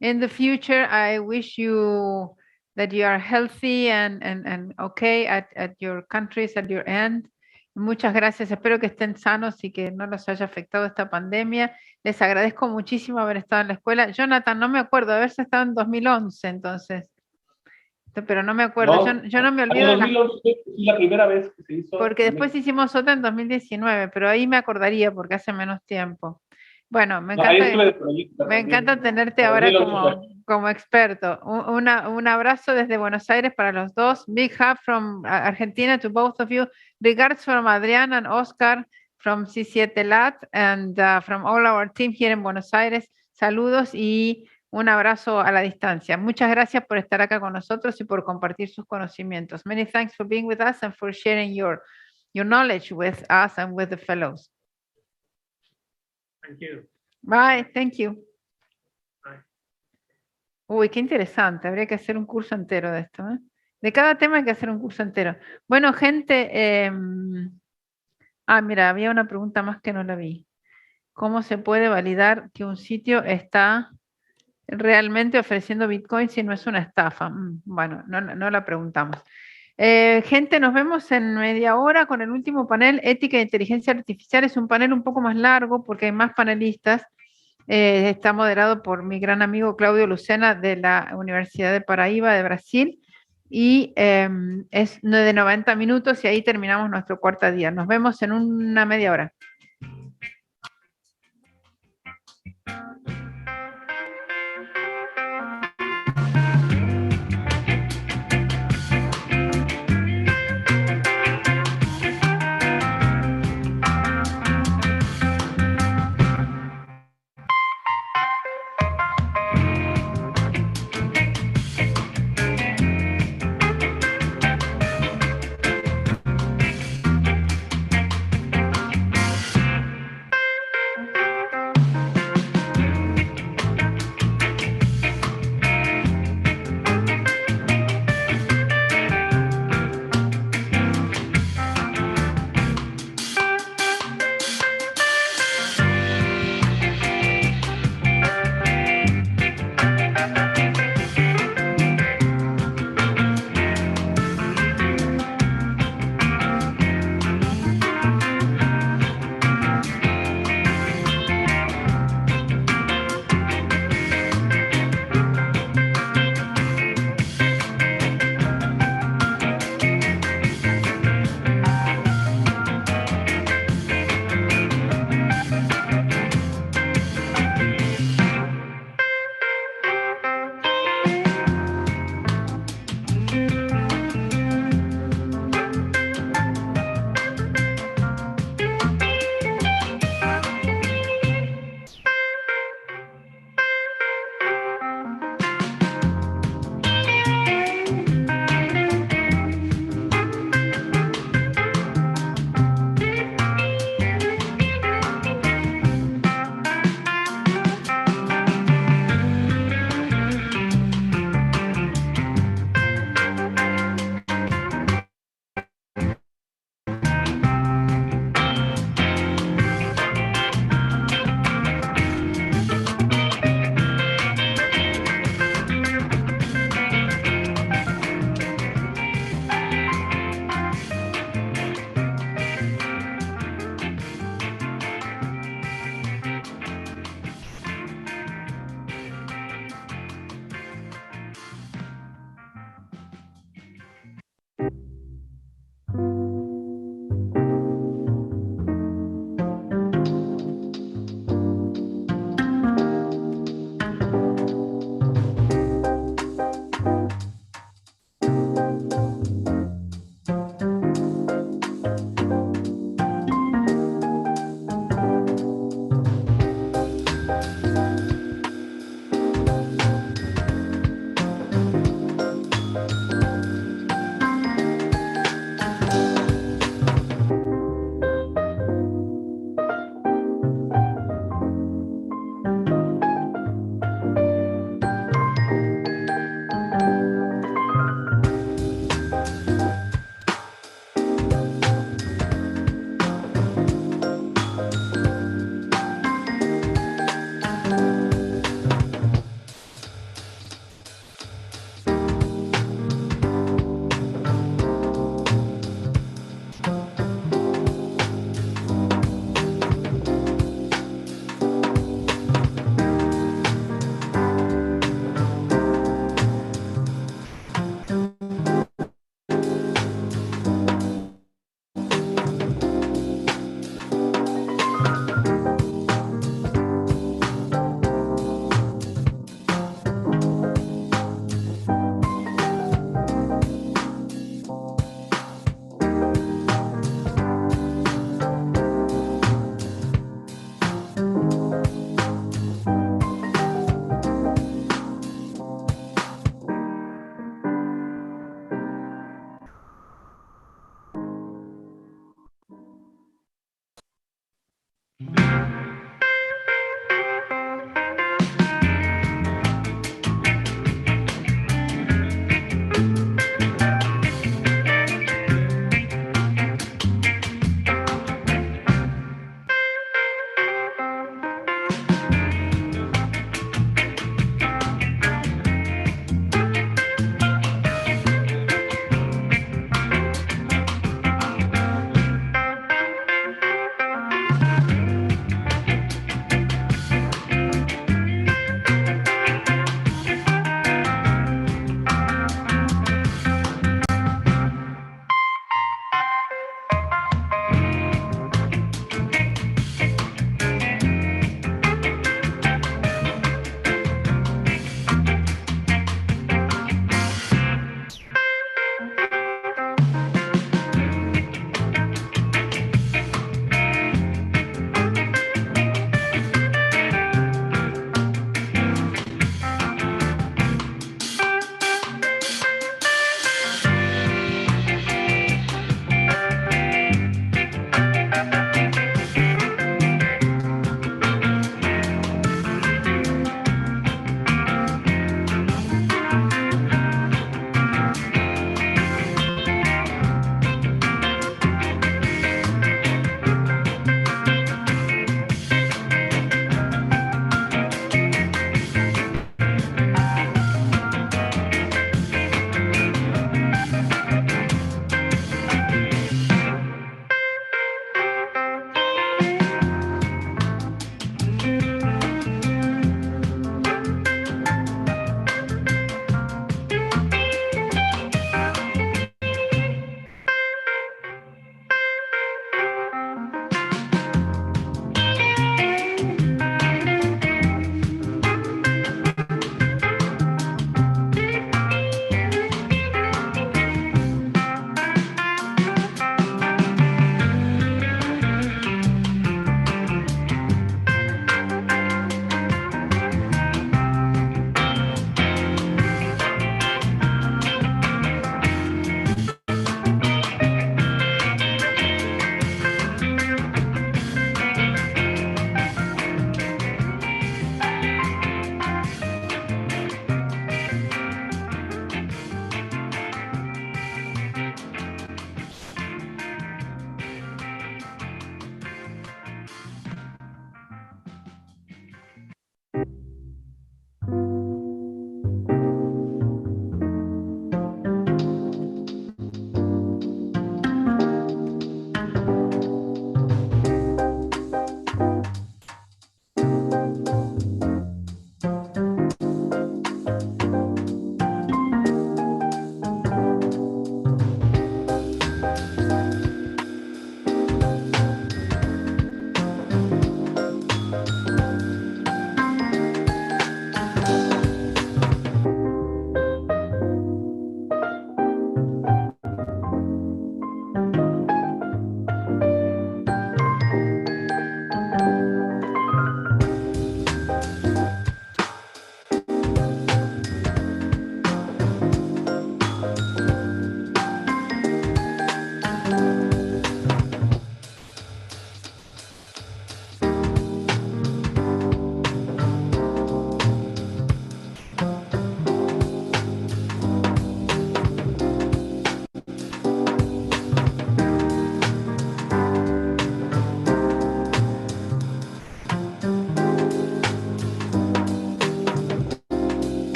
in the future. I wish you that you are healthy and okay at your countries, at your end. Muchas gracias. Espero que estén sanos y que no los haya afectado esta pandemia. Les agradezco muchísimo haber estado en la escuela. Jonathan, no me acuerdo de haberse estado en 2011, entonces. Pero no me acuerdo. No, yo no me olvido. 2011 es la primera vez que se hizo. Porque después hicimos otra en 2019, pero ahí me acordaría porque hace menos tiempo. Bueno, me encanta tenerte ahora como experto. Un abrazo desde Buenos Aires para los dos. Big hug from Argentina to both of you. Regards from Adrián and Oscar from C7 Lat and from all our team here in Buenos Aires. Saludos y un abrazo a la distancia. Muchas gracias por estar acá con nosotros y por compartir sus conocimientos. Many thanks for being with us and for sharing your knowledge with us and with the fellows. Thank you. Bye, thank you. Bye. Uy, qué interesante. Habría que hacer un curso entero de esto, ¿eh? De cada tema hay que hacer un curso entero. Bueno, gente, mira, había una pregunta más que no la vi. ¿Cómo se puede validar que un sitio está realmente ofreciendo Bitcoin si no es una estafa? Bueno, no la preguntamos. Gente, nos vemos en media hora con el último panel, Ética e Inteligencia Artificial. Es un panel un poco más largo porque hay más panelistas. Está moderado por mi gran amigo Claudio Lucena de la Universidad de Paraíba de Brasil y es de 90 minutos y ahí terminamos nuestro cuarto día. Nos vemos en una media hora.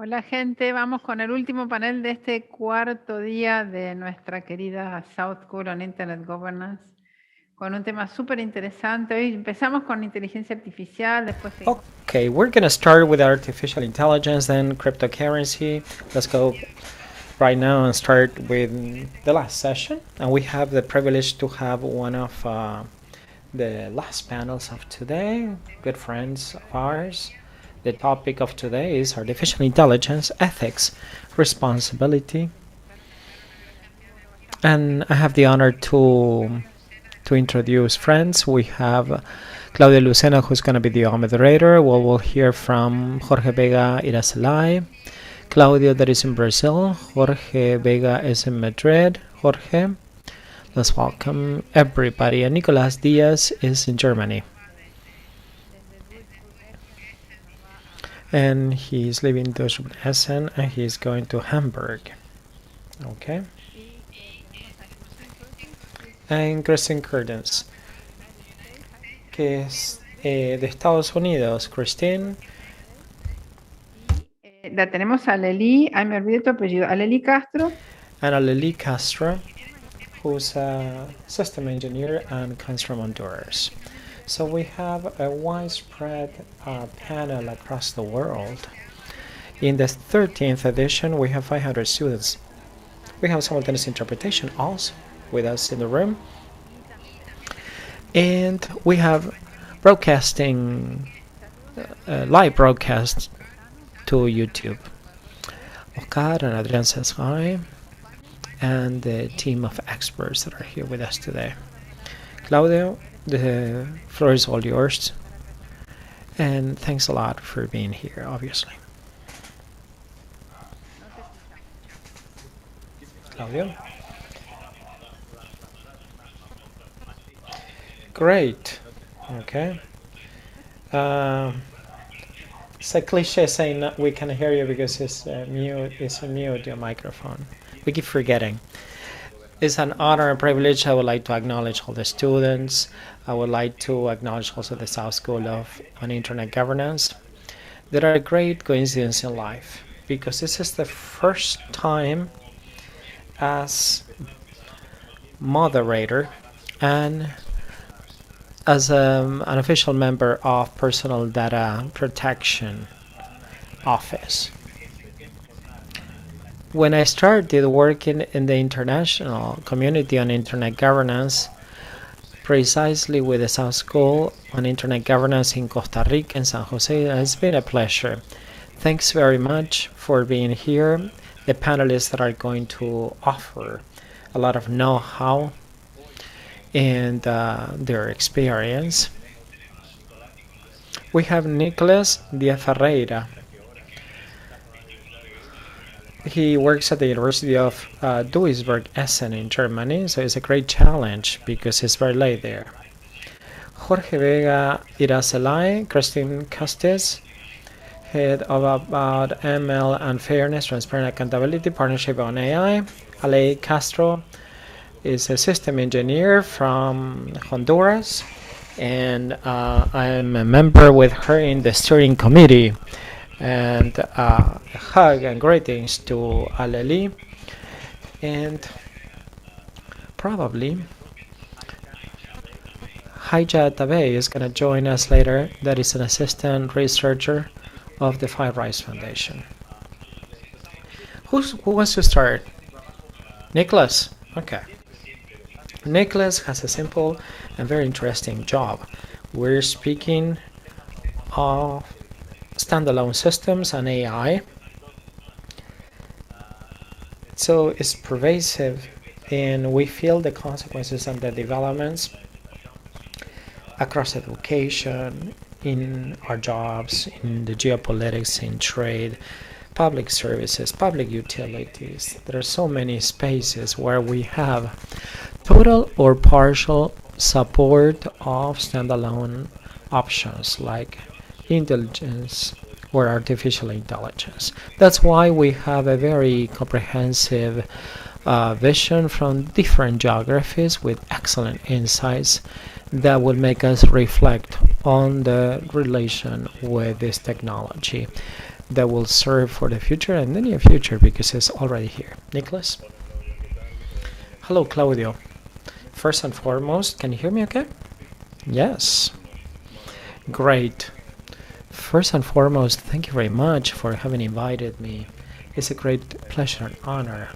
Hola gente, vamos con el último panel de este cuarto día de nuestra querida South School on Internet Governance, con un tema súper interesante. Hoy empezamos con inteligencia artificial, después seguimos. Okay, we're gonna start with artificial intelligence, then cryptocurrency. Let's go right now and start with the last session. And we have the privilege to have one of the last panels of today, good friends of ours. The topic of today is artificial intelligence, ethics, responsibility. And I have the honor to introduce friends. We have Claudia Lucena, who's going to be the moderator. We'll hear from Jorge Vega Iracelay, Claudio, that is in Brazil. Jorge Vega is in Madrid. Jorge, let's welcome everybody. And Nicolas Diaz is in Germany. And he's leaving Essen and he's going to Hamburg. Okay. And Kristen Curtis, que es de Estados Unidos. Christine. La tenemos a Leli, ay me olvidé tu apellido, a Leli Castro. And Aleli Castro, who's a system engineer and comes from Honduras. So we have a widespread panel across the world. In the 13th edition, we have 500 students. We have simultaneous interpretation also with us in the room. And we have broadcasting, live broadcast to YouTube. Oscar and Adrian says hi, and the team of experts that are here with us today. Claudio, the floor is all yours, and thanks a lot for being here, obviously. Claudio? Great. Okay. It's a cliche saying that we can hear you because it's mute your microphone. We keep forgetting. It's an honor and privilege. I would like to acknowledge all the students. I would like to acknowledge also the South School on Internet Governance. There are great coincidences in life because this is the first time as moderator and as an official member of Personal Data Protection Office. When I started working in the international community on Internet governance, precisely with the South School on Internet governance in Costa Rica and San Jose, it's been a pleasure. Thanks very much for being here. The panelists that are going to offer a lot of know-how and their experience. We have Nicolas Diaz Ferreira. He works at the University of Duisburg, Essen in Germany, so it's a great challenge because it's very late there. Jorge Vega Iracelay, Christine Custis, head of about ML and fairness, transparent accountability, partnership on AI. Ale Castro is a system engineer from Honduras, and I'm a member with her in the steering committee. And a hug and greetings to Aleli, and probably Haija Tabe is going to join us later. That is an assistant researcher of the Five Rights Foundation. Who wants to start? Nicholas? Okay. Nicholas has a simple and very interesting job. We're speaking of standalone systems and AI. So it's pervasive, and we feel the consequences and the developments across education, in our jobs, in the geopolitics, in trade, public services, public utilities. There are so many spaces where we have total or partial support of standalone options like intelligence or artificial intelligence. That's why we have a very comprehensive vision from different geographies with excellent insights that will make us reflect on the relation with this technology. that will serve for the future and the near future because it's already here. Nicholas? Hello, Claudio. First and foremost, can you hear me okay? Yes. Great. First and foremost, thank you very much for having invited me. It's a great pleasure and honor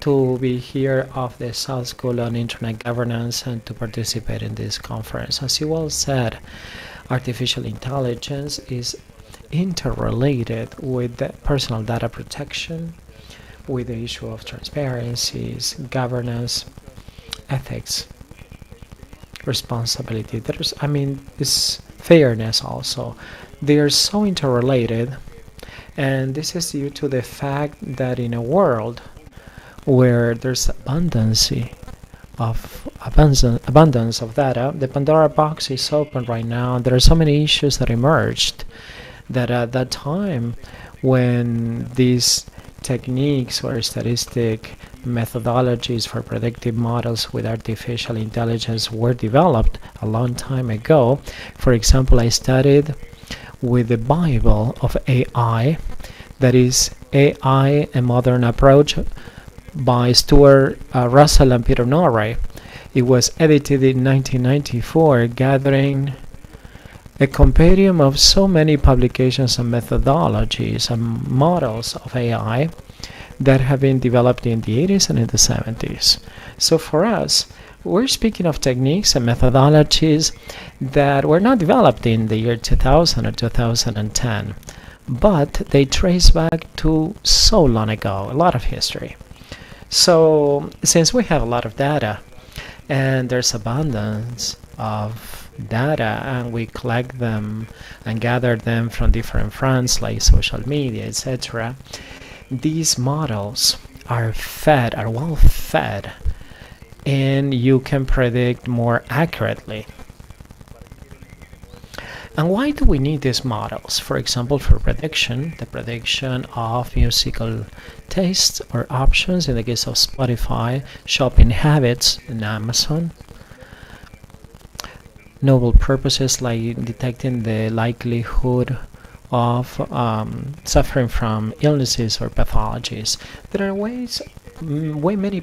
to be here of the South School on Internet Governance and to participate in this conference. As you all said, artificial intelligence is interrelated with the personal data protection, with the issue of transparencies, governance, ethics, responsibility. It's fairness also. They are so interrelated, and this is due to the fact that in a world where there's abundance of data, the Pandora box is open right now. There are so many issues that emerged that at that time when these techniques or statistic methodologies for predictive models with artificial intelligence were developed a long time ago. For example, I studied with the Bible of AI, that is AI, a Modern Approach by Stuart Russell and Peter Norrie. It was edited in 1994, gathering a compendium of so many publications and methodologies and models of AI that have been developed in the 80s and in the 70s. So for us, we're speaking of techniques and methodologies that were not developed in the year 2000 or 2010, but they trace back to so long ago, a lot of history. So since we have a lot of data and there's abundance of data and we collect them and gather them from different fronts like social media, etc., these models are well fed, and you can predict more accurately. And why do we need these models? For example, for prediction, the prediction of musical tastes or options in the case of Spotify, shopping habits in Amazon, noble purposes like detecting the likelihood of suffering from illnesses or pathologies. There are way many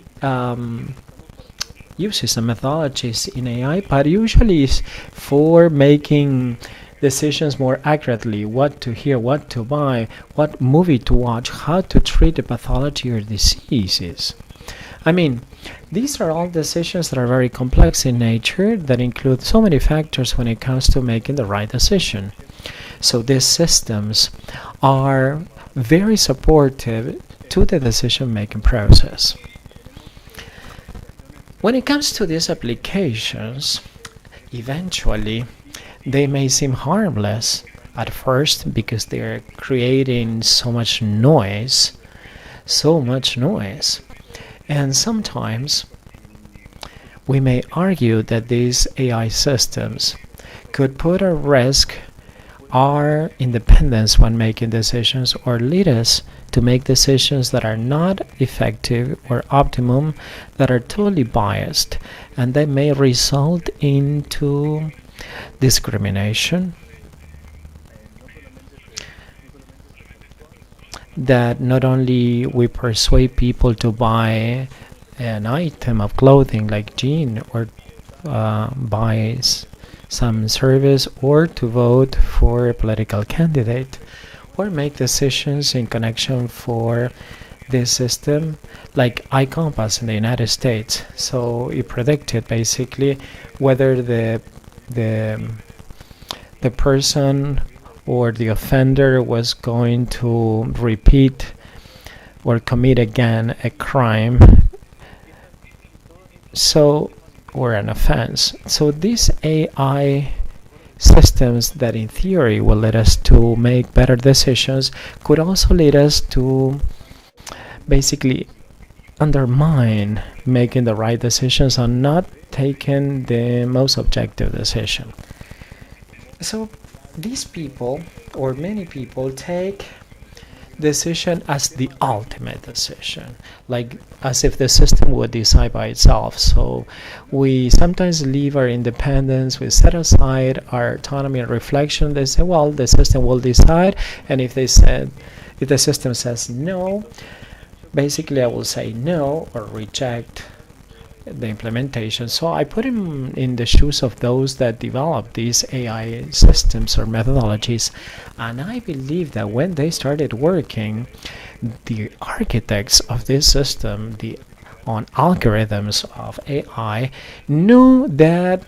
uses and methodologies in AI, but usually it's for making decisions more accurately, what to hear, what to buy, what movie to watch, how to treat a pathology or diseases. These are all decisions that are very complex in nature that include so many factors when it comes to making the right decision. So these systems are very supportive to the decision-making process. When it comes to these applications, eventually they may seem harmless at first because they're creating so much noise. And sometimes we may argue that these AI systems could put at risk our independence when making decisions or lead us to make decisions that are not effective or optimum, that are totally biased, and they may result into discrimination, that not only we persuade people to buy an item of clothing like jean or buy some service or to vote for a political candidate or make decisions in connection for this system like iCompass in the United States. So it predicted basically whether the person or the offender was going to repeat or commit again a crime, or an offense. So these AI systems that in theory will lead us to make better decisions could also lead us to basically undermine making the right decisions and not taking the most objective decision. So these people, or many people, take decision as the ultimate decision, like as if the system would decide by itself. So we sometimes leave our independence, we set aside our autonomy and reflection. They say, well, the system will decide, and if the system says no, basically I will say no or reject the implementation. So I put him in the shoes of those that develop these AI systems or methodologies, and I believe that when they started working, the architects of this system, on algorithms of AI, knew that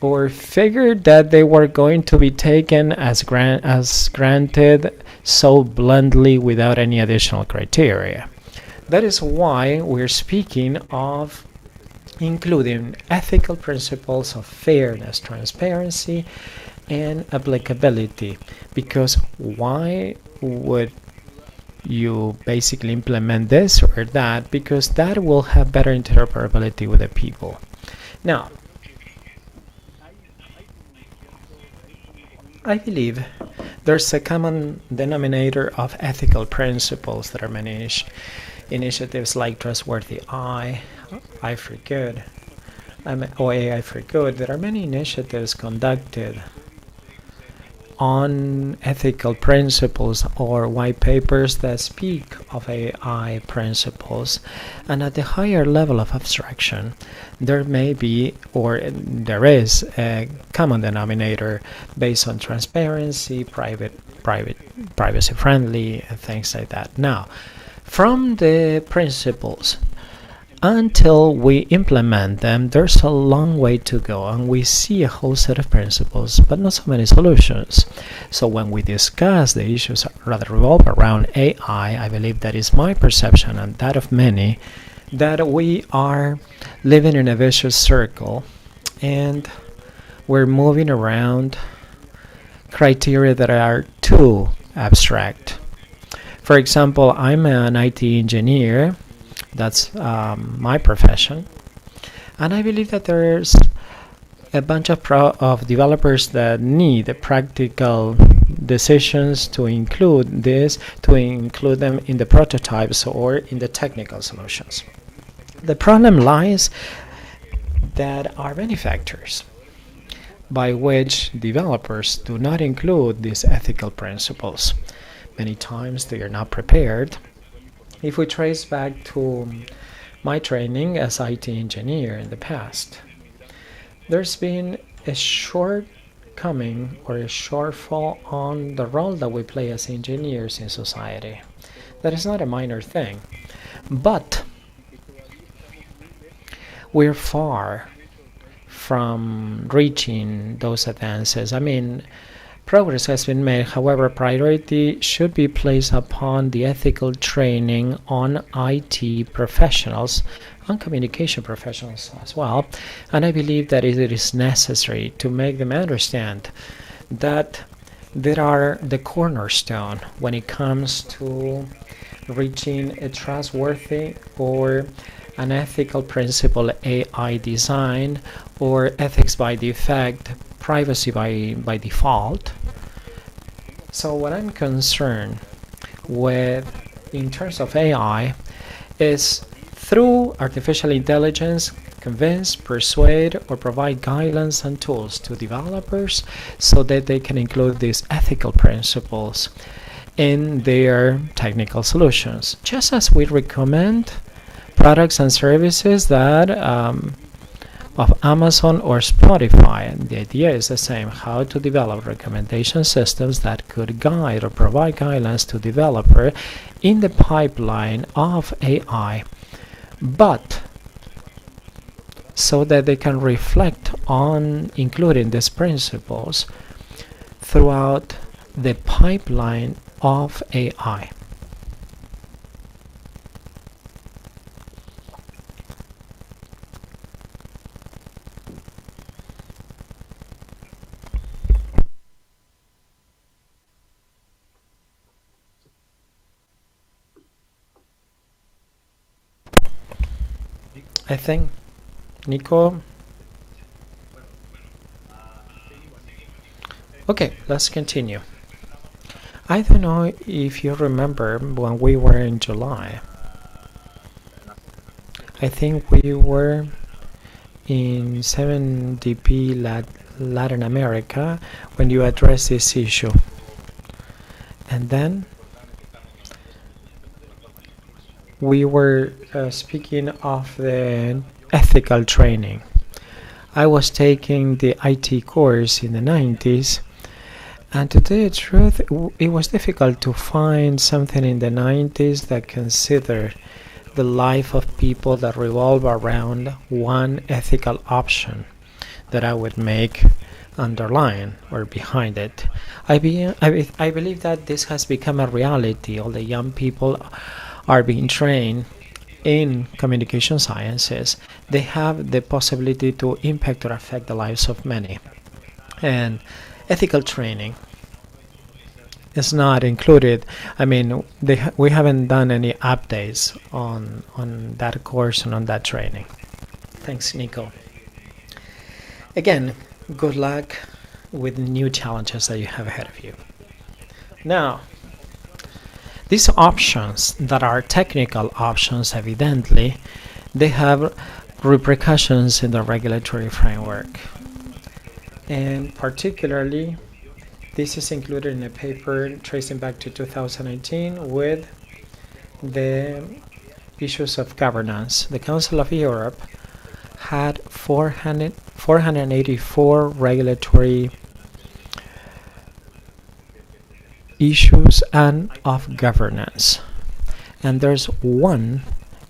or figured that they were going to be taken as granted so bluntly without any additional criteria. That is why we're speaking of including ethical principles of fairness, transparency, and applicability. Because why would you basically implement this or that? Because that will have better interoperability with the people. Now, I believe there's a common denominator of ethical principles that are managed. Initiatives like Trustworthy AI for Good, or AI for Good. There are many initiatives conducted on ethical principles or white papers that speak of AI principles. And at the higher level of abstraction, there may be, or there is, a common denominator based on transparency, privacy friendly, and things like that. Now, from the principles until we implement them, there's a long way to go, and we see a whole set of principles, but not so many solutions. So when we discuss the issues rather revolve around AI, I believe that is my perception and that of many, that we are living in a vicious circle, and we're moving around criteria that are too abstract. For example, I'm an IT engineer. That's my profession. And I believe that there's a bunch of developers that need practical decisions to include them in the prototypes or in the technical solutions. The problem lies that are many factors by which developers do not include these ethical principles. Many times they are not prepared. If we trace back to my training as IT engineer in the past, there's been a shortcoming or a shortfall on the role that we play as engineers in society. That is not a minor thing, but we're far from reaching those advances. I mean, progress has been made, however, priority should be placed upon the ethical training on IT professionals, on communication professionals as well, and I believe that it is necessary to make them understand that they are the cornerstone when it comes to reaching a trustworthy or an ethical principle AI design, or ethics by defect, privacy by default. So what I'm concerned with in terms of AI is through artificial intelligence, convince, persuade, or provide guidelines and tools to developers so that they can include these ethical principles in their technical solutions. Just as we recommend products and services that of Amazon or Spotify, and the idea is the same: how to develop recommendation systems that could guide or provide guidelines to developer in the pipeline of AI, but so that they can reflect on including these principles throughout the pipeline of AI. I think, Nico. Okay, let's continue. I don't know if you remember when we were in July. I think we were in 7DP Latin America when you addressed this issue. And then we were speaking of the ethical training. I was taking the IT course in the 90s, and to tell you the truth, it was difficult to find something in the 90s that considered the life of people that revolve around one ethical option that I would make underline or behind it. I believe that this has become a reality. All the young people are being trained in communication sciences. They have the possibility to impact or affect the lives of many. And ethical training is not included. I mean, we haven't done any updates on that course and on that training. Thanks, Nico. Again, good luck with the new challenges that you have ahead of you. Now, these options that are technical options, evidently, they have repercussions in the regulatory framework. And particularly, this is included in a paper tracing back to 2018 with the issues of governance. The Council of Europe had 484 regulatory issues and of governance. And there's one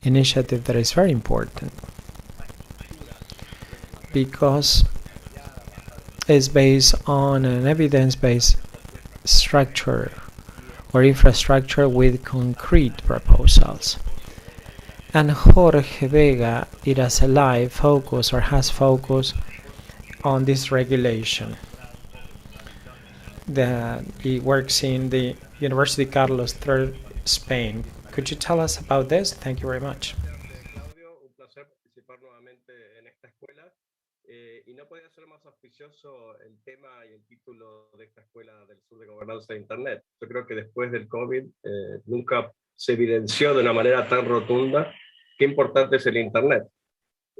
initiative that is very important because it's based on an evidence-based structure or infrastructure with concrete proposals. And Jorge Vega, it has a live focus or has focused on this regulation. That he works in the University Carlos III, Spain. Could you tell us about this? Thank you very much. Y no podía ser más auspicioso el tema y el título de esta escuela del sur de gobernanza de Internet. Yo creo que después del COVID nunca se evidenció de una manera tan rotunda qué importante es el Internet.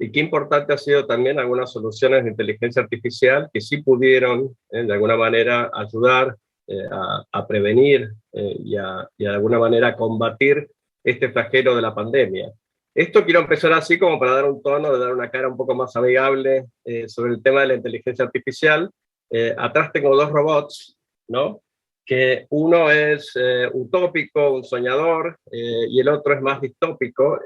Y qué importante ha sido también algunas soluciones de inteligencia artificial que sí pudieron, de alguna manera, ayudar a prevenir y de alguna manera combatir este flagelo de la pandemia. Esto quiero empezar así como para dar un tono, de dar una cara un poco más amigable sobre el tema de la inteligencia artificial. Atrás tengo dos robots, ¿no? Que uno es utópico, un soñador, y el otro es más distópico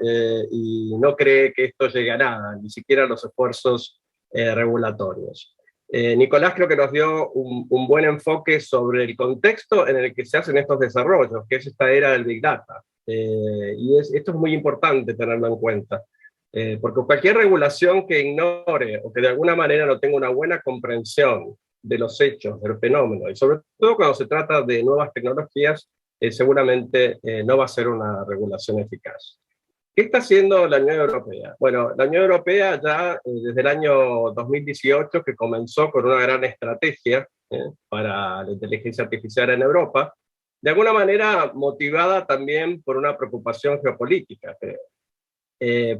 y no cree que esto llegue a nada, ni siquiera los esfuerzos regulatorios. Nicolás creo que nos dio un buen enfoque sobre el contexto en el que se hacen estos desarrollos, que es esta era del Big Data. Esto es muy importante tenerlo en cuenta, porque cualquier regulación que ignore o que de alguna manera no tenga una buena comprensión de los hechos, del fenómeno, y sobre todo cuando se trata de nuevas tecnologías, seguramente no va a ser una regulación eficaz. ¿Qué está haciendo la Unión Europea? Bueno, la Unión Europea ya desde el año 2018, que comenzó con una gran estrategia para la inteligencia artificial en Europa, de alguna manera motivada también por una preocupación geopolítica, creo.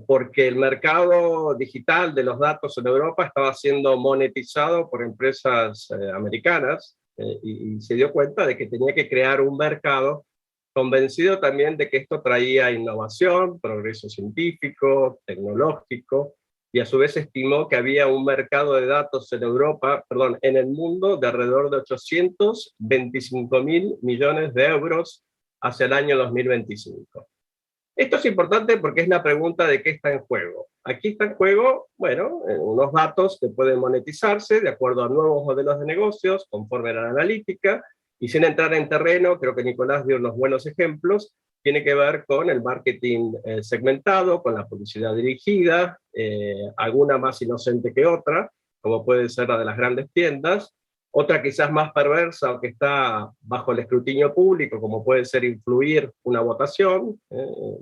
Porque el mercado digital de los datos en Europa estaba siendo monetizado por empresas americanas y se dio cuenta de que tenía que crear un mercado convencido también de que esto traía innovación, progreso científico, tecnológico, y a su vez estimó que había un mercado de datos en en el mundo de alrededor de 825.000 millones de euros hacia el año 2025. Esto es importante porque es la pregunta de qué está en juego. Aquí está en juego, bueno, unos datos que pueden monetizarse de acuerdo a nuevos modelos de negocios, conforme a la analítica, y sin entrar en terreno, creo que Nicolás dio unos buenos ejemplos, tiene que ver con el marketing segmentado, con la publicidad dirigida, alguna más inocente que otra, como puede ser la de las grandes tiendas, otra quizás más perversa o que está bajo el escrutinio público, como puede ser influir una votación,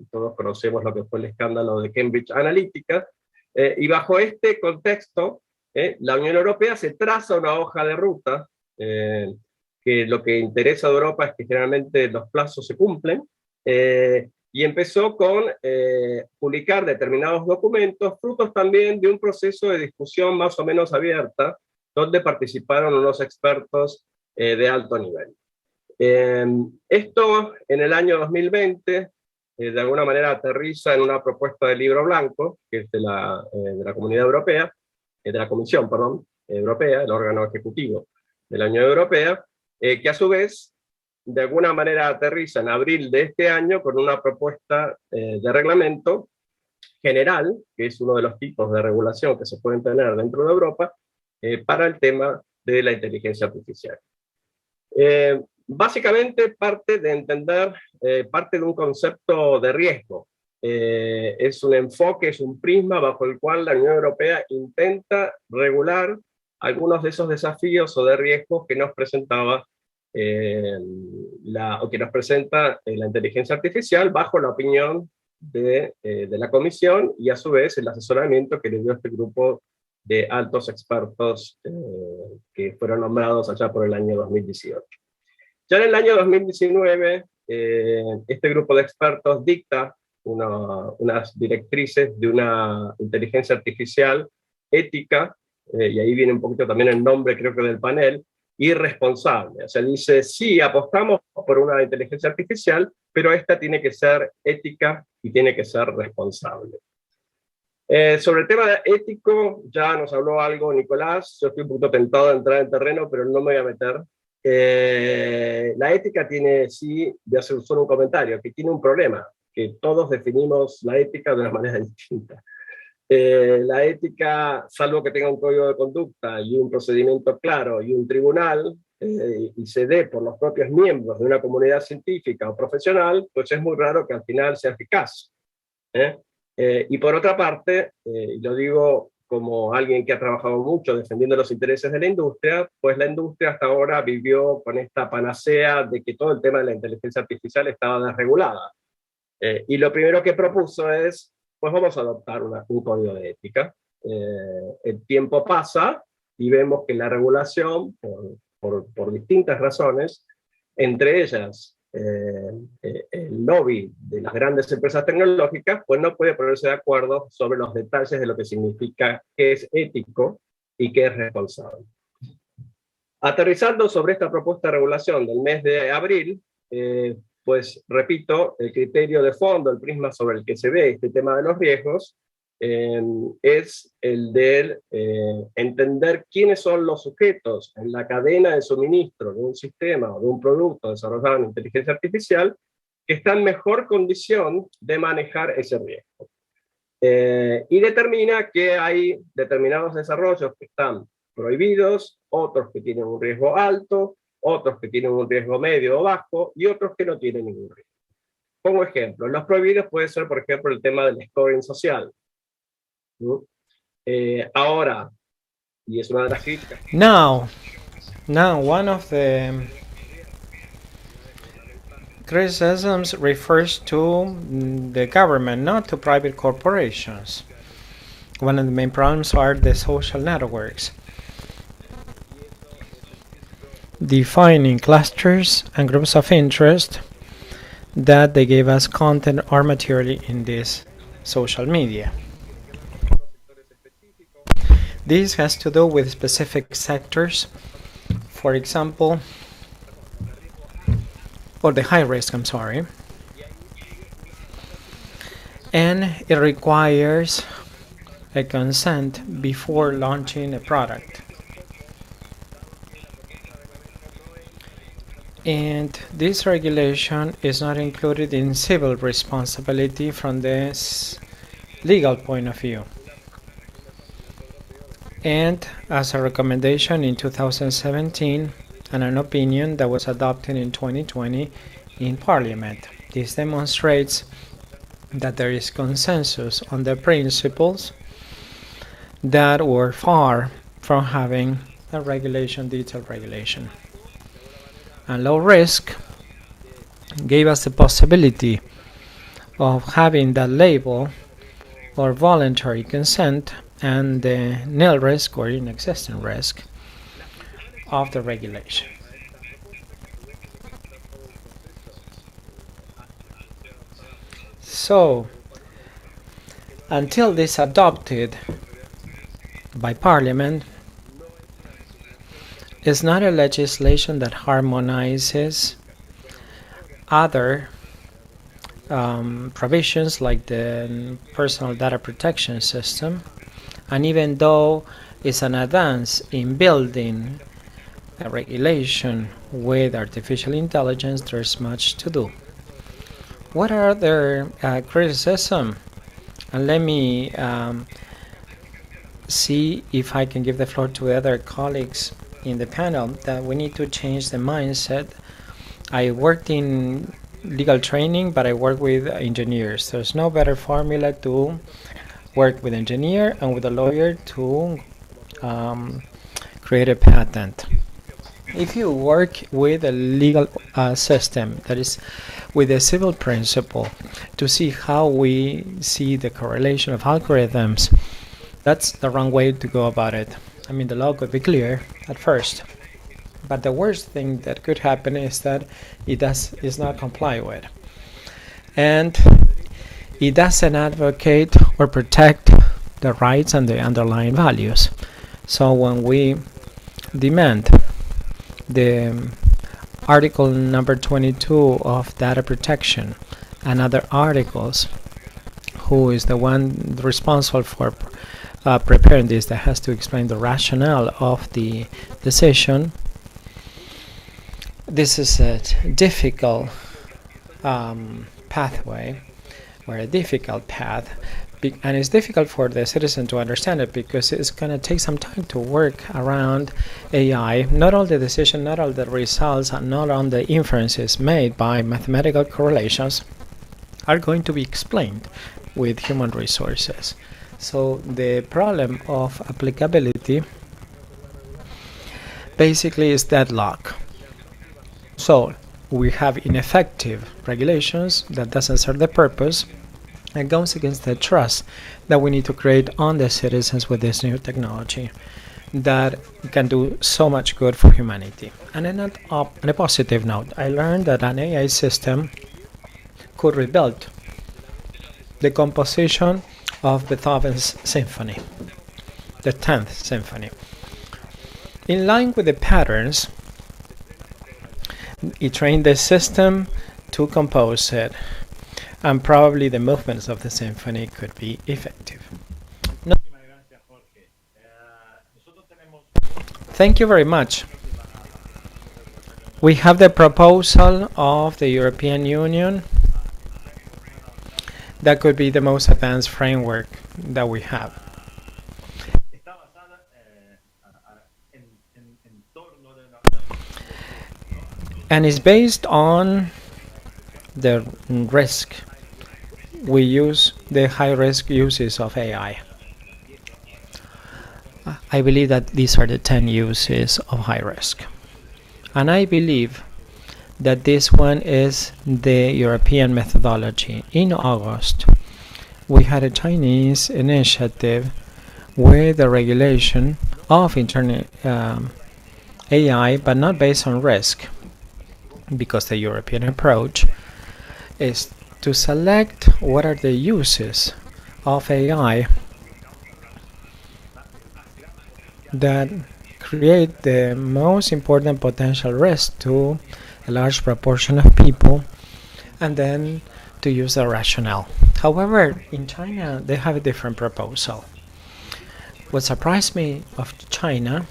todos conocemos lo que fue el escándalo de Cambridge Analytica, y bajo este contexto, la Unión Europea se traza una hoja de ruta que lo que interesa a Europa es que generalmente los plazos se cumplen, y empezó con publicar determinados documentos, frutos también de un proceso de discusión más o menos abierta, donde participaron unos expertos de alto nivel. Esto en el año 2020 de alguna manera aterriza en una propuesta de libro blanco, que es de la Comunidad Europea, de la Comisión, perdón, Europea, el órgano ejecutivo de la Unión Europea, que a su vez de alguna manera aterriza en abril de este año con una propuesta de reglamento general, que es uno de los tipos de regulación que se pueden tener dentro de Europa, para el tema de la inteligencia artificial. Básicamente parte de entender, parte de un concepto de riesgo. Es un enfoque, es un prisma bajo el cual la Unión Europea intenta regular algunos de esos desafíos o de riesgos que nos presentaba o que nos presenta la inteligencia artificial bajo la opinión de la Comisión y a su vez el asesoramiento que le dio este grupo de altos expertos que fueron nombrados allá por el año 2018. Ya en el año 2019, este grupo de expertos dicta unas directrices de una inteligencia artificial ética, y ahí viene un poquito también el nombre, creo que del panel, irresponsable. O sea, dice, sí, apostamos por una inteligencia artificial, pero esta tiene que ser ética y tiene que ser responsable. Sobre el tema ético, ya nos habló algo Nicolás, yo estoy un poquito tentado de entrar en terreno, pero no me voy a meter. La ética tiene, sí, voy a hacer solo un comentario, que tiene un problema, que todos definimos la ética de una manera distinta. La ética, salvo que tenga un código de conducta y un procedimiento claro y un tribunal, y se dé por los propios miembros de una comunidad científica o profesional, pues es muy raro que al final sea eficaz. Y por otra parte, lo digo como alguien que ha trabajado mucho defendiendo los intereses de la industria, pues la industria hasta ahora vivió con esta panacea de que todo el tema de la inteligencia artificial estaba desregulada. Y lo primero que propuso es, pues vamos a adoptar un código de ética. El tiempo pasa y vemos que la regulación, por distintas razones, entre ellas el lobby de las grandes empresas tecnológicas, pues no puede ponerse de acuerdo sobre los detalles de lo que significa qué es ético y qué es responsable. Aterrizando sobre esta propuesta de regulación del mes de abril, pues repito, el criterio de fondo, el prisma sobre el que se ve este tema de los riesgos, es el de entender quiénes son los sujetos en la cadena de suministro de un sistema o de un producto desarrollado en inteligencia artificial que están en mejor condición de manejar ese riesgo. Y determina que hay determinados desarrollos que están prohibidos, otros que tienen un riesgo alto, otros que tienen un riesgo medio o bajo y otros que no tienen ningún riesgo. Como ejemplo, los prohibidos puede ser, por ejemplo, el tema del scoring social. Ahora, y es una de las críticas. Now, one of the criticisms refers to the government, not to private corporations. One of the main problems are the social networks, defining clusters and groups of interest that they give us content or material in this social media. This has to do with specific sectors, for example, or the high risk, I'm sorry, and it requires a consent before launching a product. And this regulation is not included in civil responsibility from this legal point of view. And as a recommendation in 2017 and an opinion that was adopted in 2020 in Parliament. This demonstrates that there is consensus on the principles that were far from having a regulation, detailed regulation. And low risk gave us the possibility of having that label or voluntary consent and the nil risk or inexistent risk of the regulation. So, until this adopted by Parliament, it's not a legislation that harmonizes other provisions like the personal data protection system, and even though it's an advance in building a regulation with artificial intelligence, there's much to do. What are their criticism? And let me see if I can give the floor to other colleagues in the panel, that we need to change the mindset. I worked in legal training, but I work with engineers. There's no better formula to work with engineer and with a lawyer to create a patent. If you work with a legal system that is with a civil principle to see how we see the correlation of algorithms, that's the wrong way to go about it. I mean, the law could be clear at first, but the worst thing that could happen is that is not complied with, and it doesn't advocate or protect the rights and the underlying values. So when we demand the article number 22 of data protection and other articles, who is the one responsible for preparing this, that has to explain the rationale of the decision. This is a difficult pathway, or a difficult path, and it's difficult for the citizen to understand it because it's going to take some time to work around AI. Not all the decision, not all the results, and not all the inferences made by mathematical correlations are going to be explained with human resources. So the problem of applicability basically is deadlock. So we have ineffective regulations that doesn't serve the purpose and goes against the trust that we need to create on the citizens with this new technology that can do so much good for humanity. And on a positive note, I learned that an AI system could rebuild the composition of Beethoven's symphony, the 10th symphony. In line with the patterns, it trained the system to compose it, and probably the movements of the symphony could be effective. No. Thank you very much. We have the proposal of the European Union that could be the most advanced framework that we have. And it's based on the risk. We use the high-risk uses of AI. I believe that these are the 10 uses of high risk. And I believe that this one is the European methodology. In August, we had a Chinese initiative with the regulation of internet AI, but not based on risk, because the European approach is to select what are the uses of AI that create the most important potential risk to a large proportion of people, and then to use the rationale. However, in China, they have a different proposal. What surprised me of China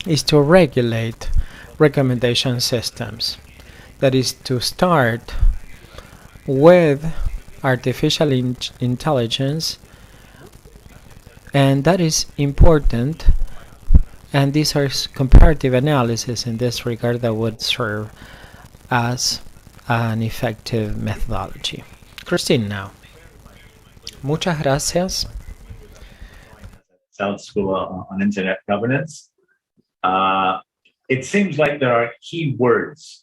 is to regulate recommendation systems. That is to start with artificial intelligence, and that is important, and these are comparative analysis in this regard that would serve as an effective methodology. Christine now. Muchas gracias. South School on Internet Governance. It seems like there are key words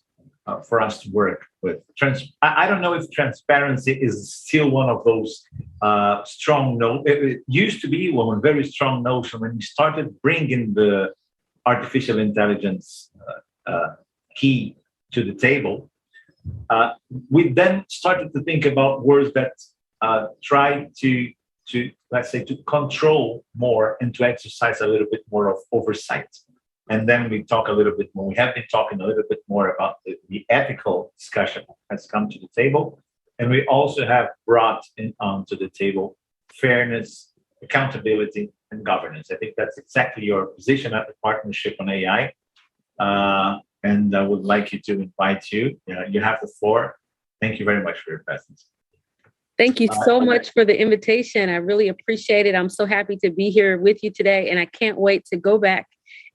for us to work with. I don't know if transparency is still one of those strong notes. It used to be one very strong notion when we started bringing the artificial intelligence key to the table. We then started to think about words that try to let's say to control more and to exercise a little bit more of oversight. And then we talk a little bit more. We have been talking a little bit more about the ethical discussion has come to the table. And we also have brought onto the table fairness, accountability, and governance. I think that's exactly your position at the Partnership on AI. And I would like you to invite you. You have the floor. Thank you very much for your presence. Thank you so much for the invitation. I really appreciate it. I'm so happy to be here with you today, and I can't wait to go back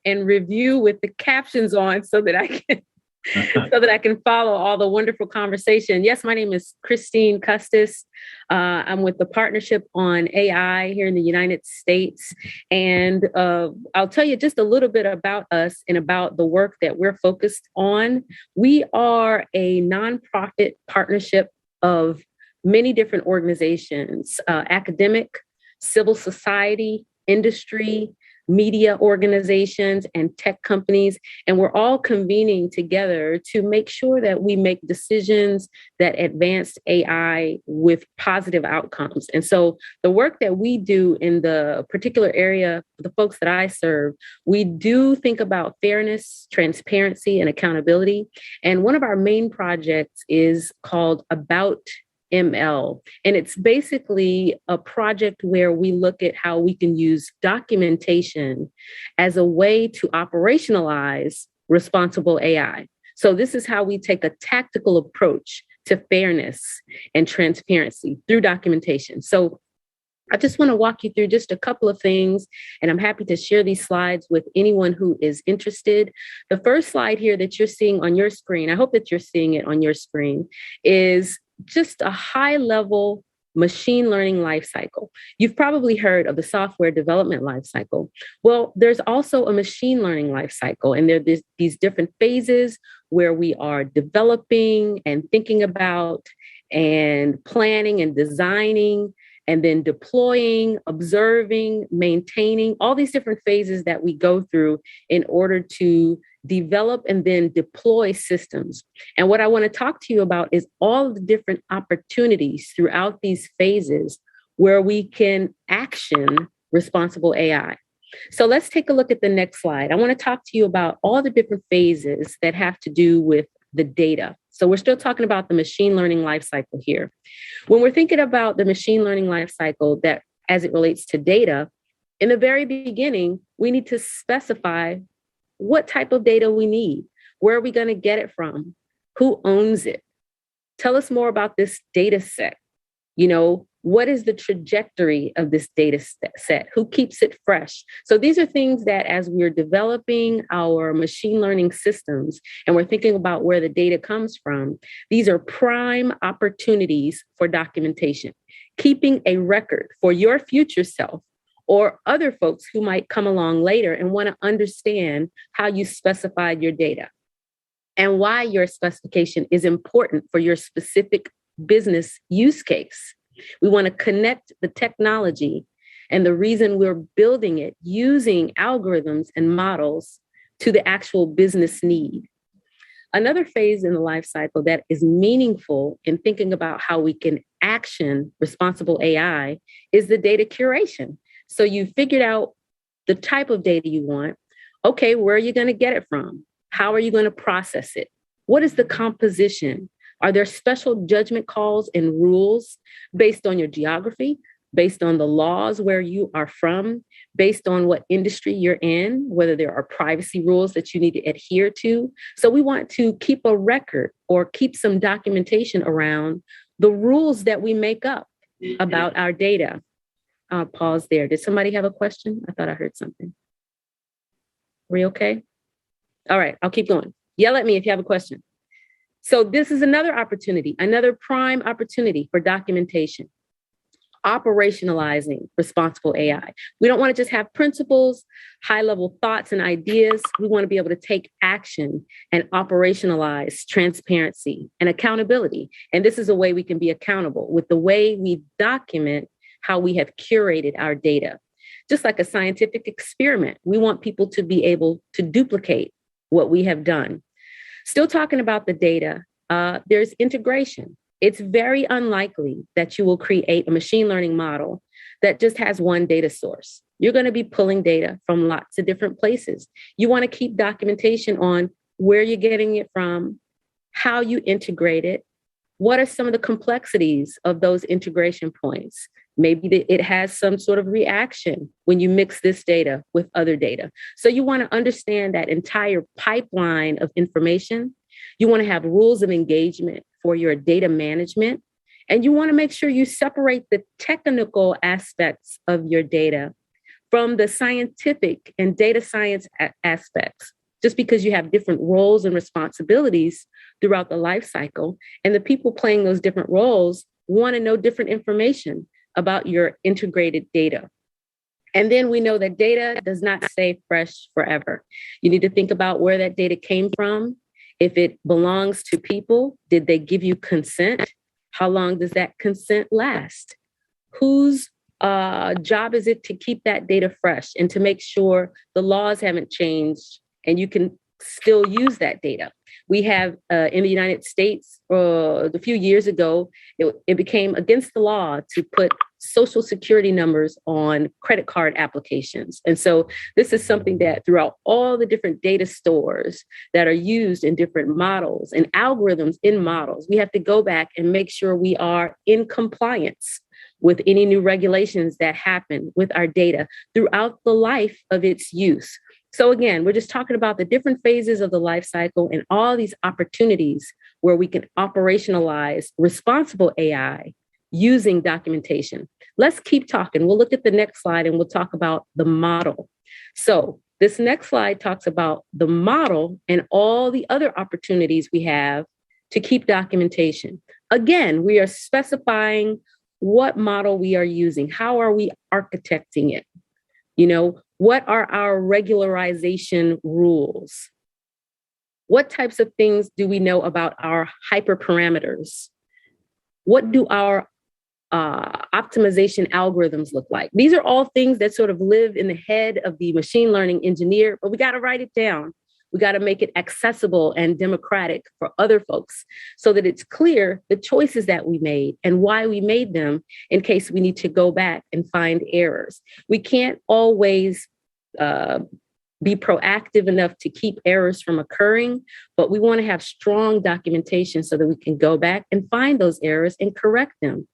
and review with the captions on so that I can follow all the wonderful conversation. Yes, my name is Christine Custis. I'm with the Partnership on AI here in the United States. And I'll tell you just a little bit about us and about the work that we're focused on. We are a nonprofit partnership of many different organizations, academic, civil society, industry, media organizations, and tech companies. And we're all convening together to make sure that we make decisions that advance AI with positive outcomes. And so the work that we do in the particular area, the folks that I serve, we do think about fairness, transparency, and accountability. And one of our main projects is called About ML. And it's basically a project where we look at how we can use documentation as a way to operationalize responsible AI. So this is how we take a tactical approach to fairness and transparency through documentation. So I just want to walk you through just a couple of things, and I'm happy to share these slides with anyone who is interested. The first slide here that you're seeing on your screen, I hope that you're seeing it on your screen, is just a high-level machine learning lifecycle. You've probably heard of the software development lifecycle. Well, there's also a machine learning lifecycle, and there's these different phases where we are developing and thinking about and planning and designing and then deploying, observing, maintaining, all these different phases that we go through in order to develop and then deploy systems. And what I want to talk to you about is all of the different opportunities throughout these phases where we can action responsible AI. So let's take a look at the next slide. I want to talk to you about all the different phases that have to do with the data. So we're still talking about the machine learning lifecycle here. When we're thinking about the machine learning lifecycle that as it relates to data, in the very beginning, we need to specify what type of data we need. Where are we going to get it from? Who owns it? Tell us more about this data set. What is the trajectory of this data set? Who keeps it fresh? So these are things that as we're developing our machine learning systems and we're thinking about where the data comes from, these are prime opportunities for documentation. Keeping a record for your future self or other folks who might come along later and want to understand how you specified your data and why your specification is important for your specific business use case. We want to connect the technology and the reason we're building it using algorithms and models to the actual business need. Another phase in the life cycle that is meaningful in thinking about how we can action responsible AI is the data curation. So you figured out the type of data you want. Okay, where are you going to get it from? How are you going to process it? What is the composition? Are there special judgment calls and rules based on your geography, based on the laws where you are from, based on what industry you're in, whether there are privacy rules that you need to adhere to? So we want to keep a record or keep some documentation around the rules that we make up about our data. I'll pause there. Did somebody have a question? I thought I heard something. Are we okay? All right, I'll keep going. Yell at me if you have a question. So this is another opportunity, another prime opportunity for documentation, operationalizing responsible AI. We don't want to just have principles, high-level thoughts and ideas. We want to be able to take action and operationalize transparency and accountability. And this is a way we can be accountable with the way we document how we have curated our data. Just like a scientific experiment, we want people to be able to duplicate what we have done. Still talking about the data, there's integration. It's very unlikely that you will create a machine learning model that just has one data source. You're going to be pulling data from lots of different places. You want to keep documentation on where you're getting it from, how you integrate it, what are some of the complexities of those integration points. Maybe it has some sort of reaction when you mix this data with other data. So you want to understand that entire pipeline of information. You want to have rules of engagement for your data management. And you want to make sure you separate the technical aspects of your data from the scientific and data science aspects. Just because you have different roles and responsibilities throughout the life cycle, and the people playing those different roles want to know different information about your integrated data. And then we know that data does not stay fresh forever. You need to think about where that data came from. If it belongs to people, did they give you consent? How long does that consent last? Whose job is it to keep that data fresh and to make sure the laws haven't changed and you can still use that data? We have in the United States, a few years ago, it became against the law to put social security numbers on credit card applications. And so this is something that throughout all the different data stores that are used in different models and algorithms in models, we have to go back and make sure we are in compliance with any new regulations that happen with our data throughout the life of its use. So again, we're just talking about the different phases of the life cycle and all these opportunities where we can operationalize responsible AI using documentation. Let's keep talking. We'll look at the next slide and we'll talk about the model. So this next slide talks about the model and all the other opportunities we have to keep documentation. Again, we are specifying what model we are using. How are we architecting it? You know, what are our regularization rules? What types of things do we know about our hyperparameters? What do our optimization algorithms look like? These are all things that sort of live in the head of the machine learning engineer, but we got to write it down. We got to make it accessible and democratic for other folks so that it's clear the choices that we made and why we made them in case we need to go back and find errors. We can't always be proactive enough to keep errors from occurring, but we want to have strong documentation so that we can go back and find those errors and correct them.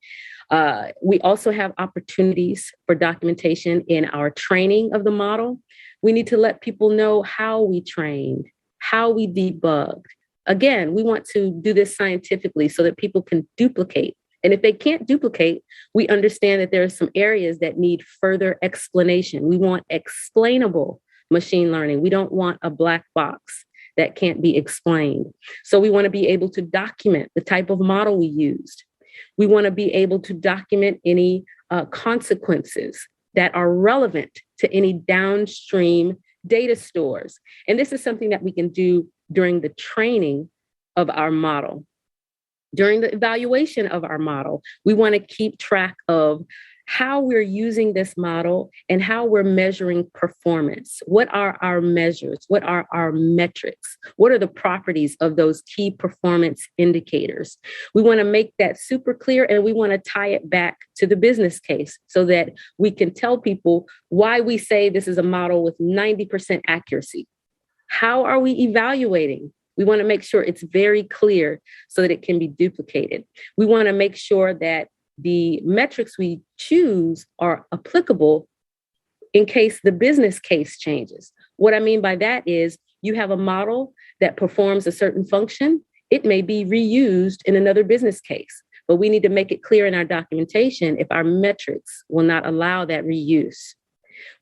We also have opportunities for documentation in our training of the model. We need to let people know how we trained, how we debugged. Again, we want to do this scientifically so that people can duplicate. And if they can't duplicate, we understand that there are some areas that need further explanation. We want explainable machine learning. We don't want a black box that can't be explained. So we want to be able to document the type of model we used. We want to be able to document any consequences that are relevant to any downstream data stores. And this is something that we can do during the training of our model. During the evaluation of our model, we want to keep track of how we're using this model and how we're measuring performance. What are our measures? What are our metrics? What are the properties of those key performance indicators? We want to make that super clear, and we want to tie it back to the business case so that we can tell people why we say this is a model with 90% accuracy. How are we evaluating? We want to make sure it's very clear so that it can be duplicated. We want to make sure that the metrics we choose are applicable in case the business case changes. What I mean by that is you have a model that performs a certain function. It may be reused in another business case, but we need to make it clear in our documentation if our metrics will not allow that reuse.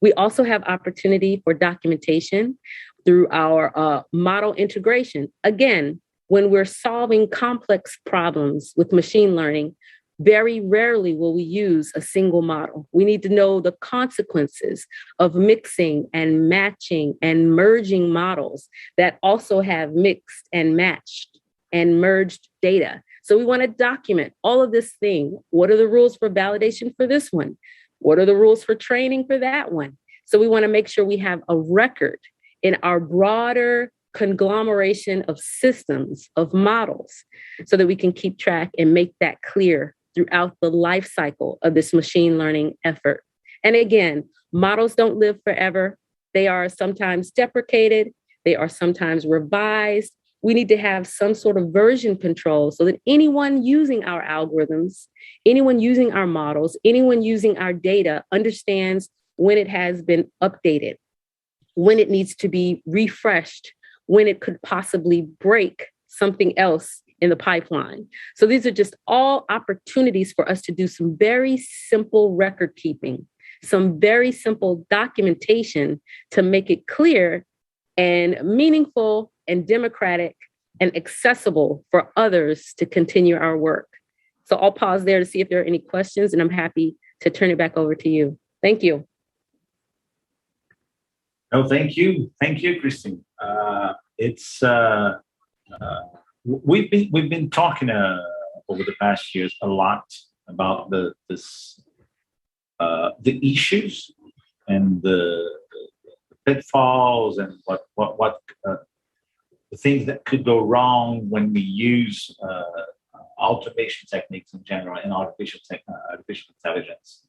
We also have opportunity for documentation through our model integration. Again, when we're solving complex problems with machine learning, very rarely will we use a single model. We need to know the consequences of mixing and matching and merging models that also have mixed and matched and merged data. So we want to document all of this thing. What are the rules for validation for this one? What are the rules for training for that one? So we want to make sure we have a record in our broader conglomeration of systems, of models, so that we can keep track and make that clear throughout the life cycle of this machine learning effort. And again, models don't live forever. They are sometimes deprecated. They are sometimes revised. We need to have some sort of version control so that anyone using our algorithms, anyone using our models, anyone using our data understands when it has been updated, when it needs to be refreshed, when it could possibly break something else in the pipeline. So these are just all opportunities for us to do some very simple record keeping, some very simple documentation to make it clear and meaningful and democratic and accessible for others to continue our work. So I'll pause there to see if there are any questions, and I'm happy to turn it back over to you. Thank you. No, thank you. Thank you, Christine. We've been talking over the past years a lot about the issues and the pitfalls and what the things that could go wrong when we use automation techniques in general and artificial intelligence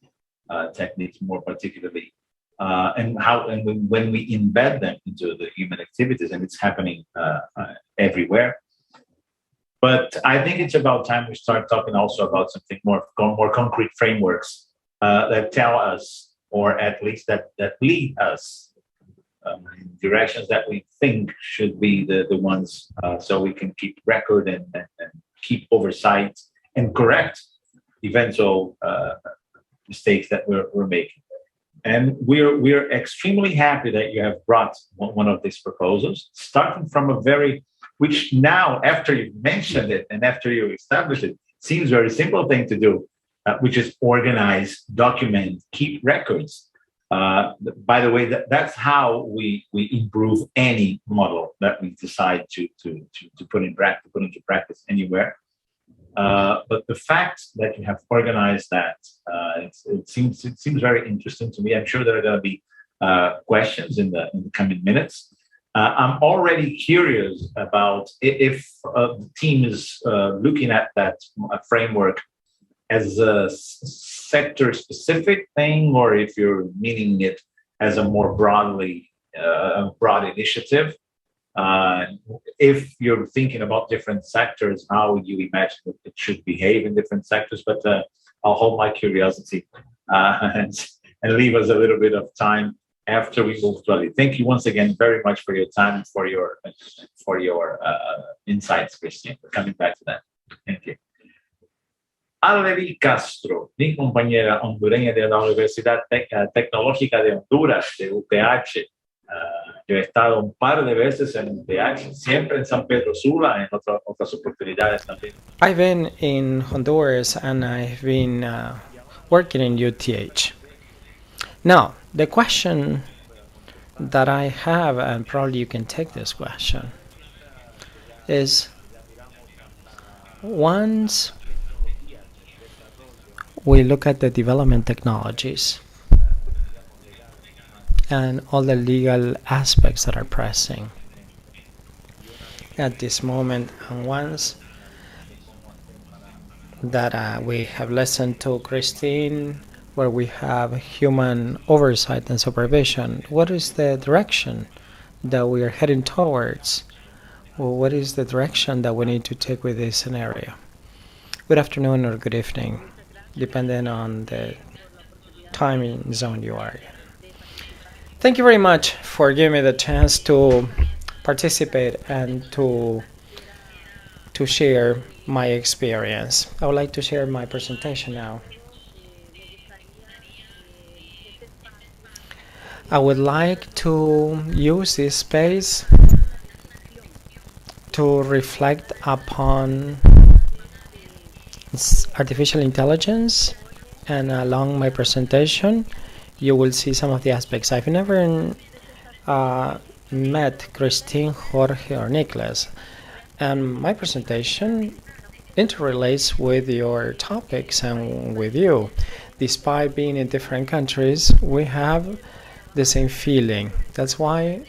techniques more particularly, and when we embed them into the human activities, and it's happening everywhere. But I think it's about time we start talking also about something more concrete frameworks that tell us, or at least that lead us in directions that we think should be the ones, so we can keep record and keep oversight and correct eventual mistakes that we're making. And we're extremely happy that you have brought one of these proposals, starting from which now, after you mentioned it and after you established it, seems very simple thing to do, which is organize, document, keep records. By the way, that's how we improve any model that we decide to put into practice anywhere. But the fact that you have organized that, it seems very interesting to me. I'm sure there are going to be questions in the coming minutes. I'm already curious about if the team is looking at that framework as a sector-specific thing, or if you're meaning it as a more broad initiative. If you're thinking about different sectors, how you imagine it should behave in different sectors. But I'll hold my curiosity and leave us a little bit of time after we move to Ali. Thank you once again very much for your time and for your insights, Christian. We're coming back to that. Thank you. Alevi Castro, mi compañera hondureña de la Universidad Tecnológica de Honduras, de UPH. Yo he estado un par de veces en UPH, siempre en San Pedro Sula, en otras oportunidades también. I've been in Honduras and I've been working in UTH. Now, the question that I have, and probably you can take this question, is once we look at the development technologies and all the legal aspects that are pressing at this moment, and once that we have listened to Christine, where we have human oversight and supervision, what is the direction that we are heading towards? Well, what is the direction that we need to take with this scenario? Good afternoon or good evening, depending on the timing zone you are in. Thank you very much for giving me the chance to participate and to share my experience. I would like to share my presentation now. I would like to use this space to reflect upon artificial intelligence, and along my presentation you will see some of the aspects. I've never met Christine, Jorge, or Nicholas, and my presentation interrelates with your topics and with you. Despite being in different countries, we have the same feeling. That's why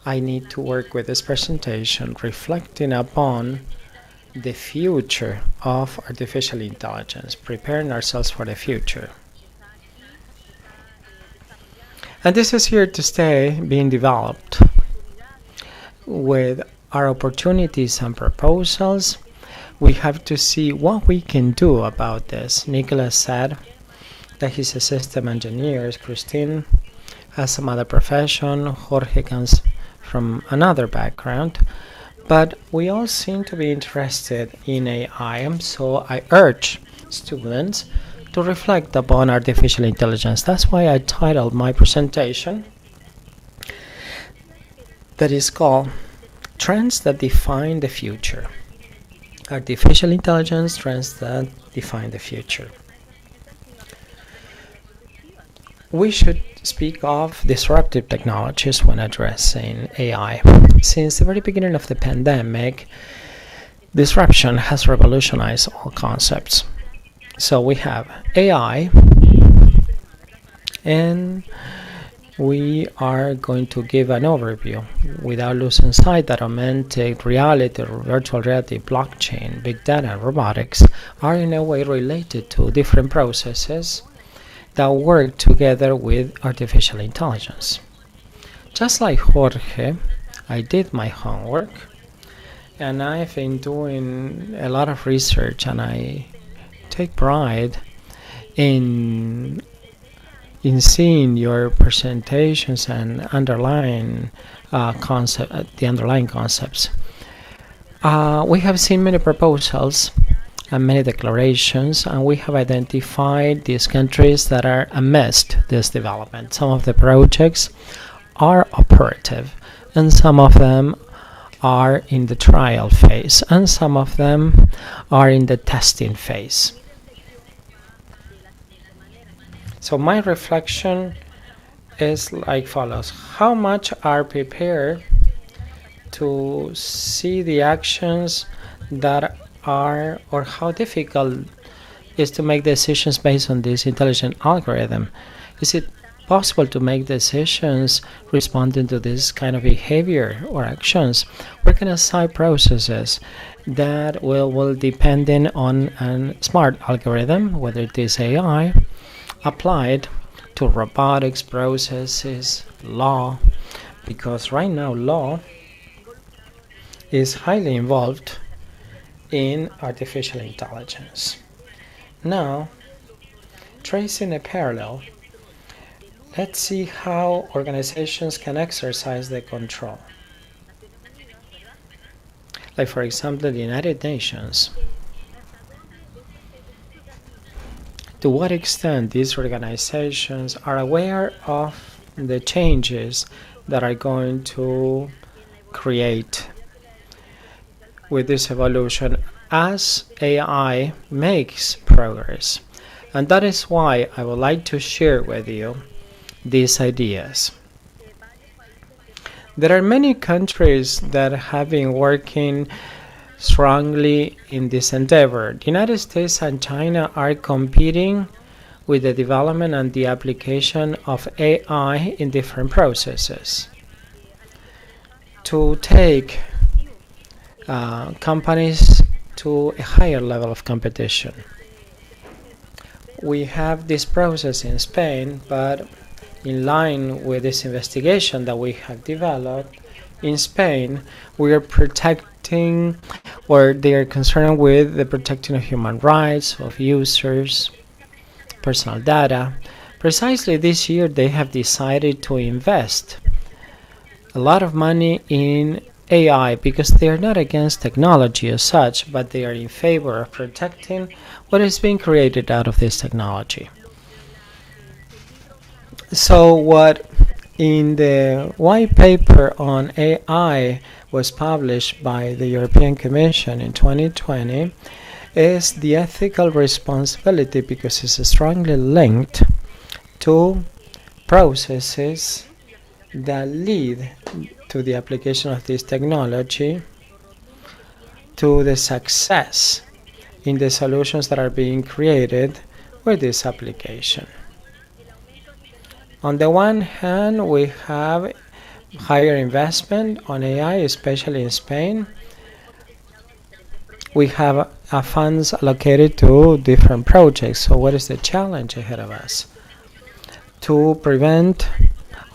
I need to work with this presentation reflecting upon the future of artificial intelligence, preparing ourselves for the future. And this is here to stay, being developed with our opportunities and proposals. We have to see what we can do about this. Nicholas said that he's a system engineer. Christine has some other profession. Jorge comes from another background. But we all seem to be interested in AI, so I urge students to reflect upon artificial intelligence. That's why I titled my presentation that is called Trends That Define the Future. Artificial intelligence, trends that define the future. We should speak of disruptive technologies when addressing AI. Since the very beginning of the pandemic, disruption has revolutionized all concepts. So we have AI, and we are going to give an overview without losing sight that augmented reality, virtual reality, blockchain, big data, and robotics are in a way related to different processes that work together with artificial intelligence. Just like Jorge, I did my homework and I've been doing a lot of research, and I take pride in seeing your presentations and underlying the underlying concepts. We have seen many proposals and many declarations, and we have identified these countries that are amidst this development. Some of the projects are operative, and some of them are in the trial phase, and some of them are in the testing phase. So my reflection is like follows. How much are prepared to see the actions that are, or how difficult is to make decisions based on this intelligent algorithm? Is it possible to make decisions responding to this kind of behavior or actions? We're going to assign processes that will depend on a smart algorithm, whether it is AI, applied to robotics, processes, law, because right now law is highly involved in artificial intelligence. Now, tracing a parallel, let's see how organizations can exercise the control. Like, for example, the United Nations. To what extent these organizations are aware of the changes that are going to create with this evolution as AI makes progress. And that is why I would like to share with you these ideas. There are many countries that have been working strongly in this endeavor. The United States and China are competing with the development and the application of AI in different processes to take companies to a higher level of competition. We have this process in Spain, but in line with this investigation that we have developed in Spain, we are protecting, or they are concerned with the protecting of human rights, of users, personal data. Precisely this year, they have decided to invest a lot of money in AI because they are not against technology as such, but they are in favor of protecting what is being created out of this technology. So what in the white paper on AI was published by the European Commission in 2020 is the ethical responsibility, because it's strongly linked to processes that lead to the application of this technology, to the success in the solutions that are being created with this application. On the one hand, we have higher investment on AI, especially in Spain. We have funds allocated to different projects. So what is the challenge ahead of us? To prevent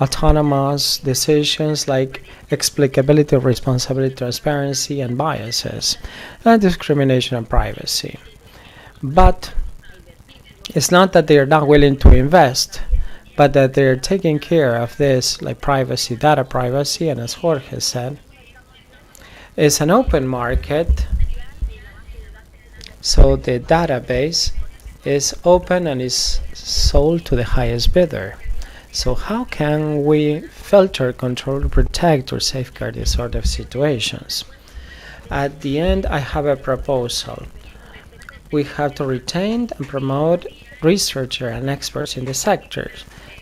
autonomous decisions like explicability, responsibility, transparency, and biases, and discrimination and privacy. But it's not that they are not willing to invest, but that they're taking care of this, like privacy, data privacy, and as Jorge said, it's an open market, so the database is open and is sold to the highest bidder. So how can we filter, control, protect, or safeguard these sort of situations? At the end, I have a proposal. We have to retain and promote researchers and experts in the sector,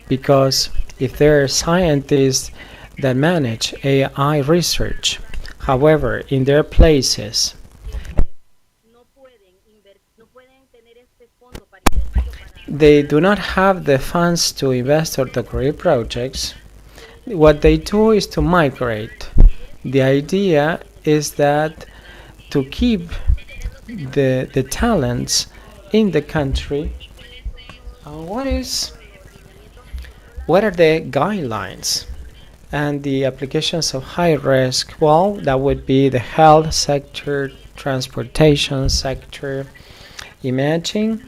because if there are scientists that manage AI research, however, in their places, they do not have the funds to invest or to create projects, what they do is to migrate. The idea is that to keep the talents in the country, what are the guidelines and the applications of high risk? Well, that would be the health sector, transportation sector, imaging.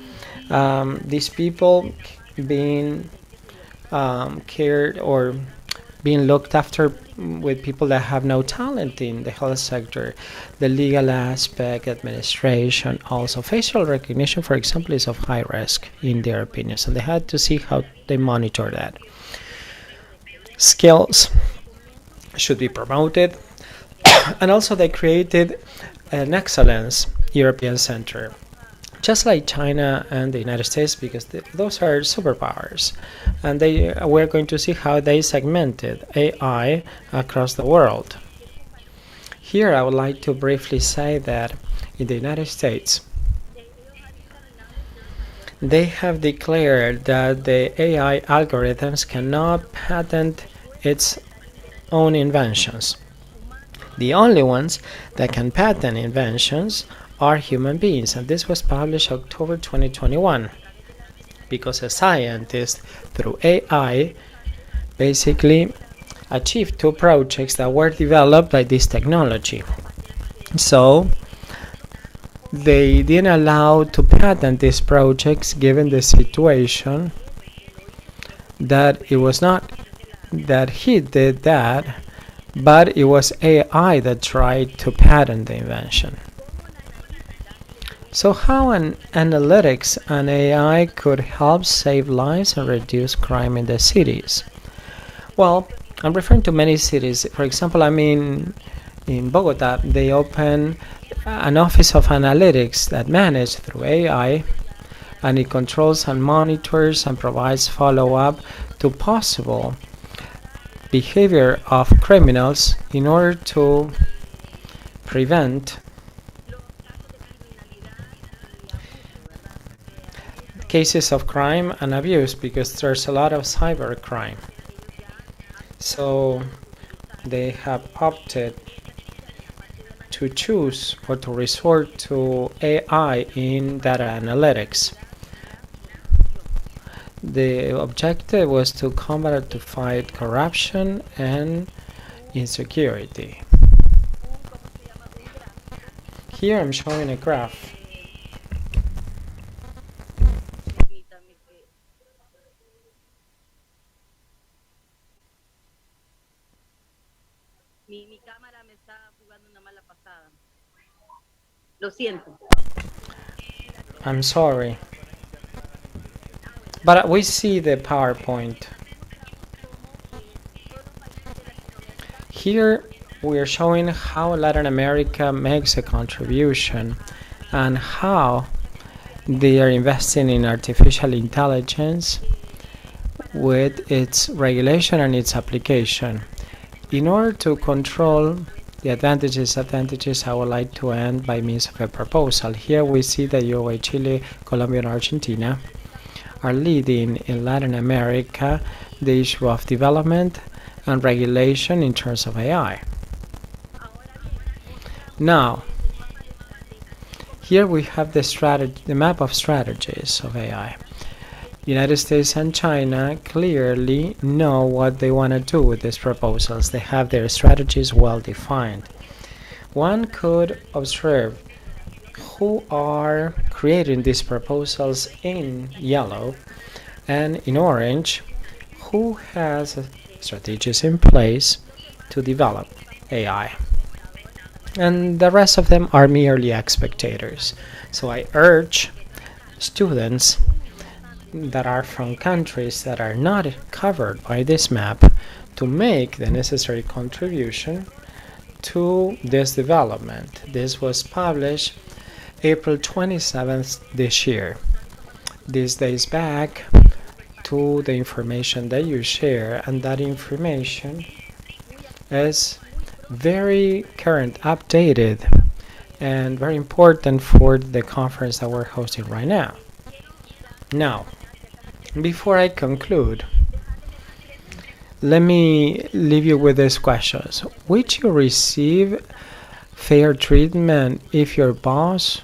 These people being cared or being looked after with people that have no talent in the health sector, the legal aspect, administration, also facial recognition, for example, is of high risk in their opinions, and they had to see how they monitor that. Skills should be promoted, and also they created an excellence European center, just like China and the United States, because those are superpowers, and we're going to see how they segmented AI across the world. Here I would like to briefly say that in the United States, they have declared that the AI algorithms cannot patent its own inventions. The only ones that can patent inventions are human beings, and this was published October 2021, because a scientist through AI basically achieved 2 projects that were developed by this technology. So they didn't allow to patent these projects given the situation that it was not that he did that, but it was AI that tried to patent the invention. So how an analytics and AI could help save lives and reduce crime in the cities? Well, I'm referring to many cities. For example, I mean, in Bogota, they open an office of analytics that managed through AI, and it controls and monitors and provides follow-up to possible behavior of criminals in order to prevent cases of crime and abuse, because there's a lot of cyber crime. So they have opted to choose or to resort to AI in data analytics. The objective was to combat or to fight corruption and insecurity. Here I'm showing a graph. Lo siento. I'm sorry. But we see the PowerPoint. Here we are showing how Latin America makes a contribution and how they are investing in artificial intelligence with its regulation and its application. In order to control the advantages, I would like to end by means of a proposal. Here we see that Uruguay, Chile, Colombia, and Argentina are leading in Latin America the issue of development and regulation in terms of AI. Now, here we have the map of strategies of AI. United States and China clearly know what they want to do with these proposals. They have their strategies well defined. One could observe who are creating these proposals in yellow, and in orange, who has strategies in place to develop AI. And the rest of them are merely spectators. So I urge students that are from countries that are not covered by this map to make the necessary contribution to this development. This was published April 27th this year. This dates back to the information that you share, and that information is very current, updated, and very important for the conference that we're hosting right now. Now, before I conclude, let me leave you with these questions. Would you receive fair treatment if your boss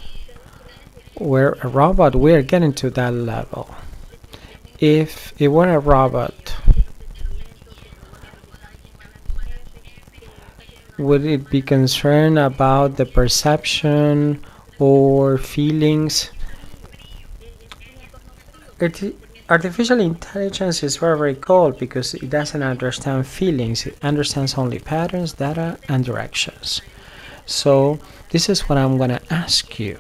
were a robot? We're getting to that level. If it were a robot, would it be concerned about the perception or feelings? Artificial intelligence is very, very cold because it doesn't understand feelings. It understands only patterns, data, and directions. So this is what I'm going to ask you.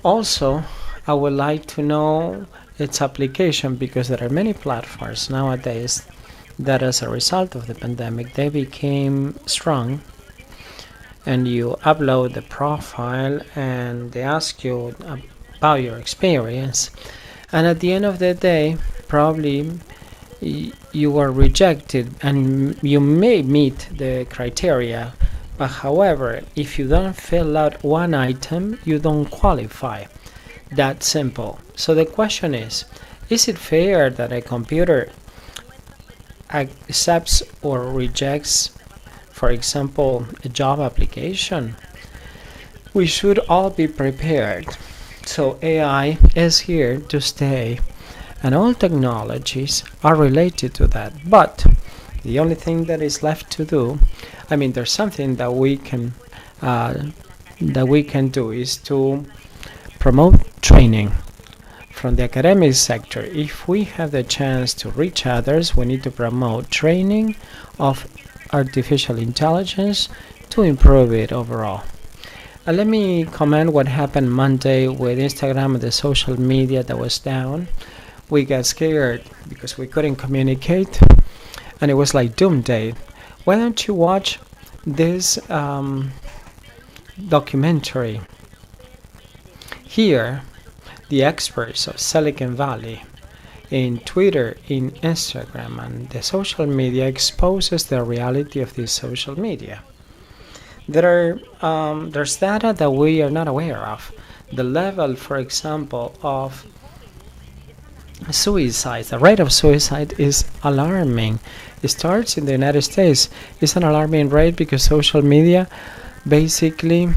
Also, I would like to know its application, because there are many platforms nowadays that as a result of the pandemic, they became strong, and you upload the profile and they ask you about your experience, and at the end of the day, probably you are rejected and you may meet the criteria, but however, if you don't fill out one item, you don't qualify. That simple. So the question is it fair that a computer accepts or rejects, for example, a job application? We should all be prepared. So AI is here to stay, and all technologies are related to that. But the only thing that is left to do, I mean, there's something that we can do is to promote training from the academic sector. If we have the chance to reach others, we need to promote training of artificial intelligence to improve it overall. Let me comment what happened Monday with Instagram and the social media that was down. We got scared because we couldn't communicate, and it was like doomsday. Why don't you watch this documentary? Here, the experts of Silicon Valley in Twitter, in Instagram, and the social media exposes the reality of this social media. There's data that we are not aware of. The level, for example, of suicide, the rate of suicide is alarming. It starts in the United States. It's an alarming rate because social media basically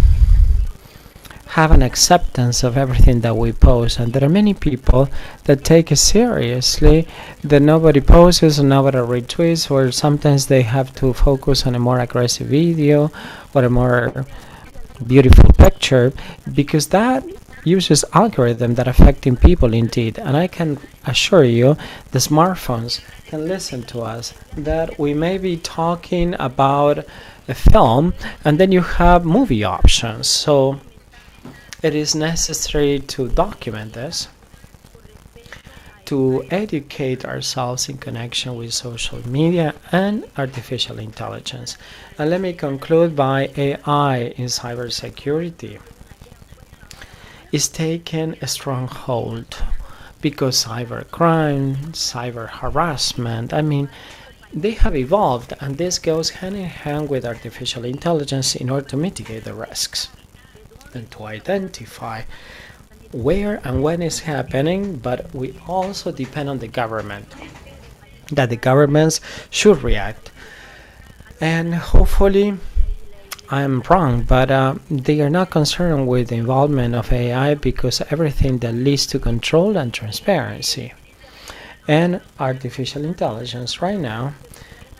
have an acceptance of everything that we post, and there are many people that take it seriously, that nobody posts and nobody retweets, or sometimes they have to focus on a more aggressive video or a more beautiful picture, because that uses algorithm that affecting people indeed. And I can assure you the smartphones can listen to us, that we may be talking about a film and then you have movie options. So it is necessary to document this, to educate ourselves in connection with social media and artificial intelligence. And let me conclude by AI in cybersecurity is taking a strong hold, because cybercrime, cyber harassment, I mean, they have evolved, and this goes hand in hand with artificial intelligence in order to mitigate the risks and to identify where and when it's happening. But we also depend on the government. that the governments should react. And hopefully I'm wrong, but they are not concerned with the involvement of AI because everything that leads to control and transparency. And artificial intelligence right now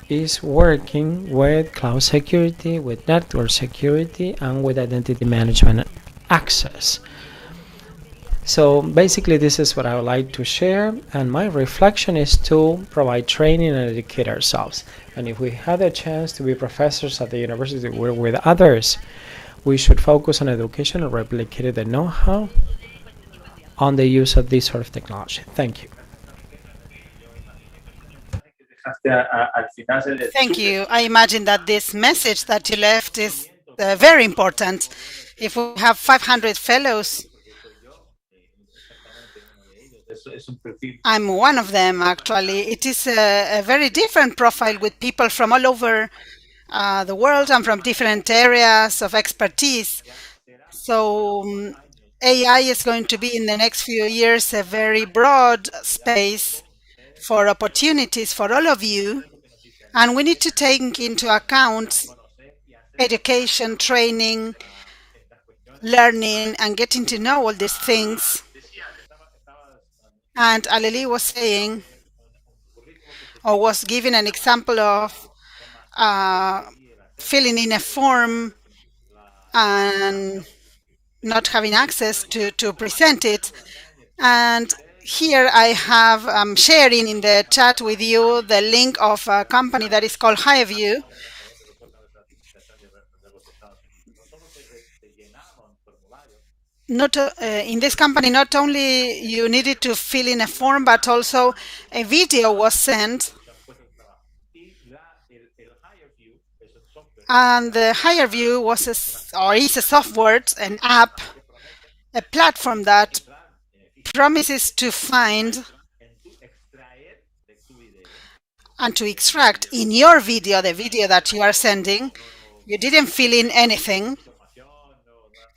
is working with cloud security, with network security, and with identity management access. So basically, this is what I would like to share, and my reflection is to provide training and educate ourselves. And if we have a chance to be professors at the university to work with others, we should focus on education and replicate the know-how on the use of this sort of technology. Thank you. Thank you. I imagine that this message that you left is very important. If we have 500 fellows, I'm one of them actually. It is a very different profile with people from all over the world and from different areas of expertise. So AI is going to be in the next few years a very broad space for opportunities for all of you. And we need to take into account education, training, learning, and getting to know all these things. And Aleli was saying, or was giving an example of filling in a form and not having access to present it. And here I have, sharing in the chat with you the link of a company that is called Highview. Not in this company, not only you needed to fill in a form, but also a video was sent. And the Highview was is a software, an app, a platform that promises to find and to extract in your video, the video that you are sending. You didn't fill in anything,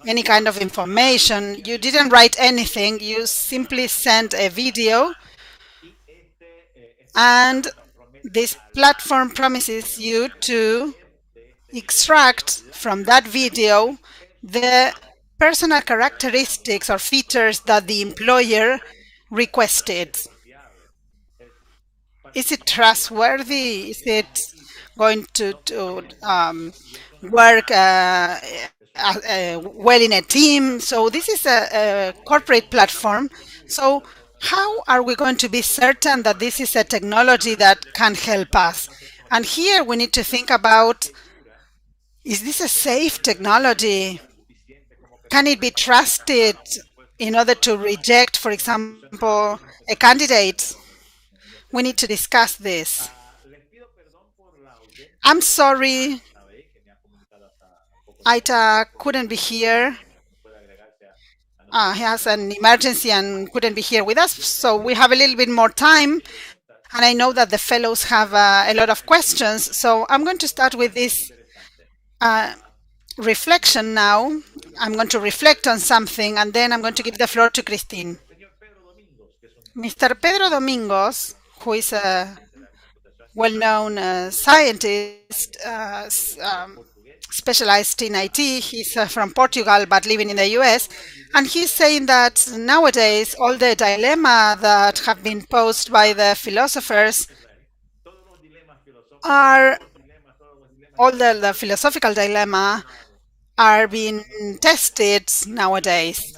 any kind of information. You didn't write anything. You simply sent a video, and this platform promises you to extract from that video the personal characteristics or features that the employer requested. Is it trustworthy? Is it going to work well in a team? So this is a corporate platform. So how are we going to be certain that this is a technology that can help us? And here we need to think about, is this a safe technology? Can it be trusted in order to reject, for example, a candidate? We need to discuss this. I'm sorry, Aita couldn't be here. He has an emergency and couldn't be here with us, so we have a little bit more time. And I know that the fellows have a lot of questions, so I'm going to start with this reflection now. I'm going to reflect on something, and then I'm going to give the floor to Christine. Mr. Pedro Domingos, who is a well-known scientist specialized in IT. He's from Portugal but living in the US. And he's saying that nowadays all the dilemma that have been posed by the philosophers are, all the philosophical dilemma are being tested nowadays.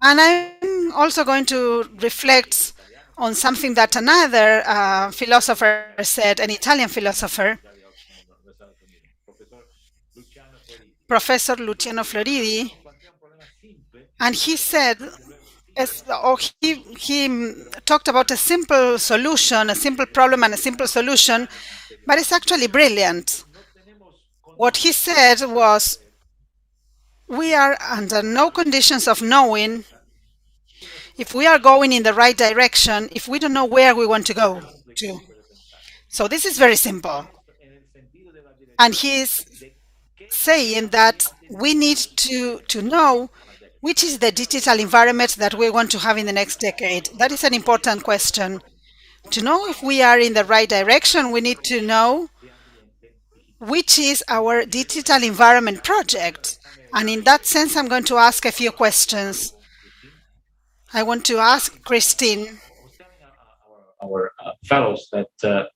And I'm also going to reflect on something that another philosopher said, an Italian philosopher, Professor Luciano Floridi, and he said, he talked about a simple solution, a simple problem and a simple solution, but it's actually brilliant. What he said was, we are under no conditions of knowing if we are going in the right direction, if we don't know where we want to go to. So this is very simple. And he's saying that we need to know which is the digital environment that we want to have in the next decade. That is an important question. To know if we are in the right direction, we need to know which is our digital environment project. And in that sense, I'm going to ask a few questions. I want to ask Christine. Our fellows that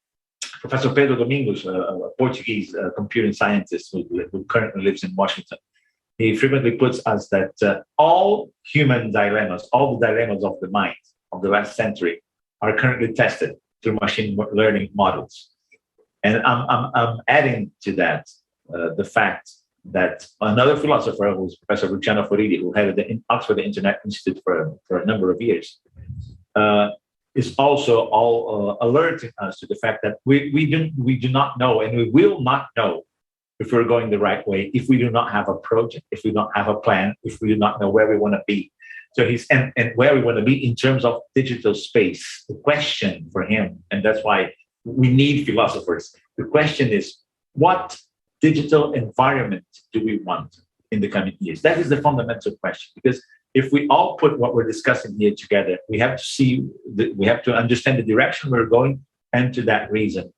Professor Pedro Domingos, a Portuguese computing scientist who currently lives in Washington, he frequently puts us that all human dilemmas, all the dilemmas of the mind of the last century, are currently tested through machine learning models. And I'm adding to that the fact that another philosopher, who was Professor Luciano Foridi, who headed the Oxford Internet Institute for a number of years, is also all alerting us to the fact that we do not know, and we will not know if we're going the right way if we do not have a project, if we don't have a plan, if we do not know where we want to be. So and where we want to be in terms of digital space. The question for him, and that's why we need philosophers. The question is, what digital environment do we want in the coming years? That is the fundamental question, because if we all put what we're discussing here together, we have to understand the direction we're going, and to that reason,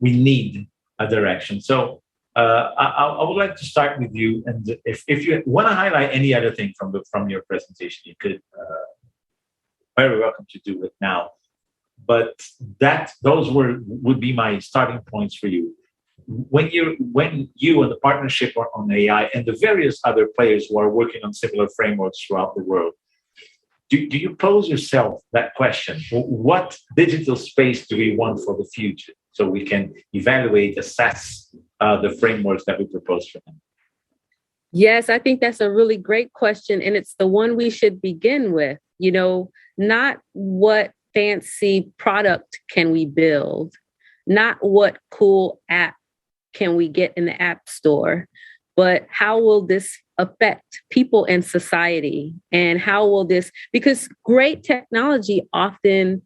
we need a direction. So I would like to start with you, and if you want to highlight any other thing from your presentation, you could. Very welcome to do it now. But those would be my starting points for you. When you and the partnership on AI and the various other players who are working on similar frameworks throughout the world, do you pose yourself that question? What digital space do we want for the future, so we can evaluate, assess the frameworks that we propose for them? Yes, I think that's a really great question. And it's the one we should begin with, not what fancy product can we build, not what cool app can we get in the app store, but how will this affect people and society? And how will this, because great technology often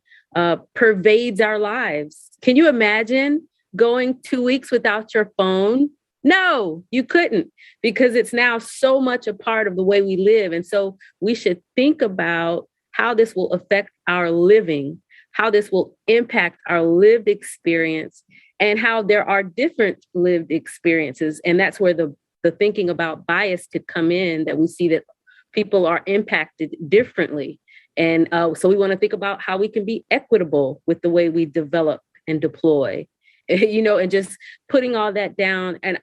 pervades our lives. Can you imagine going 2 weeks without your phone? No, you couldn't, because it's now so much a part of the way we live. And so we should think about how this will affect our living, how this will impact our lived experience, and how there are different lived experiences. And that's where the thinking about bias could come in, that we see that people are impacted differently. And so we want to think about how we can be equitable with the way we develop and deploy, and just putting all that down. And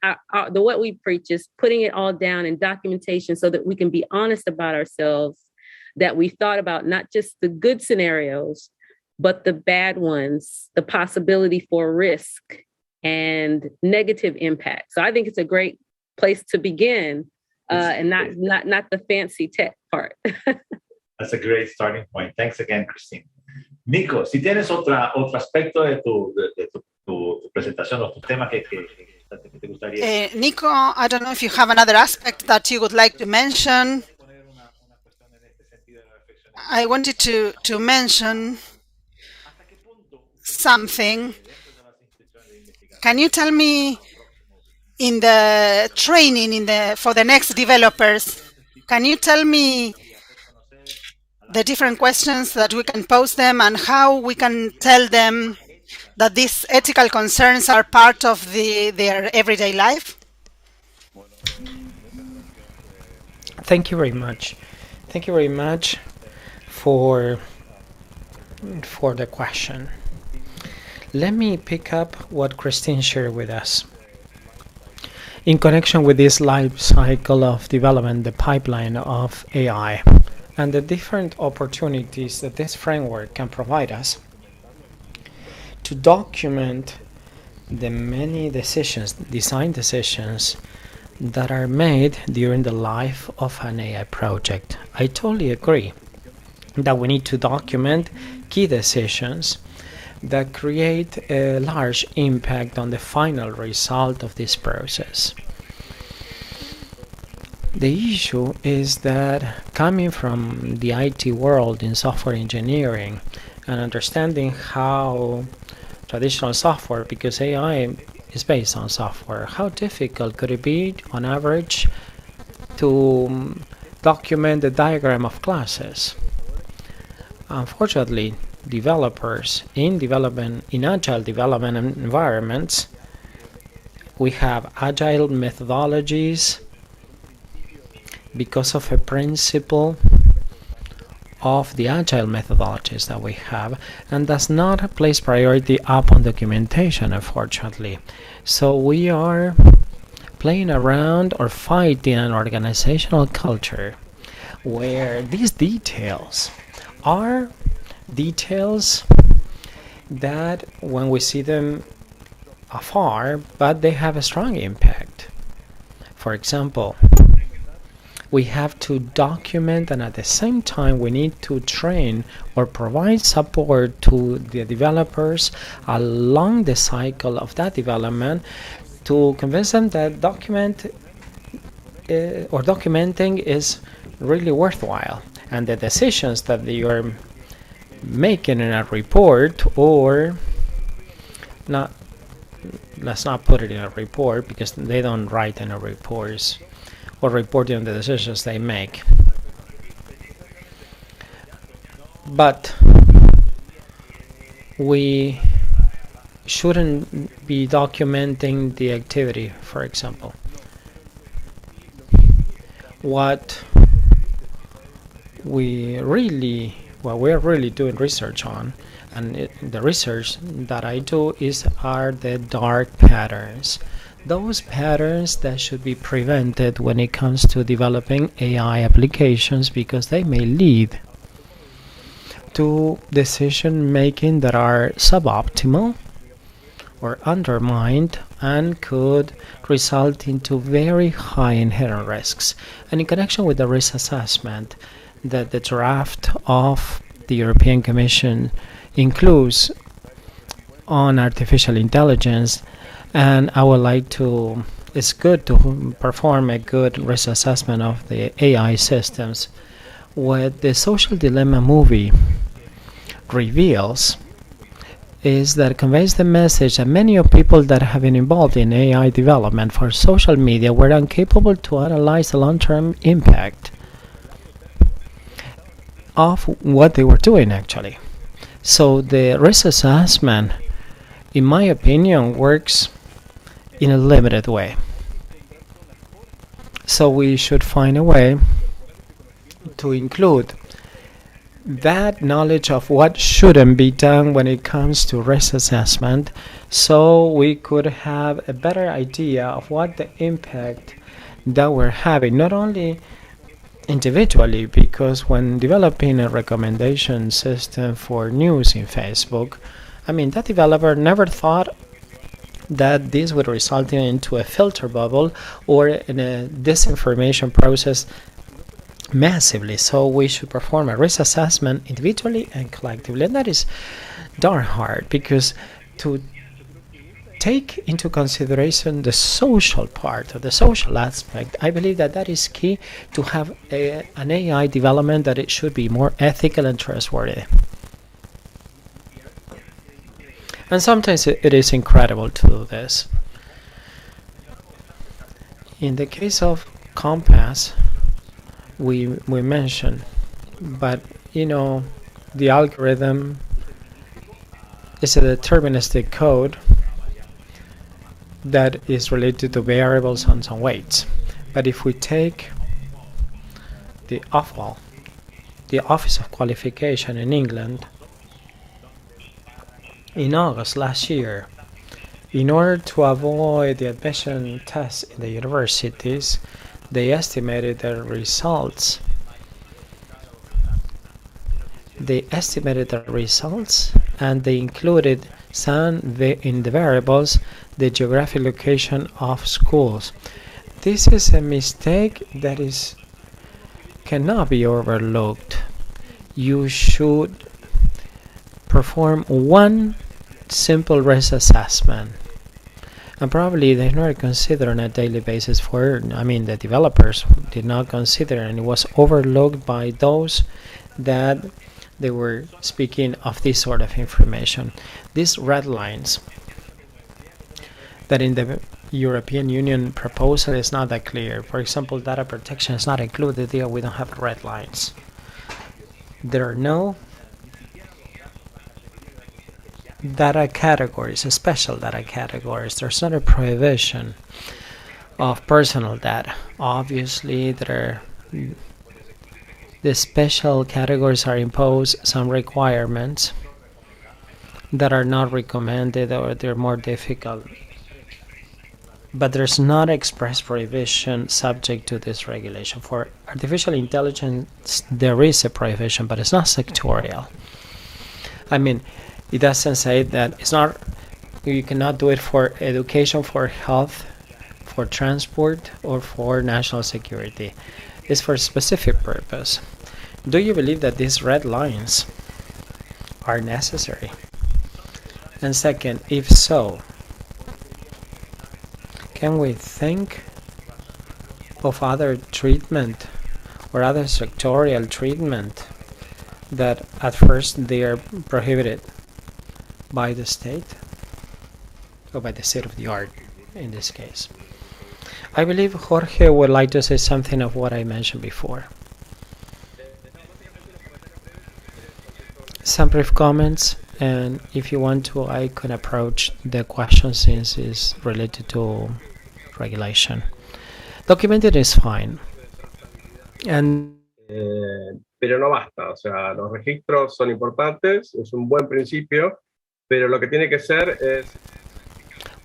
what we preach is putting it all down in documentation so that we can be honest about ourselves, that we thought about not just the good scenarios, but the bad ones, the possibility for risk and negative impact. So I think it's a great place to begin, and not the fancy tech part. That's a great starting point. Thanks again, Christine. Nico, si tienes otro aspecto de tu presentación o tu tema que te gustaría. Nico, I don't know if you have another aspect that you would like to mention. I wanted to mention something. Can you tell me, in the training for the next developers, can you tell me the different questions that we can pose them and how we can tell them that these ethical concerns are part of their everyday life? Thank you very much. Thank you very much for the question. Let me pick up what Christine shared with us. In connection with this life cycle of development, the pipeline of AI, and the different opportunities that this framework can provide us to document the many decisions, design decisions, that are made during the life of an AI project. I totally agree that we need to document key decisions that create a large impact on the final result of this process. The issue is that coming from the IT world in software engineering and understanding how traditional software, because AI is based on software, how difficult could it be on average to document the diagram of classes? Unfortunately, developers in agile development environments, we have agile methodologies because of a principle of the agile methodologies that we have, and does not place priority upon documentation, unfortunately. So we are playing around or fighting an organizational culture where these details are details that when we see them afar, but they have a strong impact. For example, we have to document, and at the same time we need to train or provide support to the developers along the cycle of that development to convince them that documenting is really worthwhile, and the decisions that you're making in a report, or not, let's not put it in a report because they don't write in a reports or reporting on the decisions they make. But we shouldn't be documenting the activity, for example. What we're really doing research on, and the research that I do are the dark patterns. Those patterns that should be prevented when it comes to developing AI applications, because they may lead to decision making that are suboptimal or undermined and could result into very high inherent risks. And in connection with the risk assessment that the draft of the European Commission includes on artificial intelligence, and I would like to, it's good to perform a good risk assessment of the AI systems. What the Social Dilemma movie reveals is that it conveys the message that many of people that have been involved in AI development for social media were incapable to analyze the long-term impact of what they were doing actually. So the risk assessment, in my opinion, works in a limited way. So we should find a way to include that knowledge of what shouldn't be done when it comes to risk assessment, so we could have a better idea of what the impact that we're having, not only individually, because when developing a recommendation system for news in Facebook, I mean, that developer never thought that this would result into a filter bubble or in a disinformation process massively. So we should perform a risk assessment individually and collectively, and that is darn hard, because to take into consideration the social part, or the social aspect, I believe that that is key to have an AI development, that it should be more ethical and trustworthy. And sometimes it is incredible to do this. In the case of Compass, we mentioned, but you know, the algorithm is a deterministic code that is related to variables and some weights. But if we take the Office of Qualification in England, in August last year, in order to avoid the admission tests in the universities, they estimated their results. And they included in the variables the geographic location of schools. This is a mistake that cannot be overlooked. You should perform one simple risk assessment, and probably they're not considered on a daily basis the developers did not consider, and it was overlooked by those that they were speaking of this sort of information. These red lines that in the European Union proposal is not that clear. For example, data protection is not included there. We don't have red lines. There are no data categories, special data categories. There's not a prohibition of personal data. Obviously, the special categories are imposed some requirements that are not recommended or they're more difficult. But there's not express prohibition subject to this regulation. For artificial intelligence, there is a prohibition, but it's not sectorial. I mean, it doesn't say that it's not, you cannot do it for education, for health, for transport, or for national security. It's for a specific purpose. Do you believe that these red lines are necessary? And second, if so, can we think of other treatment or other sectorial treatment that at first they are prohibited by the state or by the state of the art in this case? I believe Jorge would like to say something of what I mentioned before. Some brief comments, and if you want to, I can approach the question since it's related to regulation. Documented is fine. And pero no basta, o sea, los registros son importantes, es un buen principio, pero lo que tiene que ser es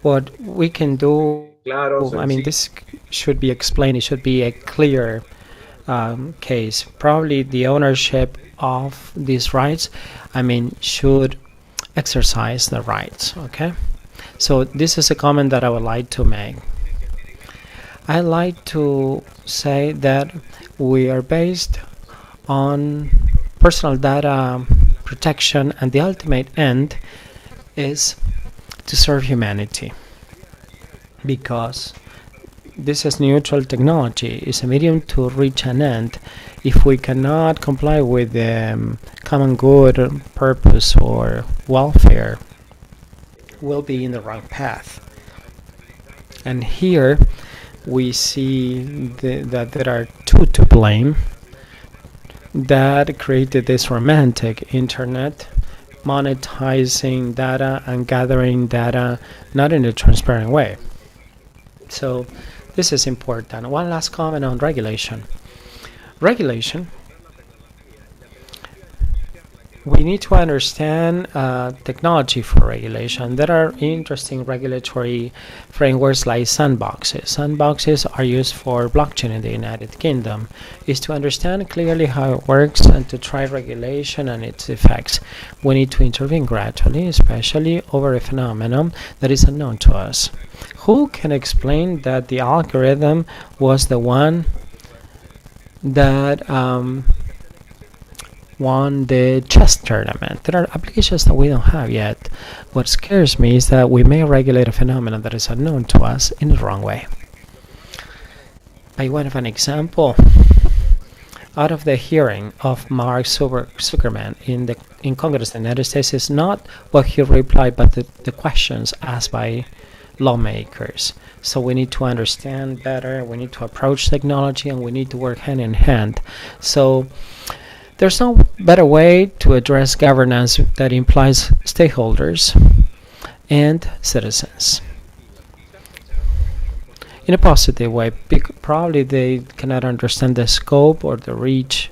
what we can do, claro, I mean, this should be explained, it should be a clear case. Probably the ownership of these rights, I mean, should exercise the rights, okay? So this is a comment that I would like to make. I like to say that we are based on personal data protection, and the ultimate end is to serve humanity, because this is neutral technology. It's a medium to reach an end. If we cannot comply with the common good, purpose, or welfare, we'll be in the wrong path. And here we see that there are two to blame that created this romantic internet, monetizing data and gathering data not in a transparent way. So this is important. One last comment on regulation. Regulation, we need to understand technology for regulation. There are interesting regulatory frameworks like sandboxes. Sandboxes are used for blockchain in the United Kingdom. Is to understand clearly how it works and to try regulation and its effects. We need to intervene gradually, especially over a phenomenon that is unknown to us. Who can explain that the algorithm was the one that won the chess tournament? There are applications that we don't have yet. What scares me is that we may regulate a phenomenon that is unknown to us in the wrong way. By way of an example, out of the hearing of Mark Zuckerman in Congress in the United States is not what he replied, but the questions asked by lawmakers. So we need to understand better, we need to approach technology, and we need to work hand in hand. So there's no better way to address governance that implies stakeholders and citizens in a positive way. Probably they cannot understand the scope or the reach,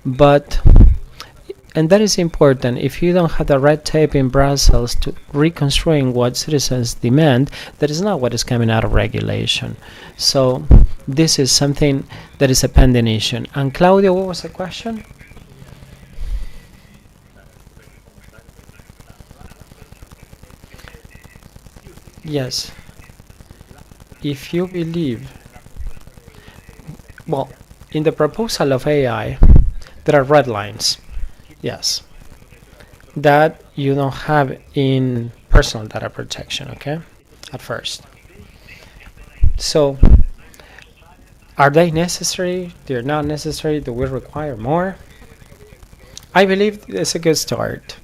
and that is important. If you don't have the red tape in Brussels to reconstruing what citizens demand, that is not what is coming out of regulation. So this is something that is a pending issue. And Claudio, what was the question? Yes. If you believe, well, in the proposal of AI, there are red lines. Yes. That you don't have in personal data protection, okay? At first. So, are they necessary? They're not necessary. Do we require more? I believe it's a good start.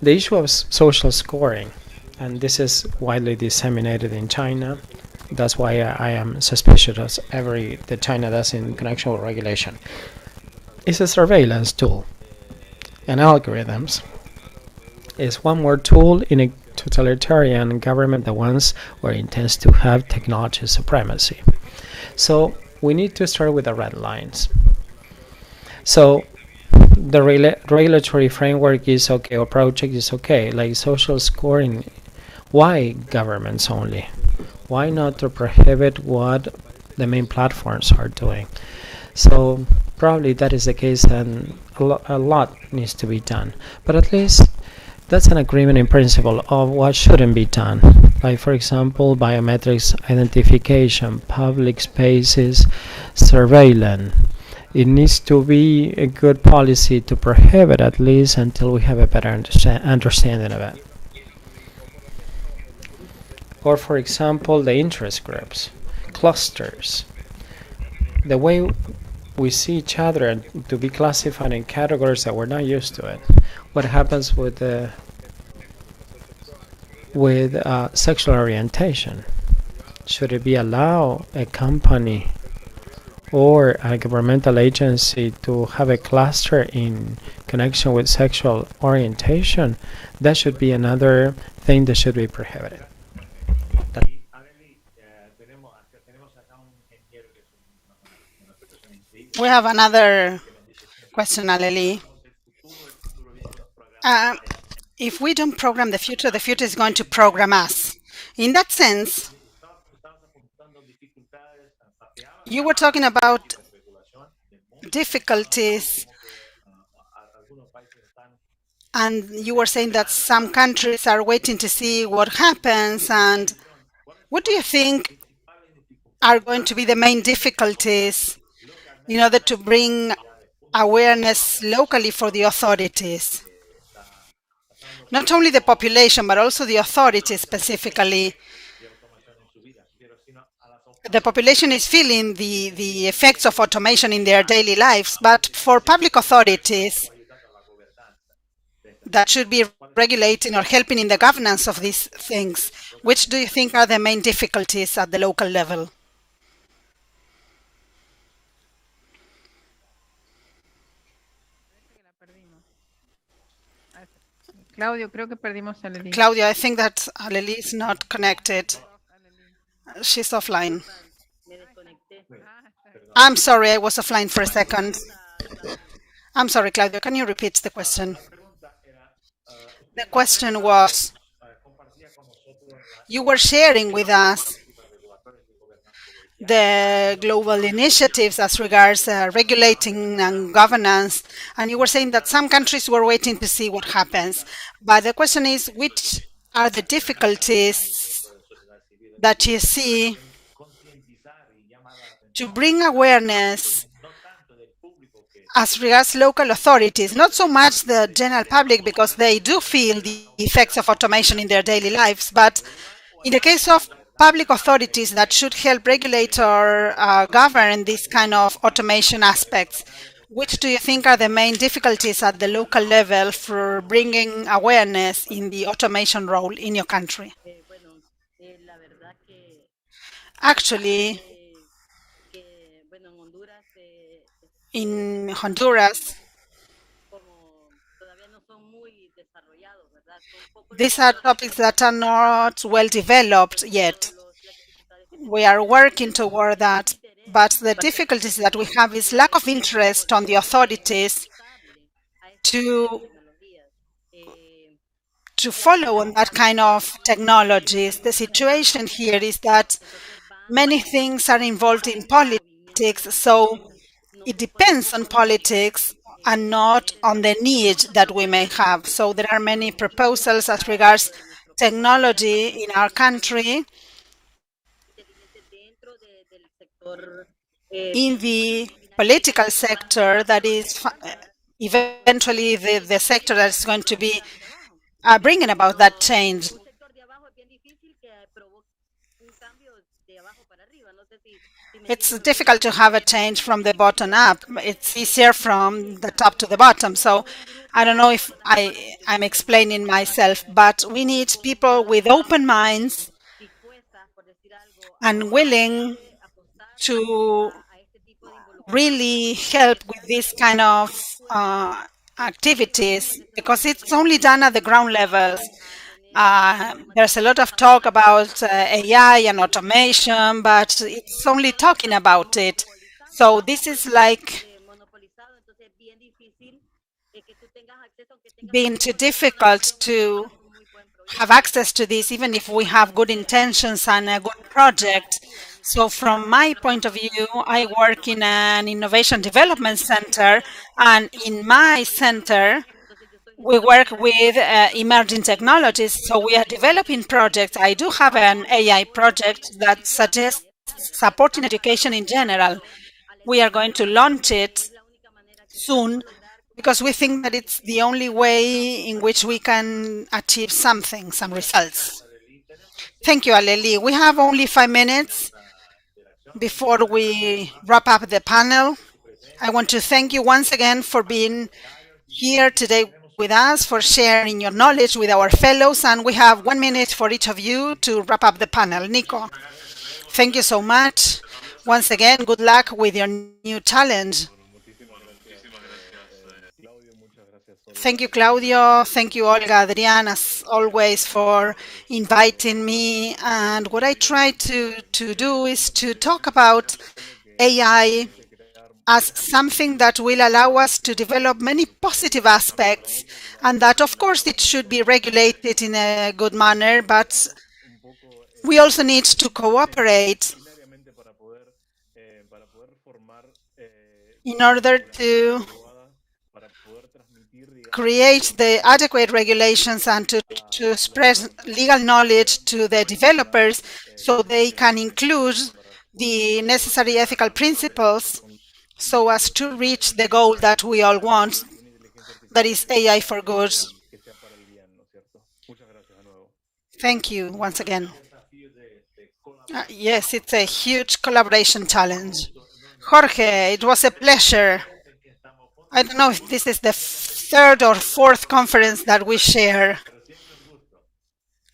The issue of social scoring, and this is widely disseminated in China. That's why I am suspicious of that China does in connection with regulation. It's a surveillance tool and algorithms It's one more tool in a totalitarian government that wants or intends to have technology supremacy. So we need to start with the red lines. So the regulatory framework is okay, or project is okay, like social scoring. Why governments only? Why not to prohibit what the main platforms are doing? So probably that is the case, and a lot needs to be done. But at least that's an agreement in principle of what shouldn't be done. Like, for example, biometrics identification, public spaces, surveillance. It needs to be a good policy to prohibit, at least until we have a better understanding of it. Or, for example, the interest groups, clusters. The way we see each other and to be classified in categories that we're not used to it. What happens with sexual orientation? Should it be allowed a company or a governmental agency to have a cluster in connection with sexual orientation? That should be another thing that should be prohibited. We have another question, Aleli. If we don't program the future is going to program us. In that sense, you were talking about difficulties, and you were saying that some countries are waiting to see what happens. And what do you think are going to be the main difficulties in order to bring awareness locally for the authorities? Not only the population, but also the authorities specifically. The population is feeling the effects of automation in their daily lives, but for public authorities that should be regulating or helping in the governance of these things, which do you think are the main difficulties at the local level? Claudio, creo que perdimos a Aleli. Claudio, I think that Aleli is not connected. She's offline. I'm sorry, I was offline for a second. I'm sorry, Claudio, can you repeat the question? The question was, you were sharing with us the global initiatives as regards regulating and governance, and you were saying that some countries were waiting to see what happens. But the question is, which are the difficulties that you see to bring awareness as regards local authorities, not so much the general public, because they do feel the effects of automation in their daily lives, but in the case of public authorities that should help regulate or govern these kind of automation aspects, which do you think are the main difficulties at the local level for bringing awareness in the automation role in your country? Actually, in Honduras, these are topics that are not well developed yet. We are working toward that, but the difficulties that we have is lack of interest on the authorities to follow on that kind of technologies. The situation here is that many things are involved in politics, so it depends on politics and not on the need that we may have. So there are many proposals as regards technology in our country in the political sector that is eventually the sector that is going to be bringing about that change. It's difficult to have a change from the bottom up. It's easier from the top to the bottom. So I don't know if I'm explaining myself, but we need people with open minds and willing to really help with this kind of activities because it's only done at the ground levels. There's a lot of talk about AI and automation, but it's only talking about it. So this is like being too difficult to have access to this, even if we have good intentions and a good project. So from my point of view, I work in an innovation development center, and in my center, we work with emerging technologies. So we are developing projects. I do have an AI project that suggests supporting education in general. We are going to launch it soon because we think that it's the only way in which we can achieve something, some results. Thank you, Aleli. We have only 5 minutes before we wrap up the panel. I want to thank you once again for being here today with us, for sharing your knowledge with our fellows, and we have 1 minute for each of you to wrap up the panel. Nico, thank you so much. Once again, good luck with your new challenge. Thank you, Claudio. Thank you, Olga, Adrián, as always, for inviting me. And what I try to do is to talk about AI as something that will allow us to develop many positive aspects, and that, of course, it should be regulated in a good manner, but we also need to cooperate in order to create the adequate regulations and to spread legal knowledge to the developers so they can include the necessary ethical principles so as to reach the goal that we all want, that is AI for good. Thank you once again. Yes, it's a huge collaboration challenge. Jorge, it was a pleasure. I don't know if this is the third or fourth conference that we share.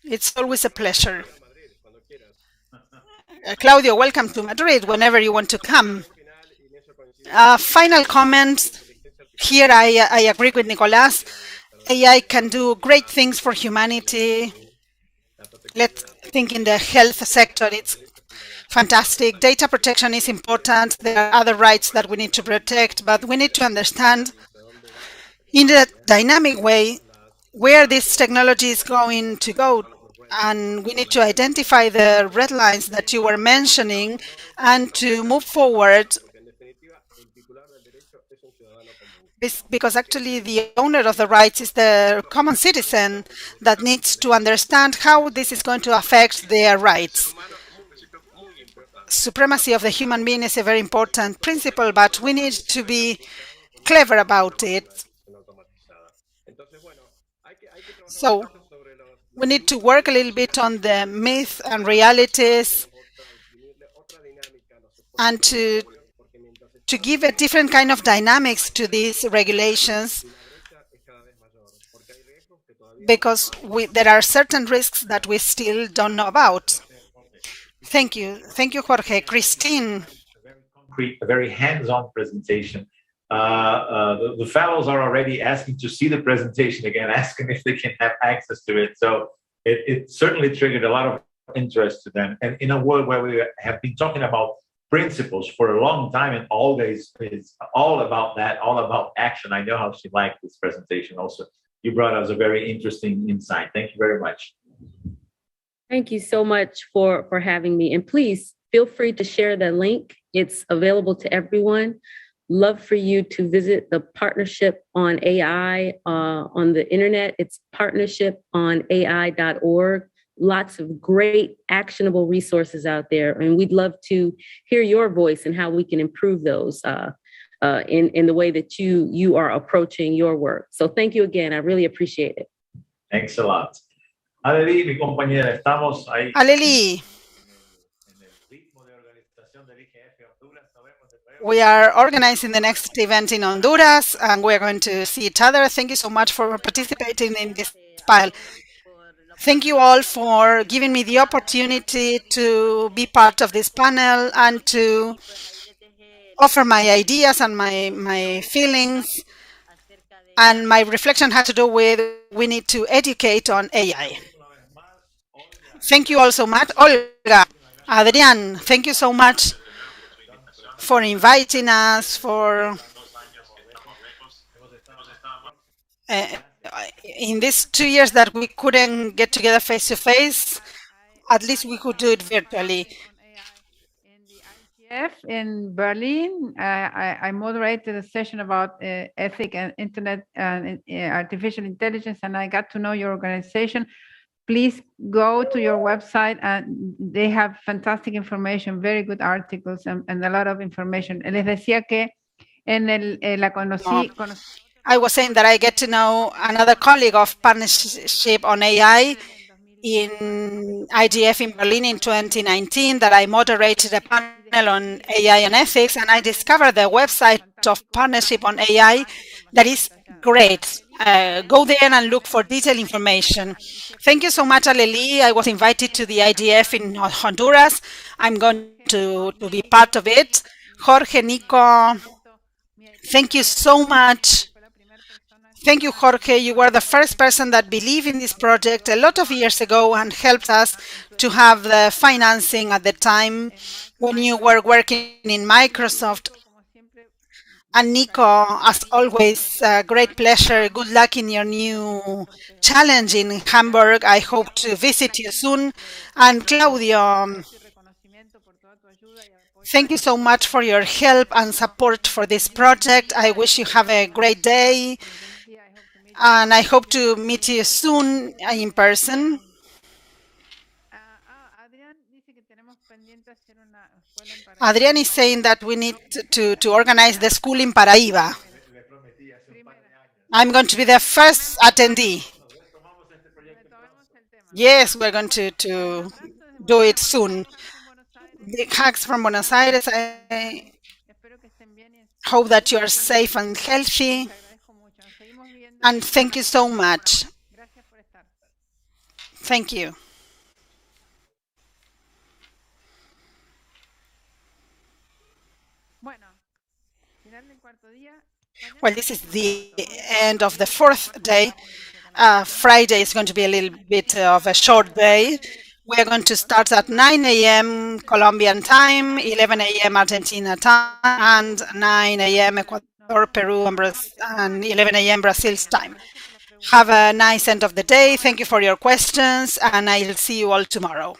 It's always a pleasure. Claudio, welcome to Madrid whenever you want to come. Final comment. Here I agree with Nicolas. AI can do great things for humanity. Let's think in the health sector. It's fantastic. Data protection is important. There are other rights that we need to protect, but we need to understand in a dynamic way where this technology is going to go. And we need to identify the red lines that you were mentioning and to move forward, because actually the owner of the rights is the common citizen that needs to understand how this is going to affect their rights. Supremacy of the human being is a very important principle, but we need to be clever about it. So we need to work a little bit on the myth and realities and to give a different kind of dynamics to these regulations, because there are certain risks that we still don't know about. Thank you. Thank you, Jorge. Christine. A very hands-on presentation. The fellows are already asking to see the presentation again, asking if they can have access to it. So it certainly triggered a lot of interest to them. And in a world where we have been talking about principles for a long time, and always is all about that, all about action. I know how she liked this presentation also. You brought us a very interesting insight. Thank you very much. Thank you so much for having me. And please feel free to share the link. It's available to everyone. Love for you to visit the Partnership on AI on the internet. It's partnershiponai.org. Lots of great actionable resources out there. And we'd love to hear your voice and how we can improve those in the way that you are approaching your work. So thank you again. I really appreciate it. Thanks a lot. Aleli, mi compañera, estamos ahí. Aleli. We are organizing the next event in Honduras, and we're going to see each other. Thank you so much for participating in this panel. Thank you all for giving me the opportunity to be part of this panel and to offer my ideas and my feelings And my reflection had to do with we need to educate on AI. Thank you all so much. Olga, Adrian, thank you so much for inviting us, for uh, in these 2 years that we couldn't get together face to face, at least we could do it virtually. IGF in Berlin. I moderated a session about ethic and internet and artificial intelligence, and I got to know your organization. Please go to your website, and they have fantastic information, very good articles, and a lot of information. Les decía que la conocí. I was saying that I get to know another colleague of partnership on AI in IGF in Berlin in 2019, that I moderated a panel on AI and ethics, and I discovered the website of Partnership on AI that is great. Go there and look for detailed information. Thank you so much, Aleli. I was invited to the IGF in Honduras. I'm going to be part of it. Jorge, Nico, thank you so much. Thank you, Jorge. You were the first person that believed in this project a lot of years ago and helped us to have the financing at the time when you were working in Microsoft. And Nico, as always, great pleasure. Good luck in your new challenge in Hamburg. I hope to visit you soon. And Claudio, thank you so much for your help and support for this project. I wish you have a great day. And I hope to meet you soon in person. Adrian is saying that we need to organize the school in Paraíba. I'm going to be the first attendee. Yes, we're going to do it soon. Big hugs from Buenos Aires. I hope that you are safe and healthy. And thank you so much. Thank you. Well, this is the end of the fourth day. Friday is going to be a little bit of a short day. We're going to start at 9 a.m. Colombian time, 11 a.m. Argentina time, and 9 a.m. Ecuador, Peru, and 11 a.m. Brazil's time. Have a nice end of the day. Thank you for your questions, and I'll see you all tomorrow.